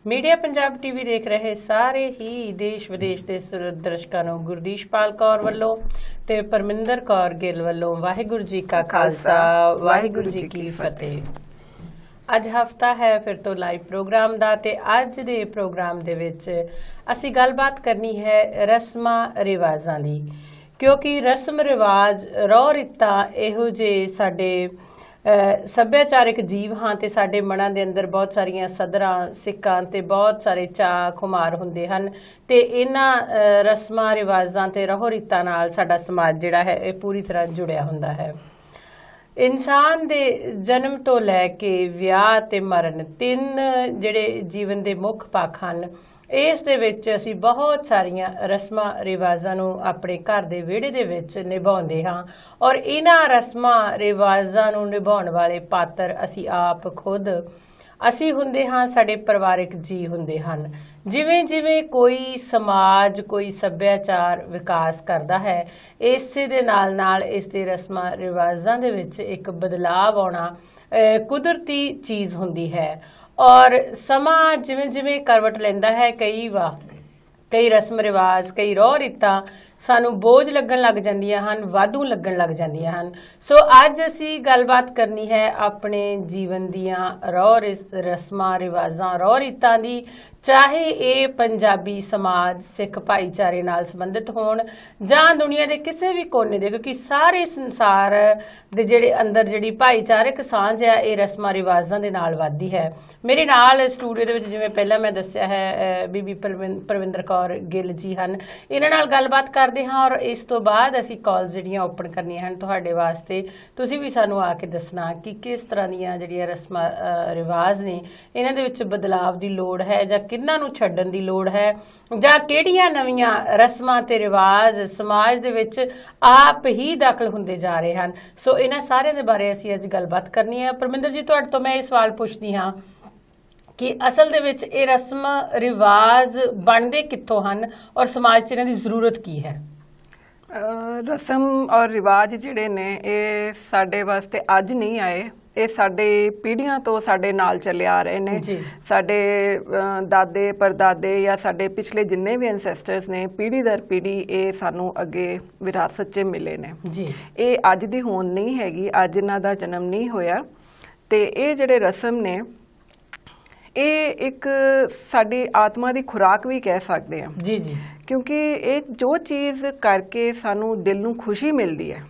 Media Punjab TV देख रहे सारे ही देश विदेश के दर्शकों ਨੂੰ ਗੁਰਦੀਸ਼ਪਾਲ ਕੌਰ ਵੱਲੋਂ ਤੇ ਪਰਮਿੰਦਰ ਕੌਰ ਗਿੱਲ ਵੱਲੋਂ ਵਾਹਿਗੁਰੂ ਜੀ ਕਾ ਖਾਲਸਾ ਵਾਹਿਗੁਰੂ ਜੀ ਕੀ ਫਤਿਹ। ਅੱਜ ਹਫਤਾ ਹੈ ਫਿਰ ਤੋਂ ਲਾਈਵ ਪ੍ਰੋਗਰਾਮ ਦਾ ਤੇ ਅੱਜ ਦੇ ਪ੍ਰੋਗਰਾਮ ਦੇ ਵਿੱਚ ਅਸੀਂ ਗੱਲਬਾਤ ਕਰਨੀ ਹੈ ਰਸਮਾਂ ਰਿਵਾਜ਼ਾਂ ਦੀ, ਕਿਉਂਕਿ ਰਸਮ ਰਿਵਾਜ ਰੌ ਰੀਤਾਂ ਇਹੋ ਜਿਹੇ ਸਾਡੇ ਸੱਭਿਆਚਾਰਕ जीव हाँ तो साडे मनां दे अंदर बहुत सारिया सदरां सिक्कां ते बहुत सारे चाह खुमार हुंदे हन ते इन्हां रस्मां रिवाजां ते रहो रीतां नाल साडा समाज जिहड़ा है ये पूरी तरह जुड़िया हुंदा है। इंसान दे जन्म तो लैके विआह ते मरण तीन जिहड़े जीवन दे मुख पक्ष हन, इस दे विच असीं बहुत सारिया रस्मां रिवाजां नूं अपने घर दे विहड़े दे विच निभाउंदे हां और इन्हां रस्मां रिवाजां नूं निभाउण वाले पात्र असीं आप खुद असीं हुंदे हां, साडे परिवारिक जी हुंदे हन। जिवें जिवें कोई समाज कोई सभ्याचार विकास करदा है, इसे दे नाल नाल इस दे रस्मां रिवाजां दे विच एक बदलाव आउणा कुदरती चीज़ हुंदी है और समा जिमें जिमें करवट लैंदा है कई रस्म रिवाज कई रौह रीतां सानू बोझ लगन लग जांदियां हन, वाधू लगन लग जांदियां हन। सो अज असी गलबात करनी है अपने जीवन दियां रौह रस्मां रिवाजां रौह रीतां दी, चाहे ये पंजाबी समाज सिख भाईचारे नाल संबंधित होण जां दुनिया के किसी भी कोने दे, क्योंकि सारे संसार दे जिहड़े अंदर जिहड़ी भाईचारक सांझ है ये रस्मां रिवाजां दे नाल वधदी है। मेरे नाल स्टूडियो दे विच जिवें पहला मैं दस्सिया है बीबी परविंदर कौर गिल जी हन, इन्हां नाल गलबात करदे हां और इस तो बाद असीं कॉल्स जिहड़ियां ओपन करनियां हन तुहाडे वास्ते। तुसीं भी सानूं आके दसना कि किस तरह दीयां जिहड़ियां रस्मां रिवाज ने इन्हां दे विच बदलाव दी लोड़ है जां किन्हां नूं छड्डण दी लोड़ है जां किहड़ियां नवीआं रस्मां ते रिवाज समाज दे विच आप ही दाखल हुंदे जा रहे हन। सो इन्हां सारिਆਂ ਦੇ बारे असीं अज गलबात करनी है। परमिंदर जी तुहाडे तो मैं ये सवाल पुछदी हाँ कि असल दे विच ये रस्म रिवाज बनदे कित्थों हन और समाज 'ਚ इन्हां दी ज़रूरत की है? रस्म और रिवाज जिहड़े ने ये साडे वास्ते अज नहीं आए, ये साडे पीढ़ियां तो साडे नाल चले आ रहे ने। साडे दादे परदादे या साडे पिछले जिन्ने भी एंसैस्टर्स ने पीढ़ी दर पीढ़ी ये सानू अगे विरासत 'ਚ मिले ने। ये अज दी होंद नहीं हैगी, अज इन्हां दा जन्म नहीं होया ते ये जिहड़े रस्म ने ये एक साडी आत्मा दी खुराक भी कह सकते हैं। जी जी, क्योंकि ये जो चीज़ करके सानू दिल नू खुशी मिलती है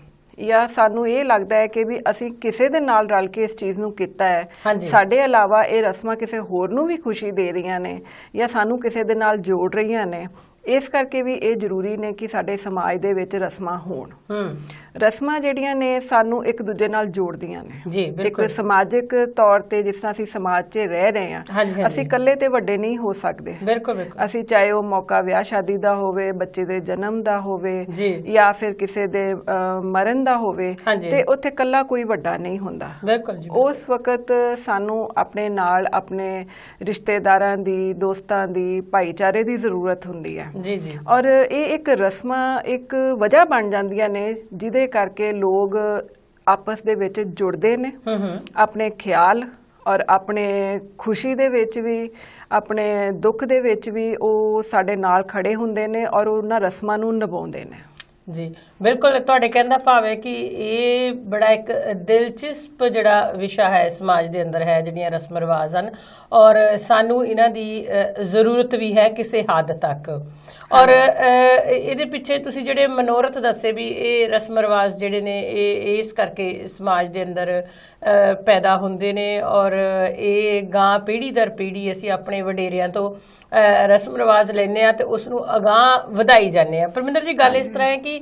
या सानू ये लगता है कि भी असी किसी दे नाल रल के इस चीज़ नू कीता है, साडे अलावा ये रस्मां किसी होर नू भी खुशी दे रही ने या सानू किसी दे नाल जोड़ रही ने, इस करके भी ये जरूरी ने कि साडे समाज दे विच रस्मां होण। रस्मां जिहड़ियां ने सानू एक दूजे नाल जोड़दियां ने। जी एक समाजिक तौर ते जिस तरह असीं समाज 'ਚ रह रहे हैं, असीं कल्ले ते वड्डे नहीं हो सकदे। बिल्कुल असीं चाहे वो मौका विआह शादी दा होवे, बच्चे दे जन्म दा होवे या फिर किसी दे मरण दा होवे ते उत्थे कल्ला कोई वड्डा नहीं हुंदा। उस वक्त सानू अपने नाल अपने रिश्तेदारां दी, दोस्तां दी, भाईचारे दी जरूरत हुंदी है। जी जी, और ये एक रस्मां एक वजह बन जांदियां ने जिहदे करके लोग आपस दे विच जुड़दे ने, अपने ख्याल और अपने खुशी दे विच भी अपने दुख दे विच भी वो साडे नाल खड़े हुंदे ने और उन्हां रस्मां नूं निभाउंदे ने। जी बिल्कुल, तुहाडे कहण दा भाव है कि ये बड़ा एक दिलचस्प जिहड़ा विशा है समाज दे अंदर है, जिहड़ियां रस्म रिवाज हैं और सानू इन्हां दी जरूरत भी है किसी हद तक। और इहदे पिछे तुसीं जिहड़े मनोरथ दस्से भी ये रस्म रिवाज जिहड़े ने इस करके समाज दे अंदर पैदा हुंदे ने और ये गां पीढ़ी दर पीढ़ी असीं अपने वडेरियां तो रस्म रिवाज लैने आ ते उसनूं अगांह वधाई जाने आ। परमिंदर जी गल इस तरह है कि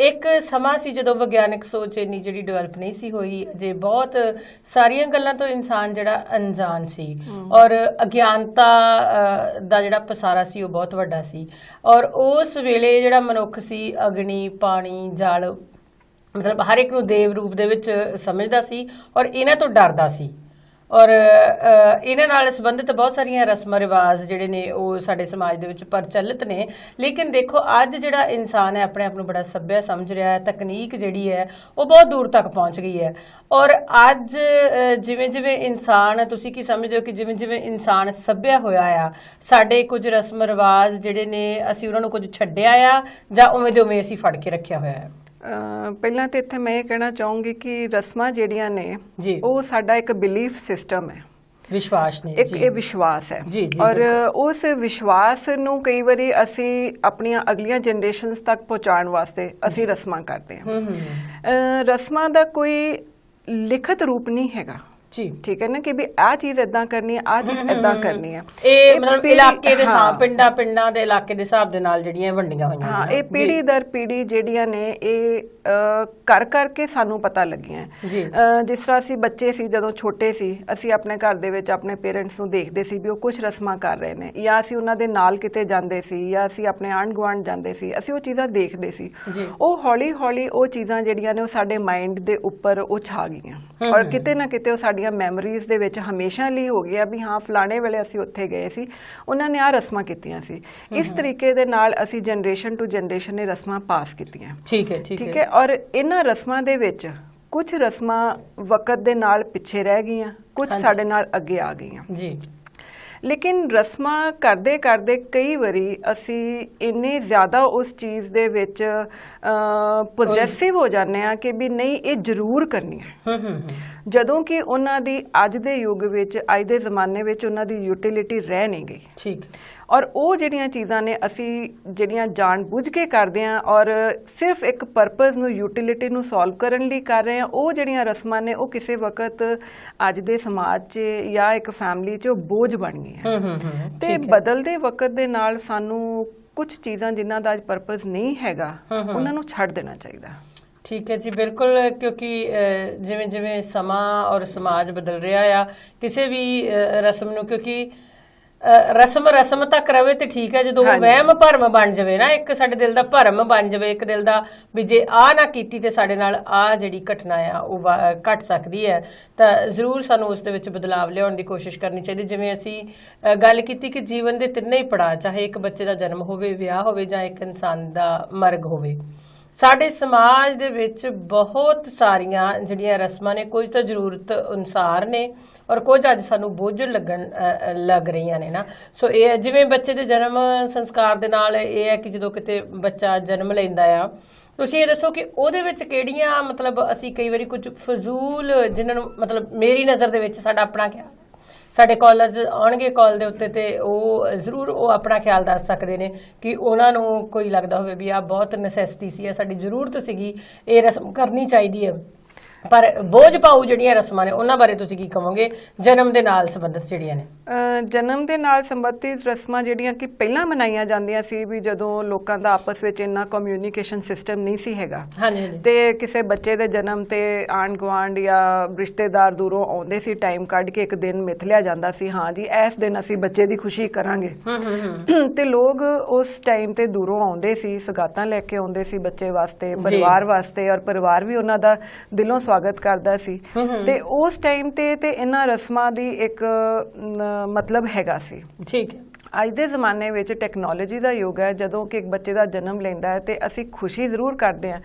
एक समा सी जदों विग्यानक सोच इन्नी जिहड़ी डेवलप नहीं सी होई, अजे बहुत सारियां गल्लां तो इंसान जिहड़ा अनजान सी और अज्ञानता दा जिहड़ा पसारा सी वो बहुत वड्डा सी और उस वेले जिहड़ा मनुख सी अग्नि पानी जल मतलब हर एक नूं देव रूप दे विच समझदा सी और इन्हां तो डरदा सी। ਔਰ ਇਹਨਾਂ ਨਾਲ ਸੰਬੰਧਿਤ ਬਹੁਤ ਸਾਰੀਆਂ ਰਸਮਾਂ ਰਿਵਾਜ ਜਿਹੜੇ ਨੇ ਉਹ ਸਾਡੇ ਸਮਾਜ ਦੇ ਵਿੱਚ ਪ੍ਰਚਲਿਤ ਨੇ। ਲੇਕਿਨ ਦੇਖੋ ਅੱਜ ਜਿਹੜਾ ਇਨਸਾਨ ਹੈ ਆਪਣੇ ਆਪ ਨੂੰ ਬੜਾ ਸੱਭਿਆ ਸਮਝ ਰਿਹਾ ਹੈ, ਤਕਨੀਕ ਜਿਹੜੀ ਹੈ ਉਹ ਬਹੁਤ ਦੂਰ ਤੱਕ ਪਹੁੰਚ ਗਈ ਹੈ। ਔਰ ਅੱਜ ਜਿਵੇਂ ਜਿਵੇਂ ਇਨਸਾਨ, ਤੁਸੀਂ ਕੀ ਸਮਝਦੇ ਹੋ ਕਿ ਜਿਵੇਂ ਜਿਵੇਂ ਇਨਸਾਨ ਸੱਭਿਆ ਹੋਇਆ ਆ, ਸਾਡੇ ਕੁਝ ਰਸਮ ਰਿਵਾਜ ਜਿਹੜੇ ਨੇ ਅਸੀਂ ਉਹਨਾਂ ਨੂੰ ਕੁਝ ਛੱਡਿਆ ਆ ਜਾਂ ਉਵੇਂ ਦੇ ਉਵੇਂ ਅਸੀਂ ਫੜ ਕੇ ਰੱਖਿਆ ਹੋਇਆ ਹੈ? ਪਹਿਲਾਂ ਤੇ ਇੱਥੇ ਮੈਂ ਇਹ ਕਹਿਣਾ ਚਾਹੂੰਗੀ ਕਿ ਰਸਮਾਂ ਜਿਹੜੀਆਂ ਨੇ ਉਹ ਸਾਡਾ ਇੱਕ ਬਿਲੀਫ ਸਿਸਟਮ ਹੈ, ਵਿਸ਼ਵਾਸ ਨੇ, ਇੱਕ ਇਹ ਵਿਸ਼ਵਾਸ ਹੈ। ਔਰ ਉਸ ਵਿਸ਼ਵਾਸ ਨੂੰ ਕਈ ਵਾਰੀ ਅਸੀਂ ਆਪਣੀਆਂ ਅਗਲੀਆਂ ਜਨਰੇਸ਼ਨਸ ਤੱਕ ਪਹੁੰਚਾਉਣ ਵਾਸਤੇ ਅਸੀਂ ਰਸਮਾਂ ਕਰਦੇ ਹਾਂ। ਰਸਮਾਂ ਦਾ ਕੋਈ ਲਿਖਤ ਰੂਪ ਨਹੀਂ ਹੈਗਾ ਜੀ, ਠੀਕ ਹੈ ਨਾ, ਕਿ ਵੀ ਆਹ ਚੀਜ਼ ਏਦਾਂ ਕਰਨੀ ਹੈ, ਆਹ ਚੀਜ਼ ਏਦਾਂ ਕਰਨੀ ਹੈ। ਇਹ ਮਤਲਬ ਇਲਾਕੇ ਦੇ ਹਿਸਾਬ, ਪਿੰਡਾਂ ਦੇ ਇਲਾਕੇ ਦੇ ਹਿਸਾਬ ਦੇ ਨਾਲ ਜਿਹੜੀਆਂ ਵੰਡੀਆਂ ਹੋਈਆਂ। ਹਾਂ, ਇਹ ਪੀੜ੍ਹੀ ਦਰ ਪੀੜ੍ਹੀ ਜਿਹੜੀਆਂ ਨੇ ਇਹ ਕਰ ਕਰਕੇ ਸਾਨੂੰ ਪਤਾ ਲੱਗੀਆਂ। ਜਿਸ ਤਰ੍ਹਾਂ ਅਸੀਂ ਬੱਚੇ ਸੀ, ਜਦੋਂ ਛੋਟੇ ਸੀ, ਅਸੀਂ ਆਪਣੇ ਘਰ ਦੇ ਵਿੱਚ ਆਪਣੇ ਪੇਰੈਂਟਸ ਨੂੰ ਦੇਖਦੇ ਸੀ ਵੀ ਉਹ ਕੁਝ ਰਸਮਾਂ ਕਰ ਰਹੇ ਨੇ, ਜਾਂ ਅਸੀਂ ਉਹਨਾਂ ਦੇ ਨਾਲ ਕਿਤੇ ਜਾਂਦੇ ਸੀ, ਜਾਂ ਅਸੀਂ ਆਪਣੇ ਆਂਢ ਗੁਆਂਢ ਜਾਂਦੇ ਸੀ, ਅਸੀਂ ਉਹ ਚੀਜ਼ਾਂ ਦੇਖਦੇ ਸੀ। ਉਹ ਹੌਲੀ ਹੌਲੀ ਉਹ ਚੀਜ਼ਾਂ ਜਿਹੜੀਆਂ ਨੇ ਉਹ ਸਾਡੇ ਮਾਈਂਡ ਦੇ ਉੱਪਰ ਉਹ ਛਾ ਗਈਆਂ, ਔਰ ਕਿਤੇ ਨਾ ਕਿਤੇ ਉਹ ਸਾਡੀਆਂ ਮੈਮਰੀਜ਼ ਦੇ ਵਿੱਚ ਹਮੇਸ਼ਾ ਲਈ ਹੋ ਗਿਆ ਵੀ ਹਾਂ ਫਲਾਣੇ ਵੇਲੇ ਅਸੀਂ ਉੱਥੇ ਗਏ ਸੀ, ਉਹਨਾਂ ਨੇ ਆਹ ਰਸਮਾਂ ਕੀਤੀਆਂ ਸੀ। ਇਸ ਤਰੀਕੇ ਦੇ ਨਾਲ ਅਸੀਂ ਜਨਰੇਸ਼ਨ ਟੂ ਜਨਰੇਸ਼ਨ ਨੇ ਰਸਮਾਂ ਪਾਸ ਕੀਤੀਆਂ। ਠੀਕ ਹੈ। ਔਰ ਇਹਨਾਂ ਰਸਮਾਂ ਦੇ ਵਿੱਚ ਕੁਝ ਰਸਮਾਂ ਵਕਤ ਦੇ ਨਾਲ ਪਿੱਛੇ ਰਹਿ ਗਈਆਂ, ਕੁਝ ਸਾਡੇ ਨਾਲ ਅੱਗੇ ਆ ਗਈਆਂ ਜੀ। ਲੇਕਿਨ ਰਸਮਾਂ ਕਰਦੇ ਕਰਦੇ ਕਈ ਵਾਰੀ ਅਸੀਂ ਇੰਨੇ ਜ਼ਿਆਦਾ ਉਸ ਚੀਜ਼ ਦੇ ਵਿੱਚ ਪੋਜੈਸਿਵ ਹੋ ਜਾਂਦੇ ਆ ਕਿ ਵੀ ਨਹੀਂ ਇਹ ਜ਼ਰੂਰ ਕਰਨੀ ਹੈ, ਜਦੋਂ ਕਿ ਉਹਨਾਂ ਦੀ ਅੱਜ ਦੇ ਯੁੱਗ ਵਿੱਚ, ਅੱਜ ਦੇ ਜ਼ਮਾਨੇ ਵਿੱਚ ਉਹਨਾਂ ਦੀ ਯੂਟਿਲਿਟੀ ਰਹਿ ਨਹੀਂ ਗਈ। ਠੀਕ। ਔਰ ਉਹ ਜਿਹੜੀਆਂ ਚੀਜ਼ਾਂ ਨੇ ਅਸੀਂ ਜਿਹੜੀਆਂ ਜਾਣ ਬੁੱਝ ਕੇ ਕਰਦੇ ਹਾਂ ਔਰ ਸਿਰਫ ਇੱਕ ਪਰਪਸ ਨੂੰ, ਯੂਟਿਲਿਟੀ ਨੂੰ ਸੋਲਵ ਕਰਨ ਲਈ ਕਰ ਰਹੇ ਹਾਂ, ਉਹ ਜਿਹੜੀਆਂ ਰਸਮਾਂ ਨੇ ਉਹ ਕਿਸੇ ਵਕਤ ਅੱਜ ਦੇ ਸਮਾਜ 'ਚ ਜਾਂ ਇੱਕ ਫੈਮਿਲੀ 'ਚ ਉਹ ਬੋਝ ਬਣ ਗਈਆਂ। ਤੇ ਬਦਲਦੇ ਵਕਤ ਦੇ ਨਾਲ ਸਾਨੂੰ ਕੁਝ ਚੀਜ਼ਾਂ ਜਿਨ੍ਹਾਂ ਦਾ ਅੱਜ ਪਰਪਸ ਨਹੀਂ ਹੈਗਾ ਉਹਨਾਂ ਨੂੰ ਛੱਡ ਦੇਣਾ ਚਾਹੀਦਾ। ਠੀਕ ਹੈ ਜੀ, ਬਿਲਕੁਲ, ਕਿਉਂਕਿ ਜਿਵੇਂ ਜਿਵੇਂ ਸਮਾਂ ਔਰ ਸਮਾਜ ਬਦਲ ਰਿਹਾ ਆ, ਕਿਸੇ ਵੀ ਰਸਮ ਨੂੰ, ਕਿਉਂਕਿ ਰਸਮ ਤੱਕ ਰਵੇ ਤੇ ਠੀਕ ਹੈ, ਜਦੋਂ ਵਹਿਮ ਭਰਮ ਬਣ ਜਾਵੇ ਨਾ, ਇੱਕ ਸਾਡੇ ਦਿਲ ਦਾ ਭਰਮ ਬਣ ਜਾਵੇ, ਇੱਕ ਦਿਲ ਦਾ ਵੀ ਜੇ ਆਹ ਨਾ ਕੀਤੀ ਤੇ ਸਾਡੇ ਨਾਲ ਆਹ ਜਿਹੜੀ ਘਟਨਾ ਆ ਉਹ ਘਟ ਸਕਦੀ ਹੈ, ਤਾਂ ਜ਼ਰੂਰ ਸਾਨੂੰ ਉਸ ਦੇ ਵਿੱਚ ਬਦਲਾਵ ਲਿਆਉਣ ਦੀ ਕੋਸ਼ਿਸ਼ ਕਰਨੀ ਚਾਹੀਦੀ। ਜਿਵੇਂ ਅਸੀਂ ਗੱਲ ਕੀਤੀ ਕਿ ਜੀਵਨ ਦੇ ਤਿੰਨੇ ਹੀ ਪੜਾਅ, ਚਾਹੇ ਇੱਕ ਬੱਚੇ ਦਾ ਜਨਮ ਹੋਵੇ, ਵਿਆਹ ਹੋਵੇ, ਜਾਂ ਇੱਕ ਇਨਸਾਨ ਦਾ ਮਰਗ ਹੋਵੇ, ਸਾਡੇ ਸਮਾਜ ਦੇ ਵਿੱਚ ਬਹੁਤ ਸਾਰੀਆਂ ਜਿਹੜੀਆਂ ਰਸਮਾਂ ਨੇ, ਕੁਝ ਤਾਂ ਜ਼ਰੂਰਤ ਅਨੁਸਾਰ ਨੇ ਔਰ ਕੁਝ ਅੱਜ ਸਾਨੂੰ ਬੋਝ ਲੱਗ ਰਹੀਆਂ ਨੇ ਨਾ। ਸੋ ਇਹ ਜਿਵੇਂ ਬੱਚੇ ਦੇ ਜਨਮ ਸੰਸਕਾਰ ਦੇ ਨਾਲ ਇਹ ਹੈ ਕਿ ਜਦੋਂ ਕਿਤੇ ਬੱਚਾ ਜਨਮ ਲੈਂਦਾ ਆ, ਤੁਸੀਂ ਇਹ ਦੱਸੋ ਕਿ ਉਹਦੇ ਵਿੱਚ ਕਿਹੜੀਆਂ, ਮਤਲਬ ਅਸੀਂ ਕਈ ਵਾਰੀ ਕੁਝ ਫਜ਼ੂਲ, ਜਿਨ੍ਹਾਂ ਨੂੰ ਮਤਲਬ ਮੇਰੀ ਨਜ਼ਰ ਦੇ ਵਿੱਚ, ਸਾਡਾ ਆਪਣਾ ਖਿਆਲ, ਸਾਡੇ ਕਾਲਰਸ ਆਉਣਗੇ ਕਾਲ ਦੇ ਉੱਤੇ ਤੇ ਉਹ ਜ਼ਰੂਰ ਉਹ ਆਪਣਾ ਖਿਆਲ ਦੱਸ ਸਕਦੇ ਨੇ ਕਿ ਉਹਨਾਂ ਨੂੰ ਕੋਈ ਲੱਗਦਾ ਹੋਵੇ ਵੀ ਆਹ ਬਹੁਤ ਨੈਸੈਸਿਟੀ ਸੀ, ਸਾਡੀ ਜ਼ਰੂਰਤ ਸੀਗੀ, ਇਹ ਰਸਮ ਕਰਨੀ ਚਾਹੀਦੀ ਹੈ, ਪਰ ਬੋਝ ਪਾਊ ਜਿਹੜੀਆਂ ਰਸਮਾਂ ਨੇ ਉਹਨਾਂ ਬਾਰੇ ਤੁਸੀਂ ਕੀ ਕਹੋਗੇ, ਜਨਮ ਦੇ ਨਾਲ ਸੰਬੰਧਿਤ ਜਿਹੜੀਆਂ ਨੇ? ਜਨਮ ਦੇ ਨਾਲ ਸੰਬੰਧਿਤ ਰਸਮਾਂ ਜਿਹੜੀਆਂ ਕਿ ਪਹਿਲਾਂ ਮਨਾਈਆਂ ਜਾਂਦੀਆਂ ਸੀ, ਵੀ ਜਦੋਂ ਲੋਕਾਂ ਦਾ ਆਪਸ ਵਿੱਚ ਇੰਨਾ ਕਮਿਊਨੀਕੇਸ਼ਨ ਸਿਸਟਮ ਨਹੀਂ ਸੀ ਹੈਗਾ, ਤੇ ਕਿਸੇ ਬੱਚੇ ਦੇ ਜਨਮ ਤੇ ਆਂਢ ਗੁਆਂਢ ਜਾਂ ਰਿਸ਼ਤੇਦਾਰ ਦੂਰੋਂ ਆਉਂਦੇ ਸੀ, ਟਾਈਮ ਕੱਢ ਕੇ ਇੱਕ ਦਿਨ ਮਿਥ ਲਿਆ ਜਾਂਦਾ ਸੀ, ਹਾਂ ਜੀ ਇਸ ਦਿਨ ਅਸੀਂ ਬੱਚੇ ਦੀ ਖੁਸ਼ੀ ਕਰਾਂਗੇ, ਤੇ ਲੋਕ ਉਸ ਟਾਈਮ ਤੇ ਦੂਰੋਂ ਆਉਂਦੇ ਸੀ, ਸਗਾਤਾਂ ਲੈ ਕੇ ਆਉਂਦੇ ਸੀ ਬੱਚੇ ਵਾਸਤੇ, ਪਰਿਵਾਰ ਵਾਸਤੇ, ਔਰ ਪਰਿਵਾਰ ਵੀ ਉਹਨਾਂ ਦਾ ਦਿਲੋਂ ਸਵਾਗਤ ਕਰਦਾ ਸੀ। ਤੇ ਉਸ ਟਾਈਮ ਤੇ ਇਹਨਾਂ ਰਸਮਾਂ ਦੀ ਇੱਕ ਮਤਲਬ ਹੈਗਾ ਸੀ। ਠੀਕ ਹੈ। ਅੱਜ ਦੇ ਜ਼ਮਾਨੇ ਵਿੱਚ ਟੈਕਨੋਲੋਜੀ ਦਾ ਯੁੱਗ ਹੈ, ਜਦੋਂ ਕਿ ਇੱਕ ਬੱਚੇ ਦਾ ਜਨਮ ਲੈਂਦਾ ਹੈ ਤੇ ਅਸੀਂ ਖੁਸ਼ੀ ਜ਼ਰੂਰ ਕਰਦੇ ਹਾਂ,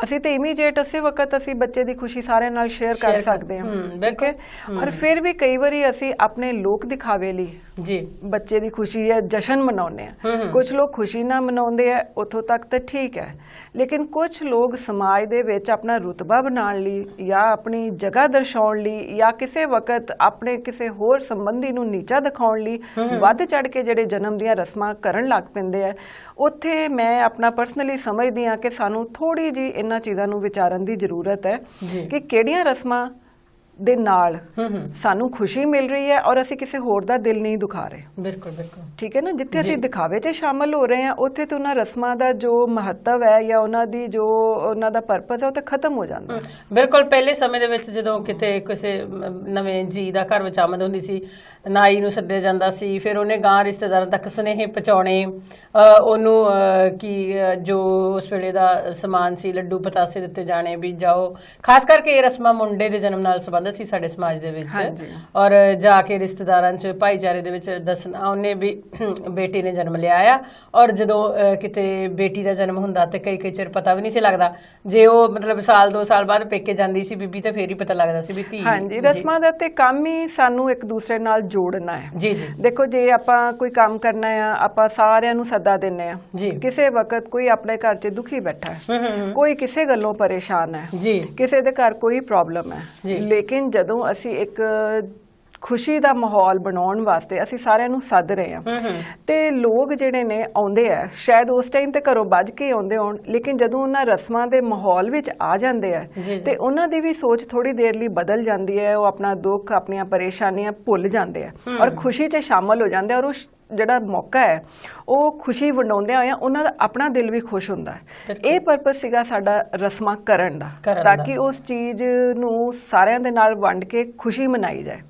ਅਸੀਂ ਤੇ ਇਮੀਡੀਏਟ ਉਸੇ ਵਕਤ ਅਸੀਂ ਬੱਚੇ ਦੀ ਖੁਸ਼ੀ ਸਾਰਿਆਂ ਨਾਲ ਸ਼ੇਅਰ ਕਰ ਸਕਦੇ ਹਾਂ, ਠੀਕ ਹੈ। ਔਰ ਫਿਰ ਵੀ ਕਈ ਵਾਰੀ ਅਸੀਂ ਆਪਣੇ ਲੋਕ ਦਿਖਾਵੇ ਲਈ ਜੀ ਬੱਚੇ ਦੀ ਖੁਸ਼ੀ ਹੈ ਜਸ਼ਨ ਮਨਾਉਂਦੇ ਹਾਂ। ਕੁਝ ਲੋਕ ਖੁਸ਼ੀ ਨਾਲ ਮਨਾਉਂਦੇ ਆ, ਉੱਥੋਂ ਤੱਕ ਤਾਂ ਠੀਕ ਹੈ, ਲੇਕਿਨ ਕੁਝ ਲੋਕ ਸਮਾਜ ਦੇ ਵਿੱਚ ਆਪਣਾ ਰੁਤਬਾ ਬਣਾਉਣ ਲਈ ਜਾਂ ਆਪਣੀ ਜਗ੍ਹਾ ਦਰਸਾਉਣ ਲਈ ਜਾਂ ਕਿਸੇ ਵਕਤ ਆਪਣੇ ਕਿਸੇ ਹੋਰ ਸੰਬੰਧੀ ਨੂੰ ਨੀਚਾ ਦਿਖਾਉਣ ਲਈ ਵੱਧ ਚੜ ਕੇ ਜਿਹੜੇ ਜਨਮ ਦੀਆਂ ਰਸਮਾਂ ਕਰਨ ਲੱਗ ਪੈਂਦੇ ਆ। ਉੱਥੇ ਮੈਂ ਆਪਣਾ ਪਰਸਨਲੀ ਸਮਝਦੀ ਹਾਂ ਕਿ ਸਾਨੂੰ ਥੋੜੀ ਜਿਹੀ ਇਹਨਾਂ ਚੀਜ਼ਾਂ ਨੂੰ ਵਿਚਾਰਨ ਦੀ ਜ਼ਰੂਰਤ ਹੈ ਕਿ ਕਿਹੜੀਆਂ ਰਸਮਾਂ ਦੇ ਨਾਲ ਸਾਨੂੰ ਖੁਸ਼ੀ ਮਿਲ ਰਹੀ ਹੈ ਔਰ ਅਸੀਂ ਕਿਸੇ ਹੋਰ ਦਾ ਦਿਲ ਨਹੀਂ ਦੁਖਾ ਰਹੇ। ਬਿਲਕੁਲ ਬਿਲਕੁਲ ਠੀਕ ਹੈ ਨਾ। ਜਿੱਥੇ ਅਸੀਂ ਦਿਖਾਵੇ 'ਚ ਸ਼ਾਮਲ ਹੋ ਰਹੇ ਹਾਂ ਉੱਥੇ ਤੇ ਉਹਨਾਂ ਰਸਮਾਂ ਦਾ ਜੋ ਮਹੱਤਵ ਹੈ ਜਾਂ ਉਹਨਾਂ ਦੀ ਜੋ ਉਹਨਾਂ ਦਾ ਪਰਪਸ ਹੈ ਉਹ ਤਾਂ ਖਤਮ ਹੋ ਜਾਂਦਾ। ਬਿਲਕੁਲ। ਪਹਿਲੇ ਸਮੇਂ ਦੇ ਵਿੱਚ ਜਦੋਂ ਕਿਤੇ ਕਿਸੇ ਨਵੇਂ ਜੀ ਦਾ ਘਰ ਵਿੱਚ ਆਮਦ ਹੁੰਦੀ ਸੀ, ਨਾਈ ਨੂੰ ਸੱਦਿਆ ਜਾਂਦਾ ਸੀ, ਫਿਰ ਉਹਨੇ ਗਾਂ ਰਿਸ਼ਤੇਦਾਰਾਂ ਤੱਕ ਸੁਨੇਹੇ ਪਹੁੰਚਾਉਣੇ, ਉਹਨੂੰ ਕੀ ਜੋ ਉਸ ਵੇਲੇ ਦਾ ਸਮਾਨ ਸੀ, ਲੱਡੂ ਪਤਾਸੇ ਦਿੱਤੇ ਜਾਣੇ ਵੀ ਜਾਓ। ਖਾਸ ਕਰਕੇ ਇਹ ਰਸਮਾਂ ਮੁੰਡੇ ਦੇ ਜਨਮ ਨਾਲ ਸੰਬੰਧ ਚਾਹੁੰਦਾ ਸੀ ਸਾਡੇ ਸਮਾਜ ਦੇ ਵਿੱਚ, ਔਰ ਜਾ ਕੇ ਰਿਸ਼ਤੇਦਾਰਾਂ 'ਚ ਭਾਈਚਾਰੇ ਦੇ ਵਿੱਚ ਦੱਸਣਾ ਉਹਨੇ ਵੀ ਬੇਟੀ ਨੇ ਜਨਮ ਲਿਆ ਆ। ਔਰ ਜਦੋਂ ਕਿਤੇ ਬੇਟੀ ਦਾ ਜਨਮ ਹੁੰਦਾ ਤੇ ਕਈ ਚਿਰ ਪਤਾ ਵੀ ਨਹੀਂ ਸੀ ਲੱਗਦਾ, ਜੇ ਉਹ ਮਤਲਬ ਸਾਲ 2 ਸਾਲ ਬਾਅਦ ਪੇਕੇ ਜਾਂਦੀ ਸੀ ਬੀਬੀ ਤੇ ਫੇਰ ਹੀ ਪਤਾ ਲੱਗਦਾ ਸੀ ਵੀ ਧੀ। ਹਾਂਜੀ, ਰਸਮਾਂ ਦਾ ਤੇ ਕੰਮ ਹੀ ਸਾਨੂੰ ਇੱਕ ਦੂਸਰੇ ਨਾਲ ਜੋੜਨਾ ਹੈ। ਜੀ ਜੀ। ਦੇਖੋ, ਜੇ ਆਪਾਂ ਕੋਈ ਕੰਮ ਕਰਨਾ ਆ, ਆਪਾਂ ਸਾਰਿਆਂ ਨੂੰ ਸੱਦਾ ਦਿੰਨੇ ਆ। ਕਿਸੇ ਵਕਤ ਕੋਈ ਆਪਣੇ ਘਰ 'ਚ ਦੁਖੀ ਬੈਠਾ ਹੈ, ਕੋਈ ਕਿਸੇ ਗੱਲੋਂ ਪਰੇਸ਼ਾਨ ਹੈ, ਕਿਸੇ ਦੇ ਘਰ ਕੋਈ ਪ੍ਰੋਬਲਮ ਹੈ, ਲੇਕਿਨ ਜਦੋਂ ਅਸੀਂ ਇੱਕ ਖੁਸ਼ੀ ਦਾ ਮਾਹੌਲ ਬਣਾਉਣ ਵਾਸਤੇ ਅਸੀਂ ਸਾਰਿਆਂ ਨੂੰ ਸੱਦ ਰਹੇ ਹਾਂ, ਤੇ ਲੋਕ ਜਿਹੜੇ ਨੇ ਆਉਂਦੇ ਆ, ਸ਼ਾਇਦ ਉਸ ਟਾਈਮ ਤੇ ਘਰੋਂ ਵੱਜ ਕੇ ਆਉਂਦੇ ਹੋਣ, ਲੇਕਿਨ ਜਦੋਂ ਉਹਨਾਂ ਰਸਮਾਂ ਦੇ ਮਾਹੌਲ ਵਿੱਚ ਆ ਜਾਂਦੇ ਆ ਤੇ ਉਹਨਾਂ ਦੀ ਵੀ ਸੋਚ ਥੋੜੀ ਦੇਰ ਲਈ ਬਦਲ ਜਾਂਦੀ ਹੈ। ਉਹ ਆਪਣਾ ਦੁੱਖ, ਆਪਣੀਆਂ ਪਰੇਸ਼ਾਨੀਆਂ ਭੁੱਲ ਜਾਂਦੇ ਆ ਔਰ ਖੁਸ਼ੀ 'ਚ ਸ਼ਾਮਲ ਹੋ ਜਾਂਦੇ ਆ। ਔਰ ਉਹ ਜਿਹੜਾ ਮੌਕਾ ਹੈ ਉਹ ਖੁਸ਼ੀ ਵੰਡਾਉਂਦਿਆਂ ਹੋਇਆਂ ਉਹਨਾਂ ਦਾ ਆਪਣਾ ਦਿਲ ਵੀ ਖੁਸ਼ ਹੁੰਦਾ ਹੈ। ਇਹ ਪਰਪਸ ਸੀਗਾ ਸਾਡਾ ਰਸਮਾਂ ਕਰਨ ਦਾ, ਤਾਂ ਕਿ ਉਸ ਚੀਜ਼ ਨੂੰ ਸਾਰਿਆਂ ਦੇ ਨਾਲ ਵੰਡ ਕੇ ਖੁਸ਼ੀ ਮਨਾਈ ਜਾਏ।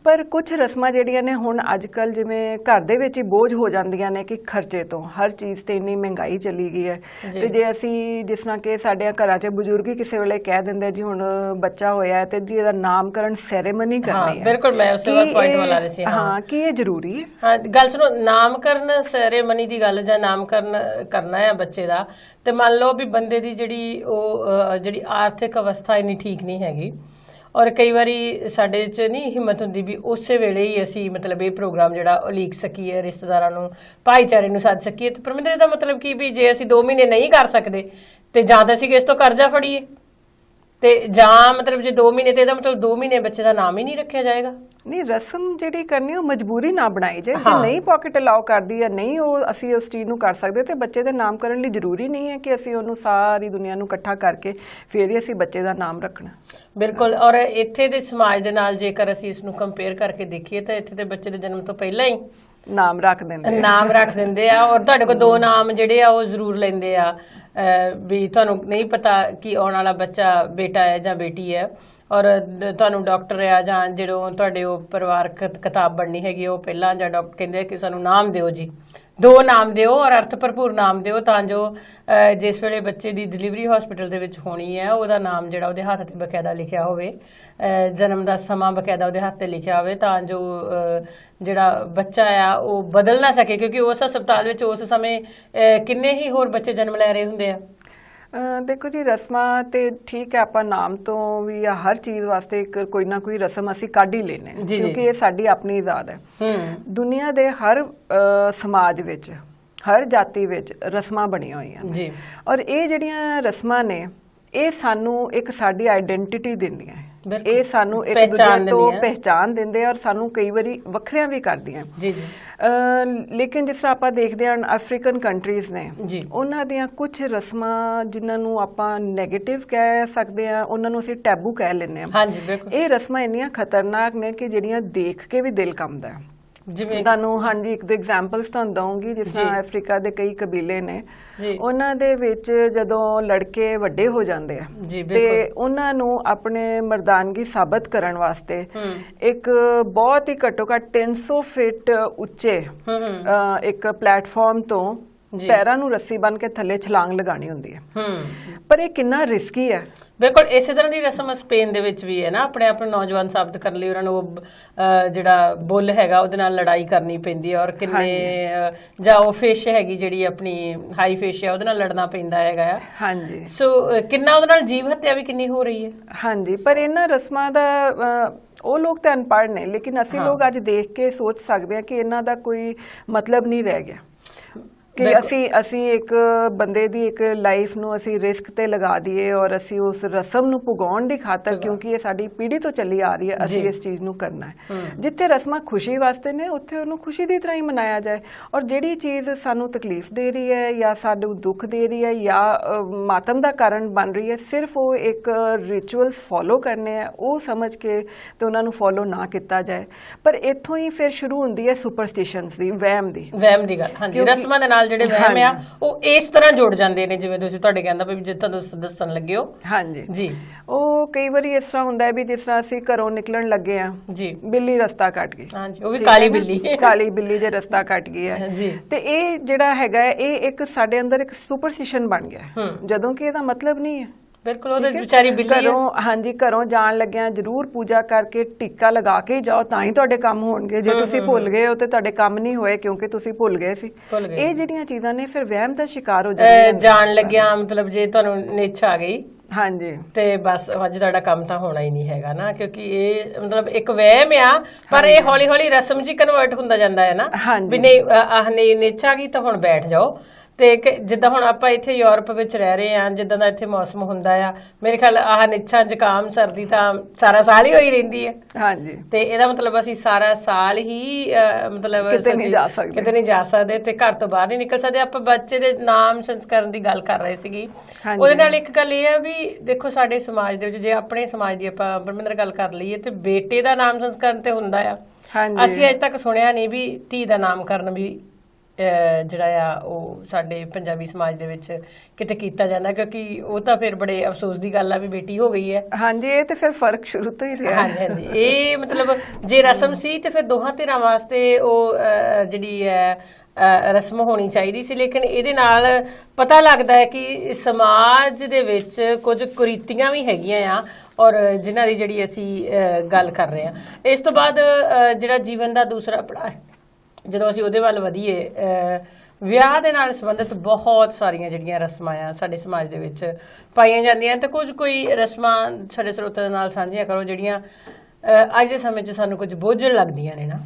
ਪਰ ਕੁਝ ਰਸਮਾਂ ਜਿਹੜੀਆਂ ਨੇ ਹੁਣ ਅੱਜ ਕੱਲ ਜਿਵੇਂ ਘਰ ਦੇ ਵਿੱਚ ਹੀ ਬੋਝ ਹੋ ਜਾਂਦੀਆਂ ਨੇ ਕਿ ਖਰਚੇ ਤੋਂ, ਹਰ ਚੀਜ਼ ਤੇ ਇੰਨੀ ਮਹਿੰਗਾਈ ਚਲੀ ਗਈ ਹੈ, ਤੇ ਜੇ ਅਸੀਂ ਜਿਸ ਤਰ੍ਹਾਂ ਕਿ ਸਾਡੇ ਘਰਾਂ 'ਚ ਬਜ਼ੁਰਗ ਹੀ ਕਿਸੇ ਵੇਲੇ ਕਹਿ ਦਿੰਦੇ ਜੀ ਹੁਣ ਬੱਚਾ ਹੋਇਆ ਤੇ ਜੀ ਇਹਦਾ ਨਾਮਕਰਨ ਸੈਰੇਮਨੀ ਕਰਨੀ ਹੈ। ਬਿਲਕੁਲ, ਮੈਂ ਉਸੇ ਵਾਰ ਪੁਆਇੰਟ ਵਾਲਾ ਰਹੀ ਸੀ। ਹਾਂ, ਕੀ ਇਹ ਜ਼ਰੂਰੀ ਹੈ? ਹਾਂ, ਗੱਲ ਸੁਣੋ, ਨਾਮਕਰਨ ਸੈਰੇਮਨੀ ਦੀ ਗੱਲ ਜਾਂ ਨਾਮਕਰਨ ਕਰਨਾ ਹੈ ਬੱਚੇ ਦਾ, ਤੇ ਮੰਨ ਲਓ ਵੀ ਬੰਦੇ ਦੀ ਜਿਹੜੀ ਆਰਥਿਕ ਅਵਸਥਾ ਇੰਨੀ ਠੀਕ ਨਹੀਂ ਹੈਗੀ, ਔਰ ਕਈ ਵਾਰੀ ਸਾਡੇ 'ਚ ਨਹੀਂ ਹਿੰਮਤ ਹੁੰਦੀ ਵੀ ਉਸੇ ਵੇਲੇ ਹੀ ਅਸੀਂ ਮਤਲਬ ਇਹ ਪ੍ਰੋਗਰਾਮ ਜਿਹੜਾ ਉਲੀਕ ਸਕੀਏ, ਰਿਸ਼ਤੇਦਾਰਾਂ ਨੂੰ, ਭਾਈਚਾਰੇ ਨੂੰ ਸੱਦ ਸਕੀਏ। ਤੇ ਪਰਮਿੰਦਰ ਦਾ ਮਤਲਬ ਕੀ ਵੀ ਜੇ ਅਸੀਂ 2 ਮਹੀਨੇ ਨਹੀਂ ਕਰ ਸਕਦੇ ਤੇ ਜਾਂ ਤਾਂ ਅਸੀਂ ਕਿਸ ਤੋਂ ਕਰਜ਼ਾ ਫੜੀਏ, ਤੇ ਜਾਂ ਮਤਲਬ ਜੇ 2 ਮਹੀਨੇ ਤੇ ਇਹਦਾ ਮਤਲਬ 2 ਮਹੀਨੇ ਬੱਚੇ ਦਾ ਨਾਮ ਹੀ ਨਹੀਂ ਰੱਖਿਆ ਜਾਏਗਾ। ਨਹੀਂ, ਰਸਮ ਜਿਹੜੀ ਕਰਨੀ ਉਹ ਮਜਬੂਰੀ ਨਾ ਬਣਾਈ ਜਾਏ। ਜੇ ਨਹੀਂ ਪਾਕਟ ਅਲਾਉ ਕਰਦੀ ਹੈ, ਨਹੀਂ ਉਹ ਅਸੀਂ ਉਸ ਚੀਜ਼ ਨੂੰ ਕਰ ਸਕਦੇ, ਤੇ ਬੱਚੇ ਦੇ ਨਾਮ ਕਰਨ ਲਈ ਜ਼ਰੂਰੀ ਨਹੀਂ ਹੈ ਕਿ ਅਸੀਂ ਉਹਨੂੰ ਸਾਰੀ ਦੁਨੀਆ ਨੂੰ ਇਕੱਠਾ ਕਰਕੇ ਫਿਰ ਹੀ ਅਸੀਂ ਬੱਚੇ ਦਾ ਨਾਮ ਰੱਖਣਾ। ਬਿਲਕੁਲ। ਔਰ ਇੱਥੇ ਦੇ ਸਮਾਜ ਦੇ ਨਾਲ ਜੇਕਰ ਅਸੀਂ ਇਸ ਨੂੰ ਕੰਪੇਅਰ ਕਰਕੇ ਦੇਖੀਏ ਤਾਂ ਇੱਥੇ ਦੇ ਬੱਚੇ ਦੇ ਜਨਮ ਤੋਂ ਪਹਿਲਾਂ ਹੀ ਨਾਮ ਰੱਖ ਦਿੰਦੇ ਆ। ਔਰ ਤੁਹਾਡੇ ਕੋਲ 2 ਨਾਮ ਜਿਹੜੇ ਆ ਉਹ ਜ਼ਰੂਰ ਲੈਂਦੇ ਆ, ਵੀ ਤੁਹਾਨੂੰ ਨਹੀਂ ਪਤਾ ਕਿ ਆਉਣ ਵਾਲਾ ਬੱਚਾ ਬੇਟਾ ਹੈ ਜਾਂ ਬੇਟੀ ਹੈ, ਔਰ ਤੁਹਾਨੂੰ ਡਾਕਟਰ ਆ ਜਾਂ ਜਦੋਂ ਤੁਹਾਡੇ ਉਹ ਪਰਿਵਾਰਕ ਕਿਤਾਬ ਬਣਨੀ ਹੈਗੀ ਉਹ ਪਹਿਲਾਂ ਜਾਂ ਡਾਕਟਰ ਕਹਿੰਦੇ ਕਿ ਸਾਨੂੰ ਨਾਮ ਦਿਓ ਜੀ, 2 ਨਾਮ ਦਿਓ ਔਰ ਅਰਥ ਭਰਪੂਰ ਨਾਮ ਦਿਓ, ਤਾਂ ਜੋ ਜਿਸ ਵੇਲੇ ਬੱਚੇ ਦੀ ਡਿਲੀਵਰੀ ਹਸਪੀਟਲ ਦੇ ਵਿੱਚ ਹੋਣੀ ਹੈ ਉਹਦਾ ਨਾਮ ਜਿਹੜਾ ਉਹਦੇ ਹੱਥ ਤੇ ਬਕਾਇਦਾ ਲਿਖਿਆ ਹੋਵੇ, ਜਨਮ ਦਾ ਸਮਾਂ ਬਕਾਇਦਾ ਉਹਦੇ ਹੱਥ ਤੇ ਲਿਖਿਆ ਹੋਵੇ, ਤਾਂ ਜੋ ਜਿਹੜਾ ਬੱਚਾ ਆ ਉਹ ਬਦਲ ਨਾ ਸਕੇ, ਕਿਉਂਕਿ ਉਸ ਹਸਪਤਾਲ ਵਿੱਚ ਉਸ ਸਮੇਂ ਕਿੰਨੇ ਹੀ ਹੋਰ ਬੱਚੇ ਜਨਮ ਲੈ ਰਹੇ ਹੁੰਦੇ ਆ। ਦੇਖੋ ਜੀ, ਰਸਮਾਂ ਤੇ ਠੀਕ ਹੈ, ਆਪਾਂ ਨਾਮ ਤੋਂ ਵੀ ਹਰ ਚੀਜ਼ ਵਾਸਤੇ ਕੋਈ ਨਾ ਕੋਈ ਰਸਮ ਅਸੀਂ ਕੱਢ ਹੀ ਲੈਨੇ, ਕਿਉਂਕਿ ਇਹ ਸਾਡੀ ਆਪਣੀ ਇਜਾਦ ਹੈ। ਦੁਨੀਆ ਦੇ ਹਰ ਸਮਾਜ ਵਿੱਚ, ਹਰ ਜਾਤੀ ਵਿੱਚ ਰਸਮਾਂ ਬਣੀਆਂ ਹੋਈਆਂ ਨੇ, ਔਰ ਇਹ ਜਿਹੜੀਆਂ ਰਸਮਾਂ ਨੇ ਇਹ ਸਾਨੂੰ ਇੱਕ ਸਾਡੀ ਆਈਡੈਂਟੀਟੀ ਦਿੰਦੀਆਂ, ਇਹ ਸਾਨੂੰ ਇੱਕ ਦੂਜੇ ਤੋਂ ਪਹਿਚਾਨ ਦਿੰਦੇ ਔਰ ਸਾਨੂੰ ਕਈ ਵਾਰੀ ਵੱਖਰਿਆਂ ਵੀ ਕਰਦੀਆਂ। ਲੇਕਿਨ ਜਿਸ ਤਰ੍ਹਾਂ ਆਪਾਂ ਦੇਖਦੇ ਹਾਂ ਅਫਰੀਕਨ ਕੰਟਰੀਜ਼ ਨੇ, ਉਹਨਾਂ ਦੀਆਂ ਕੁਝ ਰਸਮਾਂ ਜਿਨ੍ਹਾਂ ਨੂੰ ਆਪਾਂ ਨੈਗੇਟਿਵ ਕਹਿ ਸਕਦੇ ਹਾਂ, ਉਹਨਾਂ ਨੂੰ ਅਸੀਂ ਟੈਬੂ ਕਹਿ ਲੈਂਦੇ ਹਾਂ। ਇਹ ਰਸਮਾਂ ਇੰਨੀਆਂ ਖਤਰਨਾਕ ਨੇ ਕਿ ਜਿਹੜੀਆਂ ਦੇਖ ਕੇ ਵੀ ਦਿਲ ਕੰਬਦਾ ਹੈ। ਜਿਵੇਂ ਤੁਹਾਨੂੰ ਇੱਕ ਦੋ ਐਗਜ਼ਾਮਪਲਸ ਤੁਹਾਨੂੰ ਦਊਂਗੀ। ਜਿਸ ਤਰ੍ਹਾਂ ਅਫਰੀਕਾ ਦੇ ਕਈ ਕਬੀਲੇ ਨੇ, ਉਹਨਾਂ ਦੇ ਵਿੱਚ ਜਦੋਂ ਲੜਕੇ ਵੱਡੇ ਹੋ ਜਾਂਦੇ ਆ ਤੇ ਉਹਨਾਂ ਨੂੰ ਆਪਣੇ ਮਰਦਾਨਗੀ ਸਾਬਤ ਕਰਨ ਵਾਸਤੇ ਇੱਕ ਬਹੁਤ ਹੀ ਘੱਟੋ ਘੱਟ 300 ਫੀਟ ਉੱਚੇ ਇੱਕ ਪਲੇਟਫਾਰਮ ਤੋਂ ਪੈਰਾਂ ਨੂੰ ਰੱਸੀ ਬੰਨ ਕੇ ਥੱਲੇ ਛਲਾਂਗ ਲਗਾਣੀ ਹੁੰਦੀ ਹੈ। ਪਰ ਇਹ ਕਿੰਨਾ ਰਿਸਕੀ ਹੈ। ਬਿਲਕੁਲ ਇਸੇ ਤਰ੍ਹਾਂ ਦੀ ਰਸਮ ਸਪੇਨ ਦੇ ਵਿੱਚ ਵੀ ਹੈ ਨਾ, ਆਪਣੇ ਆਪ ਨੂੰ ਨੌਜਵਾਨ ਸਾਬਤ ਕਰਨ ਲਈ ਉਹਨਾਂ ਨੂੰ ਜਿਹੜਾ ਬੁੱਲ ਹੈਗਾ ਉਹਦੇ ਨਾਲ ਲੜਾਈ ਕਰਨੀ ਪੈਂਦੀ ਹੈ, ਔਰ ਕਿੰਨੇ ਜਾਂ ਉਹ ਫਿਸ਼ ਹੈਗੀ ਜਿਹੜੀ ਆਪਣੀ ਹਾਈ ਫਿਸ਼ ਹੈ ਉਹਦੇ ਨਾਲ ਲੜਨਾ ਪੈਂਦਾ ਹੈਗਾ। ਹਾਂਜੀ, ਸੋ ਕਿੰਨਾ ਉਹਦੇ ਨਾਲ ਜੀਵ ਹੱਤਿਆ ਵੀ ਕਿੰਨੀ ਹੋ ਰਹੀ ਹੈ। ਹਾਂਜੀ, ਪਰ ਇਹਨਾਂ ਰਸਮਾਂ ਦਾ ਉਹ ਲੋਕ ਤਾਂ ਅਨਪੜ੍ਹ ਨੇ, ਲੇਕਿਨ ਅਸੀਂ ਲੋਕ ਅੱਜ ਦੇਖ ਕੇ ਸੋਚ ਸਕਦੇ ਹਾਂ ਕਿ ਇਹਨਾਂ ਦਾ ਕੋਈ ਮਤਲਬ ਨਹੀਂ ਰਹਿ ਗਿਆ, ਕਿ ਅਸੀਂ ਇੱਕ ਬੰਦੇ ਦੀ ਇੱਕ ਲਾਈਫ ਨੂੰ ਅਸੀਂ ਰਿਸਕ ਤੇ ਲਗਾ ਦਈਏ ਔਰ ਅਸੀਂ ਉਸ ਰਸਮ ਨੂੰ ਪੁਗਾਉਣ ਦੀ ਖਾਤਰ, ਕਿਉਂਕਿ ਇਹ ਸਾਡੀ ਪੀੜ੍ਹੀ ਤੋਂ ਚੱਲੀ ਆ ਰਹੀ ਹੈ, ਅਸੀਂ ਇਸ ਚੀਜ਼ ਨੂੰ ਕਰਨਾ ਹੈ। ਜਿੱਥੇ ਰਸਮਾਂ ਖੁਸ਼ੀ ਵਾਸਤੇ ਨੇ ਉੱਥੇ ਉਹਨੂੰ ਖੁਸ਼ੀ ਦੀ ਤਰ੍ਹਾਂ ਹੀ ਮਨਾਇਆ ਜਾਏ, ਔਰ ਜਿਹੜੀ ਚੀਜ਼ ਸਾਨੂੰ ਤਕਲੀਫ ਦੇ ਰਹੀ ਹੈ ਜਾਂ ਸਾਨੂੰ ਦੁੱਖ ਦੇ ਰਹੀ ਹੈ ਜਾਂ ਮਾਤਮ ਦਾ ਕਾਰਨ ਬਣ ਰਹੀ ਹੈ, ਸਿਰਫ ਉਹ ਇੱਕ ਰਿਚੁਅਲਸ ਫੋਲੋ ਕਰਨੇ ਹੈ, ਉਹ ਸਮਝ ਕੇ ਤੇ ਉਹਨਾਂ ਨੂੰ ਫੋਲੋ ਨਾ ਕੀਤਾ ਜਾਏ। ਪਰ ਇੱਥੋਂ ਹੀ ਫਿਰ ਸ਼ੁਰੂ ਹੁੰਦੀ ਹੈ ਸੁਪਰਸਟੀਸ਼ਨਸ ਦੀ, ਵਹਿਮ ਦੀ ਗੱਲ। ਹਾਂਜੀ, ਰਸਮਾਂ ਦੇ ਨਾਲ ਜਿਹੜੇ ਵਹਿਮ ਆ ਉਹ ਇਸ ਤਰ੍ਹਾਂ ਜੁੜ ਜਾਂਦੇ ਨੇ, ਜਿਵੇਂ ਤੁਸੀਂ ਤੁਹਾਡੇ ਕਹਿੰਦਾ ਵੀ ਜਿੱਦਾਂ ਤੁਸੀਂ ਦੱਸਣ ਲੱਗੇ ਹੋ। ਹਾਂਜੀ ਜੀ, ਉਹ ਕਈ ਵਾਰੀ ਇਸ ਤਰ੍ਹਾਂ ਹੁੰਦਾ ਹੈ ਵੀ ਜਿਸ ਤਰ੍ਹਾਂ ਅਸੀਂ ਘਰੋਂ ਨਿਕਲਣ ਲੱਗੇ ਆ ਜੀ, ਬਿੱਲੀ ਰਸਤਾ ਕੱਟ ਗਈ। ਹਾਂਜੀ, ਉਹ ਵੀ ਕਾਲੀ ਬਿੱਲੀ ਜੇ ਰਸਤਾ ਕੱਟ ਗਈ ਹੈ ਜੀ, ਤੇ ਇਹ ਜਿਹੜਾ ਹੈਗਾ ਇਹ ਇੱਕ ਸਾਡੇ ਅੰਦਰ ਇੱਕ ਸੁਪਰਸਟੀਸ਼ਨ ਬਣ ਗਿਆ, ਜਦੋਂ ਕਿ ਇਹਦਾ ਮਤਲਬ ਨਹੀਂ ਹੈ। ਬਿਲਕੁਲ ਉਹਦੇ ਵਿਚਾਰੀ ਬਿੱਲੀ ਘਰੋਂ, ਹਾਂਜੀ, ਘਰੋਂ ਜਾਣ ਲੱਗਿਆਂ ਜ਼ਰੂਰ ਪੂਜਾ ਕਰਕੇ ਟਿੱਕਾ ਲਗਾ ਕੇ ਜਾਓ, ਤਾਂ ਹੀ ਤੁਹਾਡੇ ਕੰਮ ਹੋਣਗੇ। ਜੇ ਤੁਸੀਂ ਭੁੱਲ ਗਏ ਹੋ ਤੇ ਤੁਹਾਡੇ ਕੰਮ ਨਹੀਂ ਹੋਏ, ਕਿਉਂਕਿ ਤੁਸੀਂ ਭੁੱਲ ਗਏ ਸੀ। ਇਹ ਜਿਹੜੀਆਂ ਚੀਜ਼ਾਂ ਨੇ ਫਿਰ ਵਹਿਮ ਦਾ ਸ਼ਿਕਾਰ ਹੋ ਜਾਂਦੀਆਂ ਜਾਣ ਲੱਗਿਆ, ਮਤਲਬ ਜੇ ਤੁਹਾਨੂੰ ਨਿੱਛ ਆ ਗਈ, ਹਾਂਜੀ, ਤੇ ਬਸ ਅੱਜ ਤੁਹਾਡਾ ਕੰਮ ਤਾਂ ਹੋਣਾ ਹੀ ਨਹੀਂ ਹੈਗਾ ਨਾ, ਕਿਉਂਕਿ ਇਹ ਮਤਲਬ ਇੱਕ ਵਹਿਮ ਆ, ਪਰ ਇਹ ਹੌਲੀ ਹੌਲੀ ਰਸਮ ਜੀ ਕਨਵਰਟ ਹੁੰਦਾ ਜਾਂਦਾ ਹੈ ਨਾ, ਵੀ ਨਹੀਂ ਆਹ ਨਿੱਛ ਆ ਗਈ ਤਾਂ ਹੁਣ ਬੈਠ ਜਾਓ। ਤੇ ਜਿੱਦਾਂ ਹੁਣ ਆਪਾਂ ਇੱਥੇ ਯੂਰਪ ਵਿੱਚ ਰਹਿ ਰਹੇ ਹਾਂ, ਜਿੱਦਾਂ ਦਾ ਇੱਥੇ ਮੌਸਮ ਹੁੰਦਾ ਆ, ਮੇਰੇ ਖਿਆਲ ਆਹ ਨਿੱਛਾਂ ਜ਼ੁਕਾਮ ਸਰਦੀ ਤਾਂ ਸਾਰਾ ਸਾਲ ਹੀ ਹੋਈ ਰਹਿੰਦੀ ਹੈ। ਹਾਂਜੀ, ਤੇ ਇਹਦਾ ਮਤਲਬ ਅਸੀਂ ਸਾਰਾ ਸਾਲ ਹੀ ਮਤਲਬ ਕਿਤੇ ਨਹੀਂ ਜਾ ਸਕਦੇ ਤੇ ਘਰ ਤੋਂ ਬਾਹਰ ਨਹੀਂ ਨਿਕਲ ਸਕਦੇ। ਆਪਾਂ ਬੱਚੇ ਦੇ ਨਾਮ ਸੰਸਕਰਨ ਦੀ ਗੱਲ ਕਰ ਰਹੇ ਸੀਗੀ, ਉਹਦੇ ਨਾਲ ਇੱਕ ਗੱਲ ਇਹ ਆ ਵੀ ਦੇਖੋ ਸਾਡੇ ਸਮਾਜ ਦੇ ਵਿੱਚ, ਜੇ ਆਪਣੇ ਸਮਾਜ ਦੀ ਆਪਾਂ ਪਰਮਿੰਦਰ ਗੱਲ ਕਰ ਲਈਏ, ਤੇ ਬੇਟੇ ਦਾ ਨਾਮ ਸੰਸਕਰਨ ਤੇ ਹੁੰਦਾ ਆ। ਅਸੀਂ ਅਜੇ ਤੱਕ ਸੁਣਿਆ ਨਹੀਂ ਵੀ ਧੀ ਦਾ ਨਾਮਕਰਨ ਵੀ ਜਿਹੜਾ ਆ ਉਹ ਸਾਡੇ ਪੰਜਾਬੀ ਸਮਾਜ ਦੇ ਵਿੱਚ ਕਿਤੇ ਕੀਤਾ ਜਾਂਦਾ, ਕਿਉਂਕਿ ਉਹ ਤਾਂ ਫਿਰ ਬੜੇ ਅਫਸੋਸ ਦੀ ਗੱਲ ਆ ਵੀ ਬੇਟੀ ਹੋ ਗਈ ਹੈ। ਹਾਂਜੀ, ਇਹ ਤੇ ਫਿਰ ਫਰਕ ਸ਼ੁਰੂ ਤੋਂ ਹੀ ਰਿਹਾ। ਹਾਂਜੀ ਹਾਂਜੀ, ਇਹ ਮਤਲਬ ਜੇ ਰਸਮ ਸੀ ਤੇ ਫਿਰ ਦੋਹਾਂ ਧਿਰਾਂ ਵਾਸਤੇ ਉਹ ਜਿਹੜੀ ਹੈ ਰਸਮ ਹੋਣੀ ਚਾਹੀਦੀ ਸੀ, ਲੇਕਿਨ ਇਹਦੇ ਨਾਲ ਪਤਾ ਲੱਗਦਾ ਹੈ ਕਿ ਸਮਾਜ ਦੇ ਵਿੱਚ ਕੁਝ ਕੁਰੀਤੀਆਂ ਵੀ ਹੈਗੀਆਂ ਆ, ਔਰ ਜਿਨ੍ਹਾਂ ਦੀ ਜਿਹੜੀ ਅਸੀਂ ਗੱਲ ਕਰ ਰਹੇ ਹਾਂ। ਇਸ ਤੋਂ ਬਾਅਦ ਜਿਹੜਾ ਜੀਵਨ ਦਾ ਦੂਸਰਾ ਪੜਾਅ, ਜਦੋਂ ਅਸੀਂ ਉਹਦੇ ਵੱਲ ਵਧੀਏ, ਵਿਆਹ ਦੇ ਨਾਲ ਸੰਬੰਧਿਤ ਬਹੁਤ ਸਾਰੀਆਂ ਜਿਹੜੀਆਂ ਰਸਮਾਂ ਆ ਸਾਡੇ ਸਮਾਜ ਦੇ ਵਿੱਚ ਪਾਈਆਂ ਜਾਂਦੀਆਂ, ਤੇ ਕੁਝ ਕੋਈ ਰਸਮਾਂ ਸਾਡੇ ਸਰੋਤਿਆਂ ਦੇ ਨਾਲ ਸਾਂਝੀਆਂ ਕਰੋ ਜਿਹੜੀਆਂ ਅੱਜ ਦੇ ਸਮੇਂ 'ਚ ਸਾਨੂੰ ਕੁਝ ਬੋਝਲ ਲੱਗਦੀਆਂ ਨੇ ਨਾ।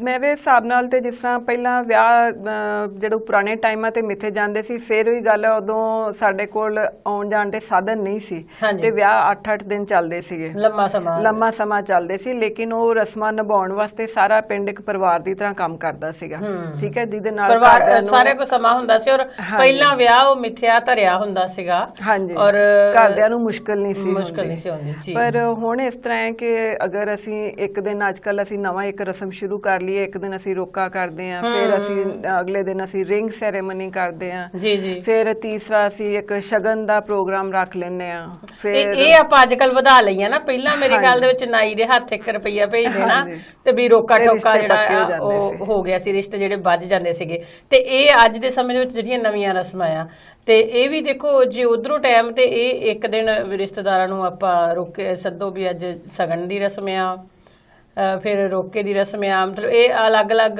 ਮੇਰੇ ਹਿਸਾਬ ਨਾਲ ਤੇ ਜਿਸ ਤਰ੍ਹਾਂ ਪਹਿਲਾਂ ਵਿਆਹ ਜਿਹੜੇ ਪੁਰਾਣੇ ਟਾਈਮਾਂ ਤੇ ਮਿੱਥੇ ਜਾਂਦੇ ਸੀ, ਫਿਰ ਉਹੀ ਗੱਲ, ਉਦੋਂ ਸਾਡੇ ਕੋਲ ਆਉਣ ਜਾਣ ਦੇ ਸਾਧਨ ਨਹੀਂ ਸੀ, ਤੇ ਵਿਆਹ 8-8 ਦਿਨ ਚੱਲਦੇ ਸੀਗੇ, ਲੰਮਾ ਸਮਾਂ ਚੱਲਦੇ ਸੀ। ਲੇਕਿਨ ਉਹ ਰਸਮਾਂ ਨਿਭਾਉਣ ਵਾਸਤੇ ਸਾਰਾ ਪਿੰਡ ਇੱਕ ਪਰਿਵਾਰ ਦੀ ਤਰ੍ਹਾਂ ਕੰਮ ਕਰਦਾ ਸੀਗਾ, ਠੀਕ ਹੈ, ਜਿਹਦੇ ਨਾਲ ਸਾਰੇ ਕੋ ਸਮਾਂ ਹੁੰਦਾ ਸੀ, ਔਰ ਪਹਿਲਾਂ ਵਿਆਹ ਉਹ ਮਿੱਥਿਆ ਧਰਿਆ ਹੁੰਦਾ ਸੀਗਾ, ਹਾਂਜੀ, ਔਰ ਘਰਦਿਆਂ ਨੂੰ ਮੁਸ਼ਕਲ ਨਹੀਂ ਸੀ ਹੁੰਦੀ। ਪਰ ਹੁਣ ਇਸ ਤਰ੍ਹਾਂ ਹੈ ਕਿ ਅਗਰ ਅਸੀਂ ਇੱਕ ਦਿਨ, ਅੱਜ ਕੱਲ ਅਸੀਂ ਨਵਾਂ ਇੱਕ ਰਸਮ ਸ਼ੁਰੂ ਕਰ ਲਈਏ, ਇੱਕ ਦਿਨ ਅਸੀਂ ਰੋਕਾ ਕਰਦੇ ਆਂ, ਫਿਰ ਅਸੀਂ ਅਗਲੇ ਦਿਨ ਅਸੀਂ ਰਿੰਗ ਸੈਰੇਮਨੀ ਕਰਦੇ ਆਂ, ਫਿਰ ਤੀਸਰਾ ਅਸੀਂ ਇੱਕ ਸ਼ਗਨ ਦਾ ਪ੍ਰੋਗਰਾਮ ਰੱਖ ਲੈਂਦੇ ਆਂ। ਫਿਰ ਇਹ ਆਪਾਂ ਅੱਜ ਕੱਲ ਵਧਾ ਲਈਆਂ ਨਾ, ਪਹਿਲਾਂ ਮੇਰੇ ਖਿਆਲ ਦੇ ਵਿੱਚ ਨਾਈ ਦੇ ਹੱਥ 1 ਰੁਪਈਆ ਭੇਜ ਦੇਣਾ ਤੇ ਵੀ ਰੋਕਾ ਟੋਕਾ ਜਿਹੜਾ ਉਹ ਹੋ ਗਿਆ ਸੀ, ਰਿਸ਼ਤੇ ਜਿਹੜੇ ਵੱਜ ਜਾਂਦੇ ਸੀਗੇ। ਤੇ ਇਹ ਅੱਜ ਦੇ ਸਮੇਂ ਦੇ ਵਿੱਚ ਜਿਹੜੀਆਂ ਨਵੀਆਂ ਰਸਮਾਂ ਆ, ਤੇ ਇਹ ਵੀ ਦੇਖੋ ਜੇ ਉਧਰੋਂ ਟਾਈਮ ਤੇ ਇਹ ਇੱਕ ਦਿਨ ਰਿਸ਼ਤੇਦਾਰਾਂ ਨੂੰ ਆਪਾਂ ਰੋਕੇ ਸੱਦੋ ਵੀ ਅੱਜ ਸਗਨ ਦੀ ਰਸਮ ਆ, ਫਿਰ ਰੋਕੇ ਦੀ ਰਸਮ ਆ, ਮਤਲਬ ਇਹ ਅਲੱਗ-ਅਲੱਗ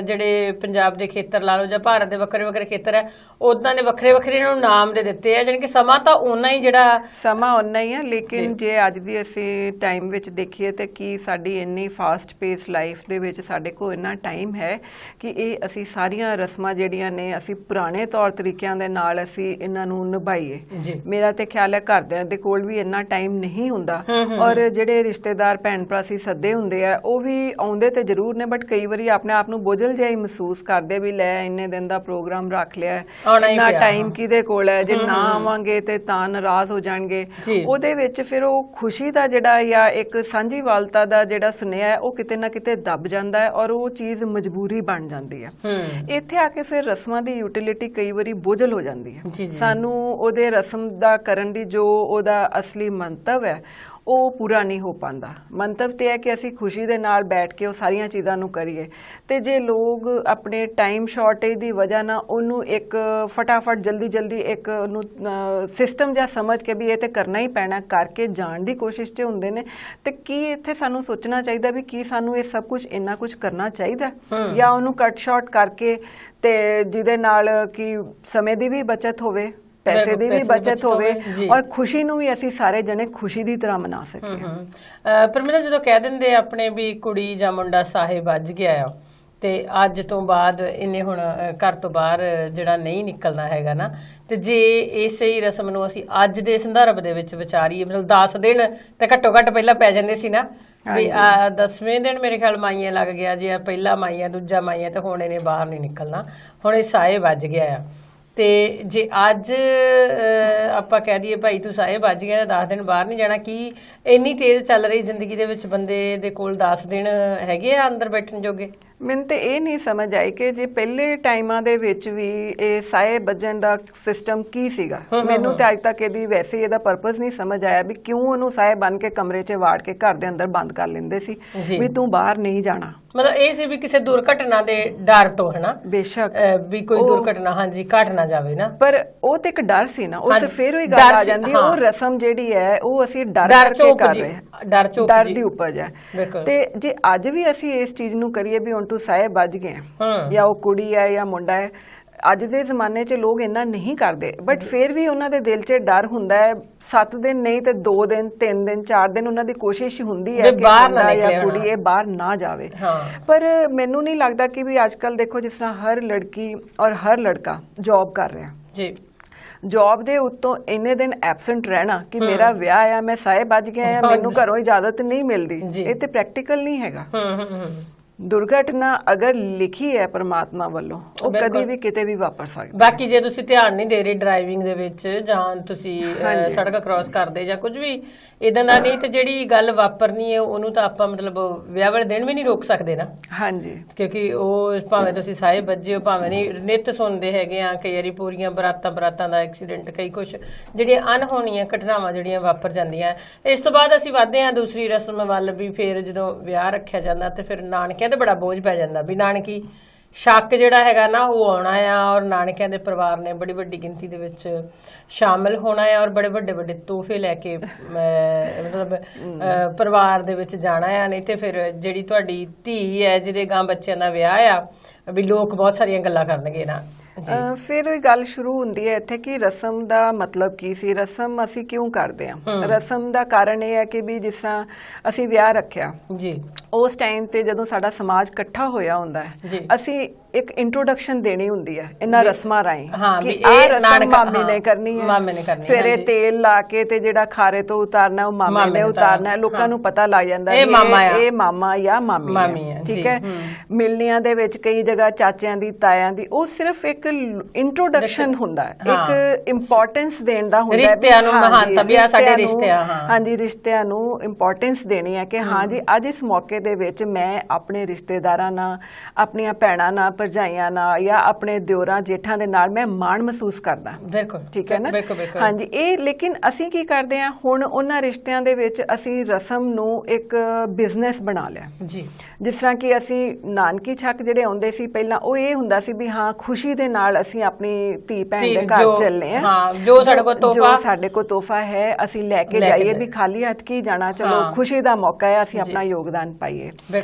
ਜਿਹੜੇ ਪੰਜਾਬ ਦੇ ਖੇਤਰ ਲਾ ਲਓ ਜਾਂ ਭਾਰਤ ਦੇ ਵੱਖਰੇ ਖੇਤਰ ਹੈ, ਉਦਾਂ ਦੇ ਵੱਖਰੇ ਇਹਨਾਂ ਨੂੰ ਨਾਮ ਦੇ ਦਿੱਤੇ ਆ, ਜਾਣੀ ਕਿ ਸਮਾਂ ਤਾਂ ਓਨਾ ਹੀ, ਜਿਹੜਾ ਸਮਾਂ ਓਨਾ ਹੀ ਆ। ਲੇਕਿਨ ਜੇ ਅੱਜ ਦੀ ਅਸੀਂ ਟਾਈਮ ਵਿੱਚ ਦੇਖੀਏ ਤੇ ਕੀ ਸਾਡੀ ਇੰਨੀ ਫਾਸਟ ਪੇਸ ਲਾਈਫ ਦੇ ਵਿੱਚ ਸਾਡੇ ਕੋਲ ਇੰਨਾ ਟਾਈਮ ਹੈ ਕਿ ਇਹ ਅਸੀਂ ਸਾਰੀਆਂ ਰਸਮਾਂ ਜਿਹੜੀਆਂ ਨੇ ਅਸੀਂ ਪੁਰਾਣੇ ਤੌਰ ਤਰੀਕਿਆਂ ਦੇ ਨਾਲ ਅਸੀਂ ਇਹਨਾਂ ਨੂੰ ਨਿਭਾਈਏ। ਮੇਰਾ ਤੇ ਖਿਆਲ ਹੈ ਘਰਦਿਆਂ ਦੇ ਕੋਲ ਵੀ ਇੰਨਾ ਟਾਈਮ ਨਹੀਂ ਹੁੰਦਾ, ਔਰ ਜਿਹੜੇ ਰਿਸ਼ਤੇਦਾਰ ਭੈਣ ਭਰਾ ਅਸੀਂ ਸੱਦੇ ਹੁੰਦੇ ਆ ਉਹ ਵੀ ਆਉਂਦੇ ਤੇ ਜ਼ਰੂਰ ਨੇ, ਬਟ ਕਈ ਵਾਰੀ ਆਪਣੇ ਆਪ ਨੂੰ ਬੋਝਲ ਜਿਹਾ ਹੀ ਮਹਿਸੂਸ ਕਰਦੇ ਵੀ ਲੈ ਇੰਨੇ ਦਿਨ ਦਾ ਪ੍ਰੋਗਰਾਮ ਰੱਖ ਲਿਆ, ਇੰਨਾ ਟਾਈਮ ਕਿਹਦੇ ਕੋਲ ਹੈ, ਜੇ ਨਾ ਆਵਾਂਗੇ ਤੇ ਤਾਂ ਨਾਰਾਜ਼ ਹੋ ਜਾਣਗੇ। ਉਹਦੇ ਵਿੱਚ ਫਿਰ ਉਹ ਖੁਸ਼ੀ ਦਾ ਜਿਹੜਾ ਜਾਂ ਇੱਕ ਸਾਂਝੀਵਾਲਤਾ ਦਾ ਜਿਹੜਾ ਸੁਨੇਹਾ ਹੈ ਉਹ ਕਿਤੇ ਨਾ ਕਿਤੇ ਦੱਬ ਜਾਂਦਾ ਹੈ, ਔਰ ਉਹ ਚੀਜ਼ ਮਜਬੂਰੀ ਬਣ ਜਾਂਦੀ ਹੈ। ਇੱਥੇ ਆ ਕੇ ਫਿਰ ਰਸਮਾਂ ਦੀ ਯੂਟਿਲਿਟੀ ਕਈ ਵਾਰੀ ਬੋਝਲ ਹੋ ਜਾਂਦੀ ਹੈ। ਸਾਨੂੰ ਉਹਦੇ ਰਸਮ ਦਾ ਕਰਨ ਦੀ ਜੋ ਉਹਦਾ ਅਸਲੀ ਮੰਤਵ ਹੈ ਉਹ ਪੂਰਾ ਨਹੀਂ ਹੋ ਪਾਉਂਦਾ। ਮੰਤਵ ਤੇ ਹੈ ਕਿ ਅਸੀਂ ਖੁਸ਼ੀ ਦੇ ਨਾਲ ਬੈਠ ਕੇ ਉਹ ਸਾਰੀਆਂ ਚੀਜ਼ਾਂ ਨੂੰ ਕਰੀਏ, ਤੇ ਜੇ ਲੋਕ ਆਪਣੇ ਟਾਈਮ ਸ਼ਾਰਟੇਜ ਦੀ ਵਜ੍ਹਾ ਨਾਲ ਉਹਨੂੰ ਇੱਕ ਫਟਾਫਟ ਜਲਦੀ ਇੱਕ ਉਹਨੂੰ ਸਿਸਟਮ ਜਿਹਾ ਸਮਝ ਕੇ ਵੀ ਇਹ ਤੇ ਕਰਨਾ ਹੀ ਪੈਣਾ ਕਰਕੇ ਜਾਣ ਦੀ ਕੋਸ਼ਿਸ਼ 'ਚ ਹੁੰਦੇ ਨੇ, ਤੇ ਕੀ ਇੱਥੇ ਸਾਨੂੰ ਸੋਚਣਾ ਚਾਹੀਦਾ ਵੀ ਕੀ ਸਾਨੂੰ ਇਹ ਸਭ ਕੁਝ ਇੰਨਾ ਕੁਝ ਕਰਨਾ ਚਾਹੀਦਾ, ਜਾਂ ਉਹਨੂੰ ਕੱਟ ਸ਼ਾਰਟ ਕਰਕੇ ਤੇ ਜਿਹਦੇ ਨਾਲ ਕਿ ਸਮੇਂ ਦੀ ਵੀ ਬਚਤ ਹੋਵੇ, ਪੈਸੇ ਦੀ ਵੀ ਬਚਤ ਹੋਵੇ, ਔਰ ਖੁਸ਼ੀ ਨੂੰ ਵੀ ਅਸੀਂ ਸਾਰੇ ਜਣੇ ਖੁਸ਼ੀ ਦੀ ਤਰ੍ਹਾਂ ਮਨਾ ਸਕੀਏ। ਪਰਮਿੰਦਰ, ਜਦੋਂ ਕਹਿ ਦਿੰਦੇ ਆਪਣੇ ਵੀ ਕੁੜੀ ਜਾਂ ਮੁੰਡਾ ਸਾਹੇ ਵੱਜ ਗਿਆ ਆ, ਤੇ ਅੱਜ ਤੋਂ ਬਾਅਦ ਇਹਨੇ ਹੁਣ ਘਰ ਤੋਂ ਬਾਹਰ ਜਿਹੜਾ ਨਹੀਂ ਨਿਕਲਣਾ ਹੈਗਾ ਨਾ, ਤੇ ਜੇ ਇਸੇ ਹੀ ਰਸਮ ਨੂੰ ਅਸੀਂ ਅੱਜ ਦੇ ਸੰਦਰਭ ਦੇ ਵਿੱਚ ਵਿਚਾਰੀਏ, ਮਤਲਬ 10 ਦਿਨ ਤੇ ਘੱਟੋ ਘੱਟ ਪਹਿਲਾਂ ਪੈ ਜਾਂਦੇ ਸੀ ਨਾ, ਵੀ 10ਵੇਂ ਦਿਨ ਮੇਰੇ ਖਿਆਲ ਮਾਈਆਂ ਲੱਗ ਗਿਆ, ਜੇ ਪਹਿਲਾ ਮਾਈਆਂ ਦੂਜਾ ਮਾਈਆਂ, ਤੇ ਹੁਣ ਇਹਨੇ ਬਾਹਰ ਨਹੀਂ ਨਿਕਲਣਾ, ਹੁਣ ਇਹ ਸਾਹੇ ਵੱਜ ਗਿਆ ਆ। ਤੇ ਜੇ ਅੱਜ ਆਪਾਂ ਕਹਿ ਦਈਏ ਭਾਈ ਤੂੰ ਸਾਹੇ ਵੱਜ ਗਿਆ, 10 ਦਿਨ ਬਾਹਰ ਨਹੀਂ ਜਾਣਾ, ਕੀ ਇੰਨੀ ਤੇਜ਼ ਚੱਲ ਰਹੀ ਜ਼ਿੰਦਗੀ ਦੇ ਵਿੱਚ ਬੰਦੇ ਦੇ ਕੋਲ 10 ਦਿਨ ਹੈਗੇ ਆ ਅੰਦਰ ਬੈਠਣ ਜੋਗੇ? ਮੈਨੂੰ ਤੇ ਇਹ ਨਹੀਂ ਸਮਝ ਆਈ ਕਿ ਜੇ ਪਹਿਲੇ ਟਾਈਮਾਂ ਦੇ ਵਿੱਚ ਵੀ ਇਹ ਸਾਏ ਵੱਜਣ ਦਾ ਸਿਸਟਮ ਕੀ ਸੀਗਾ। ਮੈਨੂੰ ਤੇ ਅੱਜ ਤੱਕ ਵੈਸੇ ਇਹਦਾ ਪਰਪਸ ਨਹੀਂ ਸਮਝ ਆਇਆ ਵੀ ਕਿਉਂ ਉਹਨੂੰ ਸਾਏ ਬਣ ਕੇ ਕਮਰੇ 'ਚ ਵਾੜ ਕੇ ਘਰ ਦੇ ਅੰਦਰ ਬੰਦ ਕਰ ਲੈਂਦੇ ਸੀ ਵੀ ਤੂੰ ਬਾਹਰ ਨਹੀਂ ਜਾਣਾ। ਮਤਲਬ ਇਹ ਸੀ ਵੀ ਕਿਸੇ ਦੁਰਘਟਨਾ ਦੇ ਡਰ ਤੋਂ, ਹੈ ਨਾ, ਬੇਸ਼ੱਕ ਵੀ ਕੋਈ ਦੁਰਘਟਨਾ ਹਾਂਜੀ ਘਟ ਨਾ ਜਾਵੇ ਨਾ। ਪਰ ਉਹ ਤੇ ਇੱਕ ਡਰ ਸੀ ਨਾ, ਉਸ ਫਿਰ ਉਹੀ ਗੱਲ ਆ ਜਾਂਦੀ ਹੈ, ਉਹ ਰਸਮ ਜਿਹੜੀ ਹੈ ਉਹ ਅਸੀਂ ਡਰ ਕਰਕੇ ਕਰ ਰਹੇ ਹਾਂ, ਡਰ ਦੀ ਉਪਜ ਹੈ। ਤੇ ਜੇ ਅੱਜ ਵੀ ਅਸੀਂ ਇਸ ਚੀਜ਼ ਨੂੰ ਕਰੀਏ ਵੀ ਹੁਣ ਤੂੰ ਸਾਏ ਵੱਜ ਗਏ ਜਾਂ ਉਹ ਕੁੜੀ ਹੈ ਜਾਂ ਮੁੰਡਾ ਹੈ, ਅੱਜ ਦੇ ਜ਼ਮਾਨੇ 'ਚ ਲੋਕ ਇੰਨਾ ਨਹੀਂ ਕਰਦੇ, ਬਟ ਫਿਰ ਵੀ ਉਹਨਾਂ ਦੇ ਦਿਲ 'ਚ ਡਰ ਹੁੰਦਾ ਹੈ। 7 ਦਿਨ ਨਹੀਂ ਤੇ 2 ਦਿਨ 3 ਦਿਨ 4 ਦਿਨ ਉਹਨਾਂ ਦੀ ਕੋਸ਼ਿਸ਼ ਹੁੰਦੀ ਹੈ ਕਿ ਮੁੰਡਾ ਜਾਂ ਕੁੜੀ ਇਹ ਬਾਹਰ ਨਾ ਜਾਵੇ। ਪਰ ਮੈਨੂੰ ਨਹੀਂ ਲੱਗਦਾ ਕਿ ਵੀ ਅੱਜ ਕੱਲ ਦੇਖੋ ਜਿਸ ਤਰ੍ਹਾਂ ਹਰ ਲੜਕੀ ਔਰ ਹਰ ਲੜਕਾ ਜੌਬ ਕਰ ਰਿਹਾ ਜੀ, ਜੌਬ ਦੇ ਉੱਤੋਂ ਇੰਨੇ ਦਿਨ ਐਬਸੈਂਟ ਰਹਿਣਾ ਕਿ ਮੇਰਾ ਵਿਆਹ ਆ, ਮੈਂ ਸਾਏ ਵੱਜ ਗਿਆ ਆ, ਮੈਨੂੰ ਘਰੋਂ ਇਜਾਜ਼ਤ ਨਹੀਂ ਮਿਲਦੀ, ਇਹ ਤੇ ਪ੍ਰੈਕਟੀਕਲ ਨਹੀਂ ਹੈਗਾ। ਦੁਰਘਟਨਾ ਅਗਰ ਲਿਖੀ ਹੈ ਪਰਮਾਤਮਾ ਵੱਲੋਂ, ਉਹ ਕਦੀ ਵੀ ਕਿਤੇ ਵੀ ਵਾਪਰ ਸਕਦੀ। ਬਾਕੀ ਜੇ ਤੁਸੀਂ ਧਿਆਨ ਨਹੀਂ ਦੇ ਰਹੇ ਡਰਾਈਵਿੰਗ ਦੇ ਵਿੱਚ ਜਾਂ ਤੁਸੀਂ ਸੜਕ ਕ੍ਰਾਸ ਕਰਦੇ ਜਾਂ ਕੁਝ ਵੀ ਇਦਾਂ ਦਾ, ਨਹੀਂ ਤੇ ਜਿਹੜੀ ਗੱਲ ਵਾਪਰਨੀ ਹੈ ਉਹਨੂੰ ਤਾਂ ਆਪਾਂ ਮਤਲਬ ਵਿਆਹ ਵਾਲੇ ਦਿਨ ਵੀ ਨਹੀਂ ਰੋਕ ਸਕਦੇ ਨਾ। ਹਾਂਜੀ, ਕਿਉਂਕਿ ਉਹ ਭਾਵੇਂ ਤੁਸੀਂ ਸਾਏ ਵੱਜੇ ਹੋ ਭਾਵੇਂ ਨਹੀਂ, ਨਿੱਤ ਸੁਣਦੇ ਹੈਗੇ ਆ ਕਈ ਵਾਰੀ ਪੂਰੀਆਂ ਬਰਾਤਾਂ ਦਾ ਐਕਸੀਡੈਂਟ, ਕਈ ਕੁਛ ਜਿਹੜੀਆਂ ਅਣਹੋਣੀਆਂ ਘਟਨਾਵਾਂ ਜਿਹੜੀਆਂ ਵਾਪਰ ਜਾਂਦੀਆਂ। ਇਸ ਤੋਂ ਬਾਅਦ ਅਸੀਂ ਵੱਧਦੇ ਹਾਂ ਦੂਸਰੀ ਰਸਮ ਵੱਲ ਵੀ ਫਿਰ ਜਦੋਂ ਵਿਆਹ ਰੱਖਿਆ ਜਾਂਦਾ ਤੇ ਫਿਰ ਨਾਨਕਿਆਂ ਤੇ ਬੜਾ ਬੋਝ ਪੈ ਜਾਂਦਾ ਵੀ ਨਾਨਕੀ ਸ਼ੱਕ ਜਿਹੜਾ ਹੈਗਾ ਨਾ ਉਹ ਆਉਣਾ ਆ, ਔਰ ਨਾਨਕਿਆਂ ਦੇ ਪਰਿਵਾਰ ਨੇ ਬੜੀ ਵੱਡੀ ਗਿਣਤੀ ਦੇ ਵਿੱਚ ਸ਼ਾਮਿਲ ਹੋਣਾ ਆ ਔਰ ਬੜੇ ਵੱਡੇ ਤੋਹਫੇ ਲੈ ਕੇ ਮਤਲਬ ਪਰਿਵਾਰ ਦੇ ਵਿੱਚ ਜਾਣਾ ਆ। ਨਹੀਂ ਤੇ ਫਿਰ ਜਿਹੜੀ ਤੁਹਾਡੀ ਧੀ ਹੈ ਜਿਹਦੇ ਗਾਂ ਬੱਚਿਆਂ ਦਾ ਵਿਆਹ ਆ ਵੀ ਲੋਕ ਬਹੁਤ ਸਾਰੀਆਂ ਗੱਲਾਂ ਕਰਨਗੇ ਨਾ। ਫਿਰ ਉਹ ਗੱਲ ਸ਼ੁਰੂ ਹੁੰਦੀ ਹੈ ਇੱਥੇ ਕਿ ਰਸਮ ਦਾ ਮਤਲਬ ਕੀ ਸੀ, ਰਸਮ ਅਸੀਂ ਕਿਉਂ ਕਰਦੇ ਹਾਂ। ਰਸਮ ਦਾ ਕਾਰਨ ਇਹ ਹੈ ਕਿ ਵੀ ਜਿਸ ਤਰ੍ਹਾਂ ਅਸੀਂ ਵਿਆਹ ਰੱਖਿਆ ਜੀ, ਉਸ ਟਾਈਮ ਤੇ ਜਦੋਂ ਸਾਡਾ ਸਮਾਜ ਇਕੱਠਾ ਹੋਇਆ ਹੁੰਦਾ ਹੈ, ਅਸੀਂ ਇੱਕ ਇੰਟਰੋਡਕਸ਼ਨ ਦੇਣੀ ਹੁੰਦੀ ਹੈ ਇਹਨਾਂ ਰਸਮਾਂ ਰਾਹੀਂ ਕਿ ਆਹ ਰਸਮ ਮਾਮੇ ਨੇ ਕਰਨੀ ਹੈ, ਫਿਰ ਇਹ ਤੇਲ ਲਾ ਕੇ ਤੇ ਜਿਹੜਾ ਖਾਰੇ ਤੋਂ ਉਤਾਰਨਾ ਉਹ ਮਾਮੇ ਨੇ ਉਤਾਰਨਾ, ਲੋਕਾਂ ਨੂੰ ਪਤਾ ਲੱਗ ਜਾਂਦਾ ਇਹ ਮਾਮਾ ਜਾਂ ਮਾਮੀ ਹੈ। ਠੀਕ ਹੈ, ਮਿਲਣੀਆਂ ਦੇ ਵਿੱਚ ਕਈ ਜਗ੍ਹਾ ਚਾਚਿਆਂ ਦੀ ਤਾਇਆਂ ਦੀ, ਉਹ ਸਿਰਫ ਇੱਕ ਇੰਟਰੋਡਕਸ਼ਨ ਹੁੰਦਾ ਹੈ, ਇੱਕ ਇੰਪੋਰਟੈਂਸ ਦੇਣ ਦਾ ਹੁੰਦਾ ਹੈ ਰਿਸ਼ਤਿਆਂ ਨੂੰ, ਮਹਾਨਤਾ ਵੀ ਆ ਸਾਡੇ ਰਿਸ਼ਤਿਆਂ। ਹਾਂਜੀ, ਰਿਸ਼ਤਿਆਂ ਨੂੰ ਇੰਪੋਰਟੈਂਸ ਦੇਣੀ ਹੈ ਕਿ ਹਾਂ ਜੀ ਅੱਜ ਇਸ ਮੌਕੇ ਦੇ ਵਿੱਚ ਮੈਂ ਆਪਣੇ ਰਿਸ਼ਤੇਦਾਰਾਂ ਨਾਲ, ਆਪਣੀਆਂ ਭੈਣਾਂ ਨਾਲ, ਭਰਜਾਈਆਂ ਨਾਲ ਜਾਂ ਆਪਣੇ ਦਿਓਰਾਂ ਜੇਠਾਂ ਦੇ ਨਾਲ ਮੈਂ ਮਾਣ ਮਹਿਸੂਸ ਕਰਦਾ। ਬਿਲਕੁਲ ਠੀਕ ਹੈ ਨਾ। ਹਾਂਜੀ, ਇਹ ਲੇਕਿਨ ਅਸੀਂ ਕੀ ਕਰਦੇ ਹਾਂ ਹੁਣ ਉਹਨਾਂ ਰਿਸ਼ਤਿਆਂ ਦੇ ਵਿੱਚ ਅਸੀਂ ਰਸਮ ਨੂੰ ਇੱਕ ਬਿਜ਼ਨਸ ਬਣਾ ਲਿਆ ਜੀ। ਜਿਸ ਤਰ੍ਹਾਂ ਕਿ ਅਸੀਂ ਨਾਨਕੀ ਛੱਕ ਜਿਹੜੇ ਆਉਂਦੇ ਸੀ ਪਹਿਲਾਂ, ਉਹ ਇਹ ਹੁੰਦਾ ਸੀ ਵੀ ਹਾਂ ਖੁਸ਼ੀ ਦੇ ਨਾਲ ਅਸੀਂ ਆਪਣੀ ਧੀ ਭੈਣ ਦੇ ਘਰ ਚੱਲੇ ਹਾਂ, ਜੋ ਸਾਡੇ ਕੋਲ ਤੋਹਫਾ ਹੈ ਅਸੀਂ ਲੈ ਕੇ ਜਾਈਏ, ਵੀ ਖਾਲੀ ਹੱਥ ਕੀ ਜਾਣਾ, ਚਲੋ ਖੁਸ਼ੀ ਦਾ ਮੌਕਾ ਹੈ ਅਸੀਂ ਆਪਣਾ ਯੋਗਦਾਨ ਪਾਈਏ।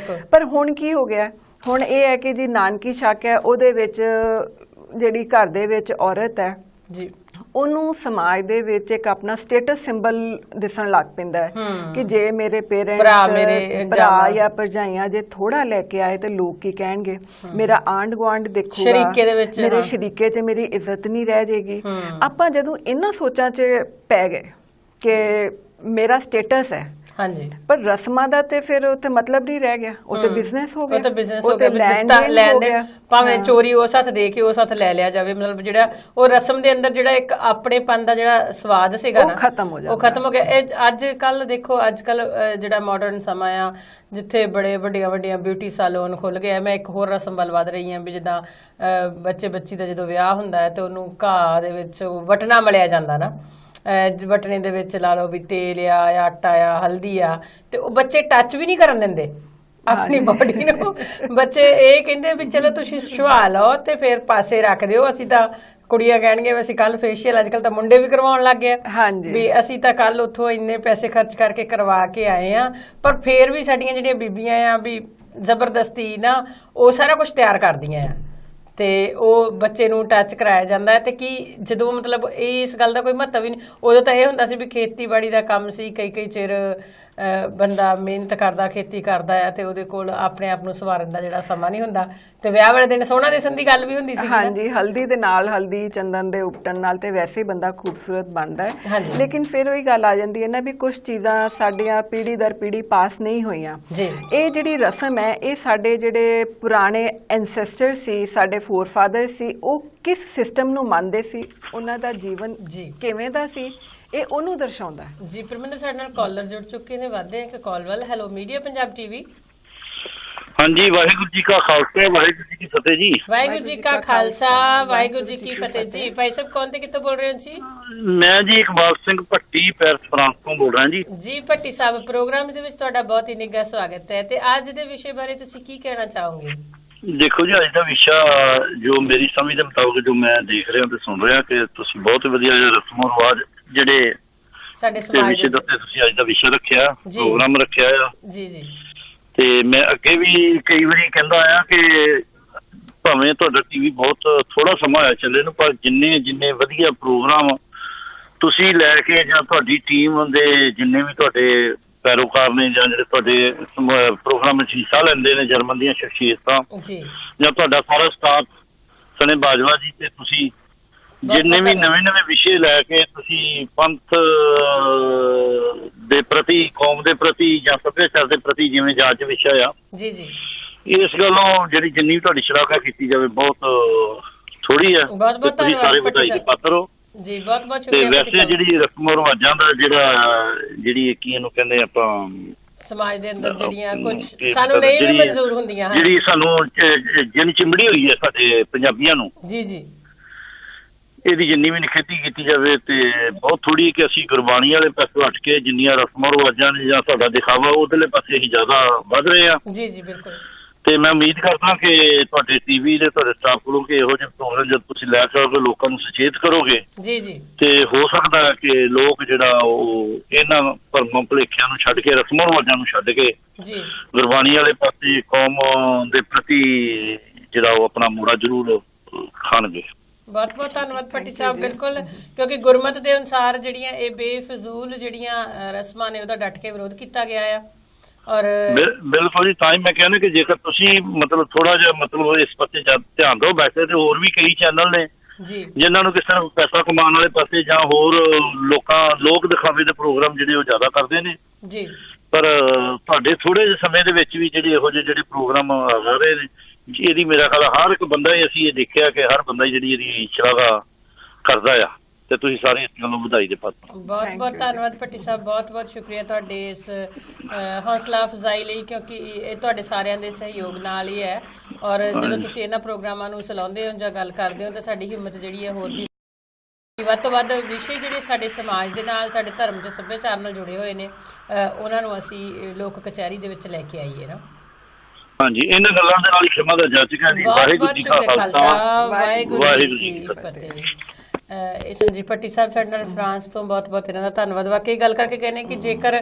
ਪਰ ਹੁਣ ਕੀ ਹੋ ਗਿਆ, ਹੁਣ ਇਹ ਹੈ ਕਿ ਜੀ ਨਾਨਕੀ ਛੱਕ ਹੈ, ਉਹਦੇ ਵਿੱਚ ਜਿਹੜੀ ਘਰ ਦੇ ਵਿੱਚ ਔਰਤ ਹੈ ਜੀ, ਉਹਨੂੰ ਸਮਾਜ ਦੇ ਵਿੱਚ ਇੱਕ ਆਪਣਾ ਸਟੇਟਸ ਸਿੰਬਲ ਦਿਸਣ ਲੱਗ ਪੈਂਦਾ ਹੈ ਕਿ ਜੇ ਮੇਰੇ ਪੇਰੈਂਟਸ ਭਰਾ ਜਾਂ ਭਰਜਾਈਆਂ ਜੇ ਥੋੜਾ ਲੈ ਕੇ ਆਏ ਤੇ ਲੋਕ ਕੀ ਕਹਿਣਗੇ, ਮੇਰਾ ਆਂਢ ਗੁਆਂਢ ਦੇਖੂਗਾ, ਮੇਰੇ ਸ਼ਰੀਕੇ 'ਚ ਮੇਰੀ ਇੱਜ਼ਤ ਨਹੀਂ ਰਹਿ ਜਾਏਗੀ। ਆਪਾਂ ਜਦੋਂ ਇਹਨਾਂ ਸੋਚਾਂ 'ਚ ਪੈ ਗਏ ਕਿ ਮੇਰਾ ਸਟੇਟਸ ਹੈ, ਹਾਂਜੀ, ਪਰ ਰਸਮਾਂ ਦਾ ਤੇ ਫਿਰ ਉੱਥੇ ਮਤਲਬ ਨਹੀਂ ਰਹਿ ਗਿਆ, ਉਹ ਤੇ ਬਿਜ਼ਨਸ ਹੋ ਗਿਆ, ਉਹ ਤੇ ਬਿਜ਼ਨਸ ਹੋ ਗਿਆ, ਲੈਣ ਦੇ ਭਾਵੇਂ ਚੋਰੀ ਉਸ ਹੱਥ ਦੇ ਕੇ ਉਸ ਹੱਥ ਲੈ ਲਿਆ ਜਾਵੇ, ਮਤਲਬ ਜਿਹੜਾ ਉਹ ਰਸਮ ਦੇ ਅੰਦਰ ਜਿਹੜਾ ਇੱਕ ਆਪਣੇਪਨ ਦਾ ਜਿਹੜਾ ਸਵਾਦ ਸੀਗਾ ਨਾ, ਉਹ ਖਤਮ ਹੋ ਗਿਆ। ਇਹ ਅੱਜ ਕੱਲ ਦੇਖੋ, ਅੱਜ ਕੱਲ ਜਿਹੜਾ ਮਾਡਰਨ ਸਮਾਂ ਆ ਜਿੱਥੇ ਬੜੇ ਵੱਡੀਆਂ ਬਿਊਟੀ ਸਾਲੋਨ ਖੁੱਲ ਗਏ। ਮੈਂ ਇੱਕ ਹੋਰ ਰਸਮ ਵੱਲ ਵਧ ਰਹੀ ਹਾਂ ਵੀ ਜਿੱਦਾਂ ਬੱਚੀ ਦਾ ਜਦੋਂ ਵਿਆਹ ਹੁੰਦਾ ਹੈ ਤੇ ਉਹਨੂੰ ਘਾਹ ਦੇ ਵਿੱਚ ਵਟਣਾ ਮਲਿਆ ਜਾਂਦਾ ਨਾ, ਵਟਣੇ ਦੇ ਵਿੱਚ ਲਾ ਲਓ ਵੀ ਤੇਲ ਆ, ਆਟਾ ਆ, ਹਲਦੀ ਆ, ਤੇ ਉਹ ਬੱਚੇ ਟੱਚ ਵੀ ਨਹੀਂ ਕਰਨ ਦਿੰਦੇ ਆਪਣੀ ਬਾਡੀ ਨੂੰ। ਬੱਚੇ ਇਹ ਕਹਿੰਦੇ ਵੀ ਚਲੋ ਤੁਸੀਂ ਛੁਆ ਲਓ ਤੇ ਫਿਰ ਪਾਸੇ ਰੱਖ ਦਿਓ, ਅਸੀਂ ਤਾਂ ਕੁੜੀਆਂ ਕਹਿਣਗੇ ਅਸੀਂ ਕੱਲ ਫੇਸ਼ੀਅਲ, ਅੱਜ ਕੱਲ ਤਾਂ ਮੁੰਡੇ ਵੀ ਕਰਵਾਉਣ ਲੱਗ ਗਏ ਵੀ ਅਸੀਂ ਤਾਂ ਕੱਲ ਉੱਥੋਂ ਇੰਨੇ ਪੈਸੇ ਖਰਚ ਕਰਕੇ ਕਰਵਾ ਕੇ ਆਏ ਆ। ਪਰ ਫਿਰ ਵੀ ਸਾਡੀਆਂ ਜਿਹੜੀਆਂ ਬੀਬੀਆਂ ਆ ਵੀ ਜ਼ਬਰਦਸਤੀ ਨਾ ਉਹ ਸਾਰਾ ਕੁਝ ਤਿਆਰ ਕਰਦੀਆਂ ਆ ਤੇ ਉਹ ਬੱਚੇ ਨੂੰ ਟੱਚ ਕਰਾਇਆ ਜਾਂਦਾ ਹੈ। ਤੇ ਕੀ ਜਦੋਂ ਮਤਲਬ ਇਸ ਗੱਲ ਦਾ ਕੋਈ ਮਹੱਤਵ ਹੀ ਨਹੀਂ, ਉਦੋਂ ਤਾਂ ਇਹ ਹੁੰਦਾ ਸੀ ਵੀ ਖੇਤੀਬਾੜੀ ਦਾ ਕੰਮ ਸੀ, ਕਈ ਚਿਰ ਬੰਦਾ ਮਿਹਨਤ ਕਰਦਾ, ਖੇਤੀ ਕਰਦਾ ਆ ਤੇ ਉਹਦੇ ਕੋਲ ਆਪਣੇ ਆਪ ਨੂੰ ਸਵਾਰਨ ਦਾ ਜਿਹੜਾ ਸਮਾਂ ਨਹੀਂ ਹੁੰਦਾ, ਤੇ ਵਿਆਹ ਵਾਲੇ ਦਿਨ ਸੋਹਣਾ ਦਿਸਣ ਦੀ ਗੱਲ ਵੀ ਹੁੰਦੀ ਸੀ। ਹਾਂਜੀ, ਹਲਦੀ ਦੇ ਨਾਲ, ਹਲਦੀ ਚੰਦਨ ਦੇ ਉਪਟਣ ਨਾਲ ਤੇ ਵੈਸੇ ਹੀ ਬੰਦਾ ਖੂਬਸੂਰਤ ਬਣਦਾ ਹੈ। ਲੇਕਿਨ ਫਿਰ ਉਹੀ ਗੱਲ ਆ ਜਾਂਦੀ ਹੈ ਨਾ ਵੀ ਕੁਝ ਚੀਜ਼ਾਂ ਸਾਡੀਆਂ ਪੀੜ੍ਹੀ ਦਰ ਪੀੜ੍ਹੀ ਪਾਸ ਨਹੀਂ ਹੋਈਆਂ। ਇਹ ਜਿਹੜੀ ਰਸਮ ਹੈ ਇਹ ਸਾਡੇ ਜਿਹੜੇ ਪੁਰਾਣੇ ਐਨਸੈਸਟਰ ਸੀ, ਸਾਡੇ ਫੋਰਫਾਦਰ ਸੀ, ਉਹ ਕਿਸ ਸਿਸਟਮ ਨੂੰ ਮੰਨਦੇ ਸੀ, ਉਹਨਾਂ ਦਾ ਜੀਵਨ ਕਿਵੇਂ ਦਾ ਸੀ, ਇਹ ਉਹਨੂੰ ਦਰਸਾਉਂਦਾ ਹੈ ਜੀ। ਪਰਮਿੰਦਰ ਸਾਡੇ ਨਾਲ ਕਾਲਰ ਜੁੜ ਚੁੱਕੇ ਨੇ, ਵਾਧੇ ਇੱਕ ਕਾਲ ਵੱਲ। Hello media Punjab TV. ਹਾਂਜੀ, ਵਾਹਿਗੁਰੂ ਜੀ ਕਾ ਖਾਲਸਾ, ਵਾਹਿਗੁਰੂ ਜੀ ਕੀ ਫਤਿਹ ਜੀ। ਵਾਹਿਗੁਰੂ ਜੀ ਕਾ ਖਾਲਸਾ, ਵਾਹਿਗੁਰੂ ਜੀ ਕੀ ਫਤਿਹ ਜੀ। ਭਾਈ ਸਾਹਿਬ ਕੌਣ ਤੇ ਕਿੱਥੋਂ ਬੋਲ ਰਹੇ ਹੋ ਜੀ? ਮੈਂ ਜੀ ਇਕਬਾਲ ਸਿੰਘ ਭੱਟੀ, ਪੈਰਿਸ ਫਰਾਂਸ ਤੋਂ ਬੋਲ ਰਿਹਾ ਜੀ। ਜੀ ਭੱਟੀ ਸਾਹਿਬ, ਪ੍ਰੋਗਰਾਮ ਦੇ ਵਿੱਚ ਤੁਹਾਡਾ ਬਹੁਤ ਹੀ ਨਿੱਘਾ ਸਵਾਗਤ ਹੈ ਤੇ ਅੱਜ ਦੇ ਵਿਸ਼ੇ ਬਾਰੇ ਤੁਸੀਂ ਕੀ ਕਹਿਣਾ ਚਾਹੋਗੇ? ਦੇਖੋ ਜੀ, ਅੱਜ ਦਾ ਵਿਸ਼ਾ ਜੋ ਮੇਰੀ ਸਮਝ ਦੇ ਮੁਤਾਬਕ ਜੋ ਮੈਂ ਦੇਖ ਰਿਹਾ ਤੇ ਸੁਣ ਰਿਹਾ ਕਿ ਤੁਸੀਂ ਬਹੁਤ ਵਧੀਆ ਰਸਮੋ ਰਿਵਾਜ ਜਿਹੜੇ ਸਾਡੇ ਸਮਾਜ ਵਿਸ਼ੇ ਦੇ ਉੱਤੇ ਤੁਸੀਂ ਅੱਜ ਦਾ ਵਿਸ਼ਾ ਰੱਖਿਆ, ਪ੍ਰੋਗਰਾਮ ਰੱਖਿਆ ਆ ਜੀ ਜੀ। ਤੇ ਮੈਂ ਅੱਗੇ ਵੀ ਕਈ ਵਾਰੀ ਕਹਿੰਦਾ ਆਇਆ ਕਿ ਭਾਵੇਂ ਤੁਹਾਡਾ ਟੀਵੀ ਬਹੁਤ ਥੋੜਾ ਸਮਾਂ ਹੋਇਆ ਚੱਲੇ ਨੂੰ, ਪਰ ਜਿੰਨੇ ਵਧੀਆ ਪ੍ਰੋਗਰਾਮ ਤੁਸੀਂ ਲੈ ਕੇ ਜਾਂ ਤੁਹਾਡੀ ਟੀਮ ਦੇ ਜਿੰਨੇ ਵੀ ਤੁਹਾਡੇ ਪੈਰੋਕਾਰ ਨੇ ਜਾਂ ਜਿਹੜੇ ਤੁਹਾਡੇ ਪ੍ਰੋਗਰਾਮ ਵਿੱਚ ਹਿੱਸਾ ਲੈਂਦੇ ਨੇ, ਜਰਮਨ ਦੀਆਂ ਸ਼ਖਸੀਅਤਾਂ ਜਾਂ ਤੁਹਾਡਾ ਸਾਰਾ ਸਟਾਫ ਸਣੇ ਬਾਜਵਾ ਜੀ, ਤੇ ਤੁਸੀਂ ਜਿੰਨੇ ਵੀ ਨਵੇਂ ਵਿਸ਼ੇ ਲੈ ਕੇ ਤੁਸੀਂ ਪੰਥ ਦੇ ਪ੍ਰਤੀ, ਕੌਮ ਦੇ ਪ੍ਰਤੀ ਜਾਂ ਸੱਭਿਆਚਾਰ ਦੇ ਪ੍ਰਤੀ ਜਿਵੇਂ ਜਾਂਚ ਵਿਸ਼ਾ ਆ ਜੀ ਜੀ, ਇਸ ਗੱਲੋਂ ਜਿੰਨੀ ਵੀ ਤੁਹਾਡੀ ਸ਼ਲਾਘਾ ਕੀਤੀ ਜਾਵੇ ਬਹੁਤ ਥੋੜੀ ਆ। ਬਹੁਤ ਤੁਸੀਂ ਸਾਰੇ ਵਧਾਈ ਦੇ ਪਾਤਰ ਹੋ ਜੀ, ਬਹੁਤ ਸ਼ੁਕਰੀਆ। ਤੇ ਵੈਸੇ ਜਿਹੜੀ ਰਸਮੋ ਰਿਵਾਜਾਂ ਦਾ ਜਿਹੜੀ ਕੀ ਇਹਨੂੰ ਕਹਿੰਦੇ ਆਪਾਂ ਸਮਾਜ ਦੇ ਅੰਦਰ ਜਿਹੜੀਆਂ ਕੁਝ ਸਾਨੂੰ ਨਹੀਂ ਵੀ ਮਨਜ਼ੂਰ ਹੁੰਦੀਆਂ ਹਨ, ਜਿਹੜੀ ਸਾਨੂੰ ਜਿੰਨ ਚਿੰਬੜੀ ਹੋਈ ਹੈ ਸਾਡੇ ਪੰਜਾਬੀਆਂ ਨੂੰ, ਜੀ ਜੀ, ਇਹਦੀ ਜਿੰਨੀ ਵੀ ਨਿਖੇਧੀ ਕੀਤੀ ਜਾਵੇ ਤੇ ਬਹੁਤ ਥੋੜੀ ਕਿ ਅਸੀਂ ਗੁਰਬਾਣੀ ਵਾਲੇ ਪਾਸੇ ਹਟ ਕੇ ਜਿੰਨੀਆਂ ਰਸਮਾਂ ਰਿਵਾਜਾਂ ਨੇ ਜਾਂ ਸਾਡਾ ਦਿਖਾਵਾ ਉਹਦੇ ਪਾਸੇ ਅਸੀਂ ਜ਼ਿਆਦਾ ਵੱਧ ਰਹੇ ਆ। ਜੀ ਜੀ ਬਿਲਕੁਲ। ਤੇ ਮੈਂ ਉਮੀਦ ਕਰਦਾ ਕਿ ਤੁਹਾਡੇ ਟੀਵੀ ਦੇ ਤੁਹਾਡੇ ਸਟਾਫ ਕੋਲੋਂ ਕਿ ਇਹੋ ਜਿਹੇ ਪ੍ਰੋਗਰਾਮ ਜਦ ਤੁਸੀਂ ਲੈ ਸਕਦੇ ਲੋਕਾਂ ਨੂੰ ਸੁਚੇਤ ਕਰੋਗੇ ਜੀ ਜੀ, ਤੇ ਹੋ ਸਕਦਾ ਹੈ ਕਿ ਲੋਕ ਜਿਹੜਾ ਉਹ ਇਹਨਾਂ ਭਰਮਾਂ ਭੁਲੇਖਿਆਂ ਨੂੰ ਛੱਡ ਕੇ, ਰਸਮਾਂ ਰਿਵਾਜਾਂ ਨੂੰ ਛੱਡ ਕੇ ਜੀ ਗੁਰਬਾਣੀ ਵਾਲੇ ਪਾਸੇ, ਕੌਮ ਦੇ ਪ੍ਰਤੀ ਜਿਹੜਾ ਉਹ ਆਪਣਾ ਮੋੜਾ ਜ਼ਰੂਰ ਖਾਣਗੇ। ਬਹੁਤ ਬਹੁਤ ਧੰਨਵਾਦ ਭੱਟੀ ਸਾਹਿਬ। ਬਿਲਕੁਲ, ਕਿਉਂਕਿ ਗੁਰਮਤ ਦੇ ਅਨੁਸਾਰ ਜਿਹੜੀਆਂ ਇਹ ਬੇਫਜ਼ੂਲ ਜਿਹੜੀਆਂ ਰਸਮਾਂ ਨੇ ਉਹਦਾ ਡਟ ਕੇ ਵਿਰੋਧ ਕੀਤਾ ਗਿਆ ਆ। ਔਰ ਬਿਲਕੁਲ ਜੀ, ਤਾਂ ਹੀ ਮੈਂ ਕਹਿੰਦਾ ਕਿ ਜੇਕਰ ਤੁਸੀਂ ਮਤਲਬ ਥੋੜਾ ਜਿਹਾ ਇਸ ਪਾਸੇ ਧਿਆਨ ਦਿਓ। ਵੈਸੇ ਤੇ ਹੋਰ ਵੀ ਕਈ ਚੈਨਲ ਨੇ ਜੀ ਜਿਨ੍ਹਾਂ ਨੂੰ ਕਿਸੇ ਨੂੰ ਪੈਸਾ ਕਮਾਉਣ ਵਾਲੇ ਪਾਸੇ ਜਾਂ ਹੋਰ ਲੋਕ ਦਿਖਾਵੇ ਦੇ ਪ੍ਰੋਗਰਾਮ ਜਿਹੜੇ ਉਹ ਜ਼ਿਆਦਾ ਕਰਦੇ ਨੇ ਜੀ, ਪਰ ਤੁਹਾਡੇ ਥੋੜੇ ਜਿਹੇ ਸਮੇਂ ਦੇ ਵਿੱਚ ਵੀ ਇਹੋ ਜਿਹੇ ਪ੍ਰੋਗਰਾਮ ਆ ਰਹੇ ਨੇ, ਇਹਦੀ ਮੇਰਾ ਖਿਆਲ ਹਰ ਇੱਕ ਬੰਦਾ ਹੀ, ਅਸੀਂ ਇਹ ਦੇਖਿਆ ਕਿ ਹਰ ਬੰਦਾ ਜਿਹੜੀ ਇਹਦੀ ਸ਼ਲਾਘਾ ਕਰਦਾ ਆ, ਤੇ ਤੁਸੀਂ ਸਾਰੇ ਇਸ ਗੱਲੋਂ ਵਧਾਈ ਦੇ ਪਾਤਰ। ਬਹੁਤ ਬਹੁਤ ਧੰਨਵਾਦ ਭੱਟੀ ਸਾਹਿਬ, ਬਹੁਤ ਬਹੁਤ ਸ਼ੁਕਰੀਆ ਤੁਹਾਡੇ ਇਸ ਹੌਸਲਾ ਅਫਜ਼ਾਈ ਲਈ, ਕਿਉਂਕਿ ਇਹ ਤੁਹਾਡੇ ਸਾਰਿਆਂ ਦੇ ਸਹਿਯੋਗ ਨਾਲ ਹੀ ਹੈ। ਔਰ ਜਦੋਂ ਤੁਸੀਂ ਇਹਨਾਂ ਪ੍ਰੋਗਰਾਮਾਂ ਨੂੰ ਚਲਾਉਂਦੇ ਹੋ ਜਾਂ ਗੱਲ ਕਰਦੇ ਹੋ ਤਾਂ ਸਾਡੀ ਹਿੰਮਤ ਜਿਹੜੀ ਹੈ ਹੋਰ ਵੀ ਵੱਧ ਤੋਂ ਵੱਧ ਵਿਸ਼ੇ ਜਿਹੜੇ ਸਾਡੇ ਸਮਾਜ ਦੇ ਨਾਲ, ਸਾਡੇ ਧਰਮ ਤੇ ਸੱਭਿਆਚਾਰ ਨਾਲ ਜੁੜੇ ਹੋਏ ਨੇ, ਉਹਨਾਂ ਨੂੰ ਅਸੀਂ ਲੋਕ ਕਚਹਿਰੀ ਦੇ ਵਿੱਚ ਲੈ ਕੇ ਆਈਏ ਨਾ। ਹਾਂਜੀ, ਇਹਨਾਂ ਗੱਲਾਂ ਦੇ ਨਾਲ ਹੀ ਖਿਮਾ ਦਾ ਜਾਚਕਾ ਜੀ। ਵਾਹਿਗੁਰੂ ਜੀ ਕਾ ਖਾਲਸਾ, ਵਾਹਿਗੁਰੂ ਜੀ ਕੀ ਫਤਿਹ। ਇਸ ਜੀ ਭੱਟੀ ਸਾਹਿਬ ਸਾਡੇ ਨਾਲ ਫਰਾਂਸ ਤੋਂ, ਬਹੁਤ ਬਹੁਤ ਇਹਨਾਂ ਦਾ ਧੰਨਵਾਦ। ਵਾਕਈ ਗੱਲ ਕਰਕੇ ਕਹਿੰਦੇ ਕਿ ਜੇਕਰ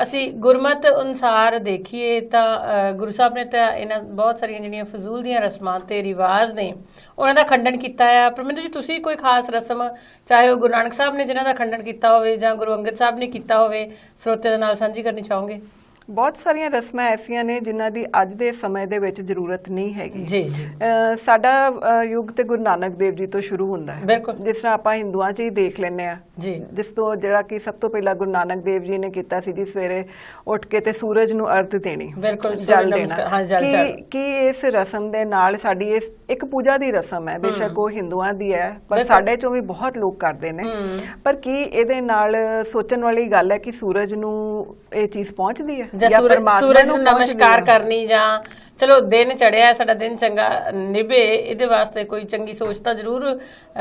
ਅਸੀਂ ਗੁਰਮਤ ਅਨੁਸਾਰ ਦੇਖੀਏ ਤਾਂ ਗੁਰੂ ਸਾਹਿਬ ਨੇ ਤਾਂ ਇਹਨਾਂ ਬਹੁਤ ਸਾਰੀਆਂ ਜਿਹੜੀਆਂ ਫਜ਼ੂਲ ਦੀਆਂ ਰਸਮਾਂ ਤੇ ਰਿਵਾਜ ਨੇ ਉਹਨਾਂ ਦਾ ਖੰਡਨ ਕੀਤਾ ਆ। ਪਰਮਿੰਦਰ ਜੀ, ਤੁਸੀਂ ਕੋਈ ਖਾਸ ਰਸਮ, ਚਾਹੇ ਉਹ ਗੁਰੂ ਨਾਨਕ ਸਾਹਿਬ ਨੇ ਜਿਹਨਾਂ ਦਾ ਖੰਡਨ ਕੀਤਾ ਹੋਵੇ ਜਾਂ ਗੁਰੂ ਅੰਗਦ ਸਾਹਿਬ ਨੇ ਕੀਤਾ ਹੋਵੇ, ਸਰੋਤਿਆਂ ਦੇ ਨਾਲ ਸਾਂਝੀ ਕਰਨੀ ਚਾਹੋਗੇ? ਬਹੁਤ ਸਾਰੀਆਂ ਰਸਮਾਂ ਐਸੀਆਂ ਨੇ ਜਿਨ੍ਹਾਂ ਦੀ ਅੱਜ ਦੇ ਸਮੇਂ ਦੇ ਵਿੱਚ ਜ਼ਰੂਰਤ ਨਹੀਂ ਹੈਗੀ ਜੀ। ਸਾਡਾ ਯੁੱਗ ਤੇ ਗੁਰੂ ਨਾਨਕ ਦੇਵ ਜੀ ਤੋਂ ਸ਼ੁਰੂ ਹੁੰਦਾ ਹੈ, ਜਿਸ ਤਰ੍ਹਾਂ ਆਪਾਂ ਹਿੰਦੂਆਂ 'ਚ ਹੀ ਦੇਖ ਲੈਂਦੇ ਆ ਜੀ, ਜਿਸ ਤੋਂ ਜਿਹੜਾ ਕਿ ਸਭ ਤੋਂ ਪਹਿਲਾਂ ਗੁਰੂ ਨਾਨਕ ਦੇਵ ਜੀ ਨੇ ਕੀਤਾ ਸੀ ਜੀ, ਸਵੇਰੇ ਉੱਠ ਕੇ ਤੇ ਸੂਰਜ ਨੂੰ ਅਰਧ ਦੇਣੀ, ਜਲ ਦੇਣਾ। ਕਿ ਇਸ ਰਸਮ ਦੇ ਨਾਲ ਸਾਡੀ ਇਸ ਇੱਕ ਪੂਜਾ ਦੀ ਰਸਮ ਹੈ, ਬੇਸ਼ੱਕ ਉਹ ਹਿੰਦੂਆਂ ਦੀ ਹੈ ਪਰ ਸਾਡੇ ਚੋਂ ਵੀ ਬਹੁਤ ਲੋਕ ਕਰਦੇ ਨੇ, ਪਰ ਕੀ ਇਹਦੇ ਨਾਲ ਸੋਚਣ ਵਾਲੀ ਗੱਲ ਹੈ ਕਿ ਸੂਰਜ ਨੂੰ ਇਹ ਚੀਜ਼ ਪਹੁੰਚਦੀ ਹੈ ਜਾਂ ਸੂਰਜ ਨੂੰ ਨਮਸਕਾਰ ਕਰਨੀ, ਜਾਂ ਚਲੋ ਦਿਨ ਚੜਿਆ ਸਾਡਾ ਦਿਨ ਚੰਗਾ ਨਿਭੇ, ਇਹਦੇ ਵਾਸਤੇ ਕੋਈ ਚੰਗੀ ਸੋਚ ਤਾਂ ਜ਼ਰੂਰ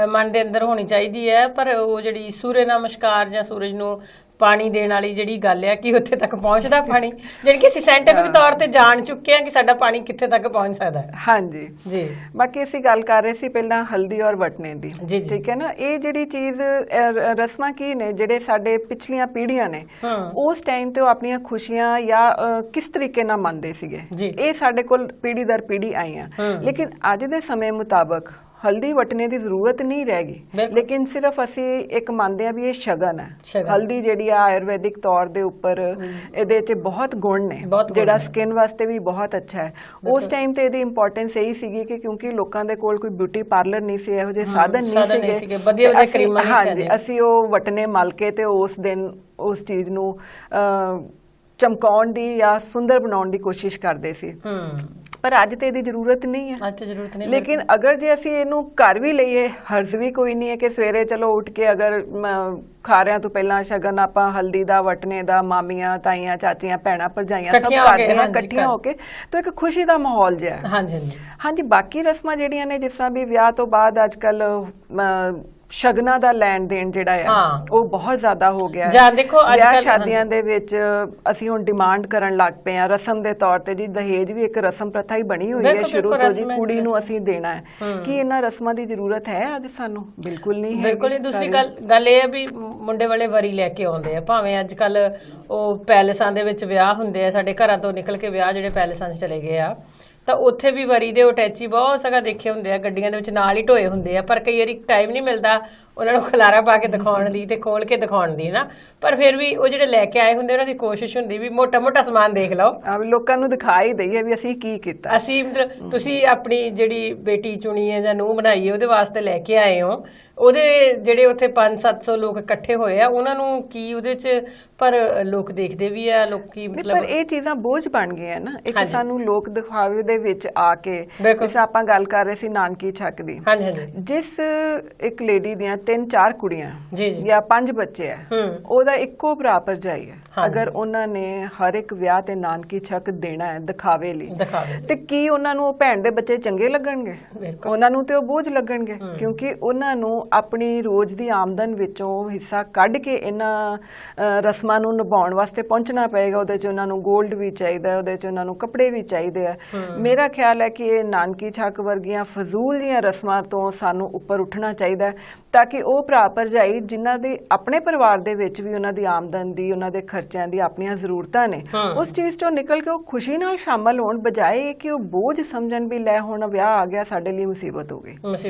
ਮਨ ਦੇ ਅੰਦਰ ਹੋਣੀ ਚਾਹੀਦੀ ਹੈ। ਪਰ ਉਹ ਜਿਹੜੀ ਸੂਰਜ ਨਮਸਕਾਰ ਜਾਂ ਸੂਰਜ ਨੂੰ ਪਾਣੀ ਦੇਣ ਵਾਲੀ ਜਿਹੜੀ ਗੱਲ ਆ ਕਿ ਉੱਥੇ ਤੱਕ ਪਹੁੰਚਦਾ ਪਾਣੀ, ਜਿਹੜੀ ਕਿ ਅਸੀਂ ਸਾਇੰਟਿਫਿਕ ਤੌਰ ਤੇ ਜਾਣ ਚੁੱਕੇ ਹਾਂ ਕਿ ਸਾਡਾ ਪਾਣੀ ਕਿੱਥੇ ਤੱਕ ਪਹੁੰਚ ਸਕਦਾ ਹੈ। ਹਾਂਜੀ ਜੀ। ਬਾਕੀ ਅਸੀਂ ਗੱਲ ਕਰ ਰਹੇ ਸੀ ਪਹਿਲਾਂ ਹਲਦੀ ਔਰ ਵਟਨੇ ਦੀ, ਠੀਕ ਹੈ ਨਾ। ਇਹ ਜਿਹੜੀ ਚੀਜ਼ ਰਸਮਾਂ ਕੀ ਨੇ, ਜਿਹੜੇ ਸਾਡੇ ਪਿਛਲੀਆਂ ਪੀੜ੍ਹੀਆਂ ਨੇ ਉਸ ਟਾਈਮ ਤੇ ਉਹ ਆਪਣੀਆਂ ਖੁਸ਼ੀਆਂ ਜਾਂ ਕਿਸ ਤਰੀਕੇ ਨਾਲ ਮੰਨਦੇ ਸੀਗੇ, ਇਹ ਸਾਡੇ ਕੋਲ ਪੀੜ੍ਹੀ ਦਰ ਪੀੜ੍ਹੀ ਆਈਆਂ। ਲੇਕਿਨ ਅੱਜ ਦੇ ਸਮੇਂ ਮੁਤਾਬਕ ਹਲਦੀ ਵਟਨੇ ਦੀ ਜ਼ਰੂਰਤ ਨਹੀਂ ਰਹਿ ਗਈ, ਲੇਕਿਨ ਸਿਰਫ ਅਸੀਂ ਇੱਕ ਮੰਨਦੇ ਆ ਵੀ ਇਹ ਸ਼ਗਨ ਹੈ। ਹਲਦੀ ਜਿਹੜੀ ਆ ਆਯੁਰਵੈਦਿਕ ਤੌਰ ਦੇ ਉੱਪਰ ਇਹਦੇ 'ਚ ਬਹੁਤ ਗੁਣ ਨੇ, ਜਿਹੜਾ ਸਕਿਨ ਵਾਸਤੇ ਵੀ ਬਹੁਤ ਅੱਛਾ ਹੈ। ਉਸ ਟਾਈਮ ਤੇ ਇਹਦੀ ਇੰਪੋਰਟੈਂਸ ਇਹੀ ਸੀਗੀ ਕਿ ਕਿਉਂਕਿ ਲੋਕਾਂ ਦੇ ਕੋਲ ਕੋਈ ਬਿਊਟੀ ਪਾਰਲਰ ਨਹੀਂ ਸੀ, ਇਹੋ ਜਿਹੇ ਸਾਧਨ ਨਹੀਂ ਸੀਗੇ, ਹਾਂਜੀ, ਅਸੀਂ ਉਹ ਵਟਨੇ ਮਲ ਕੇ ਤੇ ਉਸ ਦਿਨ ਉਸ ਚੀਜ਼ ਨੂੰ ਚਮਕਾਉਣ ਦੀ ਜਾਂ ਸੁੰਦਰ ਬਣਾਉਣ ਦੀ ਕੋਸ਼ਿਸ਼ ਕਰਦੇ ਸੀ। ਪਰ ਅੱਜ ਤੇ ਇਹਦੀ ਜ਼ਰੂਰਤ ਨਹੀਂ ਹੈ, ਅੱਜ ਤੇ ਜ਼ਰੂਰਤ ਨਹੀਂ। ਲੇਕਿਨ ਅਗਰ ਜੇ ਅਸੀਂ ਇਹਨੂੰ ਘਰ ਵੀ ਲਈਏ, ਹਰਜ਼ ਵੀ ਕੋਈ ਨਹੀਂ ਹੈ ਕਿ ਸਵੇਰੇ ਚਲੋ ਉੱਠ ਕੇ ਅਗਰ ਖਾਰਿਆਂ ਤੋਂ ਪਹਿਲਾਂ ਸ਼ਗਨ ਆਪਾਂ ਹਲਦੀ ਦਾ, ਵਟਨੇ ਦਾ, ਮਾਮੀਆਂ, ਤਾਈਆਂ, ਚਾਚੀਆਂ, ਭੈਣਾਂ, ਭਰਜਾਈਆਂ ਸਭ ਕਰਦੇ ਹਾਂ ਇਕੱਠੀਆਂ ਹੋ ਕੇ, ਤਾਂ ਇੱਕ ਖੁਸ਼ੀ ਦਾ ਮਾਹੌਲ ਜਿਹਾ ਹੈ। ਹਾਂਜੀ, ਬਾਕੀ ਰਸਮਾਂ ਜਿਹੜੀਆਂ ਨੇ, ਜਿਸ ਤਰ੍ਹਾਂ ਵੀ ਵਿਆਹ ਤੋਂ ਬਾਅਦ ਅੱਜ ਕੱਲ ਸ਼ਗਨਾਂ ਦਾ ਲੈਣ ਦੇਣ ਜਿਹੜਾ ਆ ਉਹ ਬਹੁਤ ਜ਼ਿਆਦਾ ਹੋ ਗਿਆ ਹੈ। ਦੇਖੋ ਵਿਆਹ ਸ਼ਾਦੀਆਂ ਦੇ ਵਿੱਚ ਅਸੀਂ ਹੁਣ ਡਿਮਾਂਡ ਕਰਨ ਲੱਗ ਪਏ ਆ ਰਸਮ ਦੇ ਤੌਰ ਤੇ ਜੀ। ਦਹੇਜ ਵੀ ਇੱਕ ਰਸਮ ਪ੍ਰਥਾ ਹੀ ਬਣੀ ਹੋਈ ਹੈ ਸ਼ੁਰੂ ਤੋਂ ਜੀ, ਕੁੜੀ ਨੂੰ ਅਸੀਂ ਦੇਣਾ ਹੈ। ਕੀ ਇਹਨਾਂ ਰਸਮਾਂ ਦੀ ਜ਼ਰੂਰਤ ਹੈ ਅੱਜ ਸਾਨੂੰ? ਬਿਲਕੁਲ ਨਹੀਂ ਹੈ। ਬਿਲਕੁਲ ਨਹੀਂ। ਦੂਸਰੀ ਗੱਲ ਇਹ ਹੈ ਵੀ ਮੁੰਡੇ ਵਾਲੇ ਵਰੀ ਲੈ ਕੇ ਆਉਂਦੇ ਆ, ਭਾਵੇਂ ਅੱਜ ਕੱਲ ਉਹ ਪੈਲਸਾਂ ਦੇ ਵਿੱਚ ਵਿਆਹ ਹੁੰਦੇ ਆ, ਸਾਡੇ ਘਰਾਂ ਤੋਂ ਨਿਕਲ ਕੇ ਵਿਆਹ ਜਿਹੜੇ ਪੈਲਸਾਂ 'ਚ ਚਲੇ ਗਏ ਆ, ਤਾਂ ਉੱਥੇ ਵੀ ਵਰੀ ਦੇ ਅਟੈਚੀ ਬਹੁਤ ਸਗਾ ਦੇਖੇ ਹੁੰਦੇ ਆ, ਗੱਡੀਆਂ ਦੇ ਵਿੱਚ ਨਾਲ ਹੀ ਢੋਏ ਹੁੰਦੇ ਆ। ਪਰ ਕਈ ਵਾਰੀ ਟਾਈਮ ਨਹੀਂ ਮਿਲਦਾ ਉਹਨਾਂ ਨੂੰ ਖਲਾਰਾ ਪਾ ਕੇ ਦਿਖਾਉਣ ਦੀ ਤੇ ਖੋਲ ਕੇ ਦਿਖਾਉਣ ਦੀ ਨਾ, ਪਰ ਫਿਰ ਵੀ ਉਹ ਜਿਹੜੇ ਲੈ ਕੇ ਆਏ ਹੁੰਦੇ ਉਹਨਾਂ ਦੀ ਕੋਸ਼ਿਸ਼ ਹੁੰਦੀ ਵੀ ਮੋਟਾ ਮੋਟਾ ਸਮਾਨ ਦੇਖ ਲਓ, ਲੋਕਾਂ ਨੂੰ ਦਿਖਾਈ ਦਈਏ ਵੀ ਅਸੀਂ ਕੀ ਕੀਤਾ। ਅਸੀਂ ਮਤਲਬ ਤੁਸੀਂ ਆਪਣੀ ਜਿਹੜੀ ਬੇਟੀ ਚੁਣੀ ਹੈ ਜਾਂ ਨੂੰਹ ਬਣਾਈ ਹੈ ਉਹਦੇ ਵਾਸਤੇ ਲੈ ਕੇ ਆਏ ਹੋ, ਉਹਦੇ ਜਿਹੜੇ ਉੱਥੇ 500-700 ਲੋਕ ਇਕੱਠੇ ਹੋਏ ਆ, ਉਹਨਾਂ ਨੂੰ ਕੀ ਉਹਦੇ 'ਚ, ਪਰ ਲੋਕ ਦੇਖਦੇ ਵੀ ਆ, ਲੋਕੀ ਮਤਲਬ ਪਰ ਇਹ ਚੀਜ਼ਾਂ ਬੋਝ ਬਣ ਗਈਆਂ ਨਾ। ਇੱਕ ਸਾਨੂੰ ਲੋਕ ਦਿਖਾਵੇ ਦੇ ਵਿੱਚ ਆ ਕੇ, ਜਿਸ ਆਪਾਂ ਗੱਲ ਕਰ ਰਹੇ ਸੀ ਨਾਨਕੀ ਛੱਕ ਦੀ, ਜਿਸ ਇੱਕ ਲੇਡੀ ਦੀਆਂ 3-4 ਕੁੜੀਆਂ ਜਾਂ 5 ਬੱਚੇ ਆ, ਉਹਦਾ ਇੱਕੋ ਭਰਾ ਭਰਜਾਈ ਹੈ, ਅਗਰ ਉਹਨਾਂ ਨੇ ਹਰ ਇੱਕ ਵਿਆਹ ਤੇ ਨਾਨਕੀ ਛੱਕ ਦੇਣਾ ਹੈ ਦਿਖਾਵੇ ਲਈ, ਤੇ ਕੀ ਉਹਨਾਂ ਨੂੰ ਉਹ ਭੈਣ ਦੇ ਬੱਚੇ ਚੰਗੇ ਲੱਗਣਗੇ? ਉਹਨਾਂ ਨੂੰ ਤੇ ਉਹ ਬੋਝ ਲੱਗਣਗੇ, ਕਿਉਂਕਿ ਉਹਨਾਂ ਨੂੰ ਆਪਣੀ ਰੋਜ਼ ਦੀ ਆਮਦਨ ਵਿੱਚੋਂ ਹਿੱਸਾ ਕੱਢ ਕੇ ਇਹਨਾਂ ਰਸਮਾਂ ਨੂੰ ਨਿਭਾਉਣ ਵਾਸਤੇ ਪਹੁੰਚਣਾ ਪਏਗਾ। ਉਹਦੇ 'ਚ ਉਹਨਾਂ ਨੂੰ ਗੋਲਡ ਵੀ ਚਾਹੀਦਾ, ਉਹਦੇ 'ਚ ਉਹਨਾਂ ਨੂੰ ਕੱਪੜੇ ਵੀ ਚਾਹੀਦੇ ਆ। ਮੇਰਾ ਖਿਆਲ ਹੈ ਕਿ ਇਹ ਨਾਨਕੀ ਛੱਕ ਵਰਗੀਆਂ ਫਜ਼ੂਲ ਦੀਆਂ ਰਸਮਾਂ ਤੋਂ ਸਾਨੂੰ ਉੱਪਰ ਉੱਠਣਾ ਚਾਹੀਦਾ, ਤਾਂ ਕਿ ਉਹ ਭਰਾ ਭਰਜਾਈ ਜਿਨ੍ਹਾਂ ਦੇ ਆਪਣੇ ਪਰਿਵਾਰ ਦੇ ਵਿੱਚ ਵੀ ਉਹਨਾਂ ਦੀ ਆਮਦਨ ਦੀ, ਉਹਨਾਂ ਦੇ ਖਰਚਿਆਂ ਦੀ ਆਪਣੀਆਂ ਜ਼ਰੂਰਤਾਂ ਨੇ, ਉਸ ਚੀਜ਼ ਤੋਂ ਨਿਕਲ ਕੇ ਉਹ ਖੁਸ਼ੀ ਨਾਲ ਸ਼ਾਮਲ ਹੋਣ, ਬਜਾਏ ਕਿ ਉਹ ਬੋਝ ਸਮਝਣ ਵੀ ਲੈ ਹੁਣ ਵਿਆਹ ਆ ਗਿਆ ਸਾਡੇ ਲਈ ਮੁਸੀਬਤ ਹੋ ਗਈ।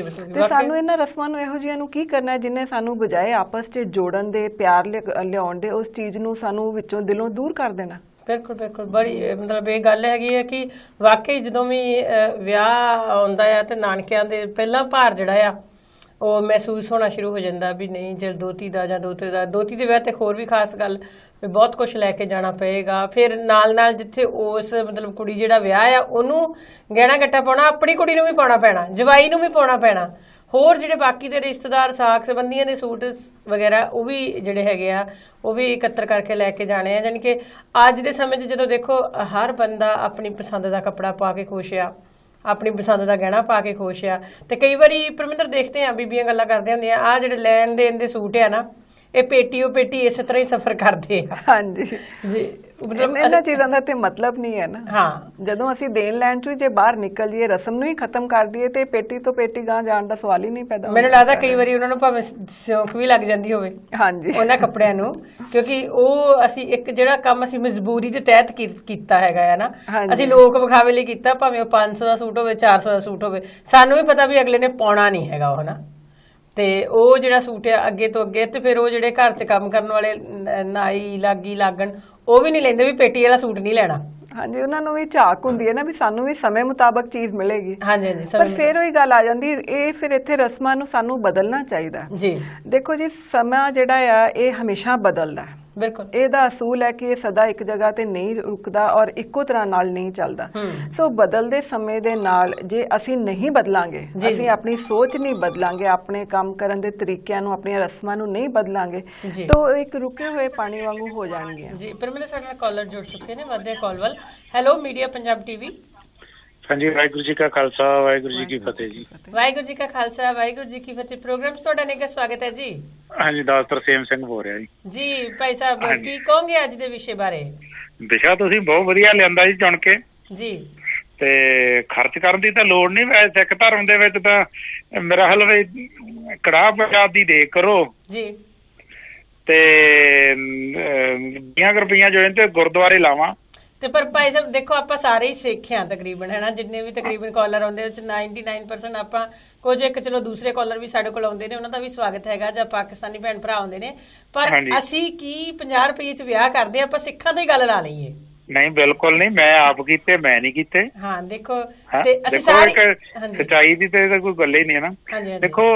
ਤੇ ਸਾਨੂੰ ਇਹਨਾਂ ਰਸਮਾਂ ਨੂੰ ਇਹੋ ਜਿਹੀਆਂ ਨੂੰ ਕੀ ਕਰਨਾ ਜਿੰਨੇ ਸਾਨੂੰ ਬਜਾਏ ਆਪਸ 'ਚ ਜੋੜਨ ਦੇ, ਪਿਆਰ ਲਿਆਉਣ ਦੇ, ਉਸ ਚੀਜ਼ ਨੂੰ ਸਾਨੂੰ ਵਿੱਚੋਂ ਦਿਲੋਂ ਦੂਰ ਕਰ ਦੇਣਾ। ਬਿਲਕੁਲ ਬਿਲਕੁਲ, ਬੜੀ ਮਤਲਬ ਇਹ ਗੱਲ ਹੈਗੀ ਹੈ ਕਿ ਵਾਕਈ ਜਦੋਂ ਵੀ ਵਿਆਹ ਆਉਂਦਾ ਆ ਤੇ ਨਾਨਕਿਆਂ ਦੇ ਪਹਿਲਾਂ ਭਾਰ ਜਿਹੜਾ ਆ ਉਹ ਮਹਿਸੂਸ ਹੋਣਾ ਸ਼ੁਰੂ ਹੋ ਜਾਂਦਾ ਵੀ ਨਹੀਂ, ਜੇ ਦੋਤੀ ਦਾ ਜਾਂ ਦੋਤੇ ਦਾ, ਦੋਤੀ ਦੇ ਵਿਆਹ ਤੇ ਹੋਰ ਵੀ ਖਾਸ ਗੱਲ ਵੀ ਬਹੁਤ ਕੁਝ ਲੈ ਕੇ ਜਾਣਾ ਪਏਗਾ। ਫਿਰ ਨਾਲ ਨਾਲ ਜਿੱਥੇ ਉਸ ਮਤਲਬ ਕੁੜੀ ਜਿਹੜਾ ਵਿਆਹ ਆ ਉਹਨੂੰ ਗਹਿਣਾ ਗੱਟਾ ਪਾਉਣਾ, ਆਪਣੀ ਕੁੜੀ ਨੂੰ ਵੀ ਪਾਉਣਾ ਪੈਣਾ, ਜਵਾਈ ਨੂੰ ਵੀ ਪਾਉਣਾ ਪੈਣਾ, ਹੋਰ ਜਿਹੜੇ ਬਾਕੀ ਦੇ ਰਿਸ਼ਤੇਦਾਰ, ਸਾਕ ਸੰਬੰਧੀਆਂ ਦੇ ਸੂਟ ਵਗੈਰਾ ਉਹ ਵੀ ਜਿਹੜੇ ਹੈਗੇ ਆ ਉਹ ਵੀ ਇਕੱਤਰ ਕਰਕੇ ਲੈ ਕੇ ਜਾਣੇ ਆ। ਜਾਣੀ ਕਿ ਅੱਜ ਦੇ ਸਮੇਂ 'ਚ ਜਦੋਂ ਦੇਖੋ ਹਰ ਬੰਦਾ ਆਪਣੀ ਪਸੰਦ ਦਾ ਕੱਪੜਾ ਪਾ ਕੇ ਖੁਸ਼ ਆ, ਆਪਣੀ ਪਸੰਦ ਦਾ ਗਹਿਣਾ ਪਾ ਕੇ ਖੁਸ਼ ਆ, ਤੇ ਕਈ ਵਾਰੀ ਪਰਮਿੰਦਰ ਦੇਖਦੇ ਆ ਬੀਬੀਆਂ ਗੱਲਾਂ ਕਰਦੇ ਹੁੰਦੀਆਂ ਆ ਜਿਹੜੇ ਲੈਣ ਦੇਣ ਦੇ ਸੂਟ ਆ ਨਾ, ਇਹ ਪੇਟੀ ਉਹ ਪੇਟੀ ਇਸੇ ਤਰ੍ਹਾਂ ਹੀ ਸਫ਼ਰ ਕਰਦੇ ਆ। ਹਾਂਜੀ ਜੀ, ਮਤਲਬ ਇਹਨਾਂ ਚੀਜ਼ਾਂ ਦਾ ਤੇ ਮਤਲਬ ਨਹੀਂ ਹੈ ਨਾ। ਜਦੋਂ ਅਸੀਂ ਦੇਣ ਲੈਣ ਚੋਂ ਜੇ ਬਾਹਰ ਨਿਕਲ ਜਾਈਏ, ਰਸਮ ਨੂੰ ਹੀ ਖਤਮ ਕਰ ਦਈਏ, ਤੇ ਪੇਟੀ ਤੋਂ ਪੇਟੀ ਗਾਂ ਜਾਣ ਦਾ ਸਵਾਲ ਹੀ ਨਹੀਂ ਪੈਦਾ। ਮੈਨੂੰ ਲੱਗਦਾ ਕਈ ਵਾਰੀ ਉਹਨਾਂ ਨੂੰ ਭਾਵੇਂ ਸਿਉਂਕ ਵੀ ਲੱਗ ਜਾਂਦੀ ਹੋਵੇ ਉਹਨਾਂ ਕੱਪੜਿਆਂ ਨੂੰ, ਕਿਉਂਕਿ ਉਹ ਅਸੀਂ ਇੱਕ ਜਿਹੜਾ ਕੰਮ ਅਸੀਂ ਮਜਬੂਰੀ ਦੇ ਤਹਿਤ ਕੀਤਾ ਹੈਗਾ ਹੈ ਨਾ, ਅਸੀਂ ਲੋਕ ਵਿਖਾਵੇ ਲਈ ਕੀਤਾ, ਭਾਵੇਂ ਉਹ 500 ਦਾ ਸੂਟ ਹੋਵੇ, 400 ਦਾ ਸੂਟ ਹੋਵੇ, ਸਾਨੂੰ ਵੀ ਪਤਾ ਵੀ ਅਗਲੇ ਨੇ ਪਾਉਣਾ ਨਹੀਂ ਹੈਗਾ ਉਹ ਨਾ, ਤੇ ਉਹ ਜਿਹੜਾ ਸੂਟ ਆ ਅੱਗੇ ਤੋਂ ਅੱਗੇ, ਤੇ ਫਿਰ ਉਹ ਜਿਹੜੇ ਘਰ 'ਚ ਕੰਮ ਕਰਨ ਵਾਲੇ ਨਾਈ ਲਾਗੀ ਲੱਗਣ ਉਹ ਵੀ ਨਹੀਂ ਲੈਂਦੇ ਵੀ ਪੇਟੀ ਵਾਲਾ ਸੂਟ ਨਹੀਂ ਲੈਣਾ। ਹਾਂਜੀ, ਉਹਨਾਂ ਨੂੰ ਵੀ ਝਾਕ ਹੁੰਦੀ ਹੈ ਨਾ ਵੀ ਸਾਨੂੰ ਵੀ ਸਮੇਂ ਮੁਤਾਬਕ ਚੀਜ਼ ਮਿਲੇਗੀ। ਹਾਂਜੀ, ਪਰ ਫਿਰ ਉਹੀ ਗੱਲ ਆ ਜਾਂਦੀ, ਇਹ ਫਿਰ ਇੱਥੇ ਰਸਮਾਂ ਨੂੰ ਸਾਨੂੰ ਬਦਲਣਾ ਚਾਹੀਦਾ ਜੀ। ਦੇਖੋ ਜੀ, ਸਮਾਂ ਜਿਹੜਾ ਆ ਇਹ ਹਮੇਸ਼ਾ ਬਦਲਦਾ ਹੈ, ਬਿਲਕੁਲ ਇਹਦਾ ਅਸੂਲ ਹੈ ਕਿ ਇਹ ਸਦਾ ਇੱਕ ਜਗ੍ਹਾ ਤੇ ਨਹੀਂ ਰੁਕਦਾ ਔਰ ਇੱਕੋ ਤਰ੍ਹਾਂ ਨਾਲ ਨਹੀਂ ਚੱਲਦਾ। ਸੋ ਬਦਲਦੇ ਸਮੇਂ ਦੇ ਨਾਲ ਜੇ ਅਸੀਂ ਨਹੀਂ ਬਦਲਾਂਗੇ, ਅਸੀਂ ਆਪਣੀ ਸੋਚ ਨਹੀਂ ਬਦਲਾਂਗੇ, ਆਪਣੇ ਕੰਮ ਕਰਨ ਦੇ ਤਰੀਕਿਆਂ ਨੂੰ, ਆਪਣੀਆਂ ਰਸਮਾਂ ਨੂੰ ਨਹੀਂ ਬਦਲਾਂਗੇ, ਤਾਂ ਇੱਕ ਰੁਕੇ ਹੋਏ ਪਾਣੀ ਵਾਂਗੂ ਹੋ ਜਾਣਗੀਆਂ ਜੀ। ਪਰ ਮੇਰੇ ਸਾਡੇ ਨਾਲ ਕਾਲਰ ਜੁੜ ਚੁੱਕੇ ਨੇ, ਵਧਦੇ ਕਾਲ ਵੱਲ। Hello media Punjab TV. ਹਾਂਜੀ, ਵਾਹਿਗੁਰੂ ਜੀ ਕਾ ਖਾਲਸਾ, ਵਾਹਿਗੁਰੂ ਜੀ ਕੀ ਫਤਿਹ ਜੀ। ਵਾਹਿਗੁਰੂ ਜੀ ਕਾ ਖਾਲਸਾ, ਵਾਹਿਗੁਰੂ ਜੀ ਕੀ ਫਤਿਹ। ਪ੍ਰੋਗਰਾਮ 'ਚ ਤੁਹਾਡਾ ਨਿੱਘਾ ਸਵਾਗਤ ਹੈ ਜੀ। ਹਾਂਜੀ, ਦਾਸ ਤਰਸੇਮ ਸਿੰਘ ਬੋਲ ਰਿਹਾ ਜੀ। ਜੀ ਭਾਈ ਸਾਹਿਬ, ਕੀ ਕਹੋਗੇ ਅੱਜ ਦੇ ਵਿਸ਼ੇ ਬਾਰੇ? ਵਿਸ਼ਾ ਤੁਸੀਂ ਬਹੁਤ ਵਧੀਆ ਲਿਆਂਦਾ ਜੀ ਚੁਣ ਕੇ ਜੀ, ਤੇ ਖਰਚ ਕਰਨ ਦੀ ਤਾਂ ਲੋੜ ਨਹੀਂ। ਵੈਸੇ ਸਿੱਖ ਧਰਮ ਦੇ ਵਿੱਚ ਤਾਂ ਮੇਰਾ ਹਾਲ ਵੀ ਕੜਾਹ ਪ੍ਰਸ਼ਾਦ ਦੀ ਦੇਖ ਕਰੋ ਜੀ, ਤੇ 20 ਰੁਪਈਆ ਜੋ ਇਹਦੇ ਗੁਰਦੁਆਰੇ ਲਾਵਾਂ। ਤੇ ਪਰ ਭਾਈ ਸਾਹਿਬ ਦੇਖੋ, ਆਪਾਂ ਸਾਰੇ ਹੀ ਸਿੱਖ ਹਾਂ ਤਕਰੀਬਨ, ਹੈ ਨਾ, ਜਿੰਨੇ ਵੀ ਤਕਰੀਬਨ ਕਾਲਰ ਆਉਂਦੇ ਵਿੱਚ 99% ਆਪਾਂ ਕੁਝ ਇੱਕ ਚਲੋ ਦੂਸਰੇ ਕਾਲਰ ਵੀ ਸਾਡੇ ਕੋਲ ਆਉਂਦੇ ਨੇ, ਉਹਨਾਂ ਦਾ ਵੀ ਸਵਾਗਤ ਹੈਗਾ, ਜਾਂ ਪਾਕਿਸਤਾਨੀ ਭੈਣ ਭਰਾ ਆਉਂਦੇ ਨੇ, ਪਰ ਅਸੀਂ ਕੀ 50 ਰੁਪਏ 'ਚ ਵਿਆਹ ਕਰਦੇ ਆਪਾਂ ਸਿੱਖਾਂ ਦੀ ਗੱਲ ਲਾ ਲਈਏ। ਨਹੀਂ ਬਿਲਕੁਲ ਨਹੀਂ, ਮੈਂ ਆਪ ਕੀਤੇ, ਮੈਂ ਨਹੀਂ ਕੀਤੇ। ਹਾਂ ਦੇਖੋ ਹੈਂ? ਤੇ ਅਸੀਂ ਦੇਖੋ ਸਾਰੇ ਇੱਕ ਸੱਚਾਈ ਦੀ ਤੇ ਕੋਈ ਗੱਲ ਹੀ ਨਹੀਂ ਹੈ ਨਾ। ਹਾਂਜੀ ਦੇਖੋ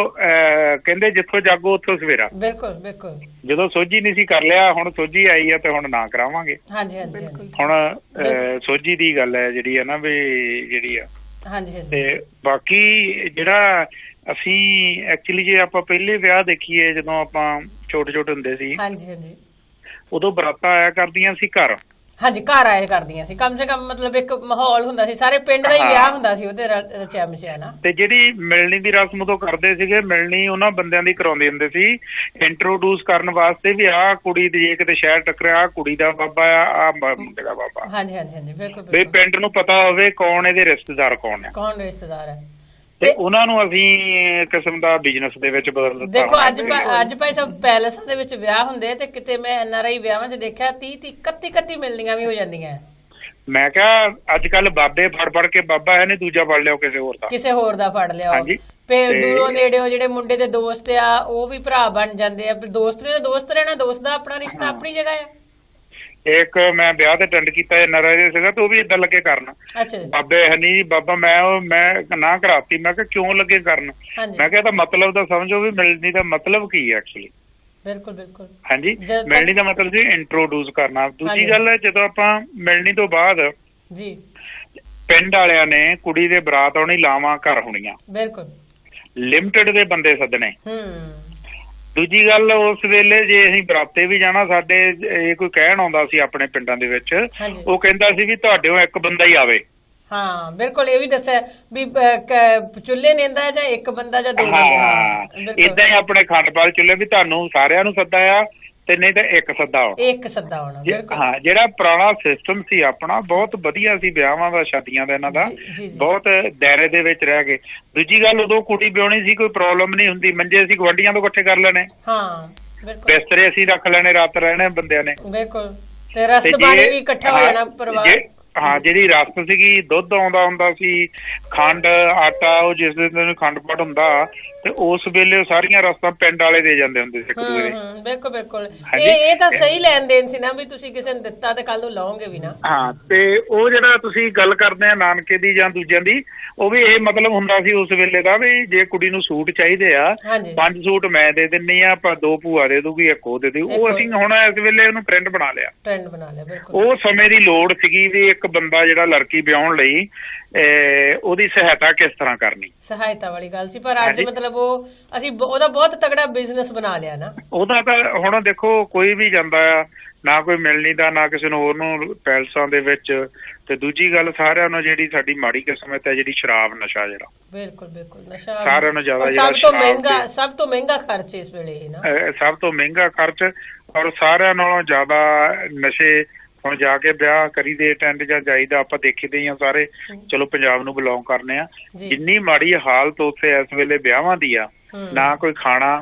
ਕਹਿੰਦੇ ਜਿੱਥੋਂ ਜਾਗੋ ਉੱਥੋਂ ਸਵੇਰਾ। ਬਿਲਕੁਲ ਬਿਲਕੁਲ। ਜਦੋਂ ਸੋਝੀ ਨਹੀਂ ਸੀ ਕਰ ਲਿਆ, ਹੁਣ ਸੋਝੀ ਆਈ ਆ ਤੇ ਹੁਣ ਨਾ ਕਰਾਵਾਂਗੇ। ਹਾਂਜੀ ਹਾਂਜੀ ਹਾਂਜੀ। ਹੁਣ ਸੋਝੀ ਦੀ ਗੱਲ ਹੈ ਜਿਹੜੀ ਹੈ ਨਾ ਵੀ ਜਿਹੜੀ ਆ। ਹਾਂਜੀ ਹਾਂਜੀ। ਤੇ ਬਾਕੀ ਜਿਹੜਾ ਅਸੀਂ ਐਕਚੁਅਲੀ ਜੇ ਆਪਾਂ ਪਹਿਲੇ ਵਿਆਹ ਦੇਖੀਏ, ਜਦੋਂ ਆਪਾਂ ਛੋਟੇ ਛੋਟੇ ਹੁੰਦੇ ਸੀ, ਹਾਂਜੀ ਹਾਂਜੀ, ਉਦੋਂ ਬਰਾਤਾਂ ਆਇਆ ਕਰਦੀਆਂ ਸੀ ਘਰ। ਹਾਂਜੀ ਘਰ ਆਏ ਕਰਦੀਆਂ ਸੀ, ਕਮ ਸੇ ਕਮ ਮਤਲਬ ਇੱਕ ਮਾਹੌਲ ਹੁੰਦਾ ਸੀ, ਸਾਰੇ ਪਿੰਡ ਦਾ ਹੀ ਵਿਆਹ ਹੁੰਦਾ ਸੀ ਉਹਦੇ ਰਚਿਆ ਮਿਚਿਆ ਨਾ। ਤੇ ਜਿਹੜੀ ਮਿਲਣੀ ਦੀ ਰਸਮ ਉਦੋਂ ਕਰਦੇ ਸੀਗੇ, ਮਿਲਣੀ ਉਹਨਾਂ ਬੰਦਿਆਂ ਦੀ ਕਰਾਉਂਦੇ ਹੁੰਦੇ ਸੀ ਇੰਟਰੋਡਿਊਸ ਕਰਨ ਵਾਸਤੇ ਵੀ ਆਹ ਕੁੜੀ ਦੀ ਜੇ ਕਿਤੇ ਸ਼ਹਿਰ ਟੱਕਰਿਆ, ਆਹ ਕੁੜੀ ਦਾ ਬਾਬਾ ਆ, ਆਹ ਮੁੰਡੇ ਦਾ ਬਾਬਾ। ਹਾਂਜੀ ਹਾਂਜੀ ਹਾਂਜੀ ਬਿਲਕੁਲ ਵੀ ਬਿਲਕੁਲ। ਪਿੰਡ ਨੂੰ ਪਤਾ ਹੋਵੇ ਕੌਣ ਇਹਦੇ ਰਿਸ਼ਤੇਦਾਰ ਕੌਣ ਆ, ਕੌਣ ਰਿਸ਼ਤੇਦਾਰ ਹੈ। ਤੇ ਉਹਨਾਂ ਨੂੰ ਅਸੀਂ ਕਿਸਮ ਦਾ ਬਿਜ਼ਨਸ ਦੇ ਵਿੱਚ ਬਦਲ ਦਿੱਤਾ। ਦੇਖੋ ਅੱਜ ਭਾਈ ਸਭ ਪੈਲਸਾਂ ਦੇ ਵਿੱਚ ਵਿਆਹ ਹੁੰਦੇ ਆ, ਤੇ ਕਿਤੇ ਮੈਂ NRI ਵਿਆਹਾਂ 'ਚ ਦੇਖਿਆ 30 31 ਮਿਲਣੀਆਂ ਵੀ ਹੋ ਜਾਂਦੀਆਂ। ਮੈਂ ਕਿਹਾ ਅੱਜ ਕੱਲ ਬਾਬੇ ਫੜ ਕੇ ਬਾਬਾ ਹੈ ਨਹੀਂ, ਦੂਜਾ ਫੜ ਲਿਓ ਕਿਸੇ ਹੋਰ ਦਾ ਫੜ ਲਿਆ। ਤੇ ਦੂਰੋਂ ਨੇੜਿਓਂ ਜਿਹੜੇ ਮੁੰਡੇ ਦੇ ਦੋਸਤ ਆ ਉਹ ਵੀ ਭਰਾ ਬਣ ਜਾਂਦੇ ਆ। ਦੋਸਤ ਨੇ ਦੋਸਤ ਰਹਿਣਾ, ਦੋਸਤ ਦਾ ਆਪਣਾ ਰਿਸ਼ਤਾ ਆਪਣੀ ਜਗ੍ਹਾ ਆ। ਇੱਕ ਮੈਂ ਵਿਆਹ ਤੇ ਅਟੈਂਡ ਕੀਤਾ NRI ਸੀਗਾ, ਤੇ ਉਹ ਵੀ ਏਦਾਂ ਲੱਗੇ ਕਰਨ। ਅੱਛਾ ਜੀ। ਬਾਬੇ ਹਨੀ ਜੀ ਬਾਬਾ ਮੈਂ ਨਾ ਕਰਾਤੀ। ਮੈਂ ਕਿਹਾ ਕਿਉਂ ਲੱਗੇ ਕਰਨ? ਮੈਂ ਕਿਹਾ ਤਾਂ ਮਤਲਬ ਤਾਂ ਸਮਝੋ ਵੀ ਮਿਲਣੀ ਦਾ ਮਤਲਬ ਕੀ ਹੈ ਐਕਚੁਅਲੀ। ਬਿਲਕੁਲ ਬਿਲਕੁਲ। ਹਾਂਜੀ, ਮਿਲਣੀ ਦਾ ਮਤਲਬ ਸੀ ਇੰਟਰੋਡਿਊਸ ਕਰਨਾ। ਦੂਜੀ ਗੱਲ ਹੈ, ਜਦੋਂ ਆਪਾਂ ਮਿਲਣੀ ਤੋਂ ਬਾਅਦ ਜੀ ਪਿੰਡ ਵਾਲਿਆਂ ਨੇ ਕੁੜੀ ਦੇ ਬਰਾਤ ਆਉਣੀ, ਲਾਵਾਂ ਘਰ ਹੋਣੀਆਂ, ਬਿਲਕੁਲ ਲਿਮਟਿਡ ਦੇ ਬੰਦੇ ਸੱਦਣੇ। ਦੂਜੀ ਗੱਲ, ਉਸ ਵੇਲੇ ਜੇ ਅਸੀਂ ਬਰਾਤੇ ਵੀ ਜਾਣਾ, ਸਾਡੇ ਇਹ ਕੋਈ ਕਹਿਣ ਆਉਂਦਾ ਸੀ ਆਪਣੇ ਪਿੰਡਾਂ ਦੇ ਵਿੱਚ, ਉਹ ਕਹਿੰਦਾ ਸੀ ਵੀ ਤੁਹਾਡੇੋਂ ਇੱਕ ਬੰਦਾ ਹੀ ਆਵੇ। ਹਾਂ ਬਿਲਕੁਲ, ਇਹ ਵੀ ਦੱਸਿਆ ਵੀ ਚੁੱਲ੍ਹੇ ਨੇਂਦਾ ਜਾਂ ਇੱਕ ਬੰਦਾ ਜਾਂ ਦੋ ਬੰਦੇ। ਹਾਂ ਏਦਾਂ ਹੀ ਆਪਣੇ ਖੰਡਪਾਲ ਚੁੱਲ੍ਹੇ ਵੀ ਤੁਹਾਨੂੰ ਸਾਰਿਆਂ ਨੂੰ ਸੱਦਾ ਆ, ਤੇ ਨਹੀਂ ਤਾਂ ਇੱਕ ਸੱਦਾ ਆਉਣਾ। ਬਿਲਕੁਲ ਹਾਂ, ਜਿਹੜਾ ਪੁਰਾਣਾ ਸਿਸਟਮ ਸੀ ਆਪਣਾ ਬਹੁਤ ਵਧੀਆ ਸੀ, ਵਿਆਹਾਂ ਦਾ, ਸ਼ਾਦੀਆਂ ਦਾ, ਇਹਨਾਂ ਦਾ ਬਹੁਤ ਦਾਇਰੇ ਦੇ ਵਿੱਚ ਰਹਿ ਗਏ। ਦੂਜੀ ਗੱਲ, ਉਦੋਂ ਕੁੜੀ ਵਿਆਹਣੀ ਸੀ, ਕੋਈ ਪ੍ਰੋਬਲਮ ਨਹੀਂ ਹੁੰਦੀ, ਮੰਜੇ ਅਸੀਂ ਗੁਆਂਢੀਆਂ ਤੋਂ ਇਕੱਠੇ ਕਰ ਲੈਣੇ। ਹਾਂ ਬਿਲਕੁਲ। ਬਿਸਤਰੇ ਅਸੀਂ ਰੱਖ ਲੈਣੇ, ਰਾਤ ਰਹਿਣੇ ਬੰਦਿਆਂ ਨੇ। ਬਿਲਕੁਲ। ਤੇ ਰਸਤ ਪਾਣੀ ਵੀ ਇਕੱਠਾ ਹੋ ਜਾਣਾ ਪਰਿਵਾਰ। ਹਾਂ, ਜਿਹੜੀ ਰਸਤ ਸੀਗੀ, ਦੁੱਧ ਆਉਂਦਾ ਹੁੰਦਾ ਸੀ, ਖੰਡ, ਆਟਾ, ਉਹ ਜਿਸ ਦਿਨ ਖੰਡ ਪਾਠ ਹੁੰਦਾ ਤੇ ਉਸ ਵੇਲੇ ਸਾਰੀਆਂ ਰਸਤਾਂ ਪਿੰਡ ਵਾਲੇ ਦੇ ਜਾਂਦੇ ਹੁੰਦੇ ਸੀ ਇੱਕ ਦੂਜੇ ਦੇ। ਬਿਲਕੁਲ ਬਿਲਕੁਲ। ਇਹ ਤਾਂ ਸਹੀ ਲੈਣ ਦੇਣ ਸੀ ਨਾ, ਵੀ ਤੁਸੀਂ ਕਿਸੇ ਨੂੰ ਦਿੱਤਾ ਤੇ ਕੱਲ ਨੂੰ ਲਾਓਗੇ ਵੀ ਨਾ। ਹਾਂ, ਤੇ ਉਹ ਜਿਹੜਾ ਤੁਸੀਂ ਗੱਲ ਕਰਦੇ ਆ ਨਾਨਕੇ ਦੀ ਜਾਂ ਦੂਜਿਆਂ ਦੀ, ਉਹ ਵੀ ਇਹ ਮਤਲਬ ਹੁੰਦਾ ਸੀ ਉਸ ਵੇਲੇ ਦਾ ਵੀ ਜੇ ਕੁੜੀ ਨੂੰ ਸੂਟ ਚਾਹੀਦੇ ਆ, 5 ਸੂਟ ਮੈਂ ਦੇ ਦਿੰਨੀ ਆ, 2 ਭੂਆ ਦੇ ਦੂਗੀ, 1 ਉਹ ਦੇ ਦੂ। ਉਹ ਅਸੀਂ ਹੁਣ ਇਸ ਵੇਲੇ ਉਹਨੂੰ ਟ੍ਰੈਂਡ ਬਣਾ ਲਿਆ। ਬਿਲਕੁਲ। ਉਹ ਸਮੇਂ ਦੀ ਲੋੜ ਸੀਗੀ ਵੀ ਇੱਕ ਬੰਦਾ ਜਿਹੜਾ ਲੜਕੀ ਵਿਆਹਣ ਲਈ ਉਹਦੀ ਸਹਾਇਤਾ ਕਿਸ ਤਰ੍ਹਾਂ ਕਰਨੀ, ਸਹਾਇਤਾ ਵਾਲੀ ਗੱਲ ਸੀ। ਪਰ ਅੱਜ ਮਤਲਬ ਉਹ ਅਸੀਂ ਉਹਦਾ ਬਹੁਤ ਤਗੜਾ ਬਿਜ਼ਨਸ ਬਣਾ ਲਿਆ ਨਾ। ਉਹਦਾ ਤਾਂ ਹੁਣ ਦੇਖੋ ਕੋਈ ਵੀ ਜਾਂਦਾ ਆ, ਨਾ ਕੋਈ ਮਿਲਣੀ ਦਾ, ਨਾ ਕਿਸੇ ਨੂੰ ਹੋਰ ਨੂੰ ਪੈਲਸਾਂ ਦੇ ਵਿੱਚ। ਤੇ ਦੂਜੀ ਗੱਲ, ਸਾਰਿਆਂ ਨੂੰ ਜਿਹੜੀ ਸਾਡੀ ਮਾੜੀ ਕਿਸਮਤ ਹੈ, ਜਿਹੜੀ ਸ਼ਰਾਬ ਨਸ਼ਾ, ਜਿਹੜਾ ਬਿਲਕੁਲ ਬਿਲਕੁਲ ਨਸ਼ਾ ਸਾਰਿਆਂ ਨੂੰ ਜ਼ਿਆਦਾ, ਸਭ ਤੋਂ ਮਹਿੰਗਾ ਖਰਚ ਇਸ ਵੇਲੇ ਇਹ ਨਾ, ਸਭ ਤੋਂ ਮਹਿੰਗਾ ਖਰਚ। ਔਰ ਸਾਰਿਆਂ ਨਾਲੋਂ ਜ਼ਿਆਦਾ ਨਸ਼ੇ। ਹੁਣ ਜਾ ਕੇ ਵਿਆਹ ਕਰੀਦੇ ਟੈਂਟ ਜਾਂ ਜਾਈਦਾ, ਆਪਾਂ ਦੇਖਦੇ ਹੀ ਆ ਸਾਰੇ, ਚਲੋ ਪੰਜਾਬ ਨੂੰ ਬਿਲੋਂਗ ਕਰਨੇ ਆ, ਜਿੰਨੀ ਮਾੜੀ ਹਾਲਤ ਉੱਥੇ ਇਸ ਵੇਲੇ ਵਿਆਹਾਂ ਦੀ ਆ, ਨਾ ਕੋਈ ਖਾਣਾ,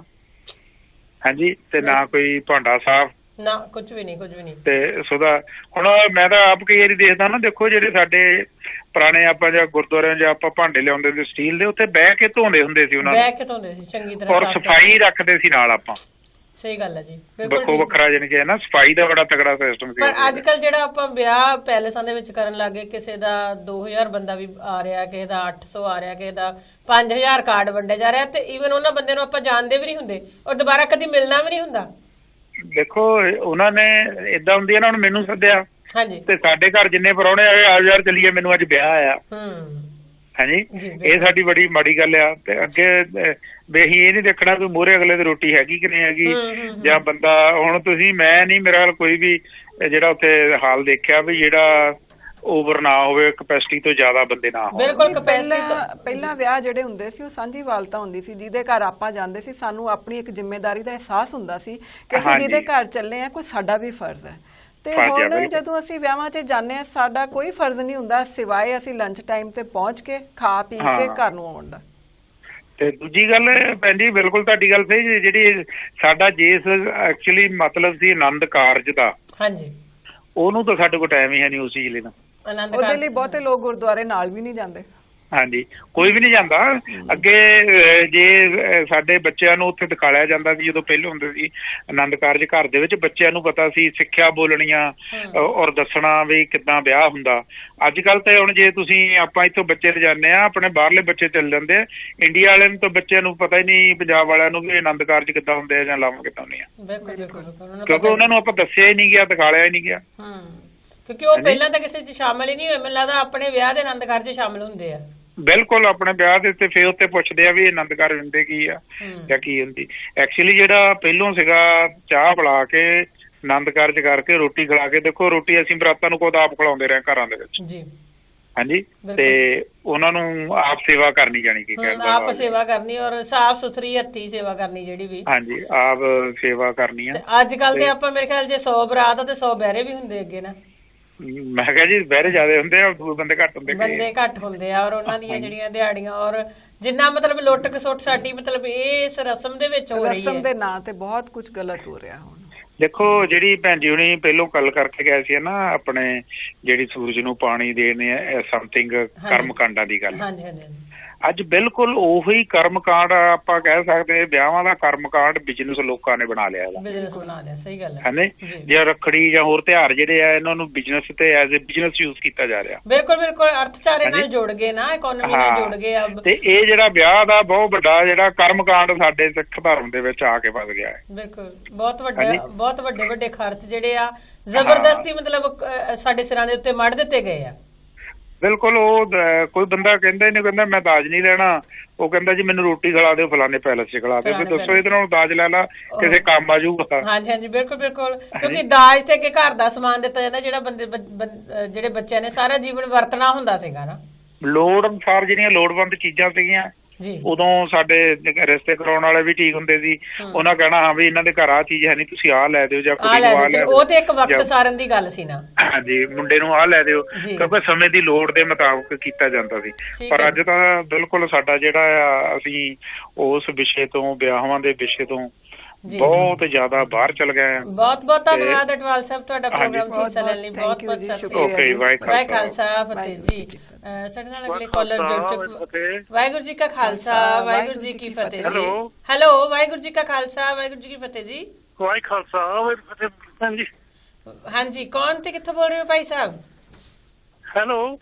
ਹਾਂਜੀ, ਤੇ ਨਾ ਕੋਈ ਭਾਂਡਾ ਸਾਫ਼, ਨਾ ਕੁਝ ਵੀ ਨਹੀਂ। ਤੇ ਸੁਦਾ ਹੁਣ ਮੈਂ ਤਾਂ ਆਪ ਕਈ ਵਾਰੀ ਦੇਖਦਾ ਨਾ, ਦੇਖੋ ਜਿਹੜੇ ਸਾਡੇ ਪੁਰਾਣੇ ਆਪਾਂ ਜਾਂ ਗੁਰਦੁਆਰਿਆਂ ਜਾਂ ਆਪਾਂ ਭਾਂਡੇ ਲਿਆਉਂਦੇ ਹੁੰਦੇ ਸਟੀਲ ਦੇ, ਉੱਥੇ ਬਹਿ ਕੇ ਧੋਂਦੇ ਹੁੰਦੇ ਸੀ ਉਹਨਾਂ ਨੂੰ, ਚੰਗੀ ਤਰ੍ਹਾਂ, ਔਰ ਸਫਾਈ ਰੱਖਦੇ ਸੀ ਨਾਲ ਆਪਾਂ। ਸਹੀ ਗੱਲ ਹੈ ਜੀ, ਵੱਖੋ ਵੱਖਰਾ ਜਾਨੀ ਕਿ ਨਾ, ਸਫਾਈ ਦਾ ਬੜਾ ਤਗੜਾ ਸਿਸਟਮ ਸੀ। ਪਰ ਅੱਜ ਕੱਲ ਜਿਹੜਾ ਆਪਾਂ ਵਿਆਹ ਪੈਲੇਸਾਂ ਦੇ ਵਿੱਚ ਕਰਨ ਲੱਗੇ, ਕਿਸੇ ਦਾ 2000 ਬੰਦਾ ਵੀ ਆ ਰਿਹਾ, ਕਿਸੇ ਦਾ 800 ਆ ਰਿਹਾ, ਕਿਸੇ ਦਾ 5000 ਕਾਰਡ ਵੰਡੇ ਜਾ ਰਿਹਾ, ਤੇ ਈਵਨ ਉਹਨਾਂ ਬੰਦੇ ਨੂੰ ਆਪਾਂ ਜਾਣਦੇ ਵੀ ਨਹੀਂ ਹੁੰਦੇ, ਔਰ ਦੁਬਾਰਾ ਕਦੀ ਮਿਲਣਾ ਵੀ ਨਹੀਂ ਹੁੰਦਾ। ਦੇਖੋ ਉਹਨਾਂ ਨੇ ਏਦਾਂ ਹੁੰਦੀ ਹੈ ਨਾ, ਹੁਣ ਮੈਨੂੰ ਸੱਦਿਆ, ਹਾਂਜੀ, ਤੇ ਸਾਡੇ ਘਰ ਜਿੰਨੇ ਪ੍ਰਾਹੁਣੇ ਆਏ, ਆ ਯਾਰ ਚੱਲੀਏ, ਮੈਨੂੰ ਅੱਜ ਵਿਆਹ ਆਇਆ। ਹਾਂਜੀ, ਇਹ ਸਾਡੀ ਬੜੀ ਮਾੜੀ ਗੱਲ ਆ। ਤੇ ਅੱਗੇ ਵੀ ਅਸੀਂ ਇਹ ਨੀ ਦੇਖਣਾ ਵੀ ਮੂਹਰੇ ਅਗਲੇ ਦੀ ਰੋਟੀ ਹੈਗੀ ਕਿ ਨਹੀਂ ਹੈਗੀ, ਜਾਂ ਬੰਦਾ, ਹੁਣ ਤੁਸੀਂ ਮੈਂ ਨਹੀਂ, ਮੇਰਾ ਕੋਈ ਵੀ ਜਿਹੜਾ ਉੱਥੇ ਹਾਲ ਦੇਖਿਆ ਵੀ ਜਿਹੜਾ ਓਵਰ ਨਾ ਹੋਵੇ, ਕਪੈਸਿਟੀ ਤੋਂ ਜ਼ਿਆਦਾ ਬੰਦੇ ਨਾ ਹੋਣ। ਬਿਲਕੁਲ, ਕਪੈਸਿਟੀ ਤੋਂ ਪਹਿਲਾਂ ਵਿਆਹ ਜਿਹੜੇ ਹੁੰਦੇ ਸੀ ਉਹ ਸਾਂਝੀ ਵਾਲਤਾ ਹੁੰਦੀ ਸੀ, ਜਿਹਦੇ ਘਰ ਆਪਾਂ ਜਾਂਦੇ ਸੀ, ਸਾਨੂੰ ਆਪਣੀ ਇੱਕ ਜ਼ਿੰਮੇਵਾਰੀ ਦਾ ਅਹਿਸਾਸ ਹੁੰਦਾ ਸੀ ਕਿ ਅਸੀਂ ਜਿਹਦੇ ਘਰ ਚੱਲੇ ਆ, ਕੋਈ ਸਾਡਾ ਵੀ ਫਰਜ਼ ਹੈ। ਤੇ ਹੁਣ ਜਦੋਂ ਅਸੀਂ ਵਿਆਹਾਂ 'ਚ ਜਾਂਦੇ ਆ, ਸਾਡਾ ਕੋਈ ਫਰਜ਼ ਨਹੀਂ ਹੁੰਦਾ ਸਿਵਾਏ ਅਸੀਂ ਲੰਚ ਟਾਈਮ ਤੇ ਪਹੁੰਚ ਕੇ ਖਾ ਪੀ ਕੇ ਘਰ ਨੂੰ ਆਉਣ ਦਾ। ਤੇ ਦੂਜੀ ਗੱਲ ਭੈਣ ਜੀ, ਬਿਲਕੁਲ ਤੁਹਾਡੀ ਗੱਲ ਸਹੀ, ਜਿਹੜੀ ਸਾਡਾ ਜਿਸ ਐਕਚੁਅਲੀ ਮਤਲਬ ਸੀ ਆਨੰਦ ਕਾਰਜ ਦਾ, ਹਾਂਜੀ, ਉਹਨੂੰ ਤਾਂ ਸਾਡੇ ਕੋਲ ਟਾਈਮ ਹੀ ਹੈ ਨਹੀਂ ਉਸ ਚੀਜ਼ ਲਈ ਨਾ। ਉਹਦੇ ਲਈ ਬਹੁਤੇ ਲੋਕ ਗੁਰਦੁਆਰੇ ਨਾਲ ਵੀ ਨਹੀਂ ਜਾਂਦੇ। ਹਾਂਜੀ, ਕੋਈ ਵੀ ਨਹੀਂ ਜਾਂਦਾ ਅੱਗੇ। ਜੇ ਸਾਡੇ ਬੱਚਿਆਂ ਨੂੰ ਉੱਥੇ ਦਿਖਾਇਆ ਜਾਂਦਾ ਸੀ, ਜਦੋਂ ਪਹਿਲੇ ਹੁੰਦੇ ਸੀ ਆਨੰਦ ਕਾਰਜ ਘਰ ਦੇ ਵਿੱਚ, ਬੱਚਿਆਂ ਨੂੰ ਪਤਾ ਸੀ ਸਿੱਖਿਆ ਬੋਲਣੀਆਂ ਔਰ ਦੱਸਣਾ ਵੀ ਕਿੱਦਾਂ ਵਿਆਹ ਹੁੰਦਾ। ਅੱਜ ਕੱਲ ਤੇ ਹੁਣ ਜੇ ਤੁਸੀਂ ਆਪਾਂ ਇੱਥੋਂ ਬੱਚੇ ਲਿਜਾਨੇ ਆ, ਆਪਣੇ ਬਾਹਰਲੇ ਬੱਚੇ ਚੱਲ ਜਾਂਦੇ ਆ, ਇੰਡੀਆ ਵਾਲਿਆਂ ਨੂੰ ਤਾਂ ਬੱਚਿਆਂ ਨੂੰ ਪਤਾ ਹੀ ਨਹੀਂ, ਪੰਜਾਬ ਵਾਲਿਆਂ ਨੂੰ, ਵੀ ਆਨੰਦ ਕਾਰਜ ਕਿੱਦਾਂ ਹੁੰਦੇ ਆ ਜਾਂ ਲਾਵਾਂ ਕਿੱਦਾਂ ਹੁੰਦੀਆਂ, ਕਿਉਂਕਿ ਉਹਨਾਂ ਨੂੰ ਆਪਾਂ ਦੱਸਿਆ ਹੀ ਨਹੀਂ ਗਿਆ, ਦਿਖਾਇਆ ਹੀ ਨਹੀਂ ਗਿਆ। ਕਿਉਂਕਿ ਉਹ ਪਹਿਲਾਂ ਤਾਂ ਕਿਸੇ 'ਚ ਸ਼ਾਮਲ ਹੀ ਨਹੀਂ ਹੋਏ, ਮੈਨੂੰ ਲੱਗਦਾ ਆਪਣੇ ਵਿਆਹ ਦੇ ਆਨੰਦ ਕਾਰਜ 'ਚ ਸ਼ਾਮਲ ਹੁੰਦੇ ਆ। ਬਿਲਕੁਲ, ਆਪਣੇ ਵਿਆਹ ਦੇ ਉੱਤੇ ਫਿਰ ਉੱਤੇ ਪੁੱਛਦੇ ਆ ਵੀ ਆਨੰਦ ਕਾਰਜ ਹੁੰਦੇ ਕੀ ਆ ਜਾਂ ਕੀ ਹੁੰਦੀ। ਐਕਚੁਅਲੀ ਜਿਹੜਾ ਪਹਿਲੋਂ ਸੀਗਾ, ਚਾਹ ਪਿਲਾ ਕੇ ਆਨੰਦ ਕਾਰਜ ਕਰਕੇ ਰੋਟੀ ਖਿਲਾ ਕੇ, ਦੇਖੋ ਰੋਟੀ ਅਸੀਂ ਬਰਾਤਾਂ ਨੂੰ ਖੁਦ ਆਪ ਖਿਲਾਉਂਦੇ ਰਹੇ ਘਰਾਂ ਦੇ ਵਿੱਚ ਜੀ। ਹਾਂਜੀ, ਤੇ ਉਹਨਾਂ ਨੂੰ ਆਪ ਸੇਵਾ ਕਰਨੀ, ਜਾਣੀ ਕਿ ਆਪ ਸੇਵਾ ਕਰਨੀ ਔਰ ਸਾਫ਼ ਸੁਥਰੀ ਹੱਥੀ ਸੇਵਾ ਕਰਨੀ ਜਿਹੜੀ ਵੀ। ਹਾਂਜੀ, ਆਪ ਸੇਵਾ ਕਰਨੀ ਆ। ਅੱਜ ਕੱਲ ਤੇ ਆਪਾਂ ਮੇਰੇ ਖਿਆਲ ਜੇ 100 ਬਰਾਤ ਆ ਤੇ 100 ਬਹਿਰੇ ਵੀ ਹੁੰਦੇ ਅੱਗੇ ਨਾ। ਮੈਂ ਕਿਹਾ ਜੀ ਬਹਿਰੇ ਜ਼ਿਆਦਾ ਹੁੰਦੇ ਆ, ਬੰਦੇ ਘੱਟ ਹੁੰਦੇ, ਬੰਦੇ ਘੱਟ ਹੁੰਦੇ ਆ, ਔਰ ਉਹਨਾਂ ਦੀਆਂ ਜਿਹੜੀਆਂ ਦਿਹਾੜੀਆਂ ਔਰ ਜਿੰਨਾ ਮਤਲਬ ਲੁੱਟ ਖਸੁੱਟ ਸਾਡੀ ਮਤਲਬ ਇਸ ਰਸਮ ਦੇ ਵਿੱਚ ਹੋ ਰਹੀ ਹੈ, ਰਸਮ ਦੇ ਨਾਂ ਤੇ ਬਹੁਤ ਕੁਝ ਗਲਤ ਹੋ ਰਿਹਾ ਹੁਣ। ਦੇਖੋ ਜਿਹੜੀ ਭੈਣ ਜੀ ਹੁਣੀ ਪਹਿਲੋਂ ਗੱਲ ਕਰਕੇ ਗਏ ਸੀ ਨਾ, ਆਪਣੇ ਜਿਹੜੀ ਸੂਰਜ ਨੂੰ ਪਾਣੀ ਦੇਣੇ ਸਮਥਿੰਗ ਕਰਮ ਕਾਂਡਾਂ ਦੀ ਗੱਲ, ਹਾਂਜੀ ਹਾਂਜੀ, ਅੱਜ ਬਿਲਕੁਲ ਉਹੀ ਕਰਮ ਕਾਂਡ ਆਪਾਂ ਕਹਿ ਸਕਦੇ, ਵਿਆਹਾਂ ਦਾ ਕਰਮ ਕਾਂਡ ਬਿਜ਼ਨਸ ਲੋਕਾਂ ਨੇ ਬਣਾ ਲਿਆ, ਬਿਜ਼ਨਸ ਬਣਾ ਲਿਆ। ਸਹੀ ਗੱਲ ਹੈ ਹੈਨੇ, ਜੇ ਰੱਖੜੀ ਜਾਂ ਹੋਰ ਤਿਉਹਾਰ ਜਿਹੜੇ ਆ, ਇਹਨਾਂ ਨੂੰ ਬਿਜ਼ਨਸ ਤੇ ਐਜ਼ ਅ ਬਿਜ਼ਨਸ ਯੂਜ਼ ਕੀਤਾ ਜਾ ਰਿਹਾ। ਬਿਲਕੁਲ ਬਿਲਕੁਲ, ਅਰਥਚਾਰੇ ਨਾਲ ਜੁੜ ਗਏ ਨਾ, ਇਕਨੋਮੀ ਨਾਲ ਜੁੜ ਗਏ ਅਬ। ਤੇ ਇਹ ਜਿਹੜਾ ਵਿਆਹ ਦਾ ਬਹੁਤ ਵੱਡਾ ਜਿਹੜਾ ਕਰਮ ਕਾਂਡ ਸਾਡੇ ਸਿੱਖ ਧਰਮ ਦੇ ਵਿੱਚ ਆ ਕੇ ਫਸ ਗਿਆ ਹੈ। ਬਿਲਕੁਲ, ਬਹੁਤ ਵੱਡੇ ਖਰਚ ਜਿਹੜੇ ਆ ਜ਼ਬਰਦਸਤੀ ਮਤਲਬ ਸਾਡੇ ਸਿਰਾਂ ਦੇ ਉੱਤੇ ਮੜ ਦਿੱਤੇ ਗਏ ਆ। ਬਿਲਕੁਲ, ਉਹ ਕੋਈ ਬੰਦਾ ਕਹਿੰਦਾ ਹੀ ਨਹੀਂ, ਕਹਿੰਦਾ ਮੈਂ ਦਾਜ ਨਹੀਂ ਲੈਣਾ, ਉਹ ਕਹਿੰਦਾ ਜੀ ਮੈਨੂੰ ਰੋਟੀ ਖਿਲਾ ਦਿਓ, ਫਲਾਣੇ ਪੈਲਸ 'ਚ ਖਿਲਾ ਦਿਓ। ਫਿਰ ਦੱਸੋ ਇਹਦੇ ਨਾਲ ਦਾਜ ਲੈ ਲਾ, ਕਿਸੇ ਕੰਮ ਆ ਜਾਊਗਾ। ਹਾਂਜੀ ਹਾਂਜੀ, ਬਿਲਕੁਲ ਬਿਲਕੁਲ, ਕਿਉਂਕਿ ਦਾਜ ਤੇ ਅੱਗੇ ਘਰ ਦਾ ਸਮਾਨ ਦਿੱਤਾ ਜਾਂਦਾ, ਜਿਹੜਾ ਜਿਹੜੇ ਬੱਚਿਆਂ ਨੇ ਸਾਰਾ ਜੀਵਨ ਵਰਤਣਾ ਹੁੰਦਾ ਸੀਗਾ ਨਾ, ਲੋੜ ਅਨੁਸਾਰ ਜਿਹੜੀਆਂ ਲੋੜਵੰਦ ਚੀਜ਼ਾਂ ਸੀਗੀਆਂ ਉਦੋਂ ਸਾਡੇ ਰਿਸ਼ਤੇ ਕਰਾਉਣ ਵਾਲੇ ਵੀ ਠੀਕ ਹੁੰਦੇ ਸੀ। ਉਹਨਾਂ ਕਹਿਣਾ ਹਾਂ ਵੀ ਇਹਨਾਂ ਦੇ ਘਰ ਆ ਚੀਜ਼ ਹੈ ਨਹੀਂ, ਤੁਸੀਂ ਆਹ ਲੈ ਦਿਓ ਜਾਂ ਕੁੜੀ ਨੂੰ ਆਹ ਲੈ ਦਿਓ। ਉਹ ਤੇ ਇੱਕ ਵਕਤ ਸਾਰਨ ਦੀ ਗੱਲ ਸੀ ਨਾ। ਹਾਂਜੀ, ਮੁੰਡੇ ਨੂੰ ਆਹ ਲੈ ਦਿਓ, ਕਿਉਂਕਿ ਸਮੇਂ ਦੀ ਲੋੜ ਦੇ ਮੁਤਾਬਕ ਕੀਤਾ ਜਾਂਦਾ ਸੀ। ਪਰ ਅੱਜ ਤਾਂ ਬਿਲਕੁਲ ਸਾਡਾ ਜਿਹੜਾ ਆ, ਅਸੀਂ ਉਸ ਵਿਸ਼ੇ ਤੋਂ, ਵਿਆਹਾਂ ਦੇ ਵਿਸ਼ੇ ਤੋਂ ਬਹੁਤ ਜ਼ਿਆਦਾ ਬਾਹਰ ਚਲ ਗਏ। ਬਹੁਤ ਬਹੁਤ ਧੰਨਵਾਦ ਅਟਵਾਲ ਸਾਹਿਬ, ਤੁਹਾਡਾ ਪ੍ਰੋਗਰਾਮ 'ਚ ਹਿੱਸਾ ਲੈਣ ਲਈ ਬਹੁਤ ਬਹੁਤ ਸਤਿ ਸ੍ਰੀ ਅਕਾਲ। ਵਾਹਿਗੁਰੂ ਖਾਲਸਾ ਫਤਿਹ ਜੀ। ਸਾਡੇ ਨਾਲ ਅਗਲੇ ਕਾਲਰ ਜੁੜ ਚੁੱਕੇ। ਵਾਹਿਗੁਰੂ ਜੀ ਕਾ ਖਾਲਸਾ, ਵਾਹਿਗੁਰੂ ਜੀ ਕੀ ਫਤਿਹ ਜੀ। ਹੈਲੋ, ਵਾਹਿਗੁਰੂ ਜੀ ਕਾ ਖਾਲਸਾ, ਵਾਹਿਗੁਰੂ ਜੀ ਕੀ ਫਤਿਹ ਜੀ। ਵਾਹਿਗੁਰੂ ਖਾਲਸਾ, ਵਾਹਿਗੁਰੂ ਫਤਿਹ ਜੀ। ਹਾਂਜੀ, ਕੌਣ ਤੇ ਕਿੱਥੋਂ ਬੋਲ ਰਹੇ ਹੋ ਭਾਈ ਸਾਹਿਬ? ਹੈਲੋ,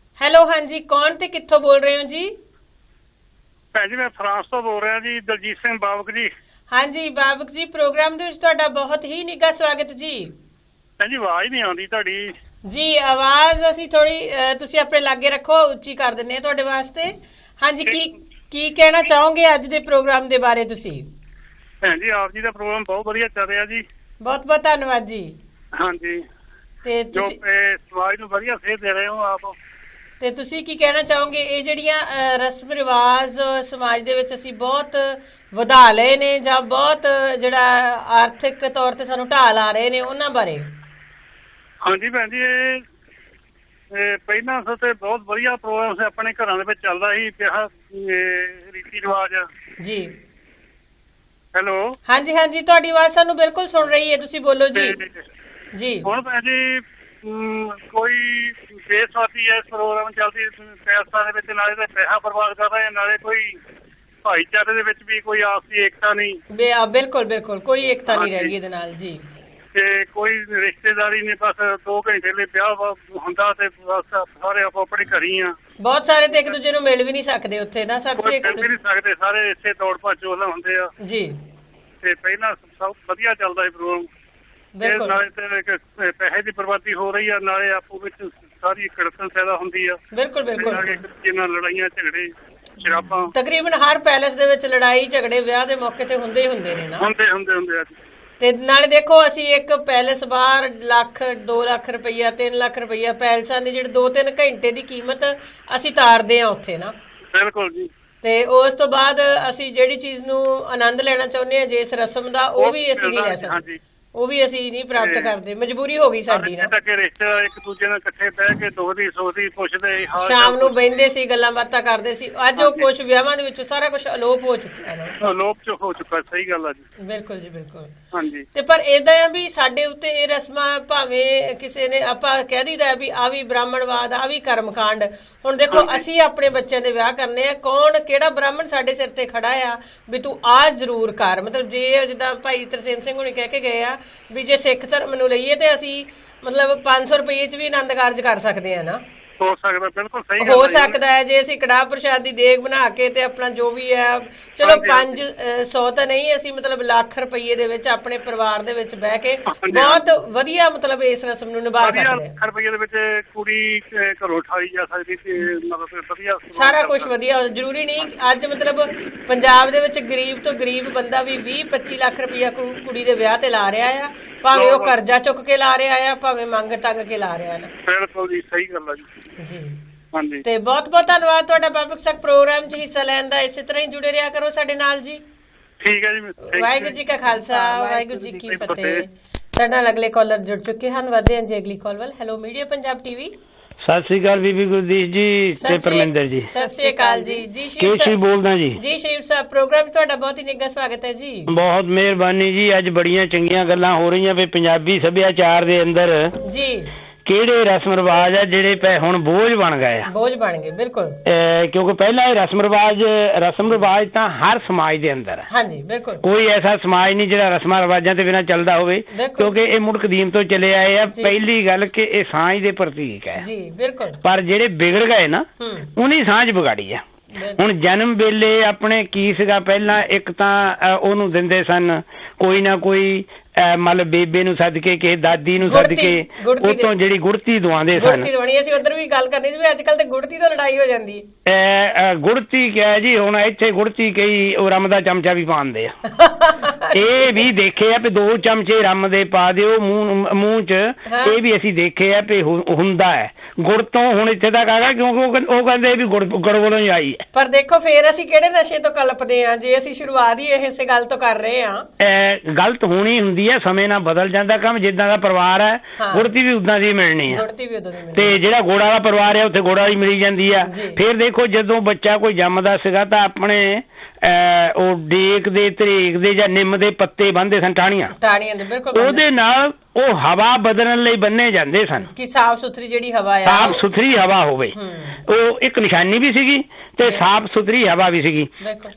ਹਾਂਜੀ, ਕੌਣ ਤੇ ਕਿੱਥੋਂ ਬੋਲ ਰਹੇ ਹੋ ਜੀ? ਭੈਣ ਜੀ, ਮੈਂ ਫਰਾਂਸ ਤੋਂ ਬੋਲ ਰਿਹਾ ਜੀ, ਦਲਜੀਤ ਸਿੰਘ ਬਾਬਕ ਜੀ। ਹਾਂਜੀ ਬਾਬਕ ਜੀ, ਪ੍ਰੋਗਰਾਮ ਦੇ ਵਿੱਚ ਤੁਹਾਡਾ ਬਹੁਤ ਹੀ ਨਿੱਘਾ ਸਵਾਗਤ ਜੀ। ਭੈਣ ਜੀ, ਆਵਾਜ਼ ਨਹੀਂ ਆਉਂਦੀ ਤੁਹਾਡੀ ਜੀ। ਆਵਾਜ਼ ਅਸੀਂ ਥੋੜੀ, ਤੁਸੀਂ ਆਪਣੇ ਲਾਗੇ ਰੱਖੋ, ਉੱਚੀ ਕਰ ਦਿੰਦੇ ਆ ਤੁਹਾਡੇ ਵਾਸਤੇ। ਹਾਂਜੀ, ਕੀ ਕਹਿਣਾ ਚਾਹੋਗੇ ਅੱਜ ਦੇ ਪ੍ਰੋਗਰਾਮ ਦੇ ਬਾਰੇ ਤੁਸੀਂ? ਭੈਣ ਜੀ, ਆਪ ਜੀ ਦਾ ਪ੍ਰੋਗਰਾਮ ਬਹੁਤ ਵਧੀਆ ਚੱਲ ਰਿਹਾ ਜੀ। ਬਹੁਤ ਬਹੁਤ ਧੰਨਵਾਦ ਜੀ। ਹਾਂਜੀ, ਤੇ ਤੁਸੀਂ ਸਮਾਜ ਨੂੰ ਵਧੀਆ ਸੇਧ ਦੇ ਰਹੇ ਹੋ ਆਪ। ਤੇ ਤੁਸੀਂ ਕੀ ਕਹਿਣਾ ਚਾਹੋਗੇ, ਇਹ ਜਿਹੜੀਆਂ ਰਸਮ ਰਿਵਾਜ ਸਮਾਜ ਦੇ ਵਿੱਚ ਅਸੀਂ ਬਹੁਤ ਵਧਾ ਲਏ ਨੇ, ਜਾਂ ਬਹੁਤ ਜਿਹੜਾ ਆਰਥਿਕ ਤੌਰ ਤੇ ਸਾਨੂੰ ਢਾਲ ਆ ਰਹੇ ਨੇ, ਉਹਨਾਂ ਬਾਰੇ? ਹਾਂਜੀ ਭੈਣ ਜੀ, ਇਹ ਪਹਿਲਾਂ ਤੇ ਬਹੁਤ ਵਧੀਆ ਪ੍ਰੋਗਰਾਮ ਸੀ, ਆਪਣੇ ਘਰਾਂ ਦੇ ਵਿੱਚ ਚੱਲਦਾ ਸੀ ਵਿਆਹ ਰੀਤੀ ਰਿਵਾਜ ਜੀ। ਹੈਲੋ, ਹਾਂਜੀ ਹਾਂਜੀ, ਤੁਹਾਡੀ ਆਵਾਜ਼ ਸਾਨੂੰ ਬਿਲਕੁਲ ਸੁਣ ਰਹੀ ਹੈ, ਤੁਸੀਂ ਬੋਲੋ ਜੀ। ਜੀ, ਹੁਣ ਭੈਣ ਜੀ ਕੋਈ ਬੇਸਵਾਦੀ ਹੈ ਪ੍ਰੋਗਰਾਮ ਚੱਲਦੀ ਪੈਸਾ ਦੇ ਵਿੱਚ, ਨਾਲੇ ਤਾਂ ਪੈਸਾ ਬਰਬਾਦ ਕਰ ਰਹੇ, ਨਾਲੇ ਕੋਈ ਭਾਈਚਾਰੇ ਦੇ ਵਿੱਚ ਵੀ ਕੋਈ ਆਪਸੀ ਏਕਤਾ ਨਹੀਂ। ਬਿਲਕੁਲ ਬਿਲਕੁਲ, ਕੋਈ ਏਕਤਾ ਨਹੀਂ ਰਹਿ ਗਈ ਇਹਦੇ ਨਾਲ ਜੀ। ਤੇ ਕੋਈ ਰਿਸ਼ਤੇਦਾਰੀ ਨੇ, ਬਸ 2 ਘੰਟੇ ਲਈ ਵਿਆਹ ਹੁੰਦਾ ਤੇ ਬਸ ਸਾਰੇ ਆਪੋ ਆਪਣੇ ਘਰੀ ਆ। ਬਹੁਤ ਸਾਰੇ ਤੇ ਇੱਕ ਦੂਜੇ ਨੂੰ ਮਿਲ ਵੀ ਨਹੀਂ ਸਕਦੇ ਉੱਥੇ ਨਾ, ਸਭ ਸੇ ਮਿਲ ਵੀ ਨਹੀਂ ਸਕਦੇ, ਸਾਰੇ ਇੱਥੇ ਦੌੜ ਭੱਜ ਹੁੰਦੇ ਆ ਜੀ। ਤੇ ਪਹਿਲਾਂ ਸਭ ਵਧੀਆ ਚੱਲਦਾ ਸੀ ਪ੍ਰੋਗਰਾਮ, ਨਾਲੇ ਤੇ ਪੈਸੇ ਦੀ ਬਰਬਾਦੀ ਹੋ ਰਹੀ ਆ, ਨਾਲੇ ਆਪੋ ਵਿੱਚ ਸਾਰੀ ਕੜਤਨ ਪੈਦਾ ਹੁੰਦੀ ਆ। ਬਿਲਕੁਲ ਬਿਲਕੁਲ, ਜਿਨ੍ਹਾਂ ਲੜਾਈਆਂ ਝਗੜੇ ਸ਼ਰਾਬਾਂ, ਤਕਰੀਬਨ ਹਰ ਪੈਲਸ ਦੇ ਵਿੱਚ ਲੜਾਈ ਝਗੜੇ ਵਿਆਹ ਦੇ ਮੌਕੇ ਤੇ ਹੁੰਦੇ ਨੇ ਨਾ। ਹੁੰਦੇ ਆ। ਤੇ ਨਾਲੇ ਦੇਖੋ, ਅਸੀਂ ਇੱਕ ਪੈਲਸ ਬਾਹਰ ਲੱਖ 2 ਲੱਖ ਰੁਪਈਆ 3 ਲੱਖ ਰੁਪਈਆ ਪੈਲਸਾਂ ਦੀ ਜਿਹੜੇ 2-3 ਘੰਟੇ ਦੀ ਕੀਮਤ ਅਸੀਂ ਤਾਰਦੇ ਆ ਉੱਥੇ ਨਾ। ਬਿਲਕੁਲ ਜੀ। ਤੇ ਉਸ ਤੋਂ ਬਾਅਦ ਅਸੀਂ ਜਿਹੜੀ ਚੀਜ਼ ਨੂੰ ਆਨੰਦ ਲੈਣਾ ਚਾਹੁੰਦੇ ਆ ਜਿਸ ਰਸਮ ਦਾ, ਉਹ ਵੀ ਅਸੀਂ ਨਹੀਂ ਲੈ ਸਕਦੇ। ਉਹ ਵੀ ਅਸੀਂ ਨਹੀਂ ਪ੍ਰਾਪਤ ਕਰਦੇ, ਮਜਬੂਰੀ ਹੋ ਗਈ ਸਾਡੀ ਨਾ। ਕਿ ਰਿਸ਼ਤੇਦਾਰ ਇੱਕ ਦੂਜੇ ਨਾਲ ਇਕੱਠੇ ਬਹਿ ਕੇ ਦੁਖਦੀ ਸੋਚਦੀ ਪੁੱਛਦੇ ਸ਼ਾਮ ਨੂੰ ਬਹਿੰਦੇ ਸੀ, ਗੱਲਾਂ ਬਾਤਾਂ ਕਰਦੇ ਸੀ। ਅੱਜ ਉਹ ਕੁਝ ਵਿਆਹਾਂ ਦੇ ਵਿੱਚ ਸਾਰਾ ਕੁਝ ਅਲੋਪ ਹੋ ਚੁੱਕਿਆ ਨਾ, ਅਲੋਪ ਚ ਹੋ ਚੁੱਕਾ। ਸਹੀ ਗੱਲ ਆ ਜੀ, ਬਿਲਕੁਲ ਜੀ ਬਿਲਕੁਲ। ਹਾਂਜੀ, ਤੇ ਪਰ ਏਦਾਂ ਆ ਵੀ ਸਾਡੇ ਉੱਤੇ ਇਹ ਰਸਮਾਂ ਭਾਵੇਂ ਕਿਸੇ ਨੇ ਆਪਾਂ ਕਹਿ ਦਈਦਾ ਵੀ ਆ ਵੀ ਬ੍ਰਾਹਮਣਵਾਦ, ਆ ਵੀ ਕਰਮਕਾਂਡ। ਹੁਣ ਦੇਖੋ ਅਸੀਂ ਆਪਣੇ ਬੱਚਿਆਂ ਦੇ ਵਿਆਹ ਕਰਨੇ ਆ, ਕੌਣ ਕਿਹੜਾ ਬ੍ਰਾਹਮਣ ਸਾਡੇ ਸਿਰ ਤੇ ਖੜਾ ਆ ਵੀ ਤੂੰ ਆ ਜ਼ਰੂਰ ਕਰ। ਮਤਲਬ ਜੇ ਜਿੱਦਾਂ ਭਾਈ ਤਰਸੇਮ ਸਿੰਘ ਹੁਣੀ ਕਹਿ ਕੇ ਗਏ ਆ ਵੀ ਜੇ ਸਿੱਖ ਧਰਮ ਨੂੰ ਲਈਏ ਤੇ ਅਸੀਂ ਮਤਲਬ 500 ਰੁਪਏ ਚ ਵੀ ਆਨੰਦ ਕਾਰਜ ਕਰ ਸਕਦੇ ਆ ਨਾ। ਹੋ ਸਕਦਾ, ਬਿਲਕੁਲ ਸਹੀ ਹੋ ਸਕਦਾ ਹੈ ਜੇ ਅਸੀਂ ਕੜਾਹ ਪ੍ਰਸ਼ਾਦ ਦੀ ਦੇਗ ਬਣਾ ਕੇ ਤੇ ਆਪਣਾ ਜੋ ਵੀ ਹੈ, ਚਲੋ 500 ਤਾਂ ਨਹੀਂ, ਅਸੀਂ ਮਤਲਬ ਲੱਖ ਰੁਪਏ ਦੇ ਵਿੱਚ ਆਪਣੇ ਪਰਿਵਾਰ ਦੇ ਵਿੱਚ ਬਹਿ ਕੇ ਬਹੁਤ ਵਧੀਆ ਮਤਲਬ ਇਸ ਰਸਮ ਨੂੰ ਨਿਭਾ ਸਕਦੇ ਹਾਂ। ਲੱਖ ਰੁਪਏ ਦੇ ਵਿੱਚ ਕੁੜੀ ਘਰੋਂ ਉਠਾਈ ਜਾ ਸਕਦੀ ਤੇ ਮਤਲਬ ਵਧੀਆ ਸਾਰਾ ਕੁਝ ਵਧੀਆ। ਜ਼ਰੂਰੀ ਨਹੀਂ ਅੱਜ ਮਤਲਬ ਪੰਜਾਬ ਦੇ ਵਿੱਚ ਗਰੀਬ ਤੋਂ ਗਰੀਬ ਬੰਦਾ ਵੀ 20-25 ਲੱਖ ਰੁਪਇਆ ਕੁੜੀ ਦੇ ਵਿਆਹ ਤੇ ਲਾ ਰਿਹਾ ਆ, ਭਾਵੇਂ ਉਹ ਕਰਜ਼ਾ ਚੁੱਕ ਕੇ ਲਾ ਰਿਹਾ ਆ, ਭਾਵੇਂ ਮੰਗ ਤੰਗ ਕੇ ਲਾ ਰਿਹਾ ਨਾ। ਬਿਲਕੁਲ ਜੀ, ਸਹੀ ਗੱਲ ਆ ਜੀ। ਜੀ ਹਾਂਜੀ, ਤੇ ਬਹੁਤ ਬਹੁਤ ਧੰਨਵਾਦ ਤੁਹਾਡਾ ਬਾਬਕ ਸਕ ਪ੍ਰੋਗਰਾਮ 'ਚ ਹਿੱਸਾ ਲੈਣ ਦਾ। ਇਸੇ ਤਰ੍ਹਾਂ ਹੀ ਜੁੜੇ ਰਿਹਾ ਕਰੋ ਸਾਡੇ ਨਾਲ ਜੀ। ਠੀਕ ਹੈ ਜੀ। ਵਾਹਿਗੁਰੂ ਜੀ ਕਾ ਖਾਲਸਾ, ਵਾਹਿਗੁਰੂ ਜੀ ਕੀ ਫਤਿਹ। ਸਾਡੇ ਨਾਲ ਅਗਲੇ ਕਾਲਰ ਜੁੜ ਚੁੱਕੇ ਹਨ, ਵਧਦੇ ਹਾਂ ਜੀ ਅਗਲੀ ਕਾਲ ਵੱਲ। Hello media Punjab TV. Sat Sri ਅਕਾਲ ਬੀਬੀ ਗੁਰਦੀਸ਼ ਜੀ ਤੇ ਪਰਮਿੰਦਰ ਜੀ। ਸਤਿ ਸ੍ਰੀ ਅਕਾਲ ਜੀ। ਜੀ ਸ਼ਰੀਫ ਸਾਹਿਬ ਬੋਲਦਾ ਜੀ। ਜੀ ਸ਼ਰੀਫ ਸਾਹਿਬ, ਪ੍ਰੋਗਰਾਮ 'ਚ ਤੁਹਾਡਾ ਬਹੁਤ ਹੀ ਨਿੱਘਾ ਸਵਾਗਤ ਹੈ ਜੀ। ਬਹੁਤ ਮਿਹਰਬਾਨੀ ਜੀ। ਅੱਜ ਬੜੀਆਂ ਚੰਗੀਆਂ ਗੱਲਾਂ ਹੋ ਰਹੀਆਂ ਵੀ ਪੰਜਾਬੀ ਸੱਭਿਆਚਾਰ ਦੇ ਅੰਦਰ ਜੀ ਕਿਹੜੇ ਰਸਮ ਰਿਵਾਜ ਆ ਜਿਹੜੇ ਹੁਣ ਬੋਝ ਬਣ ਗਏ ਆ। ਬੋਝ ਬਣ ਗਏ, ਬਿਲਕੁਲ। ਕਿਉਂਕਿ ਪਹਿਲਾਂ ਇਹ ਰਸਮ ਰਿਵਾਜ ਤਾਂ ਹਰ ਸਮਾਜ ਦੇ ਅੰਦਰ ਹੈ। ਹਾਂਜੀ, ਬਿਲਕੁਲ। ਕੋਈ ਐਸਾ ਸਮਾਜ ਨਹੀਂ ਜਿਹੜਾ ਰਸਮਾਂ ਰਿਵਾਜਾਂ ਤੇ ਬਿਨਾਂ ਚੱਲਦਾ ਹੋਵੇ, ਕਿਉਂਕਿ ਇਹ ਮੁੱਢ ਕਦੀਮ ਤੋਂ ਚਲੇ ਆਏ ਆ। ਪਹਿਲੀ ਗੱਲ ਕਿ ਇਹ ਸਾਂਝ ਦੇ ਪ੍ਰਤੀਕ ਹੈ ਜੀ, ਬਿਲਕੁਲ। ਪਰ ਜਿਹੜੇ ਵਿਗੜ ਗਏ ਨਾ ਉਹਨੀ ਸਾਂਝ ਵਿਗਾੜੀ ਆ। ਹੁਣ ਜਨਮ ਵੇਲੇ ਆਪਣੇ ਕੀ ਸੀਗਾ, ਪਹਿਲਾਂ ਇੱਕ ਤਾਂ ਉਹਨੂੰ ਦਿੰਦੇ ਸਨ ਕੋਈ ਨਾ ਕੋਈ ਮਤਲਬ ਬੇਬੇ ਨੂੰ ਸੱਦ ਕੇ, ਕਿਸੇ ਦਾਦੀ ਨੂੰ ਸੱਦ ਕੇ ਉਤੋਂ ਜਿਹੜੀ ਗੁੜਤੀ ਦਵਾਉਂਦੇ ਸਨ। ਗੁੜਤੀ ਦਵਾਉਣੀ, ਅਸੀਂ ਉਧਰ ਵੀ ਗੱਲ ਕਰਨੀ ਸੀ ਵੀ ਅੱਜ ਕੱਲ ਤੇ ਗੁੜਤੀ ਤੋਂ ਲੜਾਈ ਹੋ ਜਾਂਦੀ। ਗੁੜਤੀ ਕਿਹਾ ਜੀ, ਹੁਣ ਇੱਥੇ ਗੁੜਤੀ ਕਈ ਉਹ ਰੰਮ ਦਾ ਚਮਚਾ ਵੀ ਪਾਉਂਦੇ ਆ। ਇਹ ਵੀ ਦੇਖੇ ਆ ਵੀ 2 ਚਮਚੇ ਰੰਮ ਦੇ ਪਾ ਦਿਓ ਮੂੰਹ ਚ, ਇਹ ਵੀ ਅਸੀਂ ਦੇਖੇ ਆ ਵੀ ਹੁੰਦਾ ਹੈ। ਗੁੜ ਤੋਂ ਹੁਣ ਇੱਥੇ ਤੱਕ ਆ ਗਿਆ ਕਿਉਂਕਿ ਉਹ ਕਹਿੰਦੇ ਵੀ ਗੁੜ ਵੱਲੋਂ ਹੀ ਆਈ ਹੈ। ਪਰ ਦੇਖੋ ਫੇਰ ਅਸੀਂ ਕਿਹੜੇ ਨਸ਼ੇ ਤੋਂ ਕਲਪਦੇ ਆ ਜੇ ਅਸੀਂ ਸ਼ੁਰੂਆਤ ਹੀ ਇਸੇ ਗੱਲ ਤੋਂ ਕਰ ਰਹੇ ਆ। ਗਲਤ ਹੋਣੀ ਹੁੰਦੀ ਹੈ, ਸਮੇਂ ਨਾਲ ਬਦਲ ਜਾਂਦਾ ਕੰਮ। ਜਿੱਦਾਂ ਦਾ ਪਰਿਵਾਰ ਹੈ ਗੁੜਤੀ ਵੀ ਉਦਾਂ ਦੀ ਮਿਲਣੀ ਹੈ, ਤੇ ਜਿਹੜਾ ਗੋੜਾ ਵਾਲਾ ਪਰਿਵਾਰ ਹੈ ਉੱਥੇ ਗੋੜਾ ਵਾਲੀ ਮਿਲੀ ਜਾਂਦੀ ਆ। ਫਿਰ ਦੇਖੋ ਜਦੋਂ ਬੱਚਾ ਕੋਈ ਜੰਮਦਾ ਸੀਗਾ ਤਾਂ ਆਪਣੇ ਉਹ ਡੇਕ ਦੇ, ਧਰੇਕ ਦੇ ਜਾਂ ਨਿੰਮ ਦੇ ਪੱਤੇ ਬੰਨ੍ਹਦੇ ਸਨ, ਟਾਹਣੀਆਂ ਦੇ, ਬਿਲਕੁਲ। ਉਹਦੇ ਨਾਲ ਉਹ ਹਵਾ ਬਦਲਣ ਲਈ ਬੰਨੇ ਜਾਂਦੇ ਸਨ ਕਿ ਸਾਫ਼ ਸੁਥਰੀ ਜਿਹੜੀ ਹਵਾ ਆ, ਸਾਫ਼ ਸੁਥਰੀ ਹਵਾ ਹੋਵੇ। ਉਹ ਇੱਕ ਨਿਸ਼ਾਨੀ ਵੀ ਸੀਗੀ ਤੇ ਸਾਫ਼ ਸੁਥਰੀ ਹਵਾ ਵੀ ਸੀਗੀ।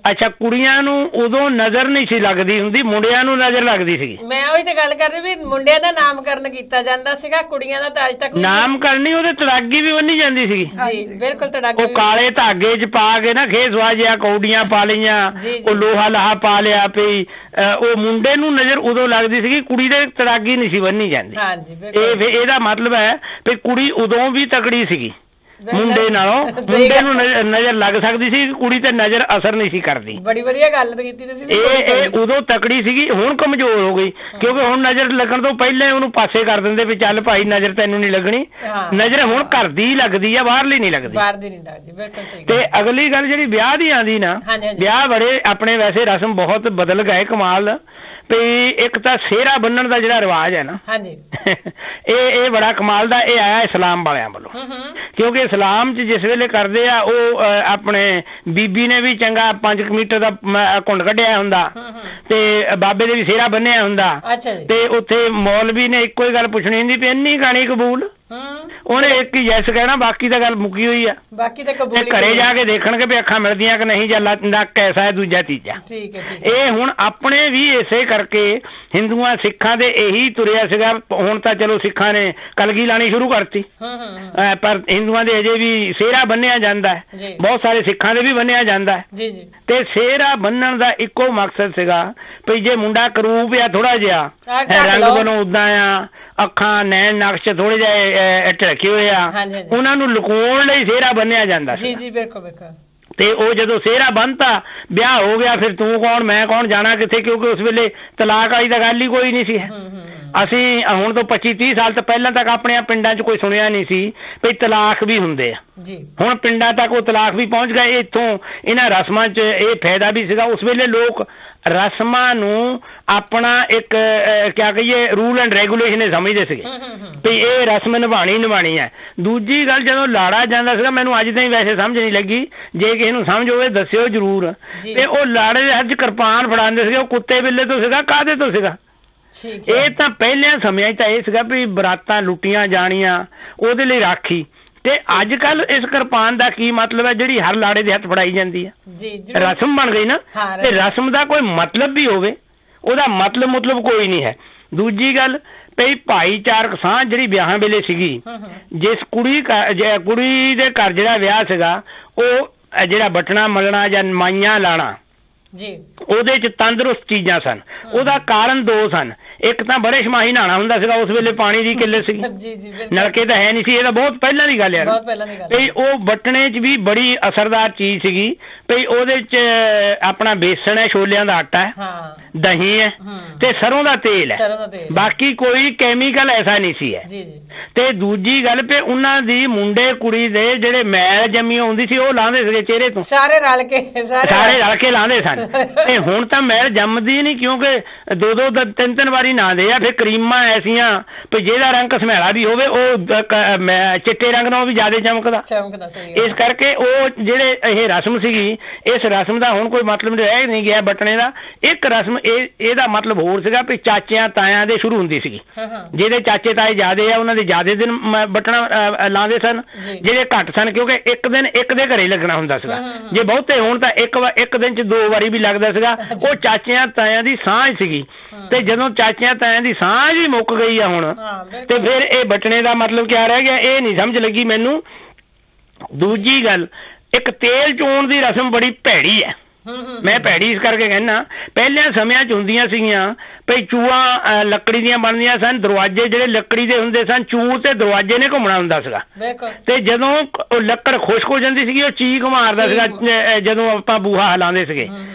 ਅੱਛਾ, ਕੁੜੀਆਂ ਨੂੰ ਉਦੋਂ ਨਜ਼ਰ ਨਹੀਂ ਸੀ ਲੱਗਦੀ ਹੁੰਦੀ, ਮੁੰਡਿਆਂ ਨੂੰ ਨਜ਼ਰ ਲੱਗਦੀ ਸੀਗੀ। ਮੈਂ ਉਹੀ ਤੇ ਗੱਲ ਕਰਦੀ ਵੀ ਮੁੰਡਿਆਂ ਦਾ ਨਾਮਕਰਨ ਕੀਤਾ ਜਾਂਦਾ ਸੀਗਾ, ਕੁੜੀਆਂ ਦਾ ਤਾਂ ਅੱਜ ਤੱਕ ਨਾਮਕਰਨ ਉਹਦੇ ਤੜਾਗੀ ਵੀ ਬੰਨੀ ਜਾਂਦੀ ਸੀਗੀ। ਜੀ, ਬਿਲਕੁਲ। ਤੜਾਗੀ ਉਹ ਕਾਲੇ ਧਾਗੇ 'ਚ ਪਾ ਕੇ ਨਾ ਖੇਸਵਾ ਜਿਹਾ ਕੌਡੀਆਂ ਪਾ ਲਈਆਂ, ਉਹ ਲੋਹਾ ਲਾਹਾ ਪਾ ਲਿਆ ਪਈ। ਉਹ ਮੁੰਡੇ ਨੂੰ ਨਜ਼ਰ ਉਦੋਂ ਲੱਗਦੀ ਸੀਗੀ, ਕੁੜੀ ਦੇ ਤੜਾਗੀ ਨਹੀਂ ਸੀ ਬੰਨੀ ਜਾਂਦੀ। ਇਹਦਾ ਮਤਲਬ ਹੈ ਵੀ ਕੁੜੀ ਉਦੋਂ ਵੀ ਤਕੜੀ ਸੀਗੀ ਮੁੰਡੇ ਨਾਲੋਂ। ਮੁੰਡੇ ਨੂੰ ਨਜ਼ਰ ਲੱਗ ਸਕਦੀ ਸੀ, ਕੁੜੀ ਤੇ ਨਜ਼ਰ ਅਸਰ ਨਹੀਂ ਸੀ ਕਰਦੀ। ਬੜੀ ਵਧੀਆ ਗੱਲ ਕੀਤੀ ਤੁਸੀਂ। ਇਹ ਉਦੋਂ ਤਕੜੀ ਸੀਗੀ, ਹੁਣ ਕਮਜ਼ੋਰ ਹੋ ਗਈ ਕਿਉਂਕਿ ਹੁਣ ਨਜ਼ਰ ਲੱਗਣ ਤੋਂ ਪਹਿਲਾਂ ਉਹਨੂੰ ਪਾਸੇ ਕਰ ਦਿੰਦੇ ਵੀ ਚੱਲ ਭਾਈ ਨਜ਼ਰ ਤੈਨੂੰ ਨਹੀਂ ਲੱਗਣੀ। ਨਜ਼ਰ ਹੁਣ ਘਰ ਦੀ ਲੱਗਦੀ ਆ, ਬਾਹਰਲੀ ਨਹੀਂ ਲੱਗਦੀ। ਬਿਲਕੁਲ ਸਹੀ। ਤੇ ਅਗਲੀ ਗੱਲ ਜਿਹੜੀ ਵਿਆਹ ਦੀ ਆਂਦੀ ਨਾ, ਵਿਆਹ ਬੜੇ ਆਪਣੇ ਵੈਸੇ ਰਸਮ ਬਹੁਤ ਬਦਲ ਗਏ, ਕਮਾਲ। ਵੀ ਇੱਕ ਤਾਂ ਸਿਹਰਾ ਬੰਨਣ ਦਾ ਜਿਹੜਾ ਰਿਵਾਜ ਹੈ ਨਾ, ਇਹ ਬੜਾ ਕਮਾਲ ਦਾ। ਇਹ ਆਇਆ ਇਸਲਾਮ ਵਾਲਿਆਂ ਵੱਲੋਂ, ਕਿਉਂਕਿ ਇਸਲਾਮ 'ਚ ਜਿਸ ਵੇਲੇ ਕਰਦੇ ਆ ਉਹ ਆਪਣੇ ਬੀਬੀ ਨੇ ਵੀ ਚੰਗਾ 5 ਮੀਟਰ ਦਾ ਘੁੰਡ ਕੱਢਿਆ ਹੁੰਦਾ ਤੇ ਬਾਬੇ ਦੇ ਵੀ ਸਿਹਰਾ ਬੰਨਿਆ ਹੁੰਦਾ, ਤੇ ਉੱਥੇ ਮੌਲਵੀ ਨੇ ਇੱਕੋ ਹੀ ਗੱਲ ਪੁੱਛਣੀ ਹੁੰਦੀ ਵੀ ਇੰਨੀ ਕਹਾਣੀ ਕਬੂਲ। ਉਹਨੇ ਇੱਕ ਹੀ ਯੈਸ ਕਹਿਣਾ, ਬਾਕੀ ਤਾਂ ਗੱਲ ਮੁੱਕੀ ਹੋਈ ਆ। ਬਾਕੀ ਤਾਂ ਕਬੂਲ। ਘਰੇ ਜਾ ਕੇ ਦੇਖਣਗੇ ਵੀ ਅੱਖਾਂ ਮਿਲਦੀਆਂ ਕਿ ਨਹੀਂ, ਜਾਂ ਨੱਕ ਕੈਸਾ ਹੈ, ਦੂਜਾ ਤੀਜਾ। ਇਹ ਹੁਣ ਆਪਣੇ ਵੀ ਇਸੇ ਕਰਕੇ ਹਿੰਦੂਆਂ ਸਿੱਖਾਂ ਦੇ ਇਹੀ ਤੁਰਿਆ ਸੀਗਾ। ਹੁਣ ਤਾਂ ਚਲੋ ਸਿੱਖਾਂ ਨੇ ਕਲਗੀ ਲਾਣੀ ਸ਼ੁਰੂ ਕਰਤੀ, ਪਰ ਹਿੰਦੂਆਂ ਦੇ ਅਜੇ ਵੀ ਸਿਹਰਾ ਬੰਨਿਆ ਜਾਂਦਾ ਹੈ, ਬਹੁਤ ਸਾਰੇ ਸਿੱਖਾਂ ਦੇ ਵੀ ਬੰਨਿਆ ਜਾਂਦਾ ਹੈ। ਤੇ ਸਿਹਰਾ ਬੰਨਣ ਦਾ ਇੱਕੋ ਮਕਸਦ ਸੀਗਾ ਵੀ ਜੇ ਮੁੰਡਾ ਕਰੂਪ ਆ ਥੋੜਾ ਜਿਹਾ, ਰੰਗ ਵੱਲੋਂ ਉਦਾਂ ਆ, ਅੱਖਾਂ ਨੈਣ ਨਕਸ਼ ਥੋੜੇ ਜਿਹੇ ਢਕੇ ਹੋਏ ਆ, ਉਹਨਾਂ ਨੂੰ ਲੁਕਾਉਣ ਲਈ ਸਿਹਰਾ ਬੰਨਿਆ ਜਾਂਦਾ ਸੀ। ਤੇ ਉਹ ਜਦੋਂ ਸਿਹਰਾ ਬੰਨਤਾ, ਵਿਆਹ ਹੋ ਗਿਆ, ਫਿਰ ਤੂੰ ਕੌਣ ਮੈਂ ਕੌਣ, ਜਾਣਾ ਕਿੱਥੇ, ਕਿਉਂਕਿ ਉਸ ਵੇਲੇ ਤਲਾਕ ਵਾਲੀ ਤਾਂ ਗੱਲ ਹੀ ਕੋਈ ਨਹੀਂ ਸੀ। ਅਸੀਂ ਹੁਣ ਤੋਂ 25-30 ਸਾਲ ਤੋਂ ਪਹਿਲਾਂ ਤੱਕ ਆਪਣੇ ਪਿੰਡਾਂ 'ਚ ਕੋਈ ਸੁਣਿਆ ਨਹੀਂ ਸੀ ਵੀ ਤਲਾਕ ਵੀ ਹੁੰਦੇ ਆ ਜੀ। ਹੁਣ ਪਿੰਡਾਂ ਤੱਕ ਉਹ ਤਲਾਕ ਵੀ ਪਹੁੰਚ ਗਏ। ਇੱਥੋਂ ਇਹਨਾਂ ਰਸਮਾਂ 'ਚ ਇਹ ਫਾਇਦਾ ਵੀ ਸੀਗਾ। ਉਸ ਵੇਲੇ ਲੋਕ ਰਸਮਾਂ ਨੂੰ ਆਪਣਾ ਇੱਕ ਕਿਆ ਕਹੀਏ ਰੂਲ ਐਂਡ ਰੈਗੂਲੇਸ਼ਨ ਸਮਝਦੇ ਸੀਗੇ ਵੀ ਇਹ ਰਸਮ ਨਿਭਾਣੀ ਹੈ। ਦੂਜੀ ਗੱਲ, ਜਦੋਂ ਲਾੜਾ ਜਾਂਦਾ ਸੀਗਾ, ਮੈਨੂੰ ਅੱਜ ਤਾਈਂ ਵੈਸੇ ਸਮਝ ਨਹੀਂ ਲੱਗੀ, ਜੇ ਕਿਸੇ ਨੂੰ ਸਮਝ ਹੋਵੇ ਦੱਸਿਓ ਜ਼ਰੂਰ, ਤੇ ਉਹ ਲਾੜੇ ਦੇ ਹੱਥ 'ਚ ਕਿਰਪਾਨ ਫੜਾਉਂਦੇ ਸੀਗੇ, ਉਹ ਕੁੱਤੇ ਬਿੱਲੇ ਤੋਂ ਸੀਗਾ, ਕਾਹਦੇ ਤੋਂ ਸੀਗਾ? ਇਹ ਤਾਂ ਪਹਿਲਿਆਂ ਸਮਿਆਂ 'ਚ ਤਾਂ ਇਹ ਸੀਗਾ ਵੀ ਬਰਾਤਾਂ ਲੁੱਟੀਆਂ ਜਾਣੀਆਂ, ਉਹਦੇ ਲਈ ਰਾਖੀ। ਤੇ ਅੱਜ ਕੱਲ ਇਸ ਕਿਰਪਾਨ ਦਾ ਕੀ ਮਤਲਬ ਹੈ ਜਿਹੜੀ ਹਰ ਲਾੜੇ ਦੇ ਹੱਥ ਫੜਾਈ ਜਾਂਦੀ ਹੈ? ਰਸਮ ਬਣ ਗਈ ਨਾ। ਤੇ ਰਸਮ ਦਾ ਕੋਈ ਮਤਲਬ ਵੀ ਹੋਵੇ, ਉਹਦਾ ਮਤਲਬ ਕੋਈ ਨਹੀਂ ਹੈ। ਦੂਜੀ ਗੱਲ, ਭਈ ਭਾਈਚਾਰਕ ਸਾਂਝ ਜਿਹੜੀ ਵਿਆਹਾਂ ਵੇਲੇ ਸੀਗੀ, ਜਿਸ ਕੁੜੀ ਦੇ ਘਰ ਜਿਹੜਾ ਵਿਆਹ ਸੀਗਾ, ਉਹ ਜਿਹੜਾ ਬਟਣਾ ਮਲਣਾ ਜਾਂ ਮਾਈਆਂ ਲਾਣਾ ਉਹਦੇ 'ਚ ਤੰਦਰੁਸਤ ਚੀਜ਼ਾਂ ਸਨ। ਉਹਦਾ ਕਾਰਨ ਦੋ ਸਨ। ਇੱਕ ਤਾਂ ਬੜੇ ਸ਼ਮਾਹੀ ਨਹਾਣਾ ਹੁੰਦਾ ਸੀਗਾ, ਉਸ ਵੇਲੇ ਪਾਣੀ ਦੀ ਕਿੱਲਤ ਸੀ, ਨਲਕੇ ਤਾਂ ਹੈ ਨਹੀਂ ਸੀ। ਇਹ ਤਾਂ ਬਹੁਤ ਪਹਿਲਾਂ ਦੀ ਗੱਲ ਹੈ। ਭਈ ਉਹ ਬਟਣੇ 'ਚ ਵੀ ਬੜੀ ਅਸਰਦਾਰ ਚੀਜ਼ ਸੀਗੀ। ਭਈ ਉਹਦੇ 'ਚ ਆਪਣਾ ਬੇਸਣ ਹੈ, ਛੋਲਿਆਂ ਦਾ ਆਟਾ ਹੈ, ਦਹੀਂ ਹੈ ਤੇ ਸਰੋਂ ਦਾ ਤੇਲ ਹੈ, ਬਾਕੀ ਕੋਈ ਕੈਮੀਕਲ ਐਸਾ ਨਹੀਂ ਸੀ ਹੈ। ਤੇ ਦੂਜੀ ਗੱਲ, ਤੇ ਉਹਨਾਂ ਦੀ ਮੁੰਡੇ ਕੁੜੀ ਦੇ ਜਿਹੜੇ ਮੈਲ ਜੰਮੀ ਹੁੰਦੀ ਸੀ, ਉਹ ਲਾਉਂਦੇ ਸੀਗੇ ਚਿਹਰੇ ਤੋਂ, ਸਾਰੇ ਰਲ ਕੇ ਲਾਉਂਦੇ ਸਨ। ਤੇ ਹੁਣ ਤਾਂ ਮੈਲ ਜੰਮਦੀ ਨਹੀਂ, ਕਿਉਂਕਿ 2-2 3-3 ਵਾਰੀ ਨਹਾਉਂਦੇ ਆ। ਫਿਰ ਕਰੀਮਾਂ ਐਸੀਆਂ ਵੀ ਜਿਹਦਾ ਰੰਗ ਘਸਮੈਲਾ ਵੀ ਹੋਵੇ ਉਹ ਚਿੱਟੇ ਰੰਗ ਨਾਲ ਵੀ ਜ਼ਿਆਦਾ ਚਮਕਦਾ। ਇਸ ਕਰਕੇ ਉਹ ਜਿਹੜੇ ਇਹ ਰਸਮ ਸੀਗੀ, ਇਸ ਰਸਮ ਦਾ ਹੁਣ ਕੋਈ ਮਤਲਬ ਰਹਿ ਨਹੀਂ ਗਿਆ ਬਟਣੇ ਦਾ। ਇੱਕ ਰਸਮ ਇਹਦਾ ਮਤਲਬ ਹੋਰ ਸੀਗਾ ਵੀ ਚਾਚਿਆਂ ਤਾਇਆਂ ਦੇ ਸ਼ੁਰੂ ਹੁੰਦੀ ਸੀਗੀ। ਜਿਹਦੇ ਚਾਚੇ ਤਾਏ ਜ਼ਿਆਦੇ ਆ ਉਹਨਾਂ ਦੇ ਜ਼ਿਆਦੇ ਦਿਨ ਬਟਣਾ ਲਾਉਂਦੇ ਸਨ, ਜਿਹੜੇ ਘੱਟ ਸਨ ਕਿਉਂਕਿ ਇੱਕ ਦਿਨ ਇੱਕ ਦੇ ਘਰੇ ਲੱਗਣਾ ਹੁੰਦਾ ਸੀਗਾ। ਜੇ ਬਹੁਤੇ ਹੋਣ ਤਾਂ ਇੱਕ ਦਿਨ 'ਚ 2 ਵਾਰੀ ਵੀ ਲੱਗਦਾ ਸੀਗਾ। ਉਹ ਚਾਚਿਆਂ ਤਾਇਆਂ ਦੀ ਸਾਂਝ ਸੀਗੀ। ਤੇ ਜਦੋਂ ਚਾਚਿਆਂ ਤਾਇਆਂ ਦੀ ਸਾਂਝ ਹੀ ਮੁੱਕ ਗਈ ਆ ਹੁਣ, ਤੇ ਫਿਰ ਇਹ ਬਟਣੇ ਦਾ ਮਤਲਬ ਕਿਆ ਰਹਿ ਗਿਆ, ਇਹ ਨਹੀਂ ਸਮਝ ਲੱਗੀ ਮੈਨੂੰ। ਦੂਜੀ ਗੱਲ, ਇੱਕ ਤੇਲ ਚੋਣ ਦੀ ਰਸਮ ਬੜੀ ਭੈੜੀ ਹੈ। ਮੈਂ ਭੈੜੀ ਇਸ ਕਰਕੇ ਕਹਿਣਾ, ਪਹਿਲਿਆਂ ਸਮਿਆਂ 'ਚ ਹੁੰਦੀਆਂ ਸੀਗੀਆਂ ਭਈ ਚੂਹਾ ਲੱਕੜੀ ਦੀਆਂ ਬਣਦੀਆਂ ਸਨ, ਦਰਵਾਜ਼ੇ ਜਿਹੜੇ ਲੱਕੜੀ ਦੇ ਹੁੰਦੇ ਸਨ, ਚੂਹ ਤੇ ਦਰਵਾਜ਼ੇ ਨੇ ਘੁੰਮਣਾ ਹੁੰਦਾ ਸੀਗਾ। ਤੇ ਜਦੋਂ ਉਹ ਲੱਕੜ ਖੁਸ਼ਕ ਹੋ ਜਾਂਦੀ ਸੀਗੀ, ਉਹ ਚੀਕ ਮਾਰਦਾ ਸੀਗਾ ਜਦੋਂ ਆਪਾਂ ਬੂਹਾ ਹਿਲਾਉਂਦੇ ਸੀਗੇ।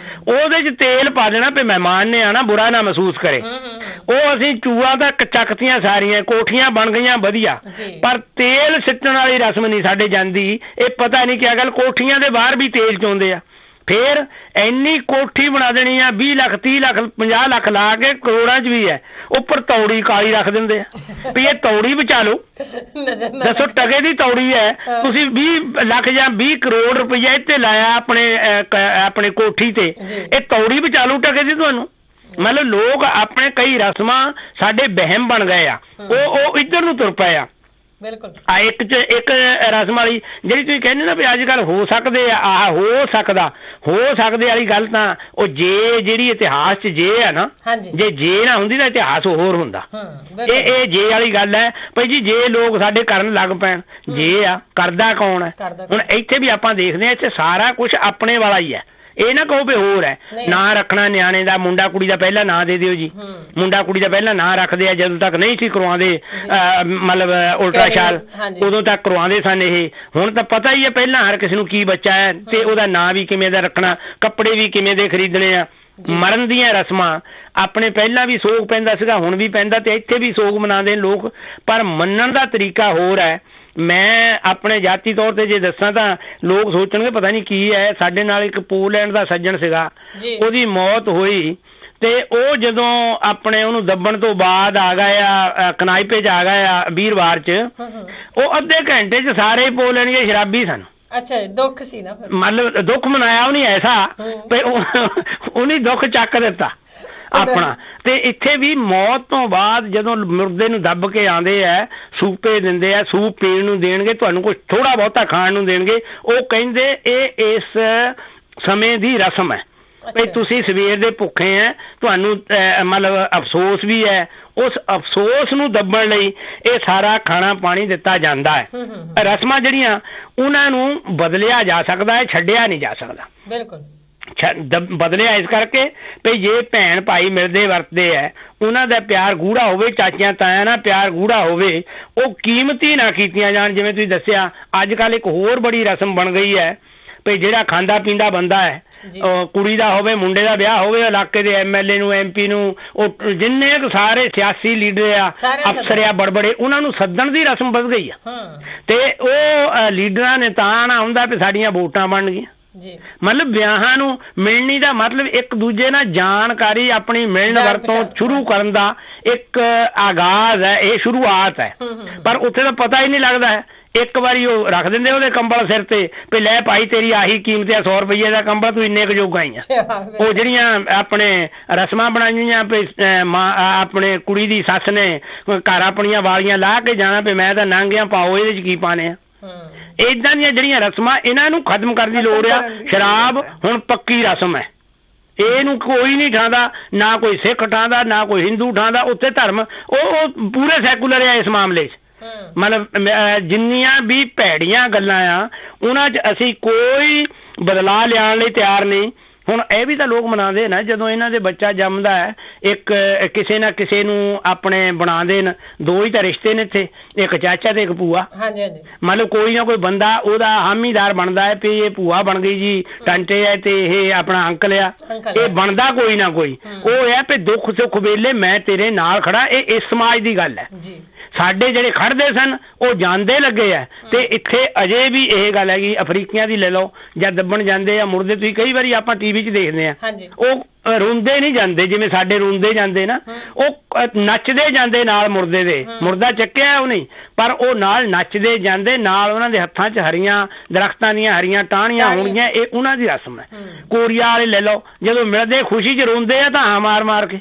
ਉਹਦੇ 'ਚ ਤੇਲ ਪਾ ਦੇਣਾ ਵੀ ਮਹਿਮਾਨ ਨੇ ਆਣਾ, ਬੁਰਾ ਨਾ ਮਹਿਸੂਸ ਕਰੇ। ਉਹ ਅਸੀਂ ਚੂਹਾ ਦਾ ਚੱਕਤੀਆਂ ਸਾਰੀਆਂ, ਕੋਠੀਆਂ ਬਣ ਗਈਆਂ ਵਧੀਆ, ਪਰ ਤੇਲ ਸਿੱਟਣ ਵਾਲੀ ਰਸਮ ਨਹੀਂ ਸਾਡੇ ਜਾਂਦੀ। ਇਹ ਪਤਾ ਨਹੀਂ ਕਿਆ ਗੱਲ, ਕੋਠੀਆਂ ਦੇ ਬਾਹਰ ਵੀ ਤੇਲ ਚੋਂਦੇ ਆ। ਫੇਰ ਇੰਨੀ ਕੋਠੀ ਬਣਾ ਦੇਣੀ ਆ 20 ਲੱਖ 30 ਲੱਖ 50 ਲੱਖ ਲਾ ਕੇ, ਕਰੋੜਾਂ 'ਚ ਵੀ ਹੈ, ਉੱਪਰ ਤੌੜੀ ਕਾਲੀ ਰੱਖ ਦਿੰਦੇ ਆ ਵੀ ਇਹ ਤੌੜੀ ਬਚਾ ਲਓ। ਦੱਸੋ, ਟਕੇ ਦੀ ਤੌੜੀ ਹੈ, ਤੁਸੀਂ 20 ਲੱਖ ਜਾਂ 20 ਕਰੋੜ ਰੁਪਈਆ ਇੱਥੇ ਲਾਇਆ ਆਪਣੇ ਕੋਠੀ ਤੇ, ਇਹ ਤੌੜੀ ਬਚਾ ਲਓ ਟਕੇ ਦੀ ਤੁਹਾਨੂੰ। ਮਤਲਬ ਲੋਕ ਆਪਣੇ ਕਈ ਰਸਮਾਂ ਸਾਡੇ ਵਹਿਮ ਬਣ ਗਏ ਆ, ਉਹ ਇੱਧਰ ਨੂੰ ਤੁਰ ਪਏ ਆ। ਇੱਕ ਰਸਮ ਵਾਲੀ ਜਿਹੜੀ ਤੁਸੀਂ ਕਹਿੰਦੇ ਨਾ ਵੀ ਅੱਜ ਕੱਲ ਹੋ ਸਕਦੇ ਆ, ਹੋ ਸਕਦੇ ਵਾਲੀ ਗੱਲ ਤਾਂ ਉਹ ਜੇ ਜਿਹੜੀ ਇਤਿਹਾਸ 'ਚ ਜੇ ਆ ਨਾ, ਜੇ ਨਾ ਹੁੰਦੀ ਤਾਂ ਇਤਿਹਾਸ ਹੋਰ ਹੁੰਦਾ। ਇਹ ਜੇ ਵਾਲੀ ਗੱਲ ਹੈ ਭਾਈ ਜੀ, ਜੇ ਲੋਕ ਸਾਡੇ ਕਰਨ ਲੱਗ ਪੈਣ, ਜੇ ਆ ਕਰਦਾ ਕੌਣ ਹੈ? ਹੁਣ ਇੱਥੇ ਵੀ ਆਪਾਂ ਦੇਖਦੇ ਹਾਂ, ਇੱਥੇ ਸਾਰਾ ਕੁਛ ਆਪਣੇ ਵਾਲਾ ਹੀ ਹੈ। ਇਹ ਨਾ ਕਹੋ ਵੀ ਹੋਰ ਹੈ। ਨਾਂ ਰੱਖਣਾ ਨਿਆਣੇ ਦਾ, ਮੁੰਡਾ ਕੁੜੀ ਦਾ ਪਹਿਲਾਂ ਨਾਂ ਦੇ ਦਿਓ ਜੀ। ਮੁੰਡਾ ਕੁੜੀ ਦਾ ਪਹਿਲਾਂ ਨਾਂ ਰੱਖਦੇ ਆ, ਜਦੋਂ ਤੱਕ ਨਹੀਂ ਸੀ ਕਰਵਾਉਂਦੇ ਮਤਲਬ ਉਲਟਰਾਸਾਊਂਡ, ਉਦੋਂ ਤੱਕ ਕਰਵਾਉਂਦੇ ਸਨ। ਇਹ ਹੁਣ ਤਾਂ ਪਤਾ ਹੀ ਹੈ ਪਹਿਲਾਂ ਹਰ ਕਿਸੇ ਨੂੰ ਕੀ ਬੱਚਾ ਹੈ ਤੇ ਉਹਦਾ ਨਾਂ ਵੀ ਕਿਵੇਂ ਦਾ ਰੱਖਣਾ, ਕੱਪੜੇ ਵੀ ਕਿਵੇਂ ਦੇ ਖਰੀਦਣੇ ਆ। ਮਰਨ ਦੀਆਂ ਰਸਮਾਂ ਆਪਣੇ ਪਹਿਲਾਂ ਵੀ ਸੋਗ ਪੈਂਦਾ ਸੀਗਾ, ਹੁਣ ਵੀ ਪੈਂਦਾ, ਤੇ ਇੱਥੇ ਵੀ ਸੋਗ ਮਨਾਉਂਦੇ ਨੇ ਲੋਕ, ਪਰ ਮੰਨਣ ਦਾ ਤਰੀਕਾ ਹੋਰ ਹੈ। ਮੈਂ ਆਪਣੇ ਜਾਤੀ ਤੌਰ ਤੇ ਜੇ ਦੱਸਾਂ ਤਾਂ ਲੋਕ ਸੋਚਣਗੇ ਪਤਾ ਨਹੀਂ ਕੀ ਹੈ। ਸਾਡੇ ਨਾਲ ਇੱਕ ਪੋਲੈਂਡ ਦਾ ਸੱਜਣ ਸੀਗਾ, ਉਹਦੀ ਮੌਤ ਹੋਈ ਤੇ ਉਹ ਜਦੋਂ ਆਪਣੇ ਉਹਨੂੰ ਦੱਬਣ ਤੋਂ ਬਾਅਦ ਆ ਗਏ ਆ ਕਨਾਈਪੇ 'ਚ ਆ ਗਏ ਆ ਵੀਰਵਾਰ 'ਚ, ਉਹ ਅੱਧੇ ਘੰਟੇ 'ਚ ਸਾਰੇ ਪੋਲੈਂਡ ਦੇ ਸ਼ਰਾਬੀ ਸਨ। ਅੱਛਾ, ਦੁੱਖ ਸੀ ਨਾ, ਮਤਲਬ ਦੁੱਖ ਮਨਾਇਆ ਉਹਨੇ ਐਸਾ ਤੇ ਉਹਨੇ ਦੁੱਖ ਚੱਕ ਦਿੱਤਾ ਆਪਣਾ। ਤੇ ਇੱਥੇ ਵੀ ਮੌਤ ਤੋਂ ਬਾਅਦ ਜਦੋਂ ਮੁਰਦੇ ਨੂੰ ਦੱਬ ਕੇ ਆਉਂਦੇ ਆ, ਸੂਪੇ ਦਿੰਦੇ ਆ, ਸੂਪ ਪੀਣ ਨੂੰ ਦੇਣਗੇ, ਤੁਹਾਨੂੰ ਕੁਝ ਥੋੜਾ ਬਹੁਤਾ ਖਾਣ ਨੂੰ ਦੇਣਗੇ। ਉਹ ਕਹਿੰਦੇ ਇਹ ਇਸ ਸਮੇਂ ਦੀ ਰਸਮ ਹੈ ਵੀ ਤੁਸੀਂ ਸਵੇਰ ਦੇ ਭੁੱਖੇ ਆ, ਤੁਹਾਨੂੰ ਮਤਲਬ ਅਫਸੋਸ ਵੀ ਹੈ। ਉਸ ਅਫਸੋਸ ਨੂੰ ਦੱਬਣ ਲਈ ਇਹ ਸਾਰਾ ਖਾਣਾ ਪਾਣੀ ਦਿੱਤਾ ਜਾਂਦਾ ਹੈ। ਰਸਮਾਂ ਜਿਹੜੀਆਂ ਉਹਨਾਂ ਨੂੰ ਬਦਲਿਆ ਜਾ ਸਕਦਾ ਹੈ, ਛੱਡਿਆ ਨਹੀਂ ਜਾ ਸਕਦਾ। ਬਿਲਕੁਲ ਬਦਲਿਆ ਇਸ ਕਰਕੇ ਵੀ ਜੇ ਭੈਣ ਭਾਈ ਮਿਲਦੇ ਵਰਤਦੇ ਹੈ, ਉਹਨਾਂ ਦਾ ਪਿਆਰ ਗੂੜਾ ਹੋਵੇ, ਚਾਚਿਆਂ ਤਾਇਆਂ ਨਾਲ ਪਿਆਰ ਗੂੜਾ ਹੋਵੇ, ਉਹ ਕੀਮਤੀ ਨਾ ਕੀਤੀਆਂ ਜਾਣ। ਜਿਵੇਂ ਤੁਸੀਂ ਦੱਸਿਆ, ਅੱਜ ਕੱਲ੍ਹ ਇੱਕ ਹੋਰ ਬੜੀ ਰਸਮ ਬਣ ਗਈ ਹੈ ਵੀ ਜਿਹੜਾ ਖਾਂਦਾ ਪੀਂਦਾ ਬੰਦਾ ਹੈ, ਕੁੜੀ ਦਾ ਹੋਵੇ ਮੁੰਡੇ ਦਾ ਵਿਆਹ ਹੋਵੇ, ਇਲਾਕੇ ਦੇ MLA ਨੂੰ MP ਨੂੰ, ਉਹ ਜਿੰਨੇ ਕੁ ਸਾਰੇ ਸਿਆਸੀ ਲੀਡਰ ਆ ਅਫਸਰ ਆ ਬੜਬੜੇ, ਉਹਨਾਂ ਨੂੰ ਸੱਦਣ ਦੀ ਰਸਮ ਵੱਧ ਗਈ ਆ। ਤੇ ਉਹ ਲੀਡਰਾਂ ਨੇ ਤਾਂ ਨਾ ਹੁੰਦਾ ਵੀ ਸਾਡੀਆਂ ਵੋਟਾਂ ਬਣ ਗਈਆਂ। ਮਤਲਬ ਵਿਆਹਾਂ ਨੂੰ ਮਿਲਣੀ ਦਾ ਮਤਲਬ ਇੱਕ ਦੂਜੇ ਨਾਲ ਜਾਣਕਾਰੀ ਆਪਣੀ ਮਿਲਣ ਵਰਤੋਂ ਸ਼ੁਰੂ ਕਰਨ ਦਾ ਇੱਕ ਆਗਾਜ਼ ਹੈ, ਇਹ ਸ਼ੁਰੂਆਤ ਹੈ। ਪਰ ਉੱਥੇ ਤਾਂ ਪਤਾ ਹੀ ਨਹੀਂ ਲੱਗਦਾ ਹੈ। ਇੱਕ ਵਾਰੀ ਉਹ ਰੱਖ ਦਿੰਦੇ ਉਹਦੇ ਕੰਬਲ ਸਿਰ ਤੇ ਵੀ ਲੈ ਭਾਈ ਤੇਰੀ ਆਹੀ ਕੀਮਤ ਆ 100 ਰੁਪਏ ਦਾ ਕੰਬਲ, ਤੂੰ ਇੰਨੇ ਕੁ ਜੋਗਾ ਹੀ ਆ। ਉਹ ਜਿਹੜੀਆਂ ਆਪਣੇ ਰਸਮਾਂ ਬਣਾਈਆਂ ਵੀ ਆਪਣੇ ਕੁੜੀ ਦੀ ਸੱਸ ਨੇ ਘਰ ਆਪਣੀਆਂ ਵਾਲੀਆਂ ਲਾ ਕੇ ਜਾਣਾ ਵੀ ਮੈਂ ਤਾਂ ਨੰਗਿਆਂ ਪਾਓ ਇਹਦੇ ਚ ਕੀ ਪਾਣੇ ਆ, ਏਦਾਂ ਦੀਆਂ ਜਿਹੜੀਆਂ ਰਸਮਾਂ ਇਹਨਾਂ ਨੂੰ ਖਤਮ ਕਰਨ ਦੀ ਲੋੜ ਆ। ਸ਼ਰਾਬ ਹੁਣ ਪੱਕੀ ਰਸਮ ਹੈ, ਇਹਨੂੰ ਕੋਈ ਨਹੀਂ ਠਾਂਦਾ, ਨਾ ਕੋਈ ਸਿੱਖ ਠਾਂਦਾ ਨਾ ਕੋਈ ਹਿੰਦੂ ਠਾਂਦਾ। ਉੱਥੇ ਧਰਮ ਉਹ ਪੂਰੇ ਸੈਕੂਲਰ ਆ ਇਸ ਮਾਮਲੇ 'ਚ। ਮਤਲਬ ਜਿੰਨੀਆਂ ਵੀ ਭੈੜੀਆਂ ਗੱਲਾਂ ਆ ਉਹਨਾਂ 'ਚ ਅਸੀਂ ਕੋਈ ਬਦਲਾਅ ਲਿਆਉਣ ਲਈ ਤਿਆਰ ਨਹੀਂ। ਹੁਣ ਇਹ ਵੀ ਤਾਂ ਲੋਕ ਮਨਾਉਂਦੇ ਨਾ ਜਦੋਂ ਇਹਨਾਂ ਦੇ ਬੱਚਾ ਜੰਮਦਾ ਹੈ, ਇੱਕ ਕਿਸੇ ਨਾ ਕਿਸੇ ਨੂੰ ਆਪਣੇ ਬਣਾ ਦੇਣ। ਦੋ ਹੀ ਤਾਂ ਰਿਸ਼ਤੇ ਨੇ ਇੱਥੇ, ਇੱਕ ਚਾਚਾ ਤੇ ਇੱਕ ਭੂਆ। ਮਤਲਬ ਕੋਈ ਨਾ ਕੋਈ ਬੰਦਾ ਉਹਦਾ ਹਾਮੀਦਾਰ ਬਣਦਾ ਹੈ ਵੀ ਇਹ ਭੂਆ ਬਣ ਗਈ ਜੀ, ਟਾਂਟੇ ਹੈ ਤੇ ਇਹ ਆਪਣਾ ਅੰਕਲ ਆ। ਇਹ ਬਣਦਾ ਕੋਈ ਨਾ ਕੋਈ। ਉਹ ਹੈ ਵੀ ਦੁੱਖ ਸੁੱਖ ਵੇਲੇ ਮੈਂ ਤੇਰੇ ਨਾਲ ਖੜਾ। ਇਹ ਇਸ ਸਮਾਜ ਦੀ ਗੱਲ ਹੈ। ਸਾਡੇ ਜਿਹੜੇ ਖੜਦੇ ਸਨ ਉਹ ਜਾਂਦੇ ਲੱਗੇ ਆ। ਤੇ ਇੱਥੇ ਅਜੇ ਵੀ ਇਹ ਗੱਲ ਹੈਗੀ, ਅਫਰੀਕੀਆਂ ਦੀ ਲੈ ਲਓ, ਜਾਂ ਦੱਬਣ ਜਾਂਦੇ ਆ ਮੁਰਦੇ। ਤੁਸੀਂ ਕਈ ਵਾਰੀ ਆਪਾਂ TV 'ਚ ਦੇਖਦੇ ਆ, ਉਹ ਰੋਂਦੇ ਨਹੀਂ ਜਾਂਦੇ ਜਿਵੇਂ ਸਾਡੇ ਰੋਂਦੇ ਜਾਂਦੇ ਨਾ, ਉਹ ਨੱਚਦੇ ਜਾਂਦੇ ਨਾਲ ਮੁਰਦੇ ਦੇ। ਮੁਰਦਾ ਚੱਕਿਆ ਉਹ ਨਹੀਂ, ਪਰ ਉਹ ਨਾਲ ਨੱਚਦੇ ਜਾਂਦੇ, ਨਾਲ ਉਹਨਾਂ ਦੇ ਹੱਥਾਂ 'ਚ ਹਰੀਆਂ ਦਰਖਤਾਂ ਦੀਆਂ ਹਰੀਆਂ ਟਾਹਣੀਆਂ ਹੋਣਗੀਆਂ। ਇਹ ਉਹਨਾਂ ਦੀ ਰਸਮ ਹੈ। ਕੋਰੀਆ ਵਾਲੇ ਲੈ ਲਓ, ਜਦੋਂ ਮਿਲਦੇ ਖੁਸ਼ੀ 'ਚ ਰੋਂਦੇ ਆ ਤਾਂ ਮਾਰ ਮਾਰ ਕੇ।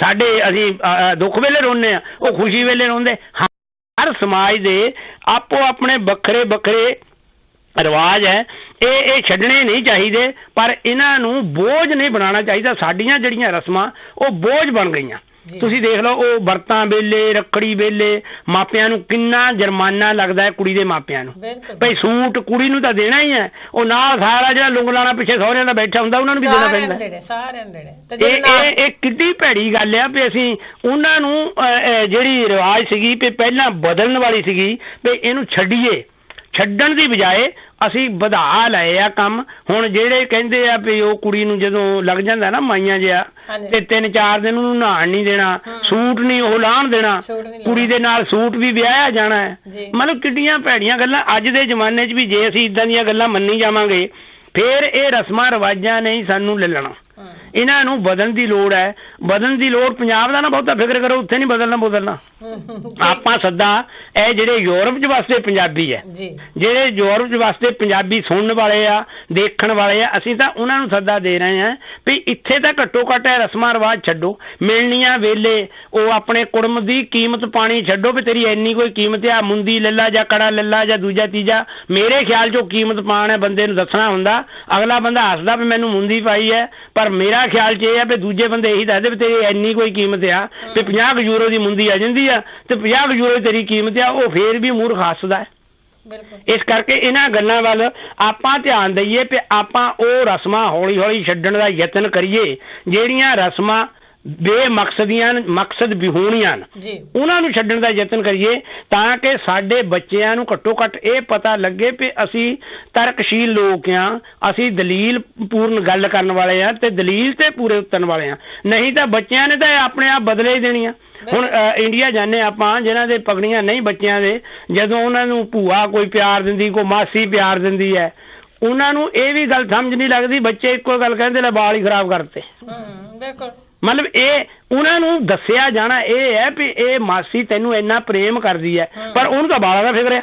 ਸਾਡੇ ਅਸੀਂ ਦੁੱਖ ਵੇਲੇ ਰੋਂਦੇ ਆ, ਉਹ ਖੁਸ਼ੀ ਵੇਲੇ ਰੋਂਦੇ। ਹਰ ਸਮਾਜ ਦੇ ਆਪੋ ਆਪਣੇ ਵੱਖਰੇ ਵੱਖਰੇ ਰਿਵਾਜ ਹੈ, ਇਹ ਛੱਡਣੇ ਨਹੀਂ ਚਾਹੀਦੇ, ਪਰ ਇਹਨਾਂ ਨੂੰ ਬੋਝ ਨਹੀਂ ਬਣਾਉਣਾ ਚਾਹੀਦਾ। ਸਾਡੀਆਂ ਜਿਹੜੀਆਂ ਰਸਮਾਂ ਉਹ ਬੋਝ ਬਣ ਗਈਆਂ। ਤੁਸੀਂ ਦੇਖ ਲਓ, ਉਹ ਵਰਤਾਂ ਵੇਲੇ, ਰੱਖੜੀ ਵੇਲੇ ਮਾਪਿਆਂ ਨੂੰ ਕਿੰਨਾ ਜੁਰਮਾਨਾ ਲੱਗਦਾ ਹੈ ਕੁੜੀ ਦੇ ਮਾਪਿਆਂ ਨੂੰ। ਭਈ ਸੂਟ ਕੁੜੀ ਨੂੰ ਤਾਂ ਦੇਣਾ ਹੀ ਹੈ, ਉਹ ਨਾਲ ਸਾਰਾ ਜਿਹੜਾ ਲੁੰਗਲਾਣਾ ਪਿੱਛੇ ਸਹੁਰਿਆਂ ਦਾ ਬੈਠਾ ਹੁੰਦਾ ਉਹਨਾਂ ਨੂੰ ਵੀ ਦੇਣਾ ਪੈਂਦਾ। ਇਹ ਕਿੱਡੀ ਭੈੜੀ ਗੱਲ ਆ ਵੀ ਅਸੀਂ ਉਹਨਾਂ ਨੂੰ ਜਿਹੜੀ ਰਿਵਾਜ ਸੀਗੀ ਵੀ ਪਹਿਲਾਂ ਬਦਲਣ ਵਾਲੀ ਸੀਗੀ ਵੀ ਇਹਨੂੰ ਛੱਡੀਏ, ਛੱਡਣ ਦੀ ਬਜਾਏ ਅਸੀਂ ਵਧਾ ਲਏ ਆ ਕੰਮ। ਹੁਣ ਜਿਹੜੇ ਕਹਿੰਦੇ ਆ ਵੀ ਉਹ ਕੁੜੀ ਨੂੰ ਜਦੋਂ ਲੱਗ ਜਾਂਦਾ ਨਾ ਮਾਈਆਂ ਜਿਹਾ ਤੇ 3-4 ਦਿਨ ਉਹਨੂੰ ਨਹਾਣ ਨਹੀਂ ਦੇਣਾ, ਸੂਟ ਨਹੀਂ ਉਹ ਲਾਹਣ ਦੇਣਾ, ਕੁੜੀ ਦੇ ਨਾਲ ਸੂਟ ਵੀ ਵਿਆਹਿਆ ਜਾਣਾ ਹੈ। ਮਤਲਬ ਕਿੱਡੀਆਂ ਭੈੜੀਆਂ ਗੱਲਾਂ। ਅੱਜ ਦੇ ਜ਼ਮਾਨੇ 'ਚ ਵੀ ਜੇ ਅਸੀਂ ਇਦਾਂ ਦੀਆਂ ਗੱਲਾਂ ਮੰਨੀ ਜਾਵਾਂਗੇ ਫੇਰ ਇਹ ਰਸਮਾਂ ਰਿਵਾਜਾਂ ਨਹੀਂ ਸਾਨੂੰ ਲੈ ਲੈਣਾ। ਇਹਨਾਂ ਨੂੰ ਬਦਲਣ ਦੀ ਲੋੜ ਹੈ, ਬਦਲਣ ਦੀ ਲੋੜ। ਪੰਜਾਬ ਦਾ ਨਾ ਬਹੁਤਾ ਫਿਕਰ ਕਰੋ, ਉੱਥੇ ਨਹੀਂ ਬਦਲਣਾ। ਆਪਾਂ ਸੱਦਾ ਇਹ ਜਿਹੜੇ ਯੂਰਪ 'ਚ ਵਸਦੇ ਪੰਜਾਬੀ ਹੈ, ਜਿਹੜੇ ਯੂਰਪ 'ਚ ਵਸਦੇ ਪੰਜਾਬੀ ਸੁਣਨ ਵਾਲੇ ਆ, ਦੇਖਣ ਵਾਲੇ ਆ, ਅਸੀਂ ਤਾਂ ਉਹਨਾਂ ਨੂੰ ਸੱਦਾ ਦੇ ਰਹੇ ਹਾਂ ਵੀ ਇੱਥੇ ਤਾਂ ਘੱਟੋ ਘੱਟ ਇਹ ਰਸਮਾਂ ਰਿਵਾਜ ਛੱਡੋ। ਮਿਲਣੀਆਂ ਵੇਲੇ ਉਹ ਆਪਣੇ ਕੁੜਮ ਦੀ ਕੀਮਤ ਪਾਣੀ ਛੱਡੋ ਵੀ ਤੇਰੀ ਇੰਨੀ ਕੋਈ ਕੀਮਤ ਆ, ਮੁੰਦੀ ਲੱਲਾ ਜਾਂ ਕੜਾ ਲੱਲਾ ਜਾਂ ਦੂਜਾ ਤੀਜਾ। ਮੇਰੇ ਖਿਆਲ 'ਚੋਂ ਕੀਮਤ ਪਾਣ ਹੈ ਬੰਦੇ ਨੂੰ ਦੱਸਣਾ ਹੁੰਦਾ। ਅਗਲਾ ਬੰਦਾ ਹੱਸਦਾ ਵੀ ਮੈਨੂੰ ਮੁੰਦੀ ਪਾਈ ਹੈ, ਪਰ ਮੇਰਾ ਖਿਆਲ 'ਚ ਇਹ ਆ ਵੀ ਦੂਜੇ ਬੰਦੇ ਇਹੀ ਦੱਸਦੇ ਵੀ ਤੇਰੀ ਇੰਨੀ ਕੋਈ ਕੀਮਤ ਆ ਵੀ 50 ਯੂਰੋ ਦੀ ਮੁੰਦੀ ਆ ਜਾਂਦੀ ਆ ਤੇ 50 ਯੂਰੋ ਤੇਰੀ ਕੀਮਤ ਆ। ਉਹ ਫੇਰ ਵੀ ਮੂਰਖ ਹੱਸਦਾ ਹੈ। ਇਸ ਕਰਕੇ ਇਹਨਾਂ ਗੱਲਾਂ ਵੱਲ ਆਪਾਂ ਧਿਆਨ ਦਈਏ ਕਿ ਆਪਾਂ ਉਹ ਰਸਮਾਂ ਹੌਲੀ ਹੌਲੀ ਛੱਡਣ ਦਾ ਯਤਨ ਕਰੀਏ ਜਿਹੜੀਆਂ ਰਸਮਾਂ ਬੇਮਕਸਦੀਆਂ ਮਕਸਦ ਵਿਹੂਣੀਆਂ ਉਹਨਾਂ ਨੂੰ ਛੱਡਣ ਦਾ ਯਤਨ ਕਰੀਏ ਤਾਂ ਕਿ ਸਾਡੇ ਬੱਚਿਆਂ ਨੂੰ ਘੱਟੋ ਘੱਟ ਇਹ ਪਤਾ ਲੱਗੇ ਕਿ ਅਸੀਂ ਤਰਕਸ਼ੀਲ ਲੋਕ ਆ, ਅਸੀਂ ਦਲੀਲ ਪੂਰਨ ਗੱਲ ਕਰਨ ਵਾਲੇ ਆ ਤੇ ਦਲੀਲ ਤੇ ਪੂਰੇ ਉਤਰਨ ਵਾਲੇ ਆ। ਨਹੀਂ ਤਾਂ ਬੱਚਿਆਂ ਨੇ ਤਾਂ ਆਪਣੇ ਆਪ ਬਦਲੇ ਹੀ ਦੇਣੀਆਂ। ਹੁਣ ਇੰਡੀਆ ਜਾਂਦੇ ਆਪਾਂ, ਜਿਹਨਾਂ ਦੇ ਪਗੜੀਆਂ ਨਹੀਂ ਬੱਚਿਆਂ ਦੇ, ਜਦੋਂ ਉਹਨਾਂ ਨੂੰ ਭੂਆ ਕੋਈ ਪਿਆਰ ਦਿੰਦੀ, ਕੋਈ ਮਾਸੀ ਪਿਆਰ ਦਿੰਦੀ ਹੈ, ਉਹਨਾਂ ਨੂੰ ਇਹ ਵੀ ਗੱਲ ਸਮਝ ਨਹੀਂ ਲੱਗਦੀ। ਬੱਚੇ ਇੱਕੋ ਗੱਲ ਕਹਿੰਦੇ ਲੈ ਵਾਲ ਹੀ ਖਰਾਬ ਕਰਤੇ। ਮਤਲਬ ਇਹ ਉਹਨਾਂ ਨੂੰ ਦੱਸਿਆ ਜਾਣਾ ਇਹ ਹੈ ਵੀ ਇਹ ਮਾਸੀ ਤੈਨੂੰ ਇੰਨਾ ਪ੍ਰੇਮ ਕਰਦੀ ਹੈ, ਪਰ ਉਹਨੂੰ ਤਾਂ ਬਾਲਾਂ ਦਾ ਫਿਕਰ ਆ।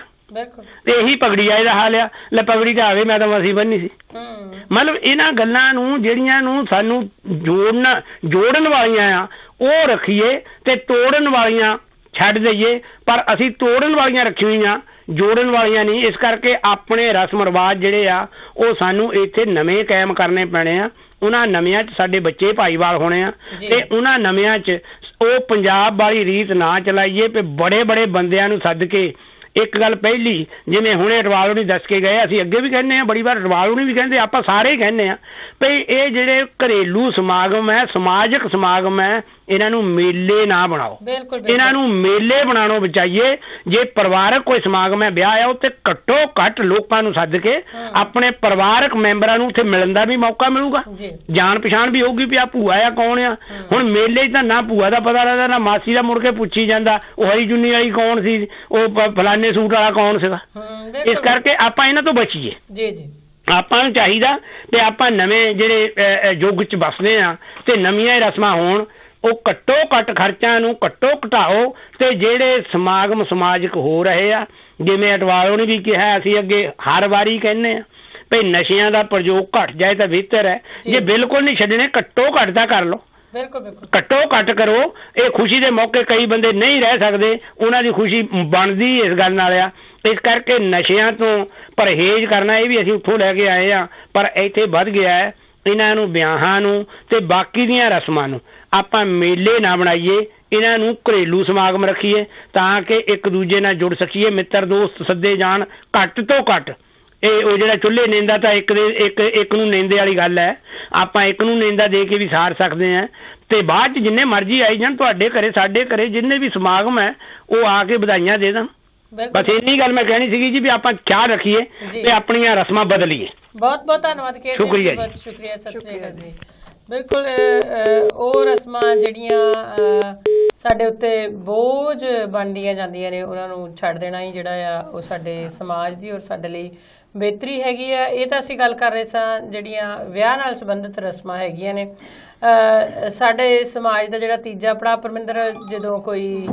ਤੇ ਇਹੀ ਪਗੜੀ ਆ, ਇਹਦਾ ਹਾਲ ਆ ਲੈ ਪਗੜੀ ਤਾਂ ਆਵੇ, ਮੈਂ ਤਾਂ ਮਾਸੀ ਬੰਨੀ ਸੀ। ਮਤਲਬ ਇਹਨਾਂ ਗੱਲਾਂ ਨੂੰ ਜਿਹੜੀਆਂ ਨੂੰ ਸਾਨੂੰ ਜੋੜਨ ਵਾਲੀਆਂ ਆ ਉਹ ਰੱਖੀਏ ਤੇ ਤੋੜਨ ਵਾਲੀਆਂ ਛੱਡ ਦਈਏ। ਪਰ ਅਸੀਂ ਤੋੜਨ ਵਾਲੀਆਂ ਰੱਖੀ ਹੋਈਆਂ, ਜੋੜਨ ਵਾਲੀਆਂ ਨਹੀਂ। ਇਸ ਕਰਕੇ ਆਪਣੇ ਰਸਮ ਰਿਵਾਜ ਜਿਹੜੇ ਆ ਉਹ ਸਾਨੂੰ ਇੱਥੇ ਨਵੇਂ ਕਾਇਮ ਕਰਨੇ ਪੈਣੇ ਆ। ਉਹਨਾਂ ਨਵਿਆਂ 'ਚ ਸਾਡੇ ਬੱਚੇ ਭਾਈਵਾਲ ਹੋਣੇ ਆ ਤੇ ਉਹਨਾਂ ਨਵਿਆਂ 'ਚ ਉਹ ਪੰਜਾਬ ਵਾਲੀ ਰੀਤ ਨਾ ਚਲਾਈਏ ਵੀ ਬੜੇ ਬੜੇ ਬੰਦਿਆਂ ਨੂੰ ਸੱਦ ਕੇ ਇੱਕ ਗੱਲ ਪਹਿਲੀ, ਜਿਵੇਂ ਹੁਣੇ ਰਵਾਲੂ ਨਹੀਂ ਦੱਸ ਕੇ ਗਏ, ਅਸੀਂ ਅੱਗੇ ਵੀ ਕਹਿੰਦੇ ਆ, ਬੜੀ ਵਾਰ ਰਵਾਲੂ ਨਹੀਂ ਵੀ ਕਹਿੰਦੇ, ਆਪਾਂ ਸਾਰੇ ਹੀ ਕਹਿੰਦੇ ਆ ਭਈ ਇਹ ਜਿਹੜੇ ਘਰੇਲੂ ਸਮਾਗਮ ਹੈ, ਸਮਾਜਿਕ ਸਮਾਗਮ ਹੈ, ਇਹਨਾਂ ਨੂੰ ਮੇਲੇ ਨਾ ਬਣਾਓ, ਇਹਨਾਂ ਨੂੰ ਮੇਲੇ ਬਣਾਉਣੋਂ ਬਚਾਈਏ। ਜੇ ਪਰਿਵਾਰਕ ਕੋਈ ਸਮਾਗਮ ਹੈ, ਵਿਆਹ ਆ, ਉੱਥੇ ਘੱਟੋ ਘੱਟ ਲੋਕਾਂ ਨੂੰ ਸੱਦ ਕੇ ਆਪਣੇ ਪਰਿਵਾਰਕ ਮੈਂਬਰਾਂ ਨੂੰ ਉੱਥੇ ਮਿਲਣ ਦਾ ਵੀ ਮੌਕਾ ਮਿਲੂਗਾ, ਜਾਣ ਪਛਾਣ ਵੀ ਹੋਊਗੀ ਵੀ ਆ ਭੂਆ ਆ ਕੌਣ ਆ। ਹੁਣ ਮੇਲੇ 'ਚ ਤਾਂ ਨਾ ਭੂਆ ਦਾ ਪਤਾ ਲੱਗਦਾ, ਨਾ ਮਾਸੀ ਦਾ ਮੁੜ ਕੇ ਪੁੱਛੀ ਜਾਂਦਾ ਉਹ ਹਰੀ ਜੁੰਨੀ ਵਾਲੀ ਕੌਣ ਸੀ, ਉਹ ਫਲਾਨੇ ਸੂਟ ਵਾਲਾ ਕੌਣ ਸੀਗਾ। ਇਸ ਕਰਕੇ ਆਪਾਂ ਇਹਨਾਂ ਤੋਂ ਬਚੀਏ। ਆਪਾਂ ਨੂੰ ਚਾਹੀਦਾ ਤੇ ਆਪਾਂ ਨਵੇਂ ਜਿਹੜੇ ਯੁੱਗ 'ਚ ਵਸਦੇ ਆ ਤੇ ਨਵੀਆਂ ਰਸਮਾਂ ਹੋਣ, ਉਹ ਘੱਟੋ ਘੱਟ ਖਰਚਿਆਂ ਨੂੰ ਘੱਟੋ ਘਟਾਓ। ਤੇ ਜਿਹੜੇ ਸਮਾਗਮ ਸਮਾਜਿਕ ਹੋ ਰਹੇ ਆ, ਜਿਵੇਂ ਅਟਵਾਲੋਂ ਨੇ ਵੀ ਕਿਹਾ, ਅਸੀਂ ਅੱਗੇ ਹਰ ਵਾਰੀ ਕਹਿੰਦੇ ਆ ਭਈ ਨਸ਼ਿਆਂ ਦਾ ਪ੍ਰਯੋਗ ਘਟ ਜਾਏ ਤਾਂ ਬਿਹਤਰ ਹੈ। ਜੇ ਬਿਲਕੁਲ ਨਹੀਂ ਛੱਡਣੇ, ਘੱਟੋ ਘੱਟ ਤਾਂ ਕਰ ਲਓ, ਘੱਟੋ ਘੱਟ ਕਰੋ। ਇਹ ਖੁਸ਼ੀ ਦੇ ਮੌਕੇ ਕਈ ਬੰਦੇ ਨਹੀਂ ਰਹਿ ਸਕਦੇ, ਉਹਨਾਂ ਦੀ ਖੁਸ਼ੀ ਬਣਦੀ ਇਸ ਗੱਲ ਨਾਲ ਆ। ਇਸ ਕਰਕੇ ਨਸ਼ਿਆਂ ਤੋਂ ਪਰਹੇਜ਼ ਕਰਨਾ, ਇਹ ਵੀ ਅਸੀਂ ਉੱਥੋਂ ਲੈ ਕੇ ਆਏ ਆ, ਪਰ ਇੱਥੇ ਵੱਧ ਗਿਆ ਹੈ। ਇਹਨਾਂ ਨੂੰ ਵਿਆਹਾਂ ਨੂੰ ਤੇ ਬਾਕੀ ਦੀਆਂ ਰਸਮਾਂ ਨੂੰ ਆਪਾਂ ਮੇਲੇ ਨਾ ਬਣਾਈਏ, ਇਹਨਾਂ ਨੂੰ ਘਰੇਲੂ ਸਮਾਗਮ ਰੱਖੀਏ ਤਾਂ ਕਿ ਇੱਕ ਦੂਜੇ ਨਾਲ ਜੁੜ ਸਕੀਏ, ਮਿੱਤਰ ਦੋਸਤ ਸੱਦੇ ਜਾਣ ਘੱਟ ਤੋਂ ਘੱਟ। ਇਹ ਉਹ ਜਿਹੜਾ ਚੁੱਲ੍ਹੇ ਨੇਂਦਾ ਤਾਂ ਇੱਕ ਨੂੰ ਨੇਂਦੇ ਵਾਲੀ ਗੱਲ ਹੈ, ਆਪਾਂ ਇੱਕ ਨੂੰ ਨੇਂਦਾ ਦੇ ਕੇ ਵੀ ਸਾਰ ਸਕਦੇ ਹਾਂ। ਤੇ ਬਾਅਦ 'ਚ ਜਿੰਨੇ ਮਰਜ਼ੀ ਆਈ ਜਾਣ, ਤੁਹਾਡੇ ਘਰੇ ਸਾਡੇ ਘਰੇ ਜਿੰਨੇ ਵੀ ਸਮਾਗਮ ਹੈ ਉਹ ਆ ਕੇ ਵਧਾਈਆਂ ਦੇ ਦੇਣ। ਬਸ ਇੰਨੀ ਗੱਲ ਮੈਂ ਕਹਿਣੀ ਸੀਗੀ ਜੀ ਵੀ ਆਪਾਂ ਖਿਆਲ ਰੱਖੀਏ ਤੇ ਆਪਣੀਆਂ ਰਸਮਾਂ ਬਦਲੀਏ। ਬਹੁਤ ਬਹੁਤ ਧੰਨਵਾਦ ਕੇਰ ਸਿੰਘ ਜੀ, ਬਹੁਤ ਸ਼ੁਕਰੀਆ, ਸਤਿ ਸ਼੍ਰੀ ਅਕਾਲ ਜੀ। ਬਿਲਕੁਲ ਉਹ ਰਸਮਾਂ ਜਿਹੜੀਆਂ ਸਾਡੇ ਉੱਤੇ ਬੋਝ ਬਣਦੀਆਂ ਜਾਂਦੀਆਂ ਨੇ, ਉਹਨਾਂ ਨੂੰ ਛੱਡ ਦੇਣਾ ਹੀ ਜਿਹੜਾ ਆ ਉਹ ਸਾਡੇ ਸਮਾਜ ਦੀ ਔਰ ਸਾਡੇ ਲਈ ਬਿਹਤਰੀ ਹੈਗੀ ਆ। ਇਹ ਤਾਂ ਅਸੀਂ ਗੱਲ ਕਰ ਰਹੇ ਸਾਂ ਜਿਹੜੀਆਂ ਵਿਆਹ ਨਾਲ ਸੰਬੰਧਿਤ ਰਸਮਾਂ ਹੈਗੀਆਂ ਨੇ। ਸਾਡੇ ਸਮਾਜ ਦਾ ਜਿਹੜਾ ਤੀਜਾ ਪੜਾਅ ਪਰਮਿੰਦਰ, ਜਦੋਂ ਕੋਈ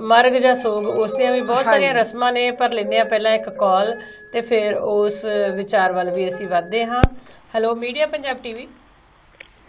ਮਰਗ ਜਾਂ ਸੋਗ, ਉਸ ਦੀਆਂ ਵੀ ਬਹੁਤ ਸਾਰੀਆਂ ਰਸਮਾਂ ਨੇ, ਪਰ ਲੈਂਦੇ ਆ ਪਹਿਲਾਂ ਇੱਕ ਕਾਲ ਤੇ ਫਿਰ ਉਸ ਵਿਚਾਰ ਵੱਲ ਵੀ ਅਸੀਂ ਵਧਦੇ ਹਾਂ। Hello media Punjab TV.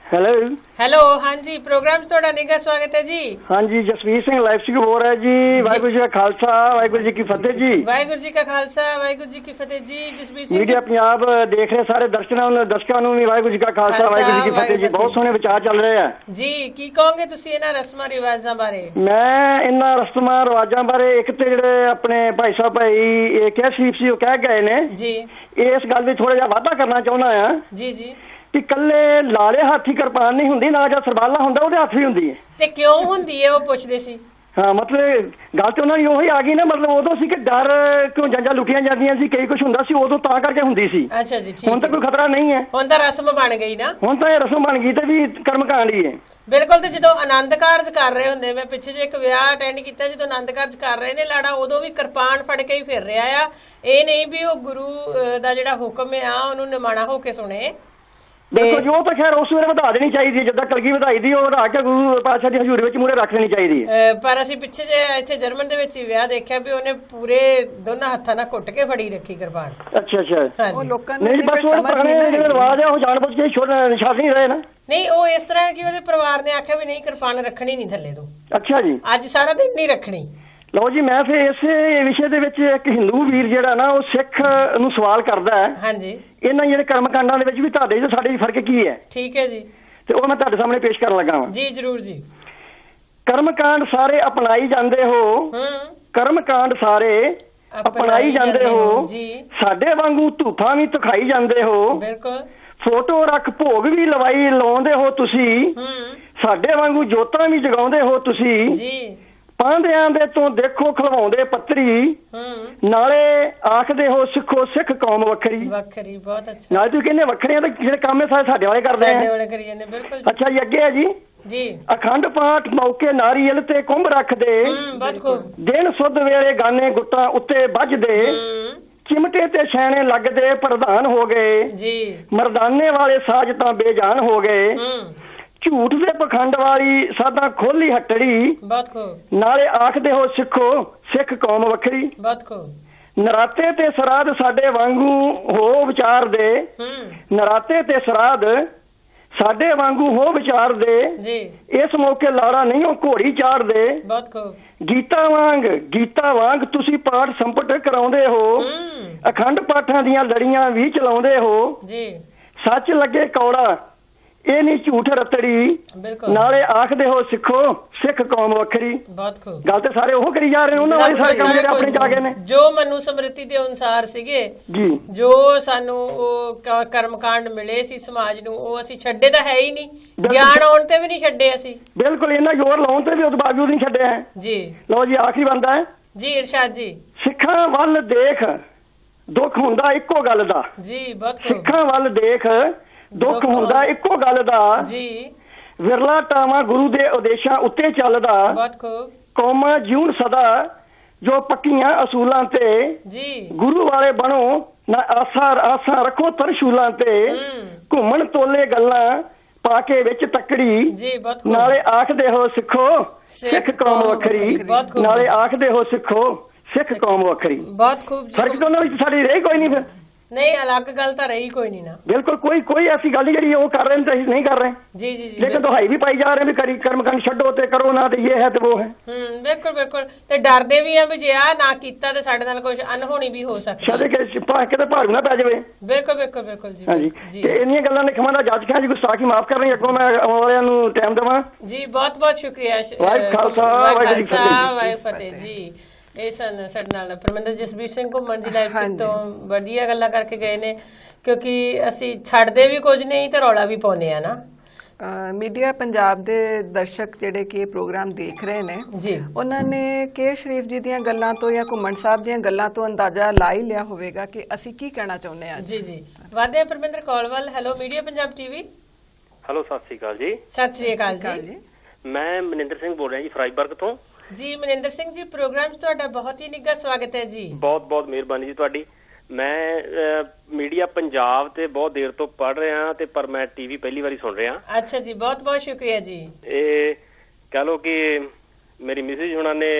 Hello ਹਾਂਜੀ, ਪ੍ਰੋਗਰਾਮ 'ਚ ਤੁਹਾਡਾ ਨਿੱਘਾ ਸਵਾਗਤ ਹੈ ਜੀ। ਹਾਂਜੀ, ਜਸਵੀਰ ਸਿੰਘ ਲਾਈਵ ਸਿੰਘ ਬੋਲ ਰਿਹਾ ਜੀ। ਵਾਹਿਗੁਰੂ ਜੀ ਦਾ ਖਾਲਸਾ, ਵਾਹਿਗੁਰੂ ਜੀ ਕੀ ਫਤਿਹ ਜੀ। ਵਾਹਿਗੁਰੂ ਜੀ ਕਾ ਖਾਲਸਾ, ਵਾਹਿਗੁਰੂ ਜੀ ਕੀ ਫਤਿਹ ਜੀ। ਜਸਵੀਰ ਸਿੰਘ ਮੀਡੀਆ ਪੰਜਾਬ ਦੇਖ ਰਹੇ ਸਾਰੇ ਦਰਸ਼ਕਾਂ ਨੂੰ ਵੀ ਵਾਹਿਗੁਰੂ ਜੀ ਕਾ ਖਾਲਸਾ, ਵਾਹਿਗੁਰੂ ਜੀ ਕੀ ਫਤਿਹ ਜੀ। ਬਹੁਤ ਸੋਹਣੇ ਵਿਚਾਰ ਚੱਲ ਰਹੇ ਆ ਜੀ। ਕੀ ਕਹੋਗੇ ਤੁਸੀਂ ਇਹਨਾਂ ਰਸਮਾਂ ਰਿਵਾਜਾਂ ਬਾਰੇ? ਮੈਂ ਇਹਨਾਂ ਰਸਮਾਂ ਰਿਵਾਜਾਂ ਬਾਰੇ, ਇੱਕ ਤੇ ਜਿਹੜੇ ਆਪਣੇ ਭਾਈ ਸਾਹਿਬ ਇਹ ਕਿਹਾ ਸੀ ਉਹ ਕਹਿ ਗਏ ਨੇ ਜੀ, ਇਸ ਗੱਲ ਵਿੱਚ ਥੋੜਾ ਜਿਹਾ ਵਾਧਾ ਕਰਨਾ ਚਾਹੁੰਦਾ ਆ ਜੀ ਜੀ, ਕਿ ਕੱਲੇ ਲਾਲੇ ਹੱਥੀ ਕਿਰਪਾਨ ਨਹੀਂ ਹੁੰਦੀ, ਨਾ ਜਾਂ ਸਰਬਾਲਾ ਹੁੰਦਾ ਉਹਦੇ ਹੱਥ ਵੀ ਹੁੰਦੀ ਹੈ। ਤੇ ਕਿਉਂ ਹੁੰਦੀ ਹੈ ਉਹ ਪੁੱਛਦੇ ਸੀ। ਹਾਂ, ਮਤਲਬ ਗੱਲ ਤੇ ਉਹਨਾਂ ਦੀ ਉਹੀ ਆ ਗਈ ਨਾ, ਮਤਲਬ ਉਦੋਂ ਸੀ ਕਿ ਡਰ ਕਿਉਂ ਜੰਜਾਂ ਲੁੱਟੀਆਂ ਜਾਂਦੀਆਂ ਸੀ, ਕਈ ਕੁਝ ਹੁੰਦਾ ਸੀ ਉਦੋਂ, ਤਾਂ ਕਰਕੇ ਹੁੰਦੀ ਸੀ। ਅੱਛਾ ਜੀ, ਠੀਕ। ਹੁਣ ਤਾਂ ਕੋਈ ਖਤਰਾ ਨਹੀਂ ਹੈ, ਹੁਣ ਤਾਂ ਰਸਮ ਬਣ ਗਈ ਨਾ, ਹੁਣ ਤਾਂ ਇਹ ਰਸਮ ਬਣ ਗਈ ਤੇ ਵੀ ਕਰਮ ਕਾਂਡ ਹੀ ਹੈ। ਬਿਲਕੁਲ। ਤੇ ਜਦੋਂ ਆਨੰਦ ਕਾਰਜ ਕਰ ਰਹੇ ਹੁੰਦੇ, ਮੈਂ ਪਿੱਛੇ ਜੇ ਇੱਕ ਵਿਆਹ ਅਟੈਂਡ ਕੀਤਾ, ਜਦੋਂ ਆਨੰਦ ਕਾਰਜ ਕਰ ਰਹੇ ਨੇ ਲਾੜਾ, ਉਦੋਂ ਵੀ ਕਿਰਪਾਨ ਫੜ ਕੇ ਹੀ ਫਿਰ ਰਿਹਾ ਆ। ਇਹ ਨਹੀਂ ਵੀ ਉਹ ਗੁਰੂ ਦਾ ਜਿਹੜਾ ਹੁਕਮ ਆ ਉਹਨੂੰ ਨਿਮਾਣਾ ਹੋ ਕੇ ਸੁਣੇ। ਦੇਖੋ ਜੋ ਤਾਂ ਖੈਰ ਉਸ ਵੇਲੇ ਵਧਾ ਦੇਣੀ ਚਾਹੀਦੀ, ਜਿੱਦਾਂ ਕਲਗੀ ਵਧਾਈ ਦੀ ਉਹ ਵਧਾ ਕੇ ਗੁਰੂ ਪਾਤਸ਼ਾਹ ਦੀ ਹਜ਼ੂਰੀ ਵਿੱਚ ਮੂਹਰੇ ਰੱਖ ਲੈਣੀ ਚਾਹੀਦੀ ਹੈ। ਪਰ ਅਸੀਂ ਪਿੱਛੇ ਜੇ ਇੱਥੇ ਜਰਮਨ ਦੇ ਵਿੱਚ ਵਿਆਹ ਦੇਖਿਆ ਵੀ ਉਹਨੇ ਪੂਰੇ ਦੋਨਾਂ ਹੱਥਾਂ ਨਾਲ ਘੁੱਟ ਕੇ ਫੜੀ ਰੱਖੀ ਕਿਰਪਾਨ। ਅੱਛਾ ਅੱਛਾ, ਉਹ ਲੋਕਾਂ ਨੂੰ ਨਹੀਂ ਬਸ ਉਹ ਪੁਰਾਣੇ ਜਿਹੜੇ ਰਿਵਾਜ ਆ ਉਹ ਜਾਣਬੁੱਝ ਕੇ ਨਿਸ਼ਾਨ ਨਹੀਂ ਰਹੇ ਨਾ। ਨਹੀਂ, ਉਹ ਇਸ ਤਰ੍ਹਾਂ ਹੈ ਕਿ ਉਹਦੇ ਪਰਿਵਾਰ ਨੇ ਆਖਿਆ ਵੀ ਨਹੀਂ ਕਿਰਪਾਨ ਰੱਖਣੀ ਨਹੀਂ ਥੱਲੇ ਤੋਂ। ਅੱਛਾ ਜੀ, ਅੱਜ ਸਾਰਾ ਦਿਨ ਨਹੀਂ ਰੱਖਣੀ। ਲਓ ਜੀ, ਮੈਂ ਫਿਰ ਇਸੇ ਵਿਸ਼ੇ ਦੇ ਵਿੱਚ ਇੱਕ ਹਿੰਦੂ ਵੀਰ ਜਿਹੜਾ ਨਾ ਉਹ ਸਿੱਖ ਨੂੰ ਸਵਾਲ ਕਰਦਾ ਹੈ। ਹਾਂਜੀ, ਇਹਨਾਂ ਜਿਹੜੇ ਕਰਮਕਾਂਡਾਂ ਦੇ ਵਿੱਚ ਵੀ ਤੁਹਾਡੇ ਤੇ ਸਾਡੇ ਵਿੱਚ ਫਰਕ ਕੀ ਹੈ? ਠੀਕ ਹੈ ਜੀ, ਤੇ ਉਹ ਮੈਂ ਤੁਹਾਡੇ ਸਾਹਮਣੇ ਪੇਸ਼ ਕਰਨ ਲੱਗਾ ਹਾਂ ਜੀ। ਜਰੂਰ ਜੀ। ਕਰਮਕਾਂਡ ਸਾਰੇ ਅਪਣਾਈ ਜਾਂਦੇ ਹੋ, ਕਰਮਕਾਂਡ ਸਾਰੇ ਅਪਣਾਈ ਜਾਂਦੇ ਹੋ, ਸਾਡੇ ਵਾਂਗੂ ਧੂਫਾਂ ਵੀ ਧਖਾਈ ਜਾਂਦੇ ਹੋ, ਬਿਲਕੁਲ। ਫੋਟੋ ਰੱਖ ਭੋਗ ਵੀ ਲਾਉਂਦੇ ਹੋ ਤੁਸੀਂ, ਸਾਡੇ ਵਾਂਗੂ ਜੋਤਾਂ ਵੀ ਜਗਾਉਂਦੇ ਹੋ ਤੁਸੀਂ ਜੀ। ਪਾਂਧਿਆਂ ਦੇ ਤੋਂ ਦੇਖੋ ਖਲਵਾਉਂਦੇ ਪੱਤਰੀ, ਨਾਲੇ ਆਖਦੇ ਹੋ ਸਿੱਖੋ ਸਿੱਖ ਕੌਮ ਵੱਖਰੀ। ਵੱਖਰੀ, ਬਹੁਤ ਅੱਛਾ। ਨਾਲੇ ਤੁਸੀਂ ਕਹਿੰਦੇ ਵੱਖਰੀਆਂ ਤਾਂ ਜਿਹੜੇ ਕੰਮ ਹੈ ਸਾਡੇ ਵਾਲੇ ਕਰਦੇ ਆ, ਸਾਡੇ ਵਾਲੇ ਕਰੀ ਜਾਂਦੇ। ਬਿਲਕੁਲ। ਅੱਛਾ ਜੀ, ਅੱਗੇ ਹੈ ਜੀ ਜੀ। ਅਖੰਡ ਪਾਠ ਮੌਕੇ ਨਾਰੀਅਲ ਤੇ ਕੁੰਭ ਰੱਖਦੇ, ਦਿਨ ਸੁੱਧ ਵੇਲੇ ਗਾਨੇ ਗੁੱਟਾਂ ਉੱਤੇ ਵੱਜਦੇ, ਚਿਮਟੇ ਤੇ ਛੈਣੇ ਲੱਗਦੇ ਪ੍ਰਧਾਨ ਹੋ ਗਏ ਜੀ, ਮਰਦਾਨੇ ਵਾਲੇ ਸਾਜ ਤਾਂ ਬੇਜਾਨ ਹੋ ਗਏ, ਝੂਠ ਦੇ ਪਖੰਡ ਵਾਲੀ ਸਾਦਾ ਖੋਲੀ ਹੱਟੜੀ, ਨਾਲੇ ਆਖਦੇ ਹੋ ਸਿੱਖੋ ਸਿੱਖ ਕੌਮ ਵੱਖਰੀ। ਨਰਾਤੇ ਤੇ ਸਰਾਧ ਸਾਡੇ ਵਾਂਗੂ ਹੋ ਵਿਚਾਰਦੇ, ਨਰਾਤੇ ਤੇ ਸਰਾਧ ਸਾਡੇ ਵਾਂਗੂ ਹੋ ਵਿਚਾਰਦੇ, ਇਸ ਮੌਕੇ ਲਾੜਾ ਨਹੀਂ ਉਹ ਘੋੜੀ ਚਾੜਦੇ, ਗੀਤਾ ਵਾਂਗ ਤੁਸੀਂ ਪਾਠ ਸੰਪਟ ਕਰਾਉਂਦੇ ਹੋ, ਅਖੰਡ ਪਾਠਾਂ ਦੀਆਂ ਲੜੀਆਂ ਵੀ ਚਲਾਉਂਦੇ ਹੋ, ਸੱਚ ਲੱਗੇ ਕੌੜਾ ਇਹ ਨਹੀਂ ਝੂਠ ਰਤੜੀ, ਨਾਲੇ ਆਖਦੇ ਹੋ ਸਿੱਖੋ ਸਿੱਖ ਕੌਮ ਵੱਖਰੀ। ਬਹੁਤ ਖੂਬ। ਗੱਲ ਤੇ ਸਾਰੇ ਉਹ ਕਰੀ ਜਾ ਰਹੇ ਨੇ, ਉਹਨਾਂ ਵਾਲੇ ਸਾਰੇ ਕੰਮ ਜਿਹੜੇ ਆਪਣੇ ਚ ਆ ਗਏ ਨੇ। ਜੋ ਮਨੂ ਸਮ੍ਰਿਤੀ ਦੇ ਅਨੁਸਾਰ ਸੀਗੇ ਜੀ, ਜੋ ਸਾਨੂੰ ਉਹ ਕਰਮਕਾਂਡ ਮਿਲੇ ਸੀ ਸਮਾਜ ਨੂੰ, ਉਹ ਅਸੀਂ ਛੱਡੇ ਤਾਂ ਹੈ ਹੀ ਨਹੀਂ, ਗਿਆਨ ਆਉਣ ਤੇ ਵੀ ਨਹੀਂ ਛੱਡੇ ਅਸੀਂ। ਬਿਲਕੁਲ, ਇਹਨਾਂ ਜ਼ੋਰ ਲਾਉਣ ਤੇ ਵੀ ਉਸ ਬਾਵਜੂਦ ਨਹੀਂ ਛੱਡਿਆ ਜੀ। ਲਓ ਜੀ, ਆਖਰੀ ਬੰਦਾ ਹੈ ਜੀ ਇਰਸ਼ਾਦ ਜੀ। ਸਿੱਖਾਂ ਵੱਲ ਦੇਖ ਦੁੱਖ ਹੁੰਦਾ ਇੱਕੋ ਗੱਲ ਦਾ। ਜੀ ਬਹੁਤ ਖੂਬ। ਸਿੱਖਾਂ ਵੱਲ ਦੇਖ ਦੁੱਖ ਹੁੰਦਾ ਇੱਕੋ ਗੱਲ ਦਾ। ਜੀ। ਵਿਰਲਾ ਟਾਵਾਂ ਗੁਰੂ ਦੇ ਉਦੇਸ਼ਾਂ ਉੱਤੇ ਚੱਲਦਾ। ਬਹੁਤ ਖੂਬ। ਕੌਮਾਂ ਜਿਉਣ ਸਦਾ ਜੋ ਪੱਕੀਆਂ ਅਸੂਲਾਂ ਤੇ। ਜੀ। ਗੁਰੂ ਵਾਲੇ ਬਣੋ ਨਾ ਆਸਾਂ ਰੱਖੋ ਤਰਸ਼ੂਲਾਂ ਤੇ। ਘੁੰਮਣ ਤੋਲੇ ਗੱਲਾਂ ਪਾ ਕੇ ਵਿੱਚ ਤੱਕੜੀ। ਜੀ ਬਹੁਤ ਖੂਬ। ਨਾਲੇ ਆਖਦੇ ਹੋ ਸਿੱਖੋ ਸਿੱਖ ਕੌਮ ਵੱਖਰੀ। ਨਾਲੇ ਆਖਦੇ ਹੋ ਸਿੱਖੋ ਸਿੱਖ ਕੌਮ ਵੱਖਰੀ। ਬਹੁਤ ਖੂਬ। ਫਰਕ ਤਾਂ ਉਹਨਾਂ ਵਿੱਚ ਸਾਡੀ ਰਹੀ ਕੋਈ ਨਹੀਂ ਫਿਰ। ਨਹੀਂ, ਅਲੱਗ ਗੱਲ ਤਾਂ ਰਹੀ ਕੋਈ ਨਹੀਂ ਨਾ। ਬਿਲਕੁਲ ਕੋਈ ਐਸੀ ਗੱਲ ਜਿਹੜੀ ਉਹ ਕਰ ਰਹੇ ਨੇ ਤੇ ਅਸੀਂ ਨਹੀਂ ਕਰ ਰਹੇ। ਜੀ ਜੀ ਜੀ। ਲੇਕਿਨ ਦੁਹਾਈ ਵੀ ਪਾਈ ਜਾ ਰਹੇ ਵੀ ਕਰੀ ਕਰਮਕਾਂਡ ਛੱਡੋ ਤੇ ਕਰੋ ਨਾ, ਤੇ ਇਹ ਹੈ ਤੇ ਉਹ ਹੈ। ਬਿਲਕੁਲ ਬਿਲਕੁਲ। ਤੇ ਡਰਦੇ ਵੀ ਆ ਵੀ ਜੇ ਆ ਨਾ ਕੀਤਾ ਤੇ ਸਾਡੇ ਨਾਲ ਕੁਝ ਅਨਹੋਣੀ ਵੀ ਹੋ ਸਕਦੀ ਹੈ। ਕਿਤੇ ਭਾਰੂ ਨਾ ਪੈ ਜਾਵੇ। ਬਿਲਕੁਲ ਬਿਲਕੁਲ ਬਿਲਕੁਲ ਜੀ। ਹਾਂਜੀ, ਤੇ ਇੰਨੀਆਂ ਗੱਲਾਂ ਨੇ ਖਿਮਾ ਦਾ ਜੱਜ ਕਿਹਾ ਜੀ, ਗੁਸਤਾਖੀ ਮਾਫ ਕਰ ਰਹੀ, ਅੱਗੋਂ ਮੈਂ ਆਉਣ ਵਾਲਿਆਂ ਨੂੰ ਟਾਈਮ ਦੇਵਾਂ ਜੀ। ਬਹੁਤ ਬਹੁਤ ਸ਼ੁਕਰੀਆ। ਵਾਹਿਗੁਰੂ ਖਾਲਸਾ ਵਾਹਿਗੁਰੂ ਫਤਿਹ ਜੀ। ਇਹ ਸਨ ਸਾਡੇ ਨਾਲ ਪਰਮਿੰਦਰ ਜਸਬੀਰ ਸਿੰਘ ਘੁੰਮਣ ਜੀ ਲਾਈਵ ਤੋਂ ਵਧੀਆ ਗੱਲਾਂ ਕਰਕੇ ਗਏ ਨੇ, ਕਿਉਂਕਿ ਅਸੀਂ ਛੱਡਦੇ ਵੀ ਕੁਝ ਨਹੀਂ ਤੇ ਰੌਲਾ ਵੀ ਪਾਉਂਦੇ ਆ ਨਾ। ਮੀਡੀਆ ਪੰਜਾਬ ਦੇ ਦਰਸ਼ਕ ਜਿਹੜੇ ਕਿ ਇਹ ਪ੍ਰੋਗਰਾਮ ਦੇਖ ਰਹੇ ਨੇ ਜੀ, ਉਹਨਾਂ ਨੇ ਕੇ ਸ਼ਰੀਫ ਜੀ ਦੀਆਂ ਗੱਲਾਂ ਤੋਂ ਜਾਂ ਘੁੰਮਣ ਸਾਹਿਬ ਦੀਆਂ ਗੱਲਾਂ ਤੋਂ ਅੰਦਾਜ਼ਾ ਲਾ ਹੀ ਲਿਆ ਹੋਵੇਗਾ ਕਿ ਅਸੀਂ ਕੀ ਕਹਿਣਾ ਚਾਹੁੰਦੇ ਹਾਂ। ਜੀ ਜੀ। ਵਾਦੇ Parminder Kaulwal. Hello media Punjab TV. Hello, ਸਤਿ ਸ਼੍ਰੀ ਅਕਾਲ ਜੀ। ਸਤਿ ਸ਼੍ਰੀ ਅਕਾਲ ਜੀ। ਮੈਂ ਮਨਿੰਦਰ ਸਿੰਘ ਬੋਲ ਰਿਹਾ ਜੀ, ਫਰਾਈਬਰਗ ਤੋਂ। ਜੀ ਮਨਿੰਦਰ ਸਿੰਘ ਜੀ, ਪ੍ਰੋਗਰਾਮ 'ਚ ਤੁਹਾਡਾ ਬਹੁਤ ਹੀ ਨਿੱਘਾ ਸਵਾਗਤ ਹੈ ਜੀ। ਬਹੁਤ ਬਹੁਤ ਮਿਹਰਬਾਨੀ ਜੀ ਤੁਹਾਡੀ। ਮੈਂ ਮੀਡੀਆ ਪੰਜਾਬ ਤੇ ਬਹੁਤ ਦੇਰ ਤੋਂ ਪੜ੍ਹ ਰਿਹਾ ਤੇ ਪਰ ਮੈਂ ਟੀਵੀ ਪਹਿਲੀ ਵਾਰੀ ਸੁਣ ਰਿਹਾ। ਅੱਛਾ ਜੀ, ਬਹੁਤ ਬਹੁਤ ਸ਼ੁਕਰੀਆ ਜੀ। ਇਹ ਕਹ ਲੋ ਕਿ ਮੇਰੀ ਮਿਸਿਸ ਹੁਣਾਂ ਨੇ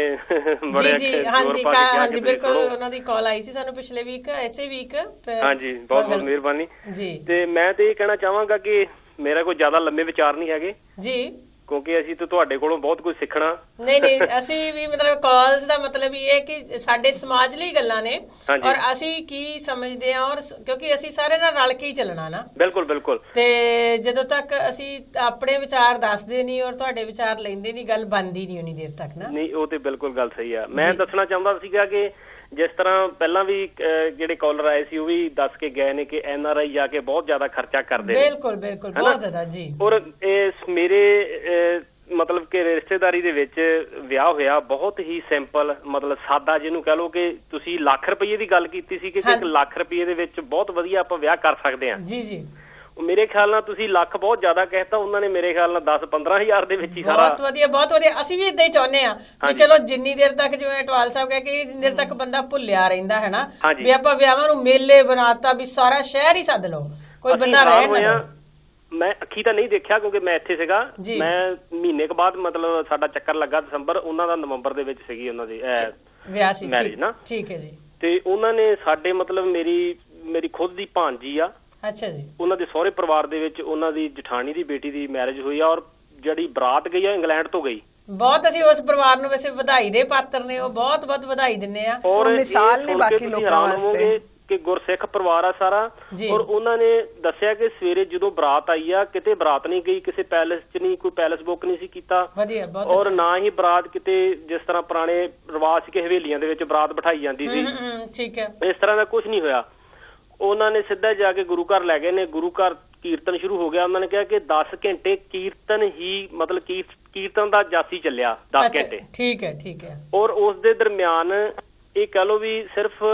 ਬੜੇ ਜੀ ਹਾਂਜੀ ਬਿਲਕੁਲ, ਉਹਨਾਂ ਦੀ ਕਾਲ ਆਈ ਸੀ ਸਾਨੂੰ ਪਿਛਲੇ ਵੀਕ, ਐਸੇ ਵੀਕ। ਹਾਂਜੀ, ਬਹੁਤ ਬਹੁਤ ਮਿਹਰਬਾਨੀ ਜੀ। ਤੇ ਮੈਂ ਤੇ ਇਹ ਕਹਿਣਾ ਚਾਹਾਂਗਾ ਕਿ ਮੇਰਾ ਕੋਈ ਜ਼ਿਆਦਾ ਲੰਮੇ ਵਿਚਾਰ ਨਹੀਂ ਹੈਗੇ ਜੀ, ਕਿਉਂਕਿ ਅਸੀਂ ਤਾਂ ਤੁਹਾਡੇ ਕੋਲੋਂ ਬਹੁਤ ਕੁਝ ਸਿੱਖਣਾ। ਨਹੀਂ ਅਸੀਂ ਵੀ ਮਤਲਬ ਕਾਲਸ ਦਾ ਮਤਲਬ ਇਹ ਹੈ ਕਿ ਸਾਡੇ ਸਮਾਜ ਲਈ ਗੱਲਾਂ ਨੇ ਔਰ ਅਸੀਂ ਕੀ ਸਮਝਦੇ ਹਾਂ, ਔਰ ਕਿਉਂਕਿ ਅਸੀਂ ਸਾਰੇ ਨਾਲ ਰਲ ਕੇ ਹੀ ਚੱਲਣਾ ਨਾ। ਬਿਲਕੁਲ ਬਿਲਕੁਲ। ਤੇ ਜਦੋਂ ਤੱਕ ਅਸੀਂ ਆਪਣੇ ਵਿਚਾਰ ਦੱਸਦੇ ਨਹੀਂ ਔਰ ਤੁਹਾਡੇ ਵਿਚਾਰ ਲੈਂਦੇ ਨਹੀਂ, ਗੱਲ ਬਣਦੀ ਨਹੀਂ ਉਨੀ ਦੇਰ ਤੱਕ ਨਾ। ਨਹੀਂ, ਉਹ ਤੇ ਬਿਲਕੁਲ ਗੱਲ ਸਹੀ ਆ। ਮੈਂ ਦੱਸਣਾ ਚਾਹੁੰਦਾ ਸੀਗਾ ਕਿ ਜਿਸ ਤਰ੍ਹਾਂ ਪਹਿਲਾਂ ਵੀ ਜਿਹੜੇ ਕਾਲਰ ਆਏ ਸੀ ਉਹ ਵੀ ਦੱਸ ਕੇ ਗਏ ਨੇ ਕਿ NRI ਜਾ ਕੇ ਬਹੁਤ ਜ਼ਿਆਦਾ ਖਰਚਾ ਕਰਦੇ ਨੇ। ਬਿਲਕੁਲ ਬਿਲਕੁਲ, ਬਹੁਤ ਜ਼ਿਆਦਾ ਜੀ। ਔਰ ਇਸ ਮੇਰੇ ਮਤਲਬ ਕਿ ਰਿਸ਼ਤੇਦਾਰੀ ਦੇ ਵਿੱਚ ਵਿਆਹ ਹੋਇਆ, ਬਹੁਤ ਹੀ ਸਿੰਪਲ, ਮਤਲਬ ਸਾਦਾ, ਜਿਹਨੂੰ ਕਹ ਲਓ ਕਿ ਤੁਸੀਂ ਲੱਖ ਰੁਪਏ ਦੀ ਗੱਲ ਕੀਤੀ ਸੀ ਕਿ 1 ਲੱਖ ਰੁਪਏ ਦੇ ਵਿੱਚ ਬਹੁਤ ਵਧੀਆ ਆਪਾਂ ਵਿਆਹ ਕਰ ਸਕਦੇ ਹਾਂ। ਜੀ ਜੀ। ਮੇਰੇ ਖਿਆਲ ਨਾਲ ਤੁਸੀਂ ਲੱਖ ਬਹੁਤ ਜ਼ਿਆਦਾ ਕਹਿਤਾ, ਉਹਨਾਂ ਨੇ ਮੇਰੇ ਖਿਆਲ ਨਾਲ 10-15 ਹਜ਼ਾਰ ਦੇ ਵਿੱਚ ਹੀ ਸਾਰਾ। ਬਹੁਤ ਵਧੀਆ ਬਹੁਤ ਵਧੀਆ। ਅਸੀਂ ਵੀ ਇਦਾਂ ਹੀ ਚਾਹੁੰਦੇ ਆ ਵੀ ਚਲੋ ਜਿੰਨੀ ਦੇਰ ਤੱਕ, ਜਿਵੇਂ ਅਟਵਾਲ ਸਾਹਿਬ ਕਹਿ ਕੇ, ਜਿੰਨੀ ਦੇਰ ਤੱਕ ਬੰਦਾ ਭੁੱਲਿਆ ਰਹਿੰਦਾ ਹੈ ਨਾ, ਵੀ ਆਪਾਂ ਵਿਆਹਾਂ ਨੂੰ ਮੇਲੇ ਬਣਾਤਾ ਵੀ ਸਾਰਾ ਸ਼ਹਿਰ ਹੀ ਸੱਦ ਲਓ, ਕੋਈ ਬੰਦਾ ਰਹਿ ਨਾ। ਮੈਂ ਅੱਖੀ ਤਾਂ ਨਹੀਂ ਦੇਖਿਆ ਕਿਉਂਕਿ ਮੈਂ ਇੱਥੇ ਸੀਗਾ। ਮੈਂ ਮਹੀਨੇ ਕੁ ਬਾਅਦ ਮਤਲਬ ਸਾਡਾ ਚੱਕਰ ਲੱਗਾ ਦਸੰਬਰ, ਉਹਨਾਂ ਦਾ ਨਵੰਬਰ ਦੇ ਵਿੱਚ ਸੀਗੀ ਉਹਨਾਂ ਦੀ ਵਿਆਹ ਸੀ ਮੈਰਿਜ ਨਾ। ਠੀਕ ਹੈ ਜੀ। ਤੇ ਉਹਨਾਂ ਨੇ ਸਾਡੇ ਮਤਲਬ ਮੇਰੀ ਖੁਦ ਦੀ ਭਾਂਜੀ ਆ। ਅੱਛਾ ਜੀ। ਉਹਨਾਂ ਦੇ ਸਹੁਰੇ ਪਰਿਵਾਰ ਦੇ ਵਿੱਚ ਉਹਨਾਂ ਦੀ ਜਠਾਣੀ ਦੀ ਬੇਟੀ ਦੀ ਮੈਰਿਜ ਹੋਈ ਆ, ਔਰ ਜਿਹੜੀ ਬਰਾਤ ਗਈ ਆ ਇੰਗਲੈਂਡ ਤੋਂ ਗਈ। ਬਹੁਤ ਅਸੀਂ ਉਸ ਪਰਿਵਾਰ ਨੂੰ ਵੈਸੇ ਵਧਾਈ ਦੇ ਪਾਤਰ ਨੇ, ਉਹ ਬਹੁਤ ਬਹੁਤ ਵਧਾਈ ਦਿੰਨੇ ਆ। ਔਰ ਮਿਸਾਲ ਨੇ ਬਾਕੀ ਲੋਕਾਂ ਵਾਸਤੇ ਕਿ ਗੁਰਸਿੱਖ ਪਰਿਵਾਰ ਆ ਸਾਰਾ। ਔਰ ਉਹਨਾਂ ਨੇ ਦੱਸਿਆ ਕਿ ਸਵੇਰੇ ਜਦੋਂ ਬਰਾਤ ਆਈ ਆ, ਕਿਤੇ ਬਰਾਤ ਨਹੀਂ ਗਈ ਕਿਸੇ ਪੈਲਸ 'ਚ, ਨਹੀਂ ਕੋਈ ਪੈਲਸ ਬੁੱਕ ਨਹੀਂ ਸੀ ਕੀਤਾ, ਔਰ ਨਾ ਹੀ ਬਰਾਤ ਕਿਤੇ ਜਿਸ ਤਰ੍ਹਾਂ ਪੁਰਾਣੇ ਰਿਵਾਜ ਸੀ ਕਿ ਹਵੇਲੀਆਂ ਦੇ ਵਿੱਚ ਬਰਾਤ ਬਿਠਾਈ ਜਾਂਦੀ ਸੀ, ਠੀਕ ਹੈ, ਇਸ ਤਰ੍ਹਾਂ ਦਾ ਕੁਝ ਨਹੀਂ ਹੋਇਆ। ਉਹਨਾਂ ਨੇ ਸਿੱਧਾ ਜਾ ਕੇ ਗੁਰੂ ਘਰ ਲੈ ਗਏ ਨੇ। ਗੁਰੂ ਘਰ ਕੀਰਤਨ ਸ਼ੁਰੂ ਹੋ ਗਿਆ। ਉਹਨਾਂ ਨੇ ਕਿਹਾ ਕਿ 10 ਘੰਟੇ ਕੀਰਤਨ ਹੀ, ਮਤਲਬ ਕੀਰਤਨ ਦਾ ਜਾਸੀ ਚੱਲਿਆ 10 ਘੰਟੇ। ਠੀਕ ਹੈ ਠੀਕ ਹੈ। ਔਰ ਉਸ ਦੇ ਦਰਮਿਆਨ ਇਹ ਕਹ ਲਓ ਵੀ ਸਿਰਫ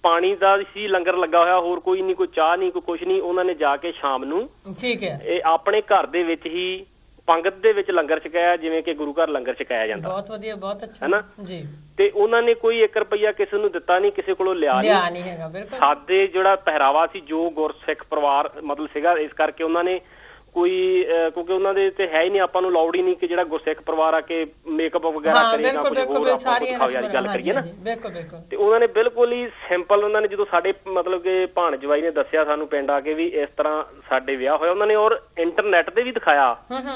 ਪਾਣੀ ਦਾ ਸੀ ਲੰਗਰ ਲੱਗਾ ਹੋਇਆ, ਹੋਰ ਕੋਈ ਨਹੀਂ, ਕੋਈ ਚਾਹ ਨਹੀਂ, ਕੋਈ ਕੁਛ ਨਹੀਂ। ਉਹਨਾਂ ਨੇ ਜਾ ਕੇ ਸ਼ਾਮ ਨੂੰ, ਠੀਕ ਹੈ, ਇਹ ਆਪਣੇ ਘਰ ਦੇ ਵਿੱਚ ਹੀ ਪੰਗਤ ਦੇ ਵਿੱਚ ਲੰਗਰ ਛਕਾਇਆ, ਜਿਵੇਂ ਕਿ ਗੁਰੂ ਘਰ ਲੰਗਰ ਛਕਾਇਆ ਜਾਂਦਾ। ਬਹੁਤ ਵਧੀਆ, ਬਹੁਤ ਅੱਛਾ ਹੈਨਾ ਜੀ। ਤੇ ਉਹਨਾਂ ਨੇ ਕੋਈ 1 ਰੁਪਈਆ ਕਿਸੇ ਨੂੰ ਦਿੱਤਾ ਨਹੀਂ, ਕਿਸੇ ਕੋਲੋਂ ਲਿਆ ਨਹੀਂ ਹੈਗਾ। ਬਿਲਕੁਲ ਸਾਦੇ ਜਿਹੜਾ ਪਹਿਰਾਵਾ ਸੀ, ਜੋ ਗੁਰਸਿੱਖ ਪਰਿਵਾਰ ਮਤਲਬ ਸੀਗਾ, ਇਸ ਕਰਕੇ ਉਹਨਾਂ ਨੇ ਕੋਈ ਕਿਉਂਕਿ ਉਹਨਾਂ ਦੇ ਤੇ ਹੈ ਹੀ ਨਹੀਂ, ਆਪਾਂ ਨੂੰ ਲਾਉਡ ਹੀ ਨਹੀਂ ਕਿ ਜਿਹੜਾ ਗੁਰਸਿੱਖ ਪਰਿਵਾਰ ਆ ਕੇ ਮੇਕਅਪ ਵਗੈਰਾ ਕਰੇ ਜਾਂ ਕੁਝ ਹੋਰ ਆਪਾਂ ਵਾਲੀ ਗੱਲ ਕਰੀਏ ਨਾ। ਤੇ ਉਹਨਾਂ ਨੇ ਬਿਲਕੁਲ ਹੀ ਸਿੰਪਲ, ਉਹਨਾਂ ਨੇ ਜਦੋਂ ਸਾਡੇ ਮਤਲਬ ਕਿ ਭਾਣ ਜਵਾਈ ਨੇ ਦੱਸਿਆ ਸਾਨੂੰ ਪਿੰਡ ਆ ਕੇ ਵੀ ਇਸ ਤਰ੍ਹਾਂ ਸਾਡੇ ਵਿਆਹ ਹੋਇਆ, ਉਹਨਾਂ ਨੇ ਔਰ ਇੰਟਰਨੈਟ ਤੇ ਵੀ ਦਿਖਾਇਆ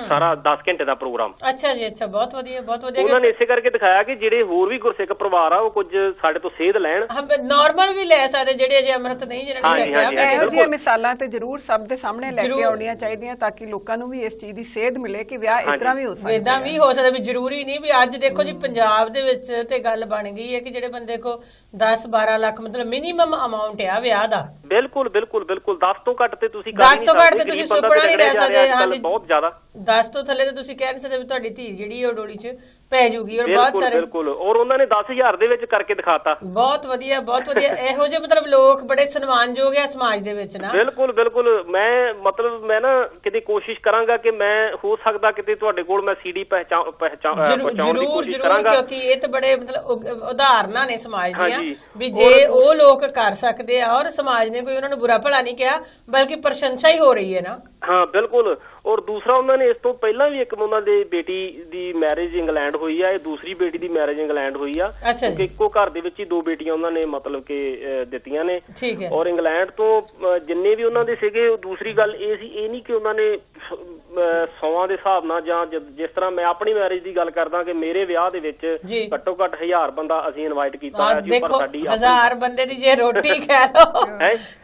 ਸਾਰਾ 10 ਘੰਟੇ ਦਾ ਪ੍ਰੋਗਰਾਮ। ਅੱਛਾ ਜੀ, ਅੱਛਾ, ਬਹੁਤ ਵਧੀਆ, ਬਹੁਤ ਵਧੀਆ। ਉਹਨਾਂ ਨੇ ਇਸੇ ਕਰਕੇ ਦਿਖਾਇਆ ਕਿ ਜਿਹੜੇ ਹੋਰ ਵੀ ਗੁਰਸਿੱਖ ਪਰਿਵਾਰ ਆ ਉਹ ਕੁਝ ਸਾਡੇ ਤੋਂ ਸੇਧ ਲੈਣ, ਨਾਰਮਲ ਵੀ ਲੈ ਸਕਦੇ ਜਿਹੜੇ ਅਜੇ ਅੰਮ੍ਰਿਤ ਨਹੀਂ ਜਿਹਨਾਂ ਨੇ ਛਕਿਆ। ਇਹੋ ਜਿਹੀਆਂ ਮਿਸਾਲਾਂ ਤੇ ਜ਼ਰੂਰ ਸਭ ਦੇ ਸਾਹਮਣੇ ਲੈ ਕੇ ਆਉਣੀਆਂ ਚਾਹੀਦੀਆਂ ਤਾਂ ਕਿ ਲੋਕਾਂ ਨੂੰ ਵੀ ਇਸ ਚੀਜ਼ ਦੀ ਸੇਧ ਮਿਲੇ ਕਿ ਵਿਆਹ ਇਸ ਤਰ੍ਹਾਂ ਵੀ ਹੋ ਸਕਦਾ, ਇਦਾਂ ਵੀ ਹੋ ਸਕਦਾ, ਵੀ ਜ਼ਰੂਰੀ ਨਹੀਂ ਵੀ ਅੱਜ ਦੇਖੋ ਜੀ ਪੰਜਾਬ ਦੇ ਵਿੱਚ ਤੇ ਗੱਲ ਬਣ ਗਈ ਹੈ ਕਿ ਜਿਹੜੇ ਬੰਦੇ ਕੋ 10-12 ਲੱਖ ਮਤਲਬ ਮਿਨੀਮਮ ਅਮਾਉਂਟ ਆ ਵਿਆਹ ਦਾ। ਬਿਲਕੁਲ ਬਿਲਕੁਲ ਬਿਲਕੁਲ 10 ਤੋਂ ਘੱਟ ਤੇ ਤੁਸੀਂ 10 ਤੋਂ ਘੱਟ ਤੇ ਤੁਸੀਂ ਸੁਪਨਾ ਨਹੀਂ ਰਹਿ ਸਕਦੇ। ਹਾਂਜੀ, ਬਹੁਤ ਜ਼ਿਆਦਾ 10 ਤੋਂ ਥੱਲੇ ਤੇ ਤੁਸੀਂ ਕਹਿ ਨਹੀਂ ਸਕਦੇ ਵੀ ਤੁਹਾਡੀ ਧੀ ਜਿਹੜੀ ਉਹ ਡੋਲੀ 'ਚ ਪੈ ਜੂਗੀ। ਔਰ ਬਹੁਤ ਸਾਰੇ ਬਿਲਕੁਲ, ਔਰ ਉਹਨਾਂ ਨੇ 10,000 ਦੇ ਵਿੱਚ ਕਰਕੇ ਦਿਖਾਤਾ। ਬਹੁਤ ਵਧੀਆ, ਬਹੁਤ ਵਧੀਆ। ਇਹੋ ਜਿਹੇ ਮਤਲਬ ਲੋਕ ਬੜੇ ਸਨਮਾਨਯੋਗ ਆ ਸਮਾਜ ਦੇ ਵਿੱਚ ਨਾ। ਬਿਲਕੁਲ ਬਿਲਕੁਲ। ਮੈਂ ਨਾ ਕਿਤੇ ਕੋਸ਼ਿਸ਼ ਕਰਾਂਗਾ ਕਿ ਮੈਂ ਹੋ ਸਕਦਾ ਕਿਤੇ ਤੁਹਾਡੇ ਕੋਲ ਮੈਂ CD ਪਹੁੰਚਾਉਣ ਦੀ ਕੋਸ਼ਿਸ਼ ਕਰਾਂਗਾ, ਕਿਉਂਕਿ ਇਹ ਤਾਂ ਬੜੇ ਮਤਲਬ ਉਦਾਹਰਨਾਂ ਨੇ ਸਮਾਜ ਦੀਆਂ ਵੀ ਜੇ ਉਹ ਲੋਕ ਕਰ ਸਕਦੇ ਆ ਔਰ ਸਮਾਜ ਨੇ ਕੋਈ ਉਹਨਾਂ ਨੂੰ ਬੁਰਾ ਭਲਾ ਨਹੀਂ ਕਿਹਾ ਬਲਕਿ ਪ੍ਰਸ਼ੰਸਾ ਹੀ ਹੋ ਰਹੀ ਹੈ ਨਾ। ਹਾਂ ਬਿਲਕੁਲ। ਔਰ ਦੂਸਰਾ ਉਹਨਾਂ ਨੇ ਇਸ ਤੋਂ ਪਹਿਲਾਂ ਵੀ ਇੱਕ ਉਹਨਾਂ ਦੇ ਬੇਟੀ ਦੀ ਮੈਰਿਜ ਇੰਗਲੈਂਡ ਹੋਈ ਆ, ਇਹ ਦੂਸਰੀ ਬੇਟੀ ਦੀ ਮੈਰਿਜ ਇੰਗਲੈਂਡ ਹੋਈ ਆ, ਕਿਉਂਕਿ ਇੱਕੋ ਘਰ ਦੇ ਵਿੱਚ ਹੀ 2 ਬੇਟੀਆਂ ਉਹਨਾਂ ਨੇ ਮਤਲਬ ਕਿ ਦਿੱਤੀਆਂ ਨੇ। ਔਰ ਇੰਗਲੈਂਡ ਤੋਂ ਜਿੰਨੇ ਵੀ ਉਹਨਾਂ ਦੇ ਸੀਗੇ, ਦੂਸਰੀ ਗੱਲ ਇਹ ਸੀ, ਇਹ ਨਹੀਂ ਕਿ ਉਹਨਾਂ ਨੇ 100 ਦੇ ਹਿਸਾਬ ਨਾਲ ਜਾਂ ਜਿਸ ਤਰ੍ਹਾਂ ਮੈਂ ਆਪਣੀ ਮੈਰਿਜ ਦੀ ਗੱਲ ਕਰਦਾ ਕਿ ਮੇਰੇ ਵਿਆਹ ਦੇ ਵਿੱਚ ਘੱਟੋ ਘੱਟ 1000 ਬੰਦਾ ਅਸੀਂ ਇਨਵਾਈਟ ਕੀਤਾ ਹੋਇਆ ਸੀ। ਪਰ ਸਾਡੀ 1000 ਬੰਦੇ ਦੀ ਜੇ ਰੋਟੀ ਖਾ ਲਓ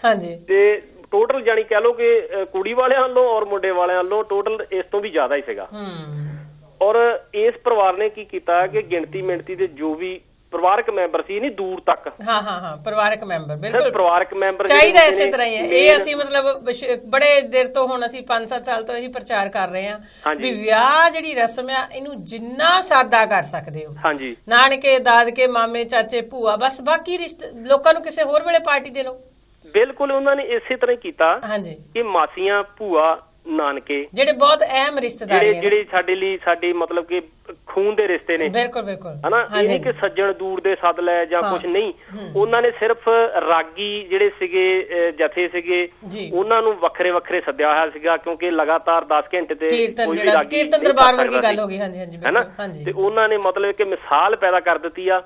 ਹਾਂਜੀ, ਤੇ ਟੋਟਲ ਜਾਨੀ ਕਹਿ ਲਓ ਕਿ ਕੁੜੀ ਵਾਲਿਆਂ ਵੱਲੋਂ ਔਰ ਮੁੰਡੇ ਵਾਲਿਆਂ ਵੱਲੋਂ ਟੋਟਲ ਇਸ ਤੋਂ ਵੀ ਜ਼ਿਆਦਾ ਹੀ ਸੀਗਾ। ਔਰ ਇਸ ਪਰਿਵਾਰ ਨੇ ਕੀ ਕੀਤਾ ਕਿ ਗਿਣਤੀ ਮਿਣਤੀ ਦੇ ਜੋ ਵੀ ਪਰਿਵਾਰਕ ਮੈਂਬਰ ਸੀ, ਨਹੀਂ ਦੂਰ ਤੱਕ ਪਰਿਵਾਰਕ ਮੈਂਬਰ, ਬਿਲਕੁਲ ਪਰਿਵਾਰਕ ਮੈਂਬਰ ਚਾਹੀਦਾ ਇਸੇ ਤਰ੍ਹਾਂ ਹੀ ਹੈ। ਇਹ ਅਸੀਂ ਮਤਲਬ ਬੜੇ ਦੇਰ ਤੋਂ ਹੁਣ ਅਸੀਂ 5-7 ਸਾਲ ਤੋਂ ਇਹੀ ਪ੍ਰਚਾਰ ਕਰ ਰਹੇ ਹਾਂ ਵੀ ਵਿਆਹ ਜਿਹੜੀ ਰਸਮ ਆ ਇਹਨੂੰ ਜਿੰਨਾ ਸਾਦਾ ਕਰ ਸਕਦੇ ਹੋ। ਹਾਂਜੀ, ਨਾਨਕੇ ਦਾਦਕੇ ਮਾਮੇ ਚਾਚੇ ਭੂਆ ਬਸ, ਬਾਕੀ ਰਿਸ਼ਤੇ ਲੋਕਾਂ ਨੂੰ ਕਿਸੇ ਹੋਰ ਵੇਲੇ ਪਾਰਟੀ ਦੇ ਲਓ। ਬਿਲਕੁਲ ਉਹਨਾਂ ਨੇ ਇਸੇ ਤਰ੍ਹਾਂ ਹੀ ਕੀਤਾ ਕਿ ਮਾਸੀਆਂ ਭੂਆ ਨਾਨਕੇ ਜਿਹੜੇ ਬਹੁਤ ਅਹਿਮ ਰਿਸ਼ਤੇਦਾਰ ਨੇ, ਜਿਹੜੇ ਸਾਡੇ ਲਈ ਸਾਡੇ ਮਤਲਬ ਕਿ ਖੂਨ ਦੇ ਰਿਸ਼ਤੇ ਨੇ। ਬਿਲਕੁਲ ਬਿਲਕੁਲ ਹਨਾ, ਇਹ ਨਹੀਂ ਕਿ ਸੱਜਣ ਦੂਰ ਦੇ ਸੱਦ ਲੈ ਜਾਂ ਕੁਝ ਨਹੀਂ। ਉਹਨਾਂ ਨੇ ਸਿਰਫ ਰਾਗੀ ਜਿਹੜੇ ਸੀਗੇ ਜਥੇ ਸੀਗੇ ਉਹਨਾਂ ਨੂੰ ਵੱਖਰੇ ਵੱਖਰੇ ਸੱਦਿਆ ਹੋਇਆ ਸੀਗਾ, ਕਿਉਂਕਿ ਲਗਾਤਾਰ 10 ਘੰਟੇ ਤੇ ਕੀਰਤਨ ਦਰਬਾਰ ਵਰਗੀ ਗੱਲ ਹੋ ਗਈ। ਹਾਂਜੀ ਹਾਂਜੀ, ਹਨਾ, ਤੇ ਉਹਨਾਂ ਨੇ ਮਤਲਬ ਕਿ ਮਿਸਾਲ ਪੈਦਾ ਕਰ ਦਿੱਤੀ ਆ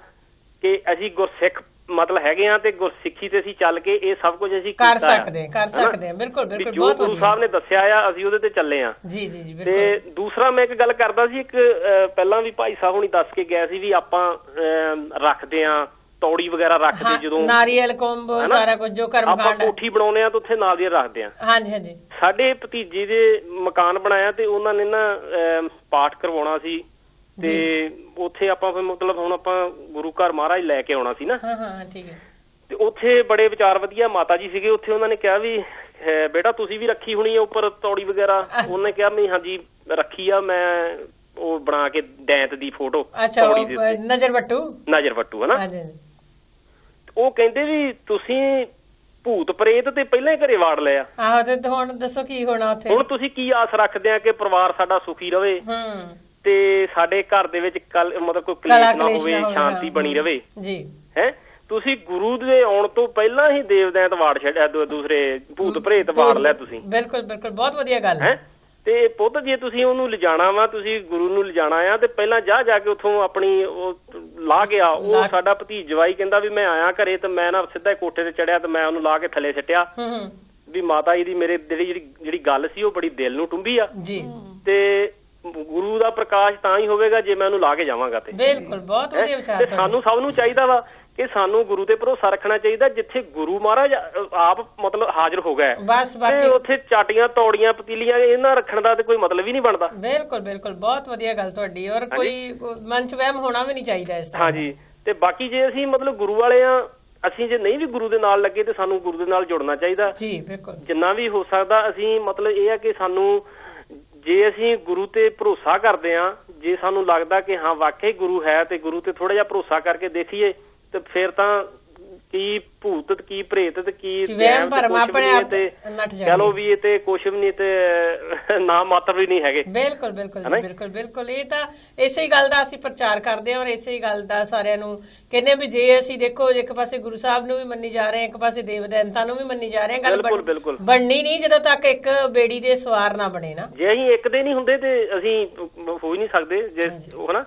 ਕਿ ਅਸੀਂ ਗੁਰਸਿੱਖ ਮਤਲਬ ਹੈਗੇ ਆ ਤੇ ਗੁਰਸਿੱਖੀ ਤੇ ਅਸੀਂ ਚੱਲ ਕੇ ਇਹ ਸਭ ਕੁਝ ਅਸੀਂ ਕਰ ਸਕਦੇ ਹਾਂ। ਬਿਲਕੁਲ ਬਿਲਕੁਲ, ਬਹੁਤ ਗੁਰੂ ਸਾਹਿਬ ਨੇ ਦੱਸਿਆ ਆ ਅਸੀਂ ਉਹਦੇ ਤੇ ਚੱਲੇ ਆ। ਜੀ ਜੀ ਜੀ, ਤੇ ਦੂਸਰਾ ਮੈਂ ਇੱਕ ਗੱਲ ਕਰਦਾ ਸੀ, ਇੱਕ ਪਹਿਲਾਂ ਵੀ ਭਾਈ ਸਾਹਿਬ ਹੁਣੀ ਦੱਸ ਕੇ ਗਿਆ ਸੀ ਵੀ ਆਪਾਂ ਰੱਖਦੇ ਆ ਤੌੜੀ ਵਗੈਰਾ ਰੱਖਦੇ, ਜਦੋਂ ਨਾਰੀਅਲ ਕੁੰਭ ਸਾਰਾ ਕੁਝ ਜੋ ਕਰਮਕਾਂਡ ਆਪਾਂ ਕੋਠੀ ਬਣਾਉਨੇ ਆ ਤਾਂ ਉੱਥੇ ਨਾਰੀਅਲ ਰੱਖਦੇ ਆ। ਹਾਂਜੀ ਹਾਂਜੀ, ਸਾਡੇ ਭਤੀਜੇ ਦੇ ਮਕਾਨ ਬਣਾਇਆ ਤੇ ਉਹਨਾਂ ਨੇ ਨਾ ਪਾਠ ਕਰਵਾਉਣਾ ਸੀ ਤੇ ਉੱਥੇ ਆਪਾਂ ਫਿਰ ਮਤਲਬ ਹੁਣ ਆਪਾਂ ਗੁਰੂ ਘਰ ਮਹਾਰਾਜ ਲੈ ਕੇ ਆਉਣਾ ਸੀ ਨਾ। ਠੀਕ ਹੈ। ਤੇ ਉੱਥੇ ਬੜੇ ਵਿਚਾਰ ਵਧੀਆ ਮਾਤਾ ਜੀ ਸੀਗੇ ਉੱਥੇ, ਉਹਨਾਂ ਨੇ ਕਿਹਾ ਵੀ ਬੇਟਾ ਤੁਸੀਂ ਵੀ ਰੱਖੀ ਹੋਣੀ ਆ ਉੱਪਰ ਤੌੜੀ ਵਗੈਰਾ? ਉਹਨੇ ਕਿਹਾ ਵੀ ਹਾਂਜੀ ਰੱਖੀ ਆ, ਮੈਂ ਉਹ ਬਣਾ ਕੇ ਦੈਂਤ ਦੀ ਫੋਟੋ ਨਜ਼ਰ ਵੱਟੂ ਹਨਾ। ਉਹ ਕਹਿੰਦੇ ਵੀ ਤੁਸੀਂ ਭੂਤ ਪ੍ਰੇਤ ਤੇ ਪਹਿਲਾਂ ਹੀ ਘਰੇ ਵਾੜ ਲਿਆ। ਆਹੋ, ਤੇ ਹੁਣ ਦੱਸੋ ਕੀ ਹੋਣਾ ਉੱਥੇ? ਹੁਣ ਤੁਸੀਂ ਕੀ ਆਸ ਰੱਖਦੇ ਆ ਕਿ ਪਰਿਵਾਰ ਸਾਡਾ ਸੁਖੀ ਰਵੇ ਤੇ ਸਾਡੇ ਘਰ ਦੇ ਵਿੱਚ ਮਤਲਬ ਕੋਈ ਕਲੇਸ਼ ਨਾ ਹੋਵੇ, ਸ਼ਾਂਤੀ ਬਣੀ ਰਵੇ ਜੀ। ਹੈ ਤੁਸੀਂ ਗੁਰੂ ਦੇ ਆਉਣ ਤੋਂ ਪਹਿਲਾਂ ਹੀ ਦੇਵਦੈਂਤ ਵਾੜ ਛੱਡਿਆ, ਦੂਸਰੇ ਭੂਤ ਪ੍ਰੇਤ ਵਾੜ ਲਿਆ ਤੁਸੀਂ। ਬਿਲਕੁਲ ਬਿਲਕੁਲ, ਬਹੁਤ ਵਧੀਆ ਗੱਲ ਹੈ। ਤੇ ਪੁੱਤ ਜੇ ਤੁਸੀਂ ਉਹਨੂੰ ਲਿਜਾਣਾ ਵਾ, ਤੁਸੀਂ ਗੁਰੂ ਨੂੰ ਲਿਜਾਣਾ ਆ ਤੇ ਪਹਿਲਾਂ ਜਾ ਕੇ ਉੱਥੋਂ ਆਪਣੀ ਉਹ ਲਾ ਗਿਆ। ਉਹ ਸਾਡਾ ਭਤੀਜ ਜਵਾਈ ਕਹਿੰਦਾ ਵੀ ਮੈਂ ਆਇਆ ਘਰੇ ਤੇ ਮੈਂ ਨਾ ਸਿੱਧਾ ਕੋਠੇ ਤੇ ਚੜਿਆ ਤੇ ਮੈਂ ਉਹਨੂੰ ਲਾ ਕੇ ਥੱਲੇ ਸਿੱਟਿਆ ਵੀ ਮਾਤਾ ਜੀ ਦੀ ਮੇਰੇ ਜਿਹੜੀ ਗੱਲ ਸੀ ਉਹ ਬੜੀ ਦਿਲ ਨੂੰ ਟੁੰਬੀ ਆ ਜੀ। ਤੇ ਗੁਰੂ ਦਾ ਪ੍ਰਕਾਸ਼ ਤਾਂ ਹੀ ਹੋਵੇਗਾ ਜੇ ਮੈਂ ਉਹਨੂੰ ਲਾ ਕੇ ਜਾਵਾਂਗਾ। ਤੇ ਬਿਲਕੁਲ ਬਹੁਤ ਵਧੀਆ ਵਿਚਾਰ। ਤੇ ਸਾਨੂੰ ਸਭ ਨੂੰ ਚਾਹੀਦਾ ਵਾ ਕਿ ਸਾਨੂੰ ਗੁਰੂ ਤੇ ਭਰੋਸਾ ਰੱਖਣਾ ਚਾਹੀਦਾ, ਜਿੱਥੇ ਗੁਰੂ ਮਹਾਰਾਜ ਆਪ ਮਤਲਬ ਹਾਜ਼ਰ ਹੋ ਗਏ ਤੇ ਉੱਥੇ ਚਾਟੀਆਂ ਤੌੜੀਆਂ ਪਤੀਲੀਆਂ ਇਹਨਾਂ ਰੱਖਣ ਦਾ ਤੇ ਕੋਈ ਮਤਲਬ ਹੀ ਨਹੀਂ ਬਣਦਾ। ਬਿਲਕੁਲ ਬਿਲਕੁਲ, ਬਹੁਤ ਵਧੀਆ ਗੱਲ ਤੁਹਾਡੀ। ਔਰ ਕੋਈ ਮਨ ਚ ਵਹਿਮ ਹੋਣਾ ਵੀ ਨਹੀਂ ਚਾਹੀਦਾ ਇਸ ਤਰ੍ਹਾਂ। ਹਾਂਜੀ, ਤੇ ਬਾਕੀ ਜੇ ਅਸੀਂ ਮਤਲਬ ਗੁਰੂ ਵਾਲੇ ਆ, ਅਸੀਂ ਜੇ ਨਹੀਂ ਵੀ ਗੁਰੂ ਦੇ ਨਾਲ ਲੱਗੇ ਤੇ ਸਾਨੂੰ ਗੁਰੂ ਦੇ ਨਾਲ ਜੁੜਨਾ ਚਾਹੀਦਾ ਜੀ। ਬਿਲਕੁਲ, ਜਿੰਨਾ ਵੀ ਹੋ ਸਕਦਾ ਅਸੀਂ ਮਤਲਬ ਇਹ ਆ ਕਿ ਸਾਨੂੰ ਜੇ ਅਸੀਂ ਗੁਰੂ ਤੇ ਭਰੋਸਾ ਕਰਦੇ ਆ, ਜੇ ਸਾਨੂੰ ਲੱਗਦਾ ਕਿ ਹਾਂ ਵਾਕਈ ਗੁਰੂ ਹੈ ਤੇ ਗੁਰੂ ਤੇ ਥੋੜਾ ਜਿਹਾ ਭਰੋਸਾ ਕਰਕੇ ਦੇਖੀਏ ਤੇ ਫਿਰ ਤਾਂ ਕੀ ਭੂਤ ਕੀ ਪ੍ਰੇਤ ਤੇ ਕੀ ਵਹਿਮ ਭਰਮ ਆਪਣੇ ਆਪ ਨੱਠ ਜਾਂਦੇ, ਕਹ ਲੋ ਵੀ ਇਹ ਤੇ ਕੁਛ ਵੀ ਨਹੀਂ ਤੇ ਨਾ ਮਾਤਰ ਵੀ ਨਹੀਂ ਹੈਗੇ। ਬਿਲਕੁਲ ਬਿਲਕੁਲ ਜੀ, ਬਿਲਕੁਲ ਬਿਲਕੁਲ। ਇਹ ਤਾਂ ਇਸੇ ਹੀ ਗੱਲ ਦਾ ਅਸੀਂ ਪ੍ਰਚਾਰ ਕਰਦੇ ਹਾਂ ਔਰ ਇਸੇ ਹੀ ਗੱਲ ਦਾ ਸਾਰਿਆਂ ਨੂੰ ਕਹਿੰਦੇ ਵੀ ਜੇ ਅਸੀਂ ਦੇਖੋ ਇੱਕ ਪਾਸੇ ਗੁਰੂ ਸਾਹਿਬ ਨੂੰ ਵੀ ਮੰਨੀ ਜਾ ਰਹੇ ਹਾਂ, ਇੱਕ ਪਾਸੇ ਦੇਵ ਦੇਵਤਾਂ ਨੂੰ ਵੀ ਮੰਨੀ ਜਾ ਰਹੇ ਹਾਂ, ਗੱਲ ਬਣਨੀ ਨਹੀਂ ਜਦੋਂ ਤੱਕ ਇੱਕ ਬੇੜੀ ਦੇ ਸਵਾਰ ਨਾ ਬਣੇ ਨਾ। ਜੇ ਅਸੀਂ ਇੱਕ ਦੇ ਨਹੀਂ ਹੁੰਦੇ ਤੇ ਅਸੀਂ ਹੋ ਹੀ ਨਹੀਂ ਸਕਦੇ ਜੇ ਹਨਾ।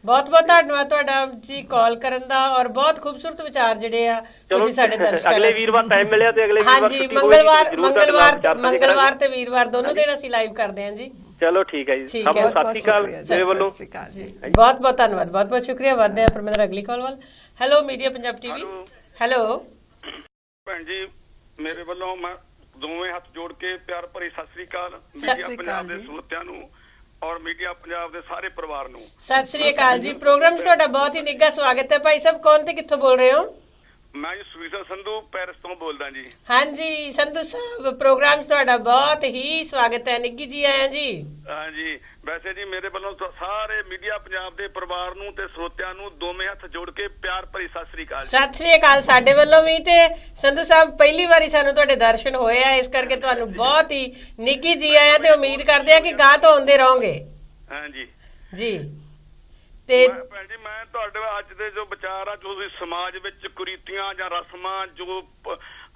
ਬਹੁਤ ਬਹੁਤ ਧੰਨਵਾਦ ਤੁਹਾਡਾ ਜੀ ਕਾਲ ਕਰਨ ਦਾ ਔਰ ਬਹੁਤ ਖੂਬਸੂਰਤ ਵਿਚਾਰ ਜਿਹੜੇ ਆ ਤੁਸੀਂ ਸਾਡੇ ਦਰਸ਼ਕਾਂ ਅਗਲੇ ਵੀਰਵਾਰ ਟਾਈਮ ਮਿਲਿਆ ਤੇ ਅਗਲੇ ਵੀਰਵਾਰ ਹਾਂਜੀ ਮੰਗਲਵਾਰ ਤੇ ਵੀਰਵਾਰ ਦੋਨੋਂ ਦਿਨ ਅਸੀਂ ਲਾਈਵ ਕਰਦੇ ਹਾਂ ਜੀ। ਚਲੋ ਠੀਕ ਹੈ ਜੀ, ਸਭ ਨੂੰ ਸਤਿ ਸ਼੍ਰੀ ਅਕਾਲ ਮੇਰੇ ਵੱਲੋਂ। ਬਹੁਤ ਬਹੁਤ ਧੰਨਵਾਦ, ਬਹੁਤ ਬਹੁਤ ਸ਼ੁਕਰੀਆ। ਵਧਦੇ ਹਾਂ ਪਰਮਿੰਦਰ ਅਗਲੀ ਕਾਲ ਵੱਲ। Hello media Punjab TV. Hello ਭੈਣ ਜੀ, ਮੇਰੇ ਵੱਲੋਂ ਮੈਂ ਦੋਵੇਂ ਹੱਥ ਜੋੜ ਕੇ ਪਿਆਰ ਭਰੀ ਸਤਿ ਸ਼੍ਰੀ ਅਕਾਲ ਮੀਡੀਆ ਪੰਜਾਬ ਦੇ ਸਰੋਤਿਆਂ ਨੂੰ ਔਰ ਮੀਡੀਆ ਪੰਜਾਬ ਦੇ ਸਾਰੇ ਪਰਿਵਾਰ ਨੂੰ ਸਤਿ ਸ਼੍ਰੀ ਅਕਾਲ ਜੀ। ਪ੍ਰੋਗਰਾਮ 'ਚ ਤੁਹਾਡਾ ਬਹੁਤ ਹੀ ਨਿੱਘਾ ਸਵਾਗਤ ਹੈ। ਭਾਈ ਸਾਹਿਬ ਕੌਣ ਤੇ ਕਿੱਥੋਂ ਬੋਲ ਰਹੇ ਹੋ? ਮੈਂ ਜੀ ਸੁਵੀਸਾ ਸੰਧੂ ਪੈਰਿਸ ਤੋਂ ਬੋਲਦਾ ਜੀ। ਹਾਂਜੀ ਸੰਧੂ ਸਾਹਿਬ, ਪ੍ਰੋਗਰਾਮ 'ਚ ਤੁਹਾਡਾ ਬਹੁਤ ਹੀ ਸਵਾਗਤ ਹੈ। ਨਿੱਗੀ ਜੀ ਆਇਆ ਜੀ। ਹਾਂਜੀ, ਵੈਸੇ ਜੀ ਮੇਰੇ ਵੱਲੋਂ ਸਾਰੇ ਮੀਡੀਆ ਪੰਜਾਬ ਦੇ ਪਰਿਵਾਰ ਨੂੰ ਤੇ ਸਰੋਤਿਆਂ ਨੂੰ ਦੋਵੇਂ ਹੱਥ ਜੋੜ ਕੇ ਪਿਆਰ ਭਰੀ ਸਤਿ ਸ਼੍ਰੀ ਅਕਾਲ। ਸਤਿ ਸ਼੍ਰੀ ਅਕਾਲ ਸਾਡੇ ਵੱਲੋਂ ਵੀ। ਤੇ ਸੰਧੂ ਸਾਹਿਬ ਪਹਿਲੀ ਵਾਰੀ ਸਾਨੂੰ ਤੁਹਾਡੇ ਦਰਸ਼ਨ ਹੋਏ ਆ, ਇਸ ਕਰਕੇ ਤੁਹਾਨੂੰ ਬਹੁਤ ਹੀ ਨਿੱਗੀ ਜੀ ਆਇਆ ਤੇ ਉਮੀਦ ਕਰਦੇ ਆ ਕਿ ਗਾਂ ਤੋਂ ਆਉਂਦੇ ਰਹੋਗੇ। ਹਾਂਜੀ ਜੀ। ਤੇ ਭੈਣ ਜੀ, ਮੈਂ ਤੁਹਾਡੇ ਅੱਜ ਦੇ ਜੋ ਵਿਚਾਰ ਆ, ਜੋ ਤੁਸੀਂ ਸਮਾਜ ਵਿੱਚ ਕੁਰੀਤੀਆਂ ਜਾਂ ਰਸਮਾਂ ਜੋ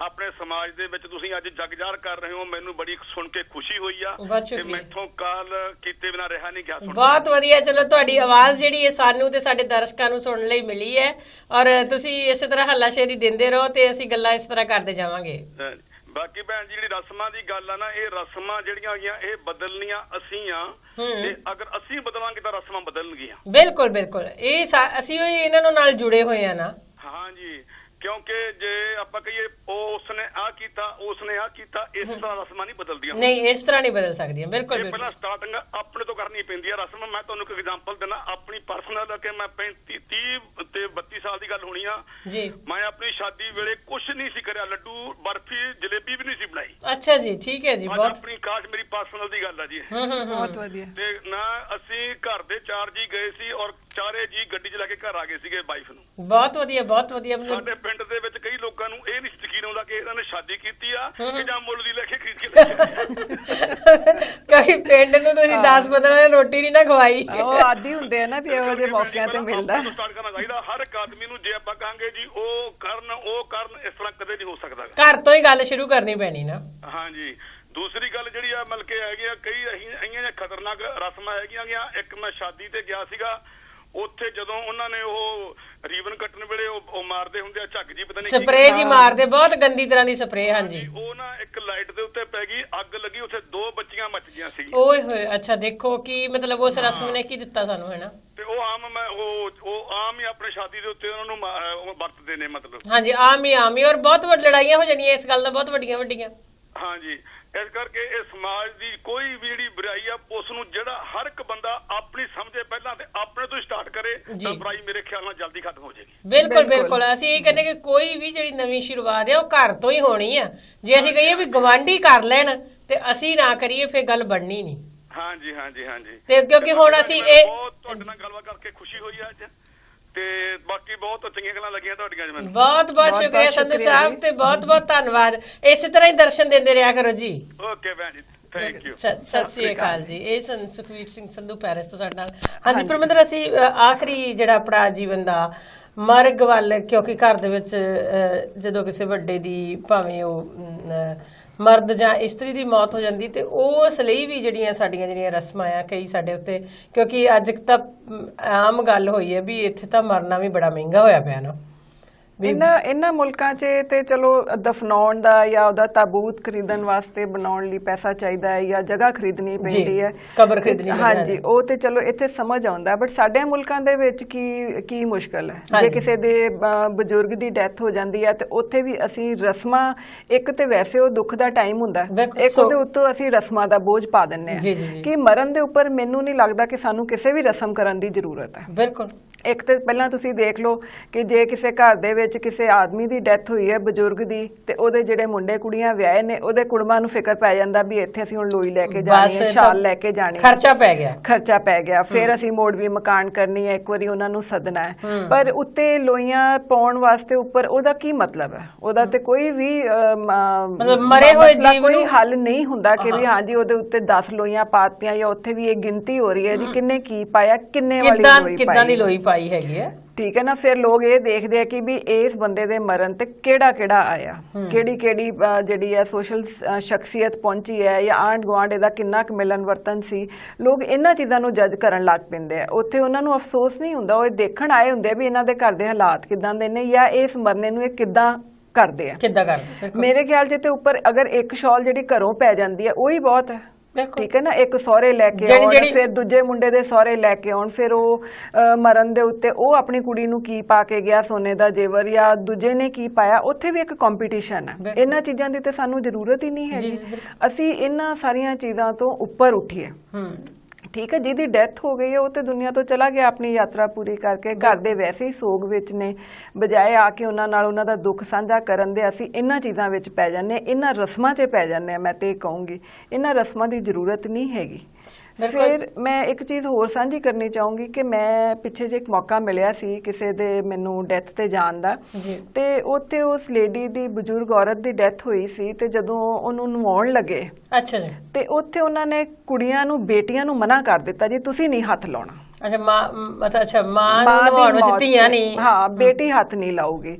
ਆਪਣੇ ਸਮਾਜ ਦੇ ਵਿੱਚ ਤੁਸੀਂ ਅੱਜ ਜਗਜਾਰ ਕਰ ਰਹੇ ਹੋ, ਮੈਨੂੰ ਬੜੀ ਸੁਣ ਕੇ ਖੁਸ਼ੀ ਹੋਈ ਆ ਤੇ ਮੈਥੋਂ ਕਾਲ ਕੀਤੇ ਬਿਨਾਂ ਰਿਹਾ ਨਹੀਂ ਗਿਆ। ਬਹੁਤ ਵਧੀਆ। ਚਲੋ ਤੁਹਾਡੀ ਆਵਾਜ਼ ਜਿਹੜੀ ਹੈ ਸਾਨੂੰ ਤੇ ਸਾਡੇ ਦਰਸ਼ਕਾਂ ਨੂੰ ਸੁਣਨ ਲਈ ਮਿਲੀ ਹੈ ਔਰ ਤੁਸੀਂ ਇਸੇ ਤਰ੍ਹਾਂ ਹੱਲਾਸ਼ੇਰੀ ਦਿੰਦੇ ਰਹੋ ਤੇ ਅਸੀਂ ਗੱਲਾਂ ਇਸ ਤਰ੍ਹਾਂ ਕਰਦੇ ਜਾਵਾਂਗੇ। ਬਾਕੀ ਭੈਣ ਜੀ, ਜਿਹੜੀ ਰਸਮਾਂ ਦੀ ਗੱਲ ਆ ਨਾ, ਇਹ ਰਸਮਾਂ ਜਿਹੜੀਆਂ ਹੈਗੀਆਂ ਇਹ ਬਦਲਣੀਆਂ ਅਸੀਂ ਆ ਤੇ ਅਗਰ ਅਸੀਂ ਬਦਲਾਂਗੇ ਤਾਂ ਰਸਮਾਂ ਬਦਲਣਗੀਆਂ। ਬਿਲਕੁਲ ਬਿਲਕੁਲ, ਇਹ ਅਸੀਂ ਇਹਨਾਂ ਨਾਲ ਜੁੜੇ ਹੋਏ ਆ ਨਾ। ਹਾਂਜੀ, ਕਿਉਂਕਿ ਜੇ ਆਪਾਂ ਕਹੀਏ ਉਸਨੇ ਆ ਕੀਤਾ ਉਸਨੇ ਆ ਕੀਤਾ, ਇਸ ਤਰ੍ਹਾਂ ਰਸਮਾਂ ਨਹੀਂ ਬਦਲਦੀਆਂ। ਨਹੀਂ, ਇਸ ਤਰ੍ਹਾਂ ਨਹੀਂ ਬਦਲ ਸਕਦੀਆਂ। ਬਿਲਕੁਲ ਪਹਿਲਾਂ ਸਟਾਰਟਿੰਗ ਆਪਣੇ ਤੋਂ ਕਰਨੀ ਪੈਂਦੀ ਹੈ ਰਸਮ। ਮੈਂ ਤੁਹਾਨੂੰ ਇੱਕ ਐਗਜ਼ਾਮਪਲ ਦਿੰਦਾ ਆਪਣੀ ਪਰਸਨਲ, ਕਿ ਮੈਂ 35 30 ਤੇ 32 ਸਾਲ ਦੀ ਗੱਲ ਹੋਣੀ ਆ ਜੀ। ਮੈਂ ਆਪਣੀ ਸ਼ਾਦੀ ਵੇਲੇ ਕੁਝ ਨਹੀਂ ਸੀ ਕਰਿਆ, ਲੱਡੂ ਬਰਫੀ ਜਲੇਬੀ ਵੀ ਨਹੀਂ ਸੀ ਬਣਾਈ। ਅੱਛਾ ਜੀ, ਠੀਕ ਹੈ ਜੀ। ਬਹੁਤ ਆਪਣੀ ਖਾਸ ਮੇਰੀ ਪਰਸਨਲ ਦੀ ਗੱਲ ਆ ਜੀ। ਬਹੁਤ ਵਧੀਆ। ਤੇ ਨਾ ਅਸੀਂ ਘਰ ਦੇ 4 ਜੀ ਗਏ ਸੀ ਔਰ 4 ਜੀ ਗੱਡੀ 'ਚ ਲੈ ਕੇ ਘਰ ਆ ਗਏ ਸੀਗੇ ਵਾਈਫ ਨੂੰ। ਬਹੁਤ ਵਧੀਆ, ਬਹੁਤ ਵਧੀਆ। ਸਾਡੇ ਪਿੰਡ ਦੇ ਵਿੱਚ ਕਈ ਲੋਕਾਂ ਨੂੰ ਇਹ ਨਹੀਂ ਯਕੀਨ ਆਉਂਦਾ ਕਿ ਇਹਨਾਂ ਨੇ ਸ਼ਾਦੀ ਕੀਤੀ ਆ ਕਿ ਜਾਂ ਮੁੱਲ ਦੀ ਲੈ ਕੇ ਖਰੀਦ ਕੇ ਕਈ ਪਿੰਡ ਨੂੰ ਤੁਸੀਂ 10-15 ਦਿਨ ਰੋਟੀ ਨਹੀਂ ਨਾ ਖਵਾਈ। ਉਹ ਆਦੀ ਹੁੰਦੇ ਆ ਨਾ ਵੀ ਇਹੋ ਜਿਹੇ ਮੌਕਿਆਂ ਤੇ ਮਿਲਦਾ। ਸਟਾਰਟ ਕਰਨਾ ਚਾਹੀਦਾ ਹਰ ਇੱਕ ਆਦਮੀ ਨੂੰ। ਜੇ ਆਪਾਂ ਕਹਾਂਗੇ ਜੀ ਉਹ ਕਰਨ ਇਸ ਤਰ੍ਹਾਂ ਕਦੇ ਨਹੀਂ ਹੋ ਸਕਦਾ। ਘਰ ਤੋਂ ਹੀ ਗੱਲ ਸ਼ੁਰੂ ਕਰਨੀ ਪੈਣੀ ਨਾ। ਹਾਂਜੀ। ਦੂਸਰੀ ਗੱਲ ਜਿਹੜੀ ਆ ਮਤਲਬ ਕਿ ਹੈਗੀ ਆ, ਕਈ ਇਹੀਆਂ ਖਤਰਨਾਕ ਰਸਮਾਂ ਹੈਗੀਆਂ। ਇੱਕ ਮੈਂ ਸ਼ਾਦੀ ਤੇ ਗਿਆ ਸੀਗਾ, ਉੱਥੇ ਜਦੋਂ ਉਹਨਾਂ ਨੇ ਉਹ ਰੀਬਨ ਕੱਟਣ ਵੇਲੇ ਉਹ ਮਾਰਦੇ ਹੁੰਦੇ ਆ ਝੱਗ ਜੀ, ਪਤਾ ਨਹੀਂ ਸਪਰੇਅ ਜੀ ਮਾਰਦੇ, ਬਹੁਤ ਗੰਦੀ ਤਰ੍ਹਾਂ ਦੀ ਸਪਰੇਅ। ਹਾਂਜੀ, ਉਹ ਨਾ ਇੱਕ ਲਾਈਟ ਦੇ ਉੱਤੇ ਪੈ ਗਈ, ਅੱਗ ਲੱਗੀ, ਉੱਥੇ 2 ਬੱਚੀਆਂ ਮੱਚ ਗਈਆਂ ਸੀ। ਓਏ ਹੋਏ। ਅੱਛਾ, ਦੇਖੋ ਕੀ ਮਤਲਬ ਉਸ ਰਸਮ ਨੇ ਕੀ ਦਿੱਤਾ ਸਾਨੂੰ, ਹੈ ਨਾ। ਤੇ ਉਹ ਆਮ ਆਮ ਹੀ ਆਪਣੇ ਸ਼ਾਦੀ ਦੇ ਉੱਤੇ ਉਹਨਾਂ ਨੂੰ ਵਰਤਦੇ ਨੇ ਮਤਲਬ। ਹਾਂਜੀ, ਆਮ ਹੀ ਔਰ ਬਹੁਤ ਵੱਡੀ ਲੜਾਈਆਂ ਹੋ ਜਾਂਦੀਆਂ ਇਸ ਗੱਲ ਦਾ, ਬਹੁਤ ਵੱਡੀਆਂ। ਹਾਂਜੀ, ਇਸ ਕਰਕੇ ਇਹ ਸਮਾਜ ਦੀ ਕੋਈ ਵੀ ਜਿਹੜੀ ਬੁਰਾਈ ਆ, ਉਸ ਨੂੰ ਜਿਹੜਾ ਹਰ ਇੱਕ ਬੰਦਾ ਆਪਣੀ ਸਮਝੇ ਪਹਿਲਾਂ ਤੇ ਆਪਣੇ ਤੋਂ ਸਟਾਰਟ ਕਰੇ ਤਾਂ ਬੁਰਾਈ ਮੇਰੇ ਖਿਆਲ ਨਾਲ ਜਲਦੀ ਖਤਮ ਹੋ ਜਾਏਗੀ। ਬਿਲਕੁਲ ਬਿਲਕੁਲ। ਅਸੀਂ ਇਹ ਕਹਿੰਦੇ ਕਿ ਕੋਈ ਵੀ ਜਿਹੜੀ ਨਵੀਂ ਸ਼ੁਰੂਆਤ ਹੈ ਉਹ ਘਰ ਤੋਂ ਹੀ ਹੋਣੀ ਆ। ਜੇ ਅਸੀਂ ਕਹੀਏ ਵੀ ਗਵਾਂਢੀ ਕਰ ਲੈਣ ਤੇ ਅਸੀਂ ਨਾ ਕਰੀਏ, ਫਿਰ ਗੱਲ ਬਣਨੀ ਨਹੀਂ। ਹਾਂਜੀ ਹਾਂਜੀ ਹਾਂਜੀ। ਤੇ ਕਿਉਂਕਿ ਹੁਣ ਅਸੀਂ ਇਹ ਤੁਹਾਡੇ ਨਾਲ ਗੱਲਬਾਤ ਕਰਕੇ ਖੁਸ਼ੀ ਹੋਈ ਅੱਜ ਤੇ ਬਾਕੀ ਬਹੁਤ ਚੰਗੀਆਂ ਗੱਲਾਂ ਲੱਗੀਆਂ ਤੁਹਾਡੀਆਂ। ਮੈਨੂੰ ਬਹੁਤ ਬਹੁਤ ਸ਼ੁਕਰੀਆ ਸੰਧੂ ਸਾਹਿਬ ਤੇ ਬਹੁਤ ਬਹੁਤ ਧੰਨਵਾਦ। ਇਸੇ ਤਰ੍ਹਾਂ ਹੀ ਦਰਸ਼ਨ ਦਿੰਦੇ ਰਿਹਾ ਕਰੋ ਜੀ। ਓਕੇ ਭੈਣ ਜੀ, ਥੈਂਕ ਯੂ। ਸਤਿ ਸ੍ਰੀ ਅਕਾਲ ਜੀ। ਇਹ ਸੁਖਵੀਰ ਸਿੰਘ ਸੰਧੂ ਪੈਰਿਸ ਤੋਂ ਸਾਡੇ ਨਾਲ। ਹਾਂਜੀ ਪਰਮਿੰਦਰ, ਅਸੀਂ ਆਖਰੀ ਜਿਹੜਾ ਪੜਾਅ ਜੀਵਨ ਦਾ ਮਰਗ ਵੱਲ, ਕਿਉਂਕਿ ਘਰ ਦੇ ਵਿੱਚ ਜਦੋਂ ਕਿਸੇ ਵੱਡੇ ਦੀ ਭਾਵੇਂ ਉਹ ਮਰਦ ਜਾਂ ਇਸਤਰੀ ਦੀ ਮੌਤ ਹੋ ਜਾਂਦੀ ਤੇ ਉਸ ਲਈ ਵੀ ਜਿਹੜੀਆਂ ਸਾਡੀਆਂ ਰਸਮਾਂ ਆ, ਕਈ ਸਾਡੇ ਉੱਤੇ, ਕਿਉਂਕਿ ਅੱਜ ਤਾਂ ਆਮ ਗੱਲ ਹੋਈ ਹੈ ਵੀ ਇੱਥੇ ਤਾਂ ਮਰਨਾ ਵੀ ਬੜਾ ਮਹਿੰਗਾ ਹੋਇਆ ਪਿਆ ਨਾ। ਇਹਨਾਂ ਮੁਲਕਾਂ 'ਚ ਤੇ ਚਲੋ ਦਫਨਾਉਣ ਦਾ ਜਾਂ ਉਹਦਾ ਤਾਬੂਤ ਖਰੀਦਣ ਵਾਸਤੇ ਬਣਾਉਣ ਲਈ ਪੈਸਾ ਚਾਹੀਦਾ ਹੈ ਜਾਂ ਜਗ੍ਹਾ ਖਰੀਦਣੀ ਪੈਂਦੀ ਹੈ, ਕਬਰ ਖਰੀਦਣੀ। ਹਾਂਜੀ, ਉਹ ਤੇ ਚਲੋ ਇੱਥੇ ਸਮਝ ਆਉਂਦਾ, ਬਟ ਸਾਡੇ ਮੁਲਕਾਂ ਦੇ ਵਿੱਚ ਕੀ ਮੁਸ਼ਕਲ ਹੈ। ਜੇ ਕਿਸੇ ਦੇ ਬਜ਼ੁਰਗ ਦੀ ਡੈਥ ਹੋ ਜਾਂਦੀ ਹੈ ਤੇ ਉੱਥੇ ਵੀ ਅਸੀਂ ਰਸਮਾਂ, ਇੱਕ ਤੇ ਵੈਸੇ ਉਹ ਦੁੱਖ ਦਾ ਟਾਈਮ ਹੁੰਦਾ, ਇੱਕ ਉਹਦੇ ਉੱਤੋਂ ਅਸੀਂ ਰਸਮਾਂ ਦਾ ਬੋਝ ਪਾ ਦਿੰਦੇ ਹਾਂ ਕਿ ਮਰਨ ਦੇ ਉੱਪਰ ਮੈਨੂੰ ਨਹੀਂ ਲੱਗਦਾ ਕਿ ਸਾਨੂੰ ਕਿਸੇ ਵੀ ਰਸਮ ਕਰਨ ਦੀ ਜ਼ਰੂਰਤ ਹੈ। ਬਿਲਕੁਲ। ਇੱਕ ਤੇ ਪਹਿਲਾਂ ਤੁਸੀਂ ਦੇਖ ਲਓ ਕਿ ਜੇ ਕਿਸੇ ਘਰ ਦੇ ਵਿੱਚ ਵਿੱਚ ਕਿਸੇ ਆਦਮੀ ਦੀ ਡੈਥ ਹੋਈ ਹੈ ਬਜ਼ੁਰਗ ਦੀ, ਤੇ ਉਹਦੇ ਜਿਹੜੇ ਮੁੰਡੇ ਕੁੜੀਆਂ ਵਿਆਹੇ ਨੇ ਉਹਦੇ ਕੁੜਮਾਂ ਨੂੰ ਫਿਕਰ ਪੈ ਜਾਂਦਾ ਵੀ ਇੱਥੇ ਅਸੀਂ ਹੁਣ ਲੋਈ ਲੈ ਕੇ ਜਾਣੀ ਹੈ, ਸ਼ਾਲ ਲੈ ਕੇ ਜਾਣੀ, ਖਰਚਾ ਪੈ ਗਿਆ, ਫਿਰ ਅਸੀਂ ਮੋੜਵੀ ਮਕਾਨ ਕਰਨੀ ਹੈ, ਇੱਕ ਵਾਰੀ ਉਹਨਾਂ ਨੂੰ ਸੱਦਣਾ ਹੈ। ਪਰ ਉੱਤੇ ਲੋਈਆਂ ਪਾਉਣ ਵਾਸਤੇ ਉੱਪਰ ਉਹਦਾ ਕੀ ਮਤਲਬ ਹੈ? ਉਹਦਾ ਤੇ ਕੋਈ ਵੀ ਮਰੇ ਹੋਏ ਜੀਵ ਕੋਈ ਹੱਲ ਨਹੀਂ ਹੁੰਦਾ ਕਿ ਵੀ ਹਾਂਜੀ ਉਹਦੇ ਉੱਤੇ 10 ਲੋਈਆਂ ਪਾਤੀਆਂ, ਜਾਂ ਉੱਥੇ ਵੀ ਇਹ ਗਿਣਤੀ ਹੋ ਰਹੀ ਹੈ ਜੀ ਕਿੰਨੇ ਕੀ ਪਾਇਆ, ਕਿੰਨੇ ਵਾਲੀ ਕਿੱਦਾਂ ਦੀ ਲੋਈ ਪਾਈ ਹੈਗੀ ਹੈ। ਠੀਕ ਹੈ ਨਾ। ਫਿਰ ਲੋਕ ਇਹ ਦੇਖਦੇ ਆ ਕਿ ਵੀ ਇਸ ਬੰਦੇ ਦੇ ਮਰਨ ਤੇ ਕਿਹੜਾ ਆਇਆ, ਕਿਹੜੀ ਜਿਹੜੀ ਹੈ ਸੋਸ਼ਲ ਸ਼ਖਸੀਅਤ ਪਹੁੰਚੀ ਹੈ, ਜਾਂ ਆਂਢ ਗੁਆਂਢ ਇਹਦਾ ਕਿੰਨਾ ਕੁ ਮਿਲਨ ਵਰਤਨ ਸੀ। ਲੋਕ ਇਹਨਾਂ ਚੀਜ਼ਾਂ ਨੂੰ ਜੱਜ ਕਰਨ ਲੱਗ ਪੈਂਦੇ ਆ। ਉੱਥੇ ਉਹਨਾਂ ਨੂੰ ਅਫਸੋਸ ਨਹੀਂ ਹੁੰਦਾ, ਉਹ ਦੇਖਣ ਆਏ ਹੁੰਦੇ ਵੀ ਇਹਨਾਂ ਦੇ ਘਰ ਦੇ ਹਾਲਾਤ ਕਿੱਦਾਂ ਦੇ ਨੇ, ਜਾਂ ਇਸ ਮਰਨੇ ਨੂੰ ਇਹ ਕਿੱਦਾਂ ਕਰਦੇ ਆ। ਮੇਰੇ ਖਿਆਲ 'ਚ ਤੇ ਉੱਪਰ ਅਗਰ ਇੱਕ ਸ਼ਾਲ ਜਿਹੜੀ ਘਰੋਂ ਪੈ ਜਾਂਦੀ ਹੈ ਉਹੀ ਬਹੁਤ ਹੈ। ਠੀਕ ਹੈ ਨਾ। ਇੱਕ ਸਹੁਰੇ ਲੈ ਕੇ ਆਉਣ, ਫਿਰ ਦੂਜੇ ਮੁੰਡੇ ਦੇ ਸਹੁਰੇ ਲੈ ਕੇ ਆਉਣ, ਫਿਰ ਉਹ ਮਰਨ ਦੇ ਉੱਤੇ ਉਹ ਆਪਣੀ ਕੁੜੀ ਨੂੰ ਕੀ ਪਾ ਕੇ ਗਿਆ, ਸੋਨੇ ਦਾ ਜੇਵਰ, ਜਾਂ ਦੂਜੇ ਨੇ ਕੀ ਪਾਇਆ, ਉੱਥੇ ਵੀ ਇੱਕ ਕੰਪੀਟੀਸ਼ਨ ਹੈ। ਇਹਨਾਂ ਚੀਜ਼ਾਂ ਦੀ ਤੇ ਸਾਨੂੰ ਜ਼ਰੂਰਤ ਹੀ ਨਹੀਂ ਹੈਗੀ। ਅਸੀਂ ਇਹਨਾਂ ਸਾਰੀਆਂ ਚੀਜ਼ਾਂ ਤੋਂ ਉੱਪਰ ਉੱਠੀਏ। ਠੀਕ ਹੈ, ਜਿਹਦੀ ਡੈਥ ਹੋ ਗਈ ਹੈ ਉਹ ਤੇ ਦੁਨੀਆ ਤੋਂ ਚਲਾ ਗਿਆ ਆਪਣੀ ਯਾਤਰਾ ਪੂਰੀ ਕਰਕੇ, ਘਰ ਦੇ ਵੈਸੇ ਹੀ ਸੋਗ ਵਿੱਚ ਨੇ, ਬਜਾਏ ਆ ਕੇ ਉਹਨਾਂ ਨਾਲ ਉਹਨਾਂ ਦਾ ਦੁੱਖ ਸਾਂਝਾ ਕਰਨ ਦੇ ਅਸੀਂ ਇਹਨਾਂ ਚੀਜ਼ਾਂ ਵਿੱਚ ਪੈ ਜਾਂਦੇ, ਇਹਨਾਂ ਰਸਮਾਂ 'ਚ ਪੈ ਜਾਂਦੇ। ਮੈਂ ਤੇ ਇਹ ਕਹੂੰਗੀ ਇਹਨਾਂ ਰਸਮਾਂ ਦੀ ਜ਼ਰੂਰਤ ਨਹੀਂ ਹੈਗੀ। ਫਿਰ ਮੈਂ ਇੱਕ ਚੀਜ਼ ਹੋਰ ਸਾਂਝੀ ਕਰਨੀ ਚਾਹੂੰਗੀ ਕਿ ਮੈਂ ਪਿੱਛੇ ਜੇ ਇੱਕ ਮੌਕਾ ਮਿਲਿਆ ਸੀ ਕਿਸੇ ਦੇ ਮੈਨੂੰ ਡੈਥ ਤੇ ਜਾਣ ਦਾ, ਤੇ ਉੱਥੇ ਉਸ ਲੇਡੀ ਦੀ, ਬਜ਼ੁਰਗ ਔਰਤ ਦੀ ਡੈਥ ਹੋਈ ਸੀ, ਤੇ ਜਦੋਂ ਉਹਨੂੰ ਨਵਾਉਣ ਲੱਗੇ ਤੇ ਉੱਥੇ ਉਹਨਾਂ ਨੇ ਕੁੜੀਆਂ ਨੂੰ, ਬੇਟੀਆਂ ਨੂੰ ਮਨਾ ਕਰ ਦਿੱਤਾ ਜੀ ਤੁਸੀਂ ਨਹੀਂ ਹੱਥ ਲਾਉਣਾ। ਮਾਂ ਨੂੰ ਨਵਾਉਣ ਵਿੱਚ ਧੀਆਂ ਨਹੀਂ, ਹਾਂ ਬੇਟੀ ਹੱਥ ਨਹੀਂ ਲਾਊਗੀ।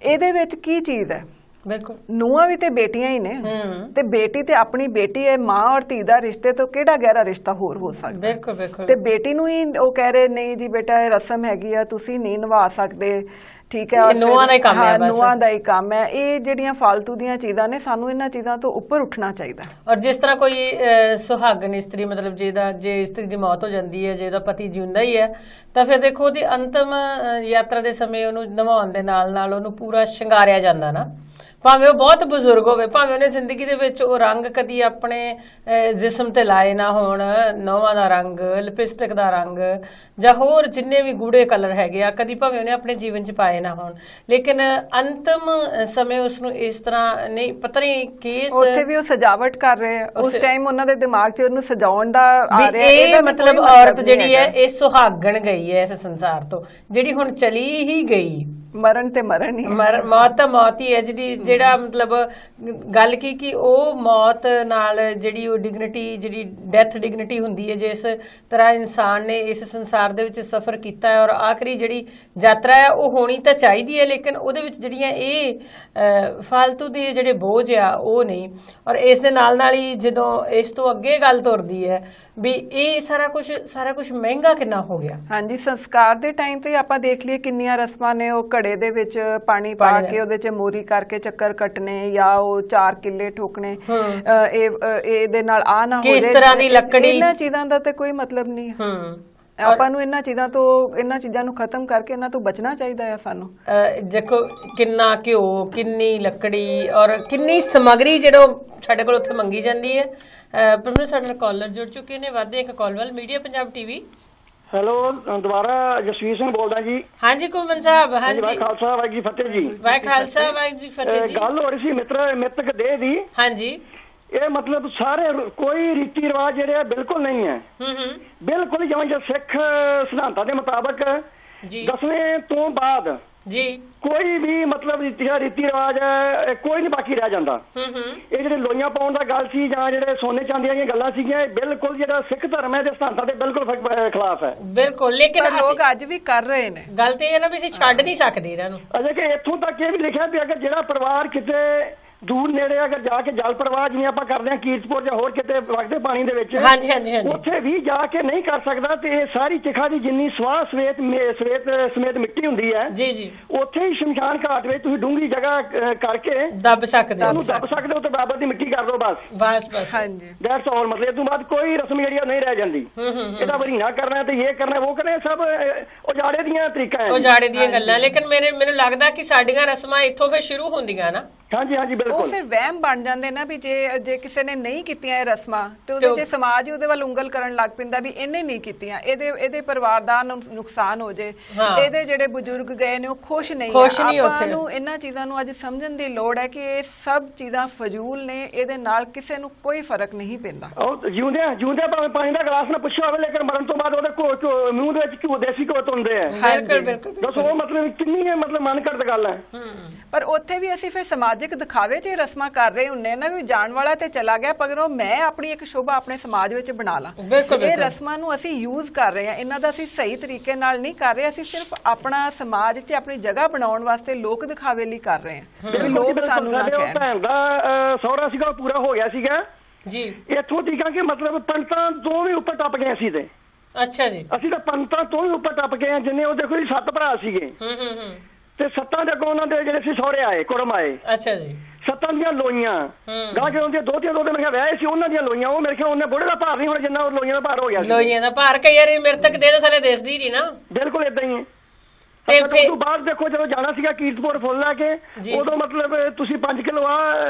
ਇਹਦੇ ਵਿੱਚ ਕੀ ਚੀਜ਼ ਹੈ? ਬਿਲਕੁਲ, ਨੂੰਹਾਂ ਵੀ ਤੇ ਬੇਟੀਆਂ ਹੀ ਨੇ, ਤੇ ਬੇਟੀ ਤੇ ਆਪਣੀ ਬੇਟੀ ਹੈ। ਮਾਂ ਔਰ ਧੀ ਦਾ ਰਿਸ਼ਤੇ ਤੋਂ ਕਿਹੜਾ ਗਹਿਰਾ ਰਿਸ਼ਤਾ ਹੋਰ ਹੋ ਸਕਦਾ? ਬਿਲਕੁਲ। ਤੇ ਬੇਟੀ ਨੂੰ ਹੀ ਉਹ ਕਹਿ ਰਹੇ ਨਹੀਂ ਜੀ ਬੇਟਾ ਇਹ ਰਸਮ ਹੈਗੀ ਆ, ਤੁਸੀਂ ਨਹੀਂ ਨਿਭਾ ਸਕਦੇ। ਠੀਕ ਹੈ, ਨੂੰਹਾਂ ਦਾ ਹੀ ਕੰਮ ਹੈ, ਨੂੰਹਾਂ ਦਾ ਹੀ ਕੰਮ ਹੈ। ਇਹ ਜਿਹੜੀਆਂ ਫਾਲਤੂ ਦੀਆਂ ਚੀਜ਼ਾਂ ਨੇ, ਸਾਨੂੰ ਇਹਨਾਂ ਚੀਜ਼ਾਂ ਤੋਂ ਉੱਪਰ ਉੱਠਣਾ ਚਾਹੀਦਾ। ਔਰ ਜਿਸ ਤਰ੍ਹਾਂ ਕੋਈ ਸੁਹਾਗਣ ਇਸਤਰੀ, ਮਤਲਬ ਜੇ ਇਸਤਰੀ ਦੀ ਮੌਤ ਹੋ ਜਾਂਦੀ ਹੈ, ਜੇ ਉਹਦਾ ਪਤੀ ਜਿਉਂਦਾ ਹੀ ਹੈ, ਤਾਂ ਫਿਰ ਦੇਖੋ ਉਹਦੀ ਅੰਤਮ ਯਾਤਰਾ ਦੇ ਸਮੇਂ ਉਹਨੂੰ ਨਵਾਉਣ ਦੇ ਨਾਲ ਉਹਨੂੰ ਪੂਰਾ ਸ਼ਿੰਗਾਰਿਆ ਜਾਂਦਾ ਨਾ। ਭਾਵੇਂ ਉਹ ਬਹੁਤ ਬਜ਼ੁਰਗ ਹੋਵੇ, ਭਾਵੇਂ ਉਹਨੇ ਜ਼ਿੰਦਗੀ ਦੇ ਵਿੱਚ ਉਹ ਰੰਗ ਕਦੀ ਆਪਣੇ ਜਿਸਮ ਤੇ ਲਾਏ ਨਾ ਹੋਣ, ਨੌਵਾਂ ਦਾ ਰੰਗ, ਲਿਪਸਟਿਕ ਦਾ ਰੰਗ, ਜਾਂ ਹੋਰ ਜਿੰਨੇ ਵੀ ਗੂੜੇ ਕਲਰ ਹੈਗੇ ਆ, ਕਦੀ ਭਾਵੇਂ ਉਹਨੇ ਆਪਣੇ ਜੀਵਨ 'ਚ ਪਾਏ ਨਾ ਹੋਣ, ਲੇਕਿਨ ਅੰਤਮ ਸਮੇਂ ਉਸਨੂੰ ਇਸ ਤਰ੍ਹਾਂ ਨਹੀਂ ਪਤਾ ਨਹੀਂ ਕੇਸ ਉੱਥੇ ਵੀ ਉਹ ਸਜਾਵਟ ਕਰ ਰਹੇ ਆ ਉਸ ਟਾਈਮ, ਉਹਨਾਂ ਦੇ ਦਿਮਾਗ 'ਚ ਉਹਨੂੰ ਸਜਾਉਣ ਦਾ ਆ ਰਿਹਾ। ਇਹ ਮਤਲਬ ਔਰਤ ਜਿਹੜੀ ਹੈ ਇਹ ਸੁਹਾਗਣ ਗਈ ਹੈ ਇਸ ਸੰਸਾਰ ਤੋਂ, ਜਿਹੜੀ ਹੁਣ ਚਲੀ ਹੀ ਗਈ। ਮਰਨ ਤੇ ਮਰਨ ਹੀ, ਮੌਤ ਤਾਂ ਮੌਤ ਹੀ ਹੈ। ਜਿਹੜਾ ਮਤਲਬ ਗੱਲ ਕੀ ਕਿ ਉਹ ਮੌਤ ਨਾਲ ਜਿਹੜੀ ਉਹ ਡਿਗਨਿਟੀ, ਜਿਹੜੀ ਡੈਥ ਡਿਗਨਿਟੀ ਹੁੰਦੀ ਹੈ, ਜਿਸ ਤਰ੍ਹਾਂ ਇਨਸਾਨ ਨੇ ਇਸ ਸੰਸਾਰ ਦੇ ਵਿੱਚ ਸਫ਼ਰ ਕੀਤਾ ਹੈ, ਔਰ ਆਖਰੀ ਜਿਹੜੀ ਯਾਤਰਾ ਹੈ ਉਹ ਹੋਣੀ ਤਾਂ ਚਾਹੀਦੀ ਹੈ, ਲੇਕਿਨ ਉਹਦੇ ਵਿੱਚ ਜਿਹੜੀਆਂ ਇਹ ਫਾਲਤੂ ਦੇ ਜਿਹੜੇ ਬੋਝ ਆ ਉਹ ਨਹੀਂ। ਔਰ ਇਸ ਦੇ ਨਾਲ ਹੀ ਜਦੋਂ ਇਸ ਤੋਂ ਅੱਗੇ ਗੱਲ ਤੁਰਦੀ ਹੈ ਵੀ ਇਹ ਸਾਰਾ ਕੁਝ ਮਹਿੰਗਾ ਕਿੰਨਾ ਹੋ ਗਿਆ। ਹਾਂਜੀ, ਸੰਸਕਾਰ ਦੇ ਟਾਈਮ ਤੇ ਆਪਾਂ ਦੇਖ ਲਈਏ ਕਿੰਨੀਆਂ ਰਸਮਾਂ ਨੇ। ਉਹ ਘੜੇ ਦੇ ਵਿੱਚ ਪਾਣੀ ਪਾ ਕੇ ਉਹਦੇ 'ਚ ਮੋਰੀ ਕਰਕੇ ਚੱਕਰ ਕੱਟਣੇ, ਜਾਂ ਉਹ 4 ਕਿੱਲੇ ਠੋਕਣੇ, ਇਹਦੇ ਨਾਲ ਆ ਨਾ ਹੋ ਜਾਏ, ਤਰ੍ਹਾਂ ਦੀ ਲੱਕੜੀ, ਇਹਨਾਂ ਚੀਜ਼ਾਂ ਦਾ ਤੇ ਕੋਈ ਮਤਲਬ ਨਹੀਂ ਹੈ। ਆਪਾਂ ਨੂੰ ਇਹਨਾਂ ਚੀਜ਼ਾਂ ਨੂੰ ਖਤਮ ਕਰਕੇ ਇਹਨਾਂ ਤੋਂ ਬਚਣਾ ਚਾਹੀਦਾ ਹੈ ਸਾਨੂੰ। ਦੇਖੋ ਕਿੰਨਾ ਘਿਓ, ਕਿੰਨੀ ਲੱਕੜੀ, ਔਰ ਕਿੰਨੀ ਸਮੱਗਰੀ ਜਿਹੜਾ ਸਾਡੇ ਕੋਲ ਉੱਥੇ ਮੰਗੀ ਜਾਂਦੀ ਹੈ। ਪਰ ਸਾਡੇ ਨਾਲ ਕਾਲਰ ਜੁੜ ਚੁੱਕੇ ਨੇ, ਵਾਧੇ ਇੱਕ ਕਾਲ ਵੱਲ। Media Punjab TV. ਹੈਲੋ, ਦੁਬਾਰਾ ਜਸਵੀਰ ਸਿੰਘ ਬੋਲਦਾ ਜੀ। ਹਾਂਜੀ ਕੁਮਨ ਸਾਹਿਬ। ਹਾਂਜੀ, ਵਾਹਿ ਖਾਲਸਾ ਵਾਹਿਗੁਰੂ ਜੀ ਫਤਿਹ ਜੀ। ਵਾਹਿ ਖਾਲਸਾ ਵਾਹਿਗੁਰੂ ਜੀ ਫਤਿਹ ਜੀ। ਗੱਲ ਹੋ ਰਹੀ ਸੀ ਮ੍ਰਿਤਕ ਦੇਹ ਦੀ। ਹਾਂਜੀ, ਇਹ ਮਤਲਬ ਸਾਰੇ ਕੋਈ ਰੀਤੀ ਰਿਵਾਜ ਜਿਹੜੇ ਬਿਲਕੁਲ ਨਹੀਂ ਹੈ। ਬਿਲਕੁਲ ਜਿਵੇਂ ਸਿੱਖ ਸਿਧਾਂਤਾਂ ਦੇ ਮੁਤਾਬਕ 10ਵੇਂ ਤੋਂ ਬਾਅਦ ਜੀ ਕੋਈ ਵੀ ਮਤਲਬ ਰੀਤੀ ਰਿਵਾਜ ਕੋਈ ਨਹੀਂ ਬਾਕੀ ਰਹਿ ਜਾਂਦਾ। ਇਹ ਜਿਹੜੇ ਲੋਈਆਂ ਪਾਉਣ ਦਾ ਗੱਲ ਸੀ, ਜਾਂ ਜਿਹੜੇ ਸੋਨੇ ਚਾਂਦੀਆਂ ਦੀਆਂ ਗੱਲਾਂ ਸੀਗੀਆਂ, ਇਹ ਬਿਲਕੁਲ ਜਿਹੜਾ ਸਿੱਖ ਧਰਮ ਹੈ ਦੇ ਸਿਧਾਂਤਾਂ ਦੇ ਬਿਲਕੁਲ ਖਿਲਾਫ ਹੈ। ਬਿਲਕੁਲ, ਲੇਕਿਨ ਲੋਕ ਅੱਜ ਵੀ ਕਰ ਰਹੇ ਨੇ। ਗੱਲ ਤੇ ਇਹ ਨਾ ਵੀ ਅਸੀਂ ਛੱਡ ਨਹੀਂ ਸਕਦੇ ਇਹਨਾਂ ਨੂੰ। ਅਜੇ ਕਿ ਇੱਥੋਂ ਤੱਕ ਇਹ ਵੀ ਲਿਖਿਆ ਵੀ ਅਗਰ ਜਿਹੜਾ ਪਰਿਵਾਰ ਕਿਤੇ ਦੂਰ ਨੇੜੇ ਅਗਰ ਜਾ ਕੇ ਜਲ ਪ੍ਰਵਾਹ ਜਿਵੇਂ ਆਪਾਂ ਕਰਦੇ ਹਾਂ ਕੀਰਤਪੁਰ ਜਾਂ ਹੋਰ ਕਿਤੇ ਵਗਦੇ ਪਾਣੀ ਦੇ ਵਿੱਚ, ਉੱਥੇ ਵੀ ਜਾ ਕੇ ਨਹੀਂ ਕਰ ਸਕਦਾ, ਤੇ ਇਹ ਸਾਰੀ ਚਿਖਾ ਦੀ ਜਿੰਨੀ ਸਵਾਹ ਸਮੇਤ ਮਿੱਟੀ ਹੁੰਦੀ ਹੈ, ਉੱਥੇ ਹੀ ਸ਼ਮਸ਼ਾਨ ਘਾਟ ਵਿੱਚ ਤੁਸੀਂ ਡੂੰਘੀ ਜਗ੍ਹਾ ਕਰਕੇ ਦੱਬ ਸਕਦੇ ਹੋ ਤੇ ਬਾਬਰ ਦੀ ਮਿੱਟੀ ਕਰ ਦੋ, ਬਸ। ਹਾਂਜੀ, ਦੈਟਸ ਆਲ। ਮਤਲਬ ਇਸ ਤੋਂ ਬਾਅਦ ਕੋਈ ਰਸਮ ਜਿਹੜੀ ਨਹੀਂ ਰਹਿ ਜਾਂਦੀ। ਇਹਦਾ ਵਰੀਨਾ ਕਰਨਾ ਤੇ ਇਹ ਕਰਨਾ ਉਹ ਕਰਨਾ, ਸਭ ਉਜਾੜੇ ਦੀਆਂ ਤਰੀਕਾ ਹੈ, ਉਜਾੜੇ ਦੀਆਂ ਗੱਲਾਂ। ਲੇਕਿਨ ਮੈਨੂੰ ਲੱਗਦਾ ਕਿ ਸਾਡੀਆਂ ਰਸਮਾਂ ਇੱਥੋਂ ਫਿਰ ਸ਼ੁਰੂ ਹੁੰਦੀਆਂ ਨਾ। ਹਾਂਜੀ ਹਾਂਜੀ ਉਹ ਬਿਲਕੁਲ ਫਿਰ ਵਹਿਮ ਬਣ ਜਾਂਦੇ ਨਾ ਵੀ ਜੇ ਕਿਸੇ ਨੇ ਨਹੀਂ ਕੀਤੀਆਂ ਇਹ ਰਸਮਾਂ ਤੇ ਉਹਦੇ ਚ ਸਮਾਜ ਹੀ ਉਹਦੇ ਵੱਲ ਉਂਗਲ ਕਰਨ ਲੱਗ ਪੈਂਦਾ ਵੀ ਇਹਨੇ ਨਹੀਂ ਕੀਤੀਆਂ, ਇਹਦੇ ਪਰਿਵਾਰ ਦਾ ਨੁਕਸਾਨ ਹੋ ਜੇ, ਇਹਦੇ ਜਿਹੜੇ ਬਜ਼ੁਰਗ ਗਏ ਨੇ ਉਹ ਖੁਸ਼ ਨਹੀਂ। ਆਪਾਂ ਨੂੰ ਇਹਨਾਂ ਚੀਜ਼ਾਂ ਨੂੰ ਅੱਜ ਸਮਝਣ ਦੀ ਲੋੜ ਹੈ ਕਿ ਇਹ ਸਭ ਚੀਜ਼ਾਂ ਫਜ਼ੂਲ ਨੇ, ਇਹਦੇ ਨਾਲ ਕਿਸੇ ਨੂੰ ਕੋਈ ਫਰਕ ਨਹੀਂ ਪੈਂਦਾ। ਉਹ ਜਿਉਂਦੇ ਭਾਵੇਂ ਪਾਣੀ ਦਾ ਗਲਾਸ ਨਾ ਪੁੱਛਿਆ ਹੋਵੇ, ਲੇਕਿਨ ਮਰਨ ਤੋਂ ਬਾਅਦ ਉਹਦੇ ਮੂੰਹ ਦੇ ਵਿੱਚ ਘਿਓ, ਦੇਸੀ ਘਿਓ ਹੁੰਦੇ ਆ। ਦੱਸੋ ਉਹ ਮਤਲਬ ਕਿੰਨੀ ਮਤਲਬ ਮਨ ਘੜਤ ਗੱਲ ਹੈ। ਪਰ ਉੱਥੇ ਵੀ ਅਸੀਂ ਫਿਰ ਸਮਾਜਿਕ ਦਿਖਾਵੇ 'ਚ ਰਸਮਾਂ ਕਰ ਰਹੇ ਹੁੰਨੇ ਨਾ ਵੀ ਜਾਣ ਵਾਲਾ ਤੇ ਚਲਾ ਗਿਆ, ਪਰ ਮੈਂ ਆਪਣੀ ਇੱਕ ਸ਼ੋਭਾ ਆਪਣੇ ਸਮਾਜ ਵਿੱਚ ਬਣਾ ਲਾਂ। ਇਹ ਰਸਮਾਂ ਨੂੰ ਅਸੀਂ ਯੂਜ਼ ਕਰ ਰਹੇ ਹਾਂ, ਇਹਨਾਂ ਦਾ ਅਸੀਂ ਸਹੀ ਤਰੀਕੇ ਨਾਲ ਨਹੀਂ ਕਰ ਰਹੇ, ਅਸੀਂ ਸਿਰਫ ਆਪਣਾ ਸਮਾਜ 'ਚ ਆਪਣੀ ਜਗ੍ਹਾ ਬਣਾਉਣ ਵਾਸਤੇ ਲੋਕ ਦਿਖਾਵੇ ਲਈ ਕਰ ਰਹੇ ਹਾਂ ਵੀ ਲੋਕ ਸਾਨੂੰ ਨਾ ਕਹਿਣ। ਭੈਣ ਦਾ ਸਹੁਰਾ ਸੀਗਾ, ਪੂਰਾ ਹੋ ਗਿਆ ਸੀਗਾ ਜੀ, ਇੱਥੋਂ ਤੀਕਾਂ ਕਿ ਮਤਲਬ ਪੰਡਤਾਂ ਤੋਂ ਵੀ ਉੱਪਰ ਟੱਪ ਗਏ ਅਸੀਂ ਤੇ। ਅੱਛਾ ਜੀ, ਅਸੀਂ ਤਾਂ ਪੰਡਤਾਂ ਤੋਂ ਵੀ ਉੱਪਰ ਟੱਪ ਗਏ, ਜਿੰਨੇ ਉਹ ਦੇਖੋ ਜੀ 7 ਭਰਾ ਸੀਗੇ ਤੇ 7 ਦੇ ਅੱਗੋਂ ਉਹਨਾਂ ਦੇ ਜਿਹੜੇ ਸੀ ਸਹੁਰੇ ਆਏ, ਕੁੜਮ ਆਏ। ਅੱਛਾ ਜੀ, 7 ਦੀਆਂ ਲੋਈਆਂ ਗਾਂ ਜਦੋਂ ਦੀਆਂ ਦੋਤੀਆਂ ਮੇਰੇ ਖਿਆਲ ਵਿਆਹੇ ਸੀ, ਉਹਨਾਂ ਦੀਆਂ ਲੋਈਆਂ, ਉਹ ਮੇਰੇ ਖਿਆਲ ਉਹਨੇ ਬੁੜੇ ਦਾ ਭਾਰ ਨਹੀਂ ਹੋਣਾ ਜਿੰਨਾ ਉਹ ਲੋਈਆਂ ਦਾ ਭਾਰ ਹੋ ਗਿਆ ਸੀ। ਲੋਈਆਂ ਦਾ ਭਾਰ ਕਈ ਵਾਰੀ ਮ੍ਰਿਤਕ ਦੇਹ ਦੇ ਥੱਲੇ ਦਿਸਦੀ ਨਹੀਂ ਨਾ, ਬਿਲਕੁਲ ਇਦਾਂ ਹੀ ਹੈ। ਤੇ ਉਸ ਤੋਂ ਬਾਅਦ ਦੇਖੋ ਜਦੋਂ ਜਾਣਾ ਸੀਗਾ ਕੀਰਤਪੁਰ ਫੁੱਲ ਲੈ ਕੇ, ਉਦੋਂ ਮਤਲਬ ਤੁਸੀਂ 5 ਕਿਲੋ ਆ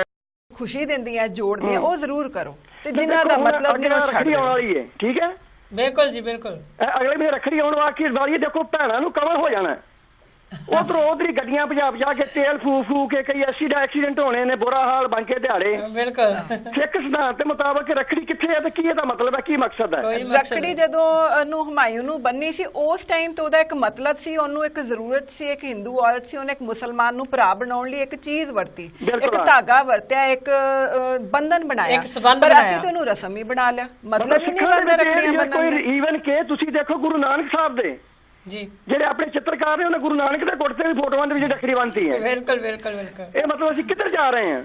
ਖੁਸ਼ੀ ਦਿੰਦੀਆਂ ਜੋੜਦੀਆਂ, ਉਹ ਜ਼ਰੂਰ ਕਰੋ ਤੇ ਜਿਨ੍ਹਾਂ ਦਾ ਮਤਲਬ ਨਹੀਂ ਉਹ ਛੱਡ ਆਉਣ ਵਾਲੀ ਹੈ। ਠੀਕ ਹੈ, ਬਿਲਕੁਲ ਜੀ ਬਿਲਕੁਲ। ਅਗਲੇ ਮਹੀਨੇ ਰੱਖੜੀ ਆਉਣ ਵਾਲੀ, ਦੇਖੋ ਭੈਣਾਂ ਨੂੰ ਕਵਰ ਹੋ ਜਾਣਾ। ਉਧਰ ਗੱਡੀਆਂ ਭਜਾ ਕੇ ਤੇਲ ਫੂਕ ਕੇ ਕਈ ਐਕਸੀਡੈਂਟ ਹੋਣੇ ਨੇ, ਬੁਰਾ ਹਾਲ ਬਣ ਕੇ ਦਿਹਾੜੇ। ਬਿਲਕੁਲ ਸਿੱਖ ਸਿਧਾਂਤ ਦੇ ਮੁਤਾਬਕ ਰੱਖੜੀ ਕਿੱਥੇ ਹੈ ਤੇ ਕੀ ਇਹਦਾ ਮਤਲਬ ਹੈ, ਕੀ ਮਕਸਦ ਹੈ? ਰੱਖੜੀ ਜਦੋਂ ਉਹਨੂੰ ਹੁਮਾਯੂੰ ਨੂੰ ਬੰਨੀ ਸੀ ਉਸ ਟਾਈਮ ਤੇ ਉਹਦਾ ਇੱਕ ਮਤਲਬ ਸੀ, ਉਹਨੂੰ ਇੱਕ ਜ਼ਰੂਰਤ ਸੀ, ਇੱਕ ਹਿੰਦੂ ਔਰਤ ਸੀ, ਉਹਨੇ ਇੱਕ ਮੁਸਲਮਾਨ ਨੂੰ ਭਰਾ ਬਣਾਉਣ ਲਈ ਇੱਕ ਚੀਜ਼ ਵਰਤੀ, ਇੱਕ ਧਾਗਾ ਵਰਤਿਆ, ਇੱਕ ਬੰਧਨ ਬਣਾਇਆ, ਪਰ ਅਸੀਂ ਤੇ ਉਹਨੂੰ ਰਸਮ ਹੀ ਬਣਾ ਲਿਆ, ਮਤਲਬ ਹੀ ਨਹੀਂ ਬਣਦਾ ਰੱਖੜੀਆਂ ਬੰਨਣ ਦਾ। ਈਵਨ ਕਿ ਤੁਸੀਂ ਦੇਖੋ ਗੁਰੂ ਨਾਨਕ ਸਾਹਿਬ ਦੇ ਜੀ ਜਿਹੜੇ ਆਪਣੇ ਚਿੱਤਰਕਾਰ ਨੇ, ਉਹਨੇ ਗੁਰੂ ਨਾਨਕ ਦੇ ਕੁੜਤੇ ਦੀ ਫੋਟੋਆਂ ਦੇ ਵਿੱਚ ਰੱਖੜੀ ਬੰਨ੍ਹਤੀ ਹੈ। ਬਿਲਕੁਲ ਬਿਲਕੁਲ ਬਿਲਕੁਲ। ਇਹ ਮਤਲਬ ਅਸੀਂ ਕਿੱਧਰ ਜਾ ਰਹੇ ਹਾਂ?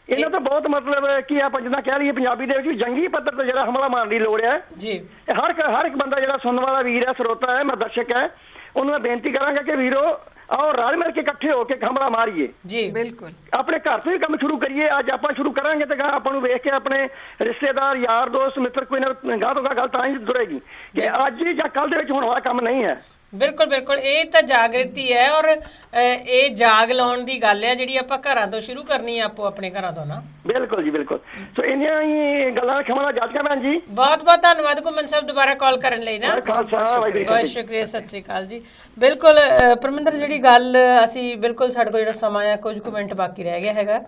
ਇਹਨਾਂ ਤੋਂ ਬਹੁਤ ਮਤਲਬ ਕੀ ਆਪਾਂ ਜਿੱਦਾਂ ਕਹਿ ਲਈਏ ਪੰਜਾਬੀ ਦੇ ਵਿੱਚ ਜੰਗੀ ਪੱਧਰ ਤੇ ਜਿਹੜਾ ਹਮਲਾ ਮਾਰਨ ਦੀ ਲੋੜ ਹੈ ਜੀ। ਹਰ ਇੱਕ ਬੰਦਾ ਜਿਹੜਾ ਸੁਣਨ ਵਾਲਾ ਵੀਰ ਹੈ, ਸਰੋਤਾ ਹੈ, ਮੈਂ ਦਰਸ਼ਕ ਹੈ, ਉਹਨੂੰ ਮੈਂ ਬੇਨਤੀ ਕਰਾਂਗਾ ਕਿ ਵੀਰੋ ਆਓ ਰਲ ਮਿਲ ਕੇ ਇਕੱਠੇ ਹੋ ਕੇ ਹਮਲਾ ਮਾਰੀਏ। ਜੀ ਬਿਲਕੁਲ। ਆਪਣੇ ਘਰ ਤੋਂ ਹੀ ਕੰਮ ਸ਼ੁਰੂ ਕਰੀਏ। ਅੱਜ ਆਪਾਂ ਸ਼ੁਰੂ ਕਰਾਂਗੇ ਤੇ ਆਪਾਂ ਨੂੰ ਵੇਖ ਕੇ ਆਪਣੇ ਰਿਸ਼ਤੇਦਾਰ, ਯਾਰ, ਦੋਸਤ, ਮਿੱਤਰ ਕੋਈ ਨਾ ਗਾਹ ਤੋਂ ਗੱਲ ਤਾਂ ਹੀ ਜੁੜੇਗੀ ਕਿ ਅੱਜ ਜਾਂ ਕੱਲ ਦੇ ਵਿੱਚ ਹੋਣ ਵਾਲਾ ਕੰਮ ਨਹੀਂ ਹੈ। ਬਿਲਕੁਲ ਬਿਲਕੁਲ, ਇਹ ਤਾਂ ਜਾਗਰਤੀ ਹੈ ਔਰ ਇਹ ਜਾਗ ਲਾਉਣ ਦੀ ਗੱਲ ਹੈ ਜਿਹੜੀ ਆਪਾਂ ਘਰਾਂ ਤੋਂ ਸ਼ੁਰੂ ਕਰਨੀ ਹੈ, ਆਪੋ ਆਪਣੇ ਘਰਾਂ ਤੋਂ ਨਾ। ਬਿਲਕੁਲ ਜੀ ਬਿਲਕੁਲ। ਸੋ ਇੰਨੀਆਂ ਹੀ ਗੱਲਾਂ ਖਿਮਾ ਜਾਜਕਾ ਭੈਣ ਜੀ, ਬਹੁਤ ਬਹੁਤ ਧੰਨਵਾਦ ਘੁੰਮਣ ਸਾਹਿਬ ਦੁਬਾਰਾ ਕਾਲ ਕਰਨ ਲਈ ਨਾ। ਬਹੁਤ ਸ਼ੁਕਰੀਆ, ਸਤਿ ਸ਼੍ਰੀ ਅਕਾਲ ਜੀ। ਬਿਲਕੁਲ ਪਰਮਿੰਦਰ, ਜਿਹੜੀ ਗੱਲ ਅਸੀਂ ਬਿਲਕੁਲ ਸਾਡੇ ਕੋਲ ਜਿਹੜਾ ਸਮਾਂ ਆ ਕੁਝ ਕੁ ਮਿੰਟ ਬਾਕੀ ਰਹਿ ਗਿਆ ਹੈਗਾ,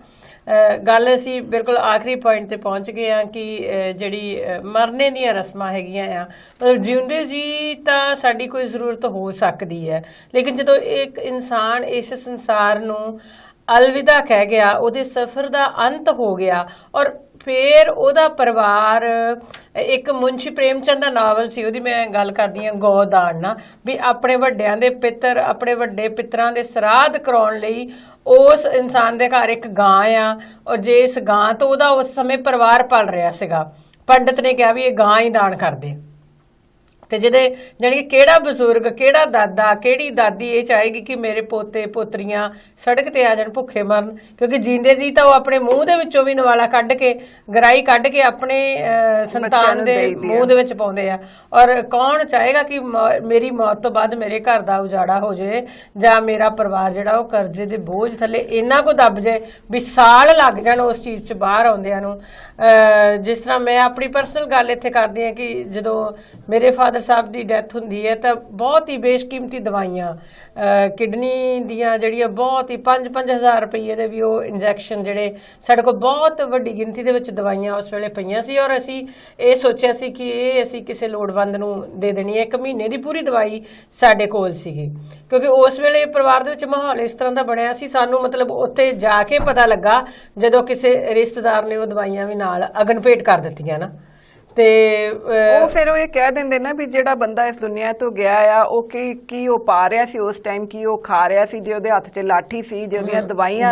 ਗੱਲ ਅਸੀਂ ਬਿਲਕੁਲ ਆਖਰੀ ਪੁਆਇੰਟ ਤੇ ਪਹੁੰਚ ਗਏ ਆ ਕਿ ਜਿਹੜੀ ਮਰਨੇ ਦੀਆਂ ਰਸਮਾਂ ਹੈਗੀਆਂ ਆ, ਮਤਲਬ ਜਿਉਂਦੇ ਜੀ ਤਾਂ ਸਾਡੀ ਕੋਈ ਜ਼ਰੂਰਤ ਹੋ ਸਕਦੀ ਹੈ, ਲੇਕਿਨ ਜਦੋਂ ਇੱਕ ਇਨਸਾਨ ਇਸ ਸੰਸਾਰ ਨੂੰ ਅਲਵਿਦਾ ਕਹਿ ਗਿਆ, ਉਹਦੇ ਸਫ਼ਰ ਦਾ ਅੰਤ ਹੋ ਗਿਆ, ਔਰ ਫਿਰ ਉਹਦਾ ਪਰਿਵਾਰ, ਇੱਕ ਮੁੰਸ਼ੀ ਪ੍ਰੇਮਚੰਦ ਦਾ ਨਾਵਲ ਸੀ, ਉਹਦੀ ਮੈਂ ਗੱਲ ਕਰਦੀ ਹਾਂ ਗੋਦਾਨ ਨਾ, ਵੀ ਆਪਣੇ ਵੱਡਿਆਂ ਦੇ ਪਿੱਤਰ, ਆਪਣੇ ਵੱਡੇ ਪਿੱਤਰਾਂ ਦੇ ਸਰਾਧ ਕਰਾਉਣ ਲਈ ਉਸ ਇਨਸਾਨ ਦੇ ਘਰ ਇੱਕ ਗਾਂ ਆ, ਔਰ ਜੇ ਇਸ ਗਾਂ ਤੋਂ ਉਹਦਾ ਉਸ ਸਮੇਂ ਪਰਿਵਾਰ ਪਲ ਰਿਹਾ ਸੀਗਾ, ਪੰਡਤ ਨੇ ਕਿਹਾ ਵੀ ਇਹ ਗਾਂ ਹੀ ਦਾਨ ਕਰ ਦੇ। ਤੇ ਜਿਹਦੇ ਜਾਣੀ ਕਿ ਕਿਹੜਾ ਬਜ਼ੁਰਗ, ਕਿਹੜਾ ਦਾਦਾ, ਕਿਹੜੀ ਦਾਦੀ ਇਹ ਚਾਹੇਗੀ ਕਿ ਮੇਰੇ ਪੋਤੇ ਪੋਤਰੀਆਂ ਸੜਕ ਤੇ ਆ ਜਾਣ, ਭੁੱਖੇ ਮਰਨ? ਕਿਉਂਕਿ ਜੀਂਦੇ ਜੀ ਤਾਂ ਉਹ ਆਪਣੇ ਮੂੰਹ ਦੇ ਵਿੱਚੋਂ ਵੀ ਨਵਾਲਾ ਕੱਢ ਕੇ, ਗਰਾਈ ਕੱਢ ਕੇ ਆਪਣੇ ਸੰਤਾਨ ਦੇ ਮੂੰਹ ਦੇ ਵਿੱਚ ਪਾਉਂਦੇ ਆ। ਔਰ ਕੌਣ ਚਾਹੇਗਾ ਕਿ ਮੇਰੀ ਮੌਤ ਤੋਂ ਬਾਅਦ ਮੇਰੇ ਘਰ ਦਾ ਉਜਾੜਾ ਹੋ ਜਾਏ, ਜਾਂ ਮੇਰਾ ਪਰਿਵਾਰ ਜਿਹੜਾ ਉਹ ਕਰਜ਼ੇ ਦੇ ਬੋਝ ਥੱਲੇ ਇੰਨਾ ਕੁ ਦੱਬ ਜਾਏ ਵੀ ਸਾਲ ਲੱਗ ਜਾਣ ਉਸ ਚੀਜ਼ 'ਚ ਬਾਹਰ ਆਉਂਦਿਆਂ ਨੂੰ। ਜਿਸ ਤਰ੍ਹਾਂ ਮੈਂ ਆਪਣੀ ਪਰਸਨਲ ਗੱਲ ਇੱਥੇ ਕਰਦੀ ਹਾਂ ਕਿ ਜਦੋਂ ਮੇਰੇ ਫਾਦਰ ਸਾਹਿਬ ਦੀ ਡੈਥ ਹੁੰਦੀ ਹੈ ਤਾਂ ਬਹੁਤ ਹੀ ਬੇਸ਼ਕੀਮਤੀ ਦਵਾਈਆਂ, ਕਿਡਨੀ ਦੀਆਂ ਜਿਹੜੀਆਂ ਬਹੁਤ ਹੀ 5-5 ਹਜ਼ਾਰ ਰੁਪਈਏ ਦੇ ਵੀ ਉਹ ਇੰਜੈਕਸ਼ਨ, ਜਿਹੜੇ ਸਾਡੇ ਕੋਲ ਬਹੁਤ ਵੱਡੀ ਗਿਣਤੀ ਦੇ ਵਿੱਚ ਦਵਾਈਆਂ ਉਸ ਵੇਲੇ ਪਈਆਂ ਸੀ, ਔਰ ਅਸੀਂ ਇਹ ਸੋਚਿਆ ਸੀ ਕਿ ਇਹ ਅਸੀਂ ਕਿਸੇ ਲੋੜਵੰਦ ਨੂੰ ਦੇ ਦੇਣੀ ਹੈ। 1 ਮਹੀਨੇ ਦੀ ਪੂਰੀ ਦਵਾਈ ਸਾਡੇ ਕੋਲ ਸੀਗੀ, ਕਿਉਂਕਿ ਉਸ ਵੇਲੇ ਪਰਿਵਾਰ ਦੇ ਵਿੱਚ ਮਾਹੌਲ ਇਸ ਤਰ੍ਹਾਂ ਦਾ ਬਣਿਆ ਸੀ। ਸਾਨੂੰ ਮਤਲਬ ਉੱਥੇ ਜਾ ਕੇ ਪਤਾ ਲੱਗਾ ਜਦੋਂ ਕਿਸੇ ਰਿਸ਼ਤੇਦਾਰ ਨੇ ਉਹ ਦਵਾਈਆਂ ਵੀ ਨਾਲ ਅਗਨ ਭੇਟ ਕਰ ਦਿੱਤੀਆਂ ਨਾ, ਤੇ ਉਹ ਫਿਰ ਉਹ ਇਹ ਕਹਿ ਦਿੰਦੇ ਨਾ ਵੀ ਜਿਹੜਾ ਬੰਦਾ ਇਸ ਦੁਨੀਆ ਤੋਂ ਗਿਆ ਆ ਉਹ ਕੀ ਉਹ ਪਾ ਰਿਹਾ ਸੀ ਉਸ ਟਾਈਮ, ਕੀ ਉਹ ਖਾ ਰਿਹਾ ਸੀ, ਜੇ ਉਹਦੇ ਹੱਥ 'ਚ ਲਾਠੀ ਸੀ, ਜੇ ਉਹਦੀਆਂ ਦਵਾਈਆਂ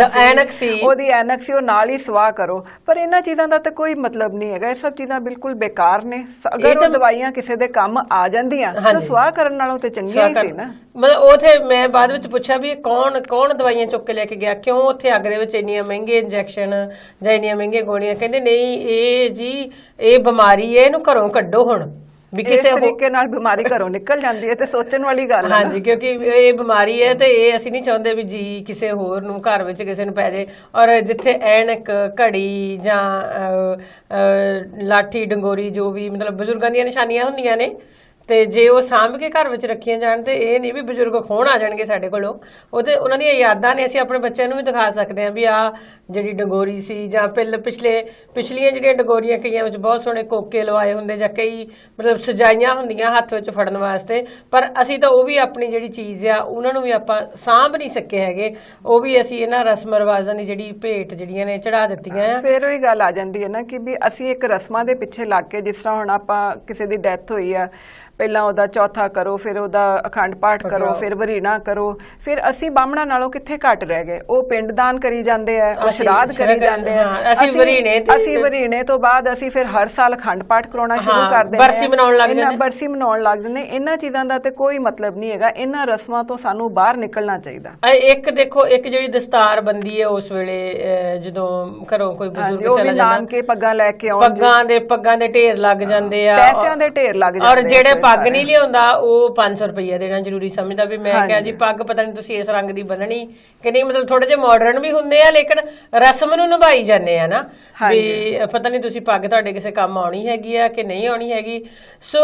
ਸੀ, ਉਹਦੀ ਐਨਕ ਸੀ, ਉਹ ਨਾਲ ਹੀ ਸਵਾਹ ਕਰੋ। ਪਰ ਇਹਨਾਂ ਚੀਜ਼ਾਂ ਦਾ ਤਾਂ ਕੋਈ ਮਤਲਬ ਨਹੀਂ ਹੈਗਾ, ਇਹ ਸਭ ਚੀਜ਼ਾਂ ਬਿਲਕੁਲ ਬੇਕਾਰ ਨੇ। ਅਗਰ ਉਹ ਦਵਾਈਆਂ ਕਿਸੇ ਦੇ ਕੰਮ ਆ ਜਾਂਦੀਆਂ ਤਾਂ ਸਵਾਹ ਕਰਨ ਨਾਲੋਂ ਤੇ ਚੰਗੀਆਂ ਹੀ ਸੀ ਨਾ। ਮਤਲਬ ਉਥੇ ਮੈਂ ਬਾਅਦ ਵਿੱਚ ਪੁੱਛਿਆ ਵੀ ਕੌਣ ਦਵਾਈਆਂ ਚੁੱਕ ਕੇ ਲੈ ਕੇ ਗਿਆ, ਕਿਉਂ ਉੱਥੇ ਅੱਗ ਦੇ ਵਿੱਚ ਇੰਨੀਆਂ ਮਹਿੰਗੀਆਂ ਇੰਜੈਕਸ਼ਨ ਜਾਂ ਇੰਨੀਆਂ ਮਹਿੰਗੀਆਂ ਗੋਲੀਆਂ? ਕਹਿੰਦੇ ਨਹੀਂ, ਇਹ ਜੀ ਇਹ ਬਿਮਾਰੀ, ਇਹਨੂੰ ਘਰੋਂ ਕੱਢੋ ਹੁਣ, ਵੀ ਕਿਸੇ ਤਰੀਕੇ ਨਾਲ ਬਿਮਾਰੀ ਘਰੋਂ ਨਿਕਲ ਜਾਂਦੀ ਹੈ ਤੇ ਸੋਚਣ ਵਾਲੀ ਗੱਲ ਹੈ। ਹਾਂਜੀ, ਕਿਉਂਕਿ ਇਹ ਬਿਮਾਰੀ ਹੈ ਤੇ ਇਹ ਅਸੀਂ ਨਹੀਂ ਚਾਹੁੰਦੇ ਵੀ ਜੀ ਕਿਸੇ ਹੋਰ ਨੂੰ ਘਰ ਵਿੱਚ ਕਿਸੇ ਨੂੰ ਪੈ ਜਾਏ। ਔਰ ਜਿੱਥੇ ਐਨਕ, ਘੜੀ ਜਾਂ ਲਾਠੀ, ਡੰਗੋਰੀ, ਜੋ ਵੀ ਮਤਲਬ ਬਜ਼ੁਰਗਾਂ ਦੀਆਂ ਨਿਸ਼ਾਨੀਆਂ ਹੁੰਦੀਆਂ ਨੇ, ਤੇ ਜੇ ਉਹ ਸਾਂਭ ਕੇ ਘਰ ਵਿੱਚ ਰੱਖੀਆਂ ਜਾਣ ਤੇ ਇਹ ਨਹੀਂ ਵੀ ਬਜ਼ੁਰਗ ਖੋਣ ਆ ਜਾਣਗੇ ਸਾਡੇ ਕੋਲੋਂ। ਉਹ ਤੇ ਉਹਨਾਂ ਦੀਆਂ ਯਾਦਾਂ ਨੇ, ਅਸੀਂ ਆਪਣੇ ਬੱਚਿਆਂ ਨੂੰ ਵੀ ਦਿਖਾ ਸਕਦੇ ਹਾਂ ਵੀ ਆਹ ਜਿਹੜੀ ਡੰਗੋਰੀ ਸੀ, ਜਾਂ ਪਿਛਲੀਆਂ ਜਿਹੜੀਆਂ ਡੰਗੋਰੀਆਂ ਕਈਆਂ ਵਿੱਚ ਬਹੁਤ ਸੋਹਣੇ ਕੋਕੇ ਲਵਾਏ ਹੁੰਦੇ, ਜਾਂ ਕਈ ਮਤਲਬ ਸਜਾਈਆਂ ਹੁੰਦੀਆਂ ਹੱਥ ਵਿੱਚ ਫੜਨ ਵਾਸਤੇ, ਪਰ ਅਸੀਂ ਤਾਂ ਉਹ ਵੀ ਆਪਣੀ ਜਿਹੜੀ ਚੀਜ਼ ਆ ਉਹਨਾਂ ਨੂੰ ਵੀ ਆਪਾਂ ਸਾਂਭ ਨਹੀਂ ਸਕੇ ਹੈਗੇ। ਉਹ ਵੀ ਅਸੀਂ ਇਹਨਾਂ ਰਸਮ ਰਿਵਾਜ਼ਾਂ ਦੀ ਜਿਹੜੀ ਭੇਟ ਜਿਹੜੀਆਂ ਨੇ ਚੜਾ ਦਿੱਤੀਆਂ ਆ। ਫਿਰ ਉਹੀ ਗੱਲ ਆ ਜਾਂਦੀ ਹੈ ਨਾ ਕਿ ਵੀ ਅਸੀਂ ਇੱਕ ਰਸਮਾਂ ਦੇ ਪਿੱਛੇ ਲੱਗ ਕੇ, ਜਿਸ ਤਰ੍ਹਾਂ ਹੁਣ ਆਪਾਂ ਕਿਸੇ ਦੀ ਡੈਥ ਹੋਈ ਆ, ਪਹਿਲਾਂ ਉਹਦਾ ਚੌਥਾ ਕਰੋ, ਫਿਰ ਉਹਦਾ ਅਖੰਡ ਪਾਠ ਕਰੋ, ਫਿਰ ਵਰੀਣਾ ਕਰੋ, ਫਿਰ ਅਸੀਂ ਬਾਹਮਣਾ ਨਾਲੋਂ ਕਿੱਥੇ ਘੱਟ ਰਹਿ ਗਏ। ਉਹ ਪਿੰਡ ਦਾਨ ਕਰੀ ਜਾਂਦੇ ਆ, ਉਹ ਸ਼ਰਾਧ ਕਰੀ ਜਾਂਦੇ ਆ, ਅਸੀਂ ਵਰੀਣੇ ਤੋਂ ਬਾਅਦ ਅਸੀਂ ਫਿਰ ਹਰ ਸਾਲ ਅਖੰਡ ਪਾਠ ਕਰਾਉਣਾ ਸ਼ੁਰੂ ਕਰ ਦਿੰਦੇ ਆ, ਬਰਸੀ ਮਨਾਉਣ ਲੱਗ ਜਾਂਦੇ। ਇਹਨਾਂ ਚੀਜ਼ਾਂ ਦਾ ਤੇ ਕੋਈ ਮਤਲਬ ਨਹੀਂ ਹੈਗਾ, ਇਹਨਾਂ ਰਸਮਾਂ ਤੋਂ ਸਾਨੂੰ ਬਾਹਰ ਨਿਕਲਣਾ ਚਾਹੀਦਾ। ਇੱਕ ਦੇਖੋ, ਇੱਕ ਜਿਹੜੀ ਦਸਤਾਰ ਬੰਦੀ ਹੈ ਉਸ ਵੇਲੇ ਜਦੋਂ ਘਰੋਂ ਕੋਈ ਬਜ਼ੁਰਗ ਚਲਾ ਜਾਂਦਾ, ਕੇ ਪੱਗਾਂ ਲੈ ਕੇ ਆਉਣ, ਪੱਗਾਂ ਦੇ ਢੇਰ ਲੱਗ ਜਾਂਦੇ ਆ, ਪੈਸਿਆਂ ਦੇ ਢੇਰ ਲੱਗ ਜਾਂਦੇ। ਔਰ ਜਿਹੜੇ ਪੱਗ ਨਹੀਂ ਲਿਆਉਂਦਾ ਉਹ 500 ਰੁਪਈਆ ਦੇਣਾ ਜ਼ਰੂਰੀ ਸਮਝਦਾ ਵੀ ਮੈਂ ਕਿਹਾ ਜੀ ਪੱਗ ਪਤਾ ਨਹੀਂ ਤੁਸੀਂ ਇਸ ਰੰਗ ਦੀ ਬੰਨਣੀ ਕਿ ਨਹੀਂ। ਮਤਲਬ ਥੋੜੇ ਜਿਹੇ ਮਾਡਰਨ ਵੀ ਹੁੰਦੇ ਆ, ਲੇਕਿਨ ਰਸਮ ਨੂੰ ਨਿਭਾਈ ਜਾਂਦੇ ਆ ਨਾ, ਵੀ ਪਤਾ ਨਹੀਂ ਤੁਸੀਂ ਪੱਗ ਤੁਹਾਡੇ ਕਿਸੇ ਕੰਮ ਆਉਣੀ ਹੈਗੀ ਆ ਕਿ ਨਹੀਂ ਆਉਣੀ ਹੈਗੀ। ਸੋ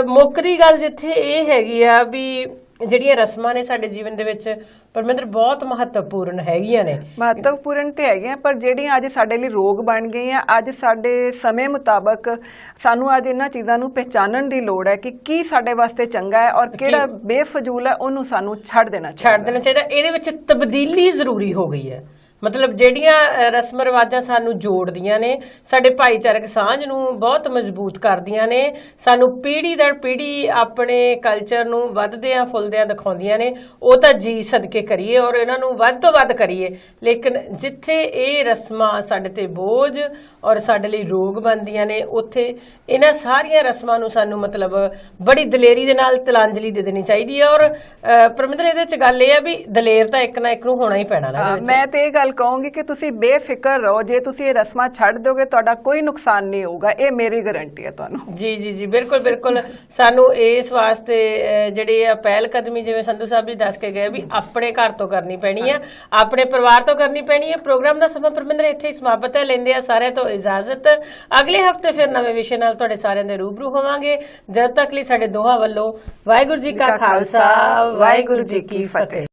ਮੁੱਖ ਦੀ ਗੱਲ ਜਿੱਥੇ ਇਹ ਹੈਗੀ ਆ ਵੀ ਜਿਹੜੀਆਂ ਰਸਮਾਂ ਨੇ ਸਾਡੇ ਜੀਵਨ ਦੇ ਵਿੱਚ ਪਰਮਿੰਦਰ ਬਹੁਤ ਮਹੱਤਵਪੂਰਨ ਹੈਗੀਆਂ ਨੇ। ਮਹੱਤਵਪੂਰਨ ਤੇ ਹੈਗੀਆਂ, ਪਰ ਜਿਹੜੀਆਂ ਅੱਜ ਸਾਡੇ ਲਈ ਰੋਗ ਬਣ ਗਈਆਂ, ਅੱਜ ਸਾਡੇ ਸਮੇਂ ਮੁਤਾਬਕ ਸਾਨੂੰ ਅੱਜ ਇਹਨਾਂ ਚੀਜ਼ਾਂ ਨੂੰ ਪਹਿਚਾਨਣ ਦੀ ਲੋੜ ਹੈ ਕਿ ਕੀ ਸਾਡੇ ਵਾਸਤੇ ਚੰਗਾ ਹੈ ਔਰ ਕਿਹੜਾ ਬੇਫਜ਼ੂਲ ਹੈ, ਉਹਨੂੰ ਸਾਨੂੰ ਛੱਡ ਦੇਣਾ ਚਾਹੀਦਾ। ਇਹਦੇ ਵਿੱਚ ਤਬਦੀਲੀ ਜ਼ਰੂਰੀ ਹੋ ਗਈ ਹੈ। ਮਤਲਬ ਜਿਹੜੀਆਂ ਰਸਮ ਰਿਵਾਜਾਂ ਸਾਨੂੰ ਜੋੜਦੀਆਂ ਨੇ, ਸਾਡੇ ਭਾਈਚਾਰਕ ਸਾਂਝ ਨੂੰ ਬਹੁਤ ਮਜ਼ਬੂਤ ਕਰਦੀਆਂ ਨੇ, ਸਾਨੂੰ ਪੀੜ੍ਹੀ ਦਰ ਪੀੜ੍ਹੀ ਆਪਣੇ ਕਲਚਰ ਨੂੰ ਵੱਧਦਿਆਂ ਫੁੱਲਦਿਆਂ ਦਿਖਾਉਂਦੀਆਂ ਨੇ, ਉਹ ਤਾਂ ਜੀ ਸਦਕੇ ਕਰੀਏ ਔਰ ਇਹਨਾਂ ਨੂੰ ਵੱਧ ਤੋਂ ਵੱਧ ਕਰੀਏ। ਲੇਕਿਨ ਜਿੱਥੇ ਇਹ ਰਸਮਾਂ ਸਾਡੇ ਤੇ ਬੋਝ ਔਰ ਸਾਡੇ ਲਈ ਰੋਗ ਬਣਦੀਆਂ ਨੇ, ਉੱਥੇ ਇਹਨਾਂ ਸਾਰੀਆਂ ਰਸਮਾਂ ਨੂੰ ਸਾਨੂੰ ਮਤਲਬ ਬੜੀ ਦਲੇਰੀ ਦੇ ਨਾਲ ਤਿਲਾਂਜਲੀ ਦੇ ਦੇਣੀ ਚਾਹੀਦੀ ਹੈ। ਔਰ ਪਰਮਿੰਦਰ ਇਹਦੇ ਚ ਗੱਲ ਇਹ ਹੈ ਵੀ ਦਲੇਰ ਤਾਂ ਇੱਕ ਨਾ ਇੱਕ ਨੂੰ ਹੋਣਾ ਹੀ ਪੈਣਾ ਨਾ। ਮੈਂ ਤੇ ਇਹ ਗੱਲ ਕਹੂੰਗੀ ਕਿ ਤੁਸੀਂ ਬੇਫਿਕਰ ਰਹੋ, ਜੇ ਤੁਸੀਂ ਇਹ ਰਸਮਾਂ ਛੱਡ ਦੋਗੇ ਤੁਹਾਡਾ ਕੋਈ ਨੁਕਸਾਨ ਨਹੀਂ ਹੋਊਗਾ, ਇਹ ਮੇਰੀ ਗਾਰੰਟੀ ਹੈ ਤੁਹਾਨੂੰ। ਜੀ ਬਿਲਕੁਲ ਸਾਨੂੰ ਇਸ ਵਾਸਤੇ ਜਿਹੜੇ ਆ ਪਹਿਲ ਕਦਮੀ, ਜਿਵੇਂ ਸੰਧੂ ਸਾਹਿਬ ਜੀ ਦੱਸ ਕੇ ਗਏ, ਵੀ ਆਪਣੇ ਘਰ ਤੋਂ ਕਰਨੀ ਪੈਣੀ ਆ, ਆਪਣੇ ਪਰਿਵਾਰ ਤੋਂ ਕਰਨੀ ਪੈਣੀ ਹੈ। ਪ੍ਰੋਗਰਾਮ ਦਾ ਸਮਾਂ ਪਰਮਿੰਦਰ ਇੱਥੇ ਹੀ ਸਮਾਪਤ ਹੈ। ਲੈਂਦੇ ਆ ਸਾਰਿਆਂ ਤੋਂ ਇਜਾਜ਼ਤ। ਅਗਲੇ ਹਫਤੇ ਫਿਰ ਨਵੇਂ ਵਿਸ਼ੇ ਨਾਲ ਤੁਹਾਡੇ ਸਾਰਿਆਂ ਦੇ ਰੂਬਰੂ ਹੋਵਾਂਗੇ। ਜਦ ਤੱਕ ਲਈ ਸਾਡੇ ਦੋਹਾਂ ਵੱਲੋਂ ਵਾਹਿਗੁਰੂ ਜੀ ਕਾ ਖਾਲਸਾ, ਵਾਹਿਗੁਰੂ ਜੀ ਕੀ ਫਤਿਹ।